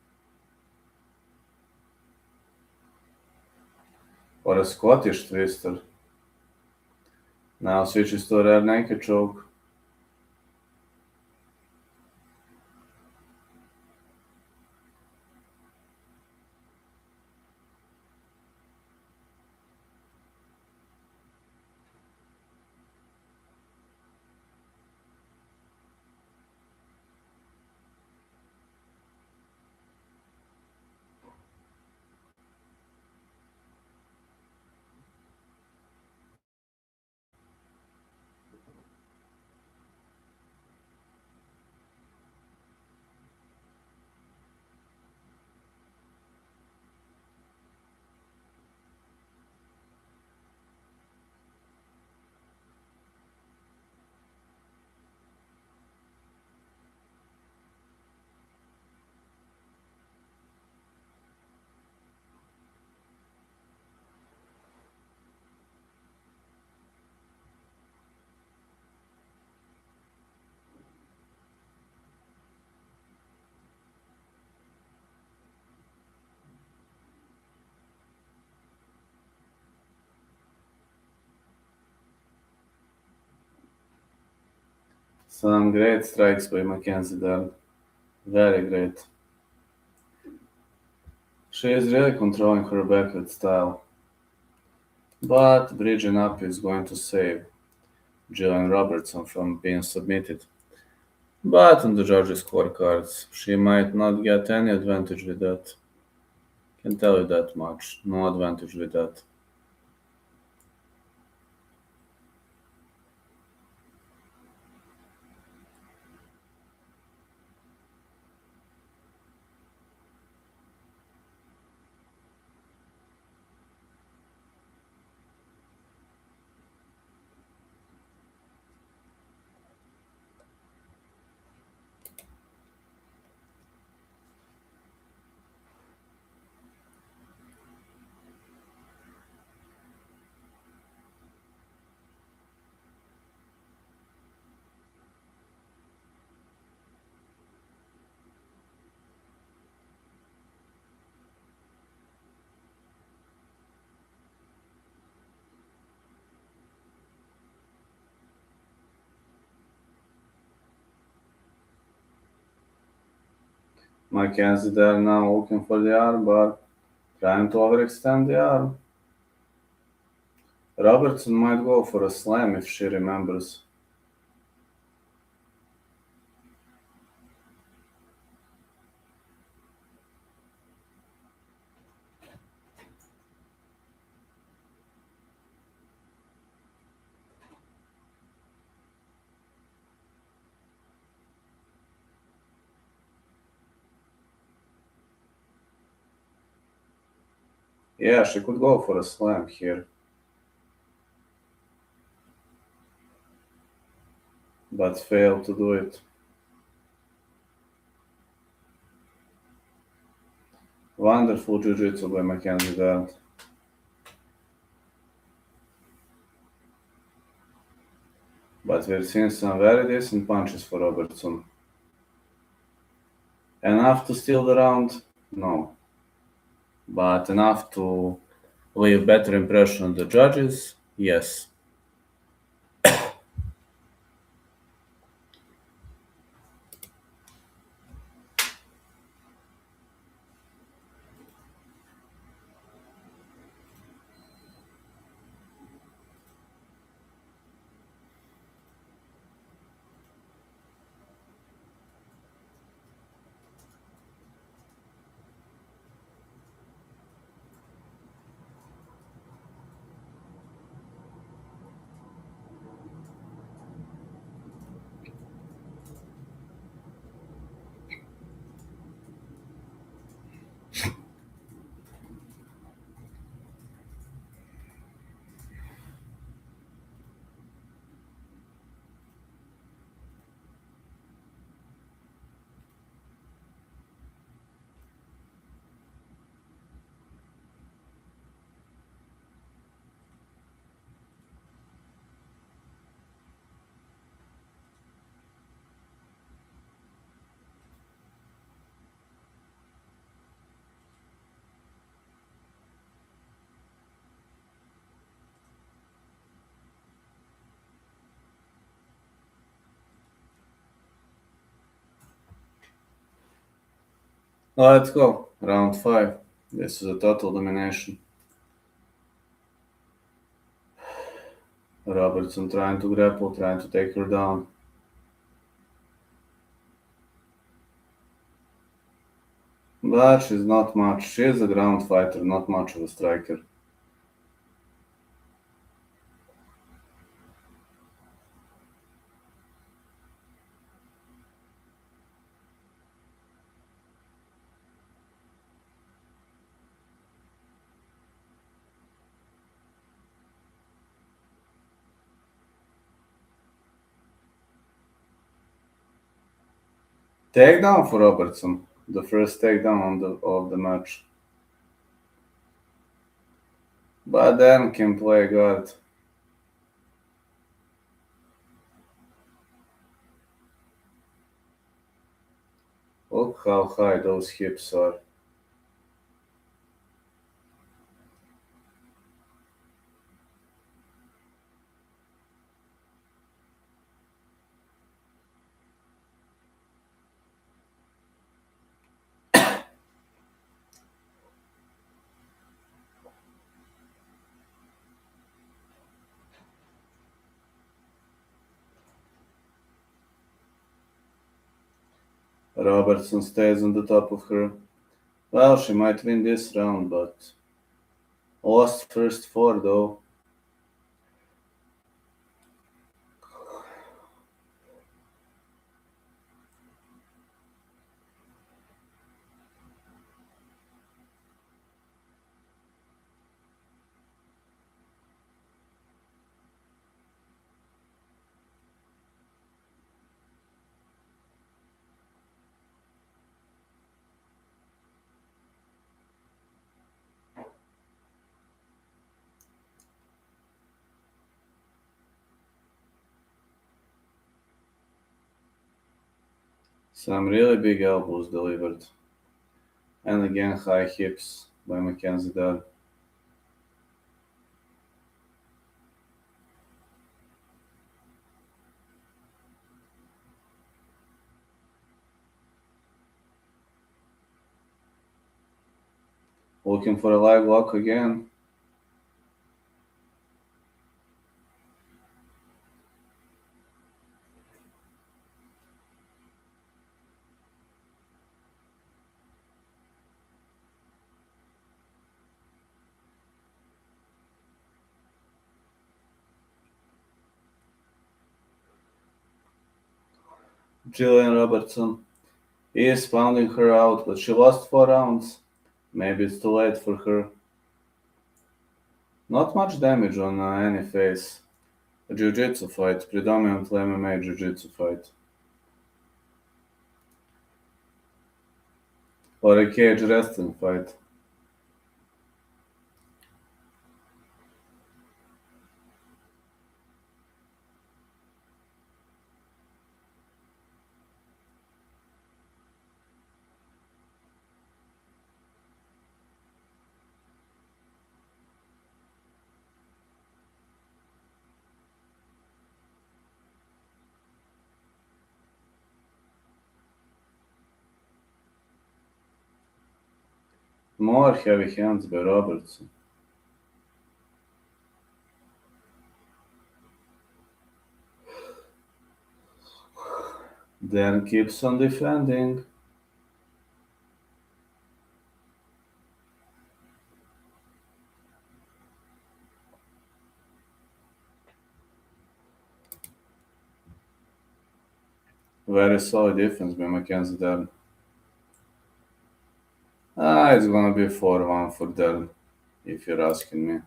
Or a Scottish twister. Now switches to a rear naked choke. Some great strikes by Mackenzie Dern. Very great. She is really controlling her backward style. But bridging up is going to save Jillian Robertson from being submitted. But on the judges' scorecards, she might not get any advantage with that. Can tell you that much. No advantage with that. Mackenzie there now looking for the armbar, trying to overextend the arm. Robertson might go for a slam if she remembers. Yeah, she could go for a slam here, but failed to do it. Wonderful jiu-jitsu by Mackenzie Dern. But we've seen some very decent punches for Robertson. Enough to steal the round? No. But enough to leave better impression on the judges? Yes. Let's go. Round 5. This is a total domination. Robertson trying to grapple, trying to take her down. But she's not much. She is a ground fighter, not much of a striker. Takedown for Robertson. The first takedown of the match. But then can play guard. Look how high those hips are. Robertson stays on the top of her. Well, she might win this round, but lost first four though. Some really big elbows delivered. And again high hips by Mackenzie Dern. Looking for a live lock again. Jillian Robertson. He is pounding her out, but she lost 4 rounds. Maybe it's too late for her. Not much damage on any face. A jiu-jitsu fight, predominantly MMA jiu-jitsu fight. Or a cage wrestling fight. More heavy hands by Robertson. Dern keeps on defending. Very solid defense by Mackenzie Dern. It's gonna be 4-1 for Dern, if you're asking me.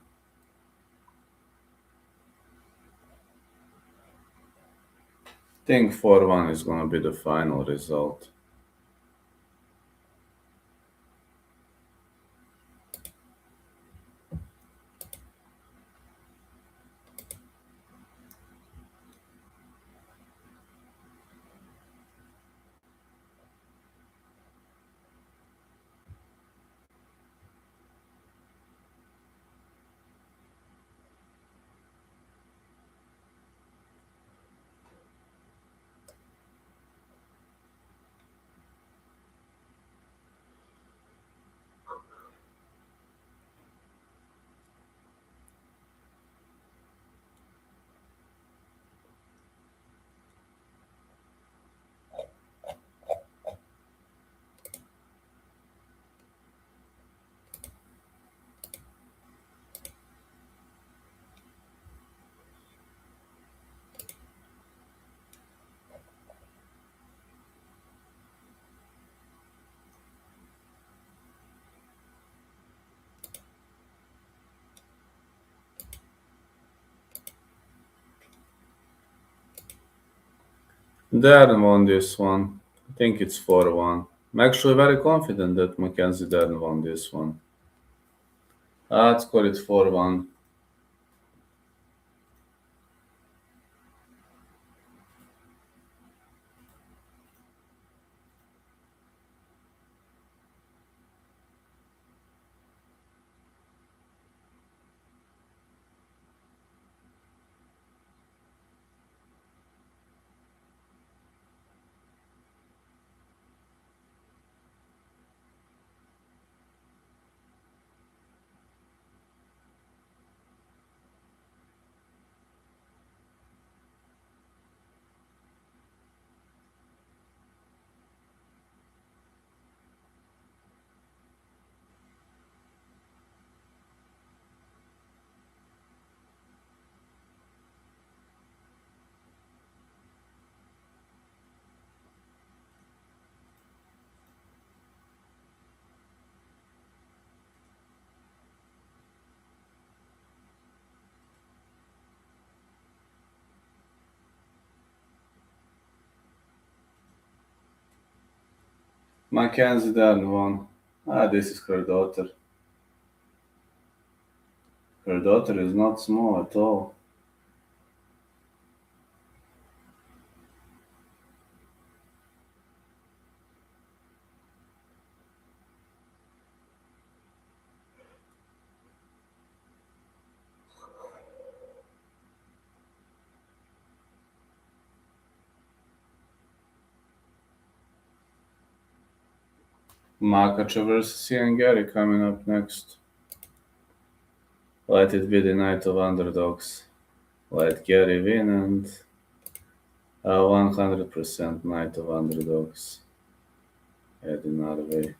Think 4-1 is gonna be the final result. Dern won this one. I think it's 4-1. I'm actually very confident that Mackenzie Dern won this one. Let's call it 4-1. Mackenzie Dern won. This is her daughter. Her daughter is not small at all. Makhachev versus Ian Garry coming up next. Let it be the night of underdogs. Let Garry win and a 100% night of underdogs. Heading our way.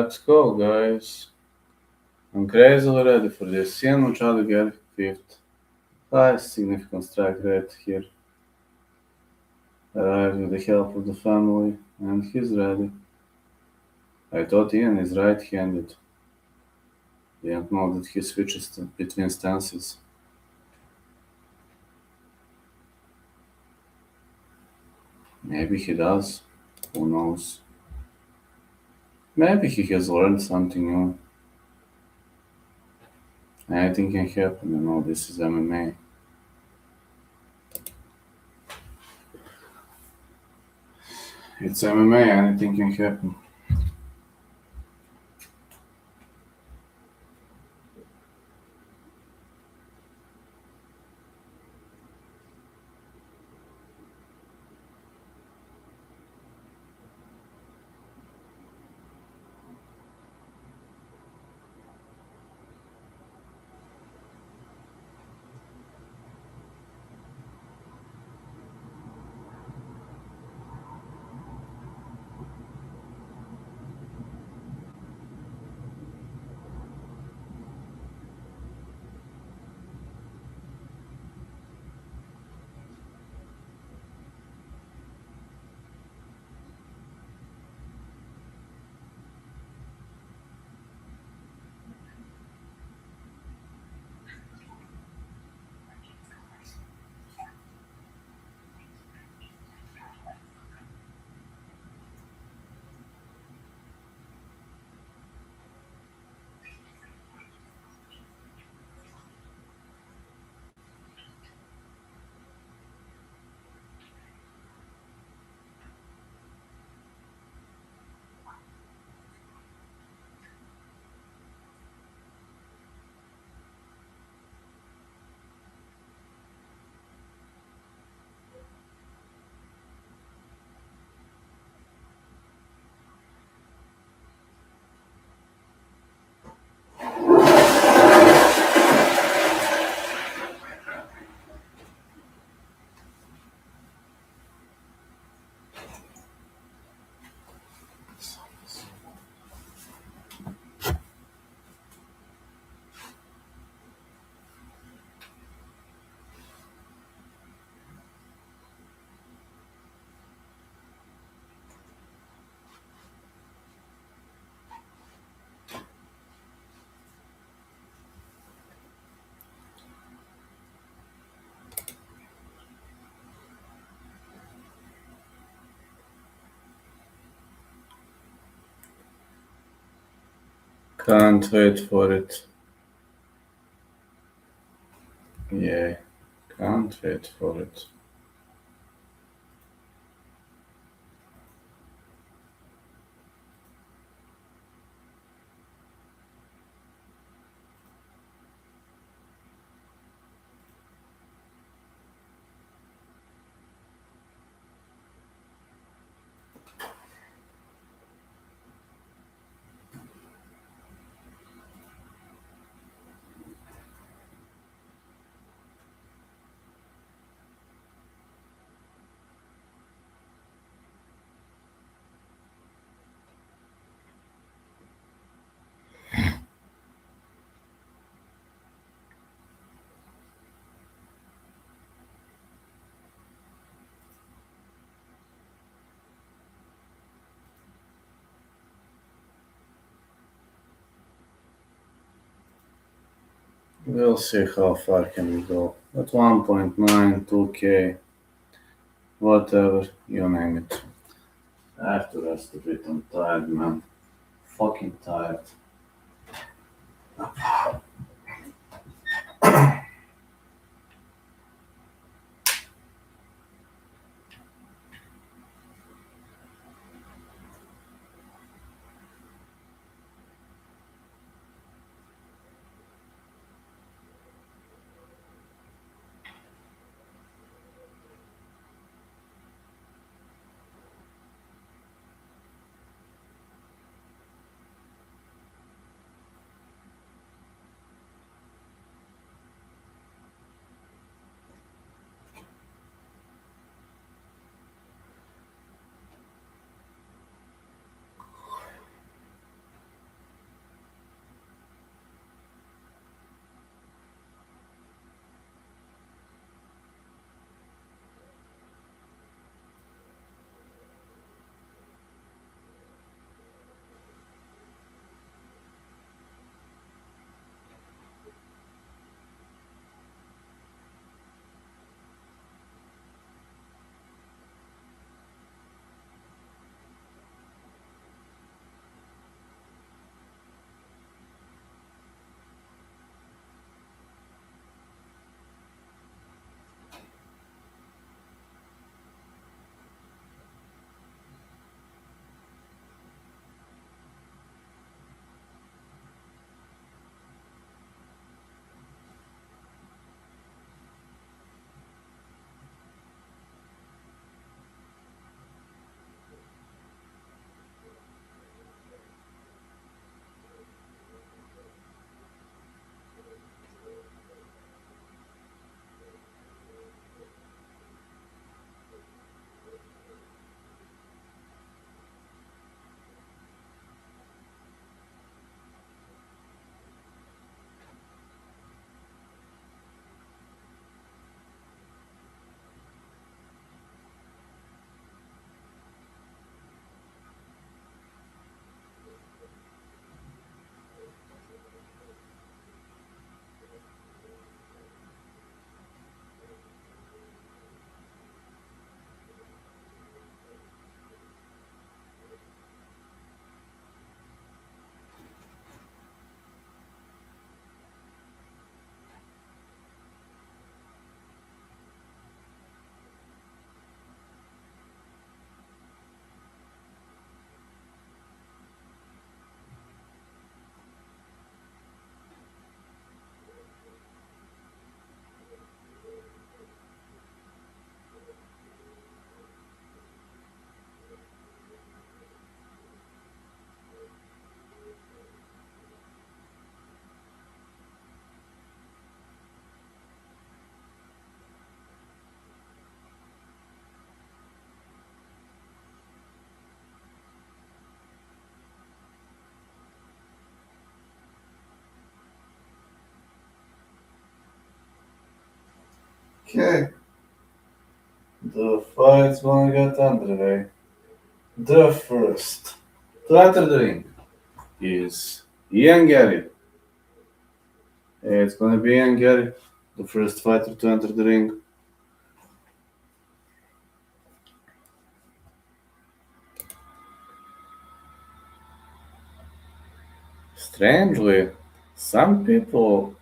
Let's go, guys. I'm crazily ready for this. Seeing each other get fifth. Highest significant strike rate here. Arrived with the help of the family, and he's ready. I thought Ian is right-handed. Didn't know that he switches between stances. Maybe he does. Who knows? Maybe he has learned something new. Anything can happen, this is MMA. It's MMA, anything can happen. Can't wait for it. Yeah, can't wait for it. We'll see how far can we go. At 1.9, 2K, whatever, you name it. I have to rest a bit. I'm tired, man. Fucking tired. Okay, the fight's gonna get underway. The first to enter the ring is Ian Garry. It's gonna be Ian Garry, the first fighter to enter the ring. Strangely, some people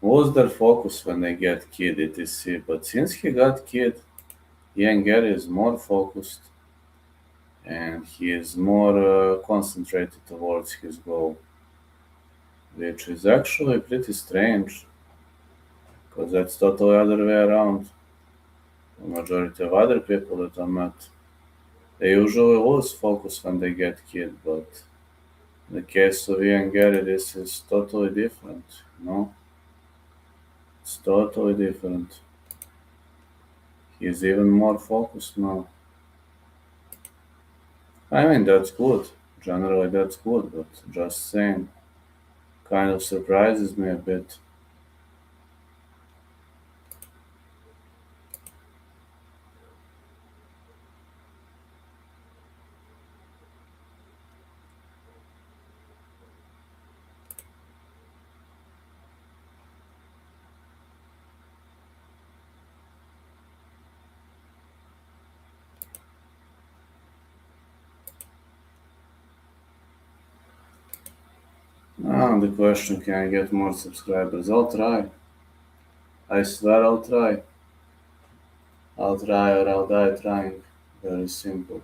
lose their focus when they get kid, etc. But since he got kid, young Garry is more focused and he is more concentrated towards his goal, which is actually pretty strange because that's totally other way around. The majority of other people that I met, they usually lose focus when they get kid, but in the case of Ian Garry, this is totally different. No, it's totally different. He's even more focused now. I mean, that's good. Generally, that's good, but just saying, kind of surprises me a bit. The question, can I get more subscribers? I'll try. I swear I'll try. I'll try or I'll die trying. Very simple.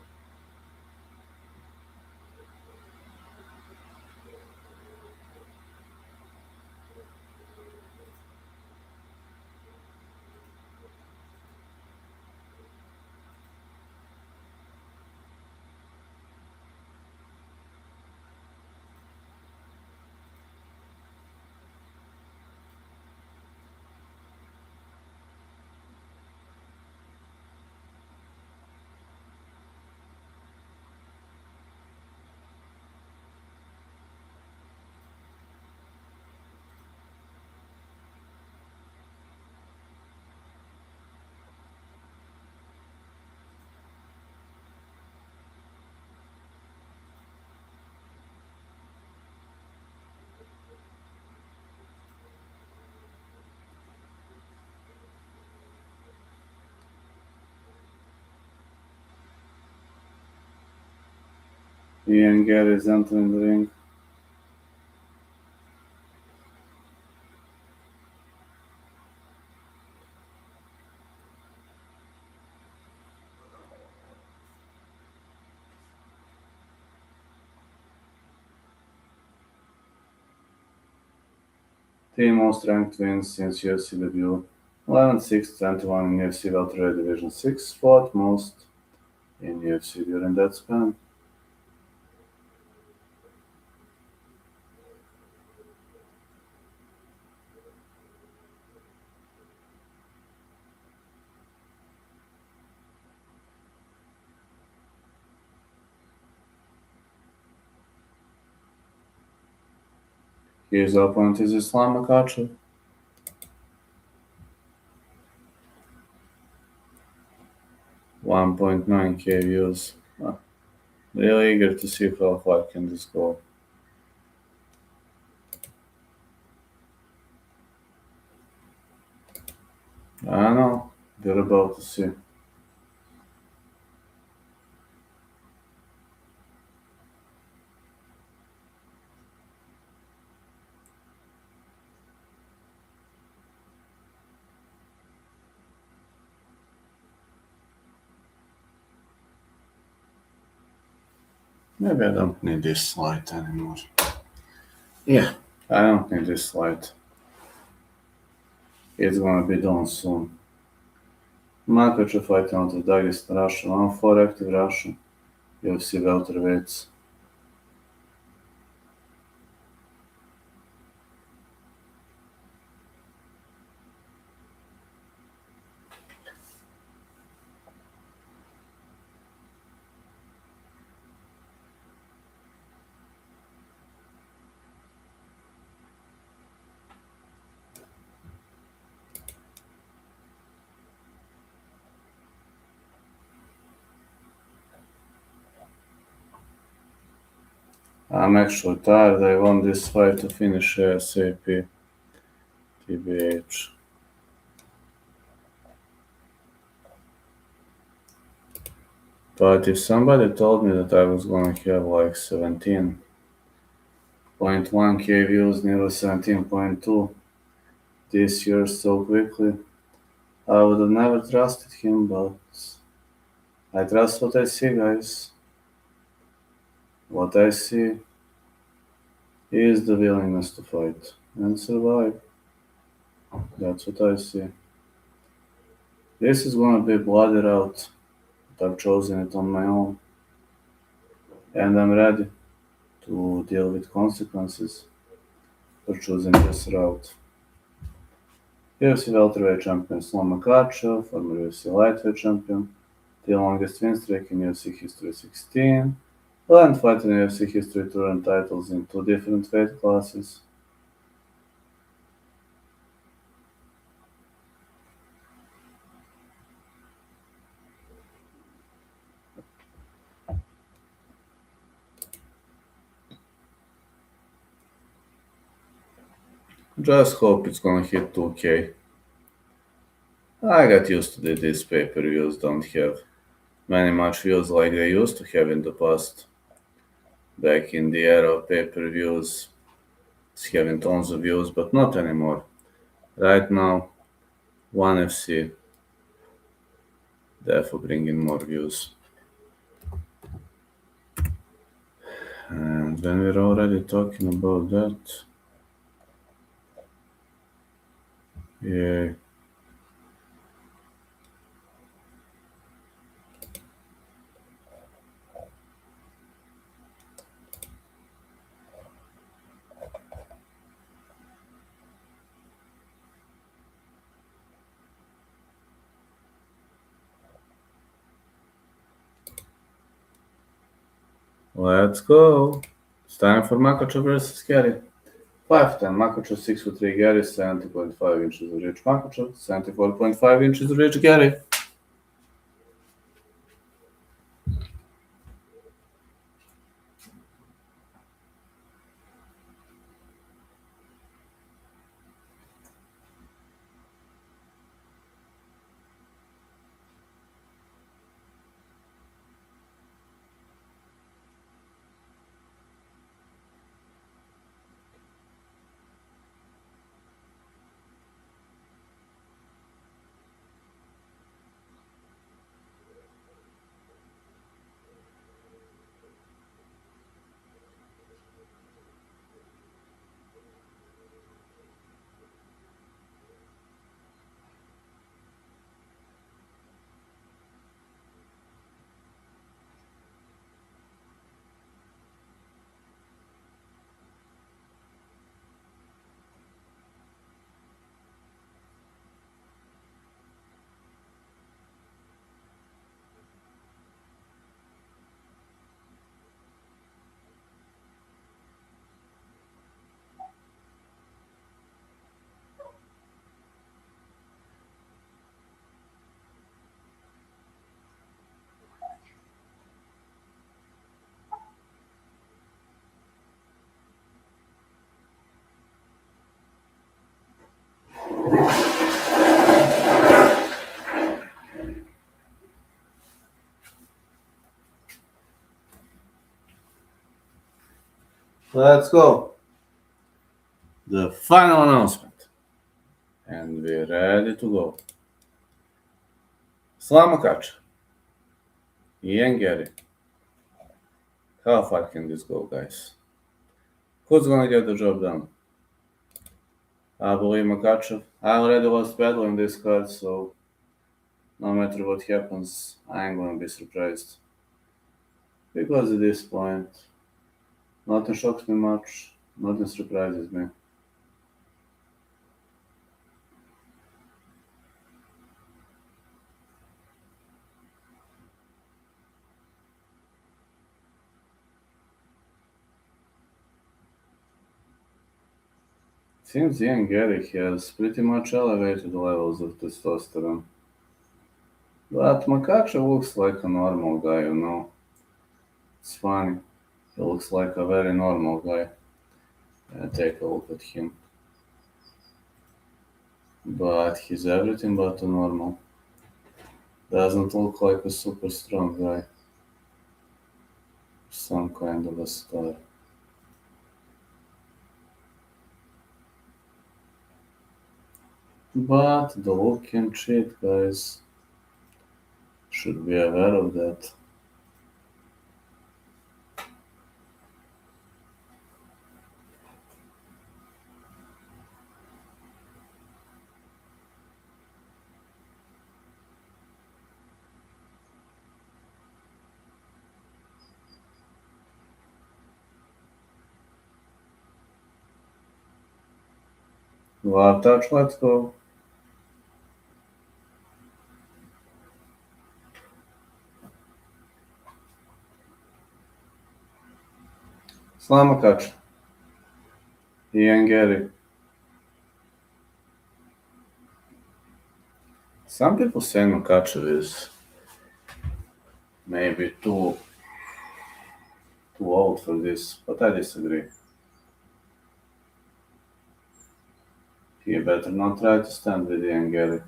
Ian Garry is entering the ring. Three most ranked wins since UFC debut. 11-6, 21 in UFC welterweight division 6, fourth most in UFC during that span. His opponent is Islam Makhachev. 1.9k views. Really eager to see how far can this go. I don't know. We're about to see. Maybe I don't need this light anymore. Yeah, I don't need this light. It's gonna be done soon. Makhachev fighting out of Dagestan, Russia. 1-4 active Russian. UFC welterweights. I'm actually tired. I want this fight to finish ASAP. TBH. But if somebody told me that I was gonna have like 17 0.1k views, nearly 17.2 this year so quickly. I would have never trusted him, but I trust what I see, guys. What I see is the willingness to fight and survive. That's what I see. This is gonna be a bloody route, but I've chosen it on my own, and I'm ready to deal with consequences for choosing this route. UFC welterweight champion Islam Makhachev, former UFC lightweight champion, the longest win streak in UFC history 16, and fighting UFC history to earn titles in two different weight classes. Just hope it's gonna hit 2k. I got used to that these pay-per-views don't have many much views like they used to have in the past. Back in the era of pay-per-views, it's having tons of views, but not anymore. Right now, one FC therefore bringing more views. And when we're already talking about that, yeah, let's go. It's time for Makhachev versus Garry. 5'10", Makhachev 6'3", Garry 70.5 inches of reach. Makhachev 74.5 inches of reach. Garry. Let's go. The final announcement. And we're ready to go. Islam Makhachev. Ian Garry. How far can this go, guys? Who's gonna get the job done? I believe Makhachev. I already lost battle in this card, so no matter what happens, I ain't gonna be surprised. Because at this point, nothing shocks me much, nothing surprises me. Seems young Garry has pretty much elevated levels of testosterone. But Makhachev looks like a normal guy, you know. It's funny. He looks like a very normal guy. Take a look at him. But he's everything but a normal. Doesn't look like a super strong guy. Some kind of a star. But the look can cheat, guys. Should be aware of that. Love touch, let's go. Slama catch. He and Garry. Some people say Makhachev is maybe too old for this, but I disagree. He better not try to stand with Ian Garry.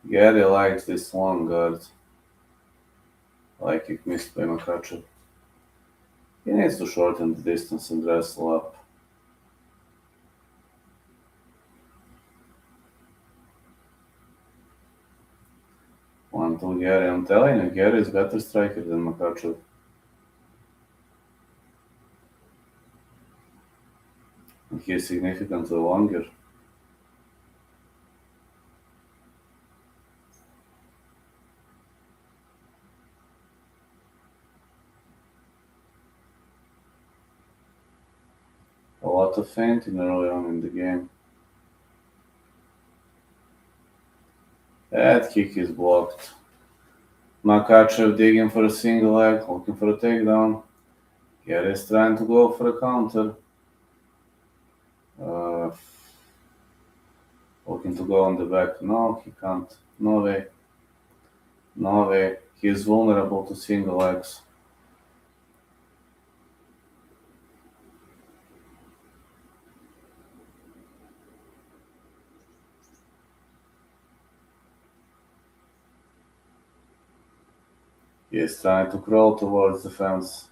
Garry likes this long guard, like it missed by Makhachev. He needs to shorten the distance and wrestle up. 1-2 Garry. I'm telling you, Garry is better striker than Makhachev. And he is significantly longer. A lot of feinting early on in the game. That kick is blocked. Makhachev digging for a single leg, looking for a takedown. Garry is trying to go for a counter. Uh, Looking to go on the back. No, he can't. No way. No way. He is vulnerable to single legs. He is trying to crawl towards the fence.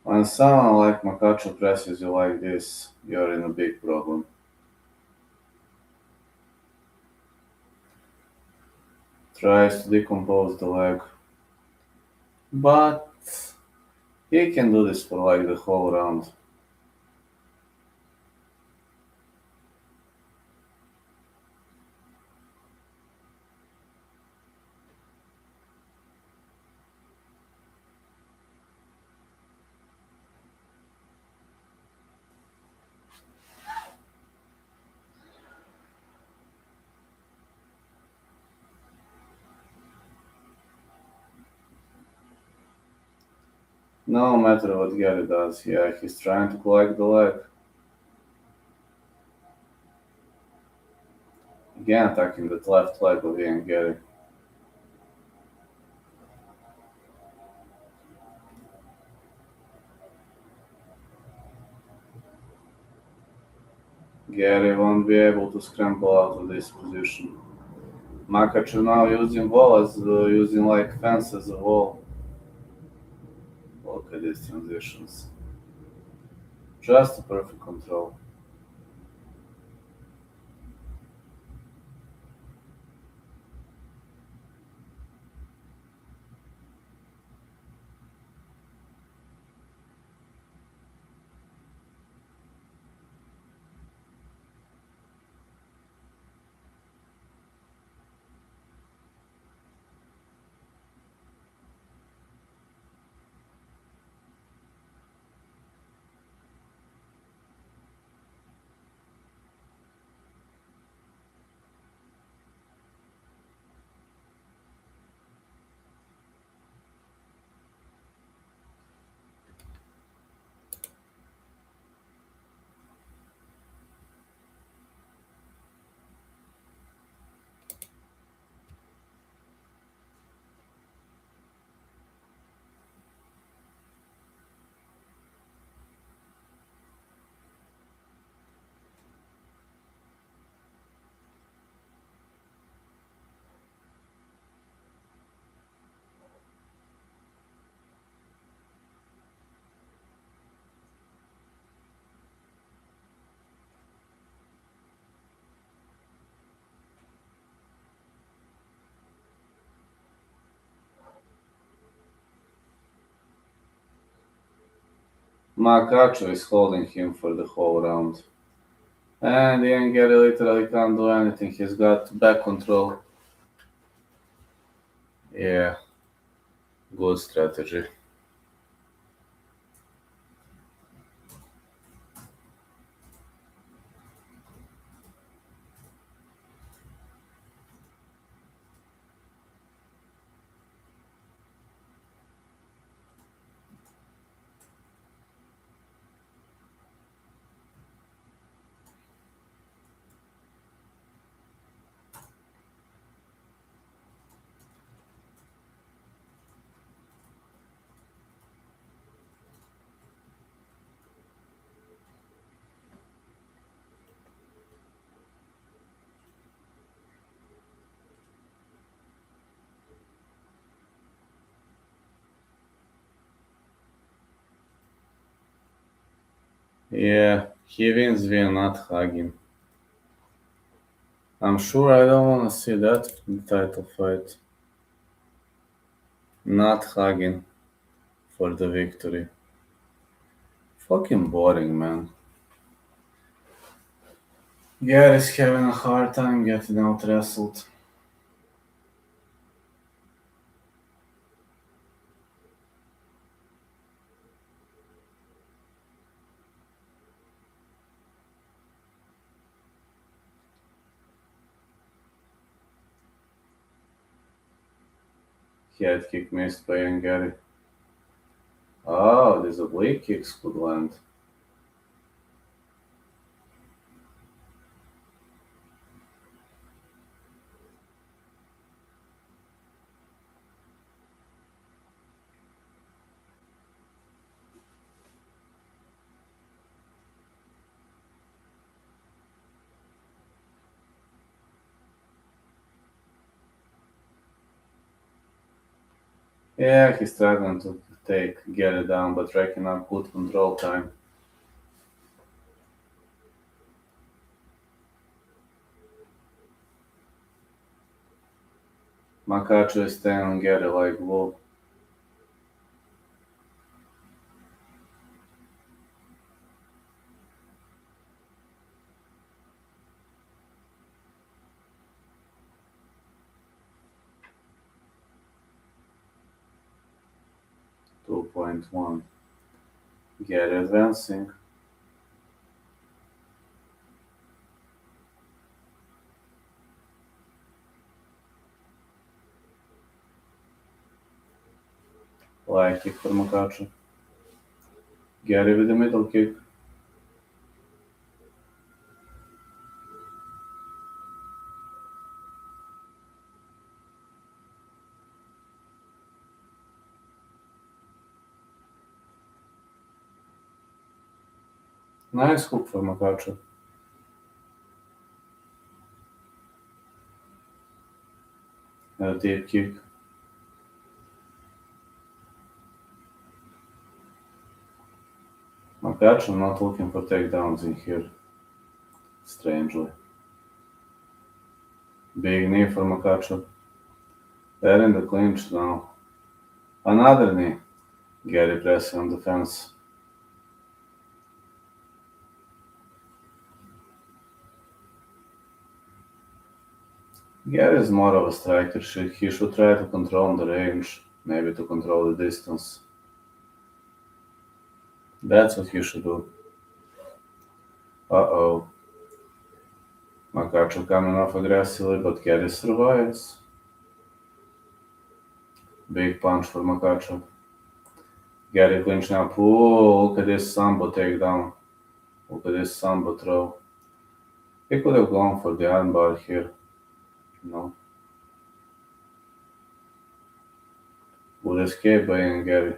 When someone like Makhachev presses you like this, you're in a big problem. Tries to decompose the leg. But he can do this for like the whole round. No matter what Garry does, yeah, he's trying to collect the leg. Again attacking that left leg of Ian Garry. Garry won't be able to scramble out of this position. Makhachev now using wall as using like fence as a wall. Look at these transitions. Just a perfect control. Makhachev is holding him for the whole round. And then Garry literally can't do anything. He's got back control. Yeah, good strategy. Yeah, he wins via not hugging. I'm sure I don't want to see that in the title fight. Not hugging for the victory. Fucking boring, man. Garry's having a hard time getting out wrestled. Head kick missed by Garry. Oh, these oblique kicks could land. 'He's struggling to get it down, but racking up good control time. Makhachev is staying on Garry like glue. .1. Garry advancing. Light kick for Makhachev. Garry with the middle kick. Nice hook for Makhachev. A deep kick. Makhachev not looking for takedowns in here. Strangely. Big knee for Makhachev. They're in the clinch now. Another knee. Garry pressing on the fence. Garry is more of a striker. He should try to control the range, maybe to control the distance. That's what he should do. Uh-oh. Makhachev coming off aggressively, but Garry survives. Big punch for Makhachev. Garry clinching up. Ooh, look at this Sambo takedown. Look at this Sambo throw. He could have gone for the armbar here. No. Good escape by Garry.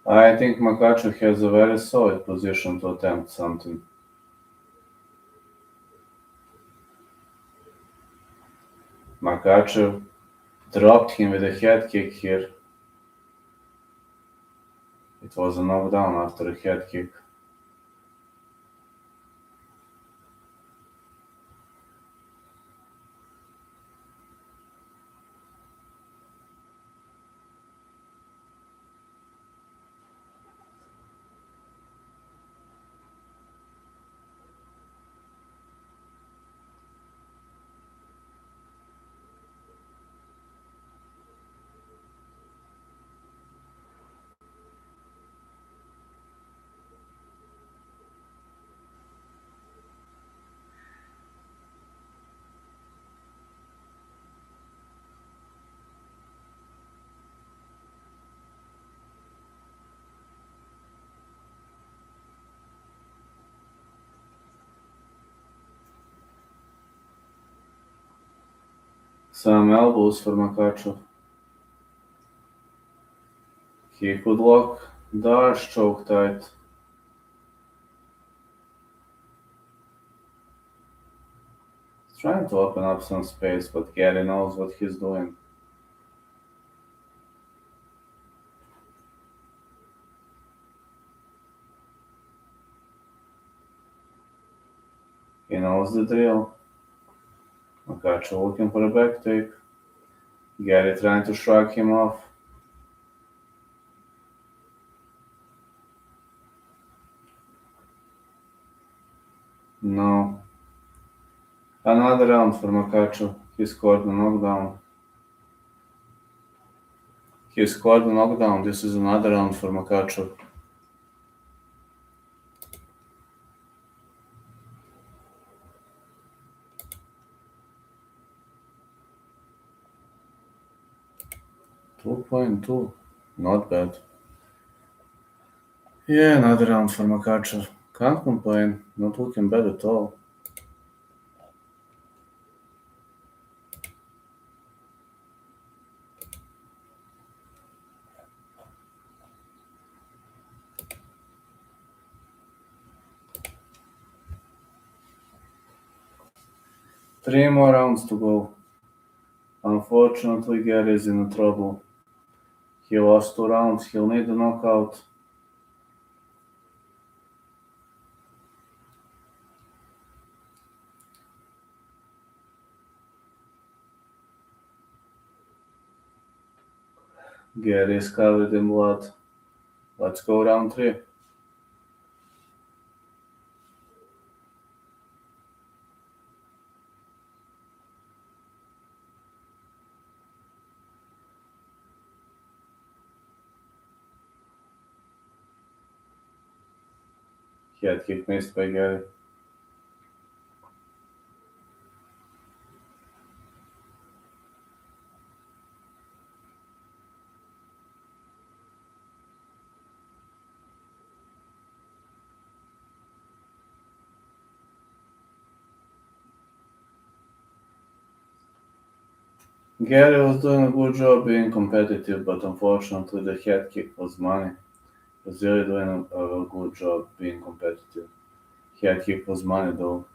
I think Makhachev has a very solid position to attempt something. Makhachev dropped him with a head kick here. It was a knockdown after a head kick. Some elbows for Makhachev. He could lock Dar's choke tight. He's trying to open up some space, but Garry knows what he's doing. He knows the drill. Makhachev looking for a back take. Garry trying to shrug him off. No. Another round for Makhachev. He scored the knockdown. He scored the knockdown. This is another round for Makhachev. 2.2. Not bad. Yeah, another round for Makhachev. Can't complain. Not looking bad at all. Three more rounds to go. Unfortunately, Garry is in trouble. He lost 2 rounds. He'll need a knockout. Garry is covered in blood. Let's go round 3. Head kick missed by Garry. Garry was doing a good job being competitive, but unfortunately the head kick was money. He was really doing a good job being competitive. Head kick was money though.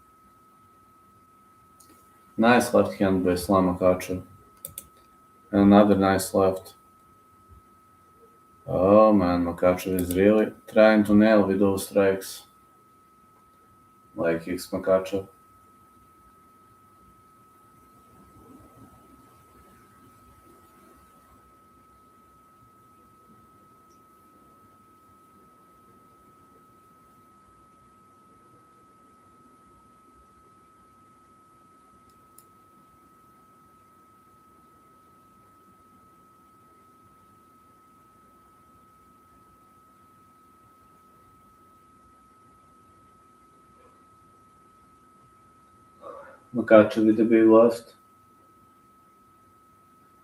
Nice left hand by Makhachev. And another nice left. Oh man, Makhachev is really trying to nail with those strikes. Like kicks Makhachev. Makhachev with a big left.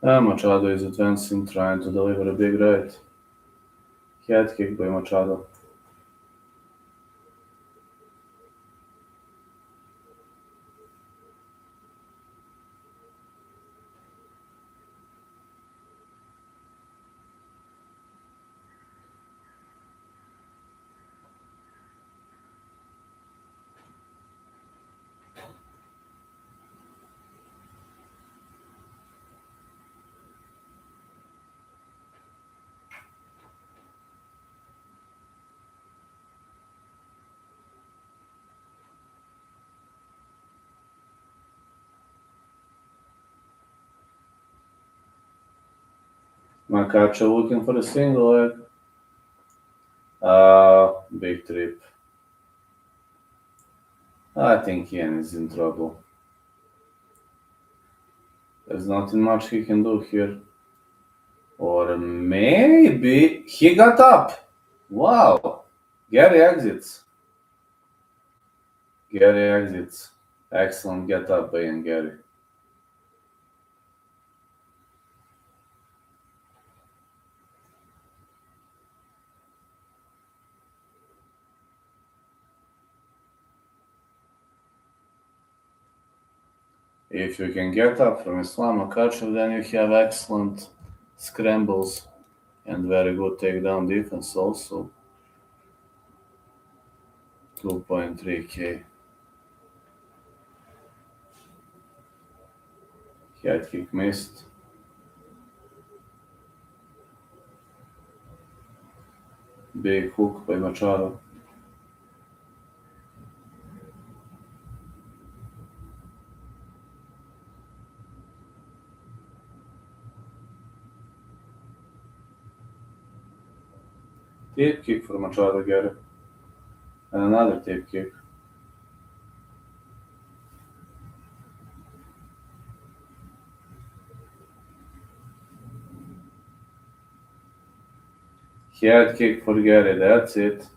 Machado is advancing, trying to deliver a big right. Head kick by Machado. Makhachev looking for a single leg. Big trip. I think Ian is in trouble. There's nothing much he can do here. Or maybe he got up. Wow. Garry exits. Garry exits. Excellent get up by Garry. If you can get up from Islam Makhachev, then you have excellent scrambles and very good takedown defense also. 2.3k. Head kick missed. Big hook by Machado. Deep kick for Machado, Garry. And another deep kick. Head kick for Garry, that's it.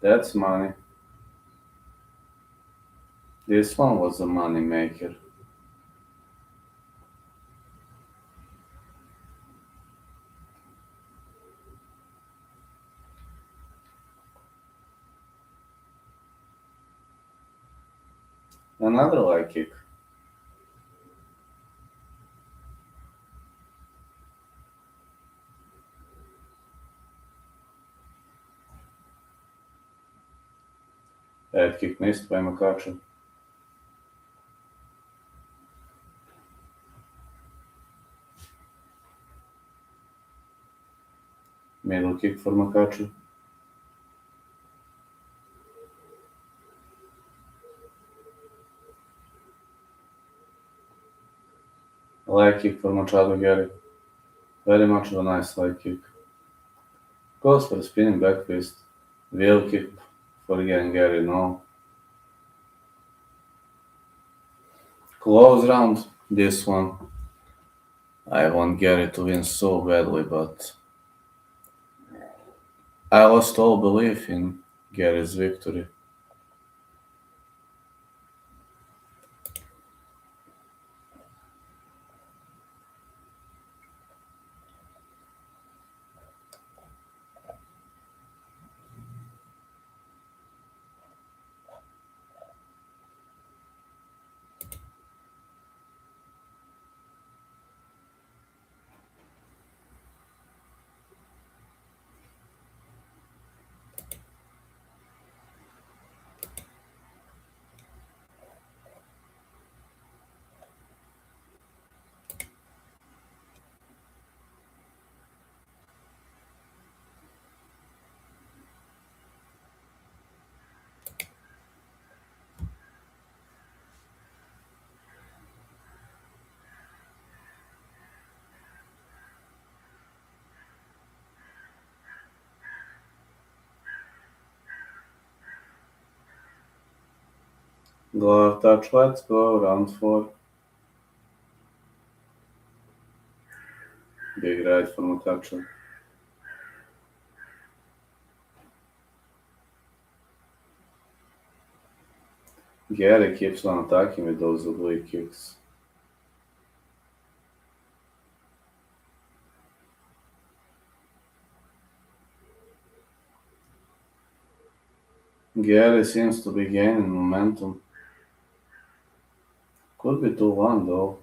That's money. This one was a money maker. Another leg kick. Head kick missed by Makhachev. Middle kick for Makhachev. Leg kick for Machado, Garry. Very much of a nice leg kick. Goes for a spinning back fist. Wheel kick for Garry, no. Close round, this one. I want Garry to win so badly, but I lost all belief in Gary's victory. Glove touch, let's go, round 4. Big right for Makhachev. Garry keeps on attacking with those oblique kicks. Garry seems to be gaining momentum. Could be 2-1 though.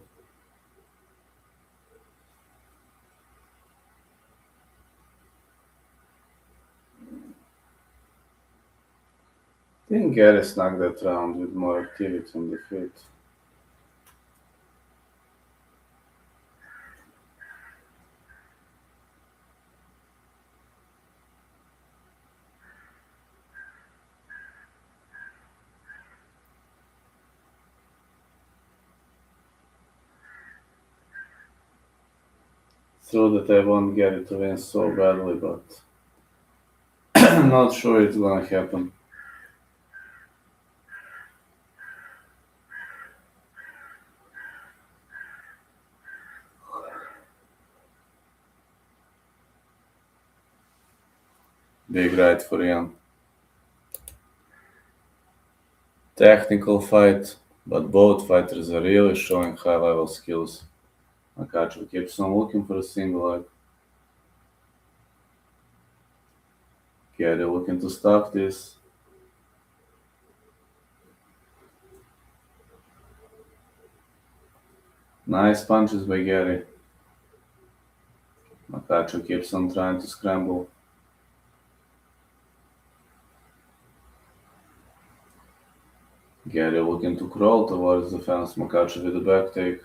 I think Garry snagged that round with more activity on the feet. True that I want Garry to win so badly, but I'm not sure it's gonna happen. Big right for Ian. Technical fight, but both fighters are really showing high level skills. Makhachev keeps on looking for a single leg. Garry looking to stop this. Nice punches by Garry. Makhachev keeps on trying to scramble. Garry looking to crawl towards the fence. Makhachev with a back take.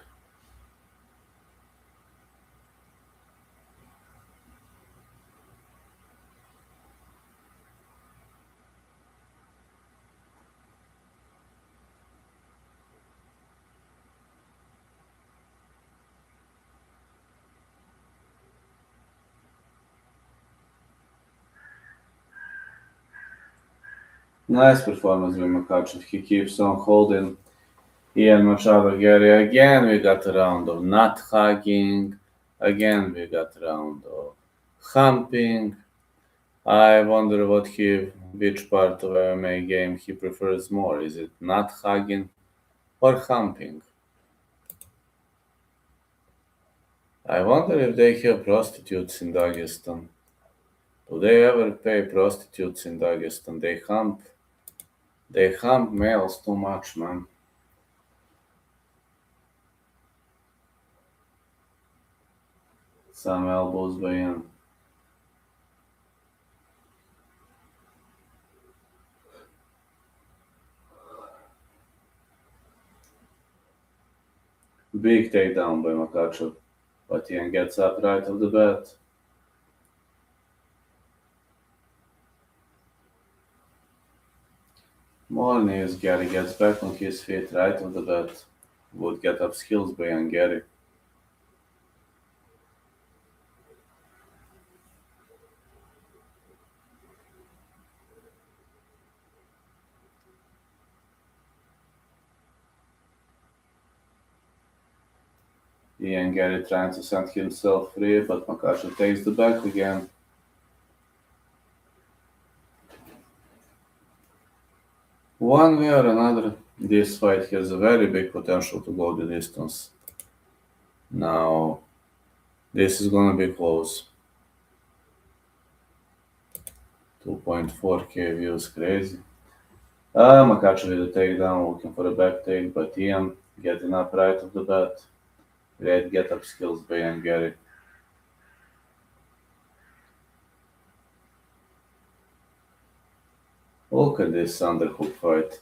Nice performance by Makhachev. He keeps on holding Ian Machado Garry. Again we got a round of not hugging. Again we got a round of humping. I wonder which part of MMA game he prefers more. Is it not hugging or humping? I wonder if they have prostitutes in Dagestan. Do they ever pay prostitutes in Dagestan? They hump males too much, man. Some elbows by him. Big takedown by Makhachev, but Ian gets up right off the bat. More knees, Garry gets back on his feet right off the bat. Would get up skills by Ian Garry. Ian Garry trying to set himself free, but Makhachev takes the back again. One way or another, this fight has a very big potential to go the distance. Now, this is gonna be close. 2.4k views, crazy. Makhachev with a takedown, looking for a back take, but Ian getting up right off the bat. Great get up skills by Ian Garry. Look at this underhook fight.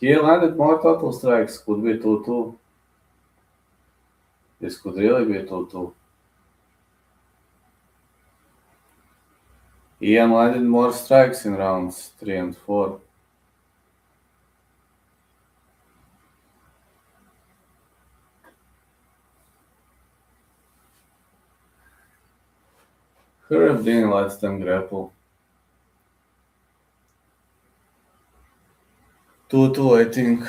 He landed more total strikes, could be 2-2. This could really be 2-2. Ian landed more strikes in rounds 3 and 4. Dean lets them grapple. 2-2, I think.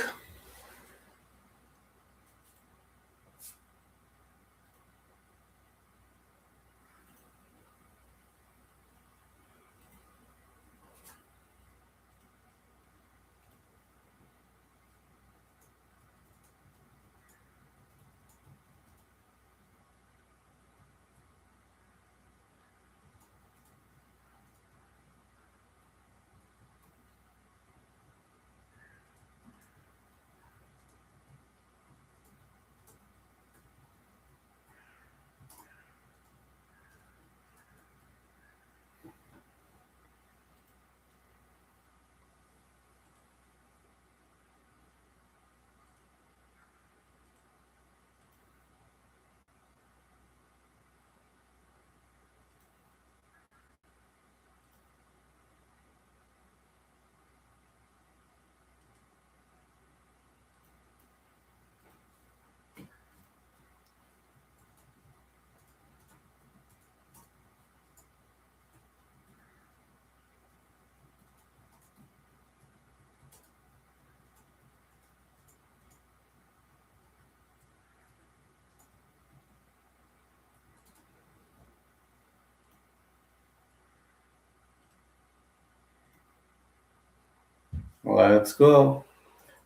Let's go.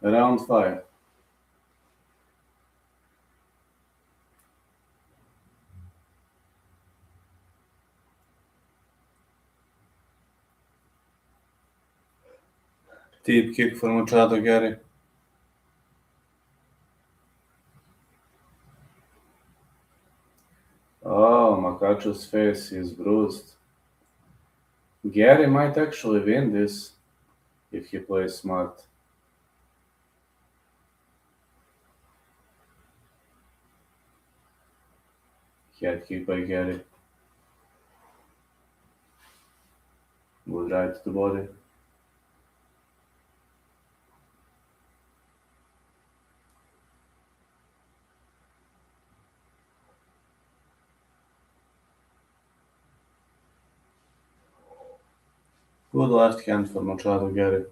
Round 5. Deep kick for Machado Garry. Makhachev's face is bruised. Garry might actually win this if he plays smart. Head kick by Garry. Good right to the body. Good left hand for Machado Garry.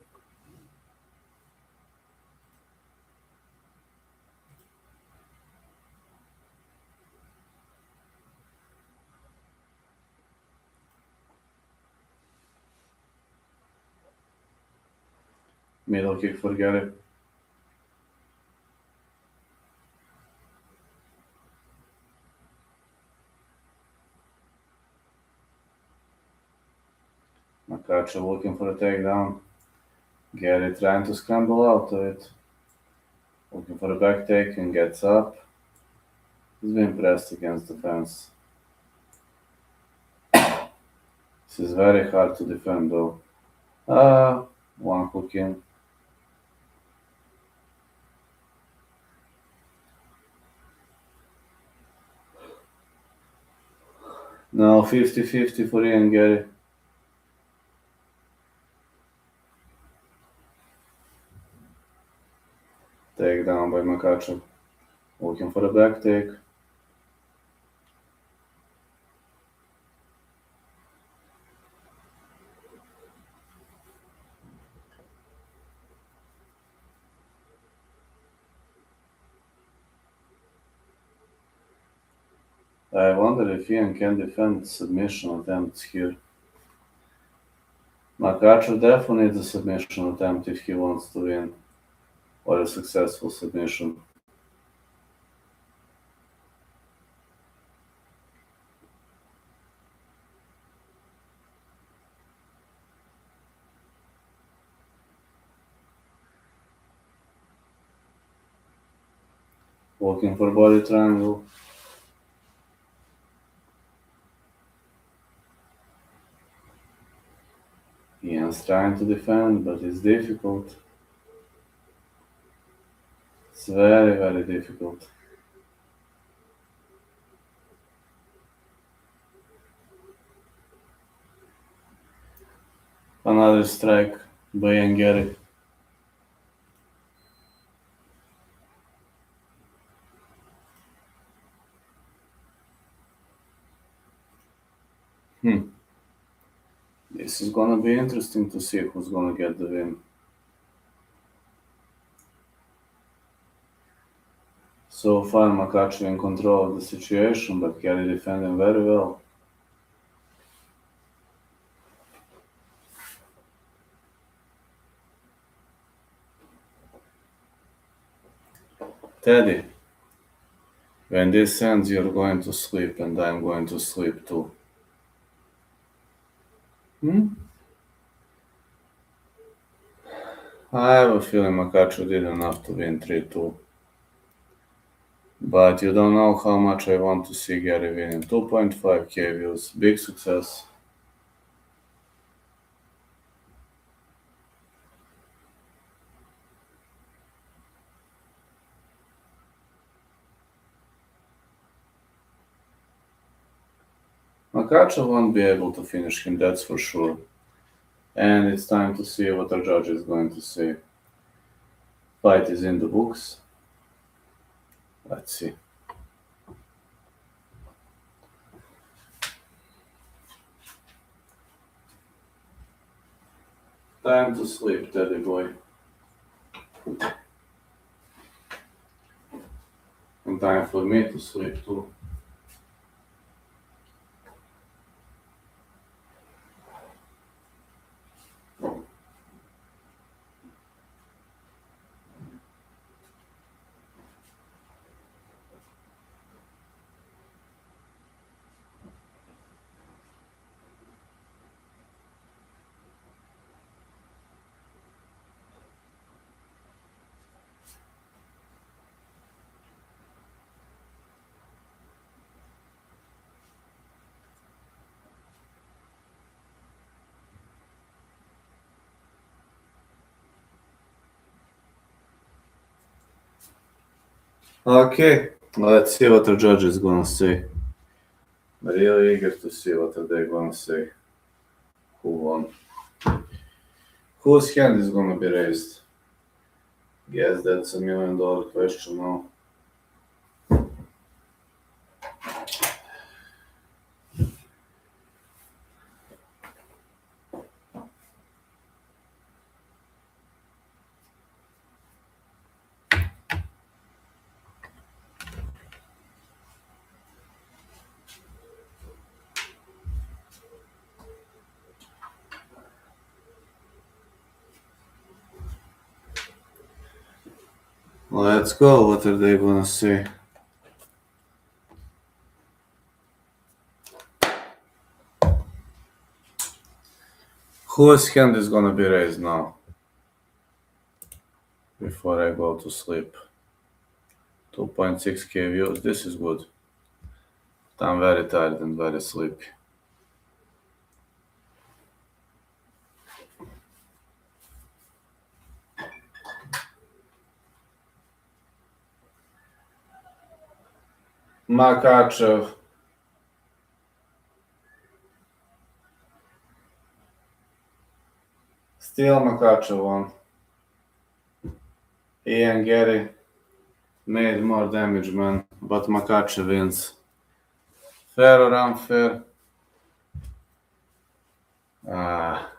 Middle kick for Garry. Makhachev looking for a takedown. Garry trying to scramble out of it. Looking for a back take and gets up. He's being pressed against the fence. This is very hard to defend though. One hook in. Now 50-50 for Ian Garry. Takedown by Makhachev. Looking for a back take. I wonder if Ian can defend submission attempts here. Makhachev definitely needs a submission attempt if he wants to win, or a successful submission. Looking for body triangle. Ian's trying to defend, but it's difficult. It's very, very difficult. Another strike by Ian Garry. This is gonna be interesting to see who's gonna get the win. So far, Makhachev in control of the situation, but Garry defending very well. Teddy, when this ends, you're going to sleep, and I'm going to sleep too. I have a feeling Makhachev did enough to win 3-2. But you don't know how much I want to see Garry winning. 2.5k views, big success. Makhachev won't be able to finish him, that's for sure. And it's time to see what our judge is going to say. Fight is in the books. Let's see. Time to sleep, Teddy boy. And time for me to sleep too. Okay, let's see what the judge is gonna say. Really eager to see what they're gonna say. Who won? Whose hand is gonna be raised? Guess that's $1 million question now. Let's go. What are they gonna say? Whose hand is gonna be raised now? Before I go to sleep. 2.6k views. This is good. I'm very tired and very sleepy. Makhachev. Still Makhachev won. He and Garry made more damage, man. But Makhachev wins. Fair or unfair? Ah.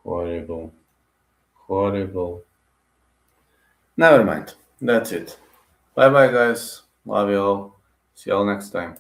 Horrible. Horrible. Never mind. That's it. Bye bye, guys. Love you all. See you all next time.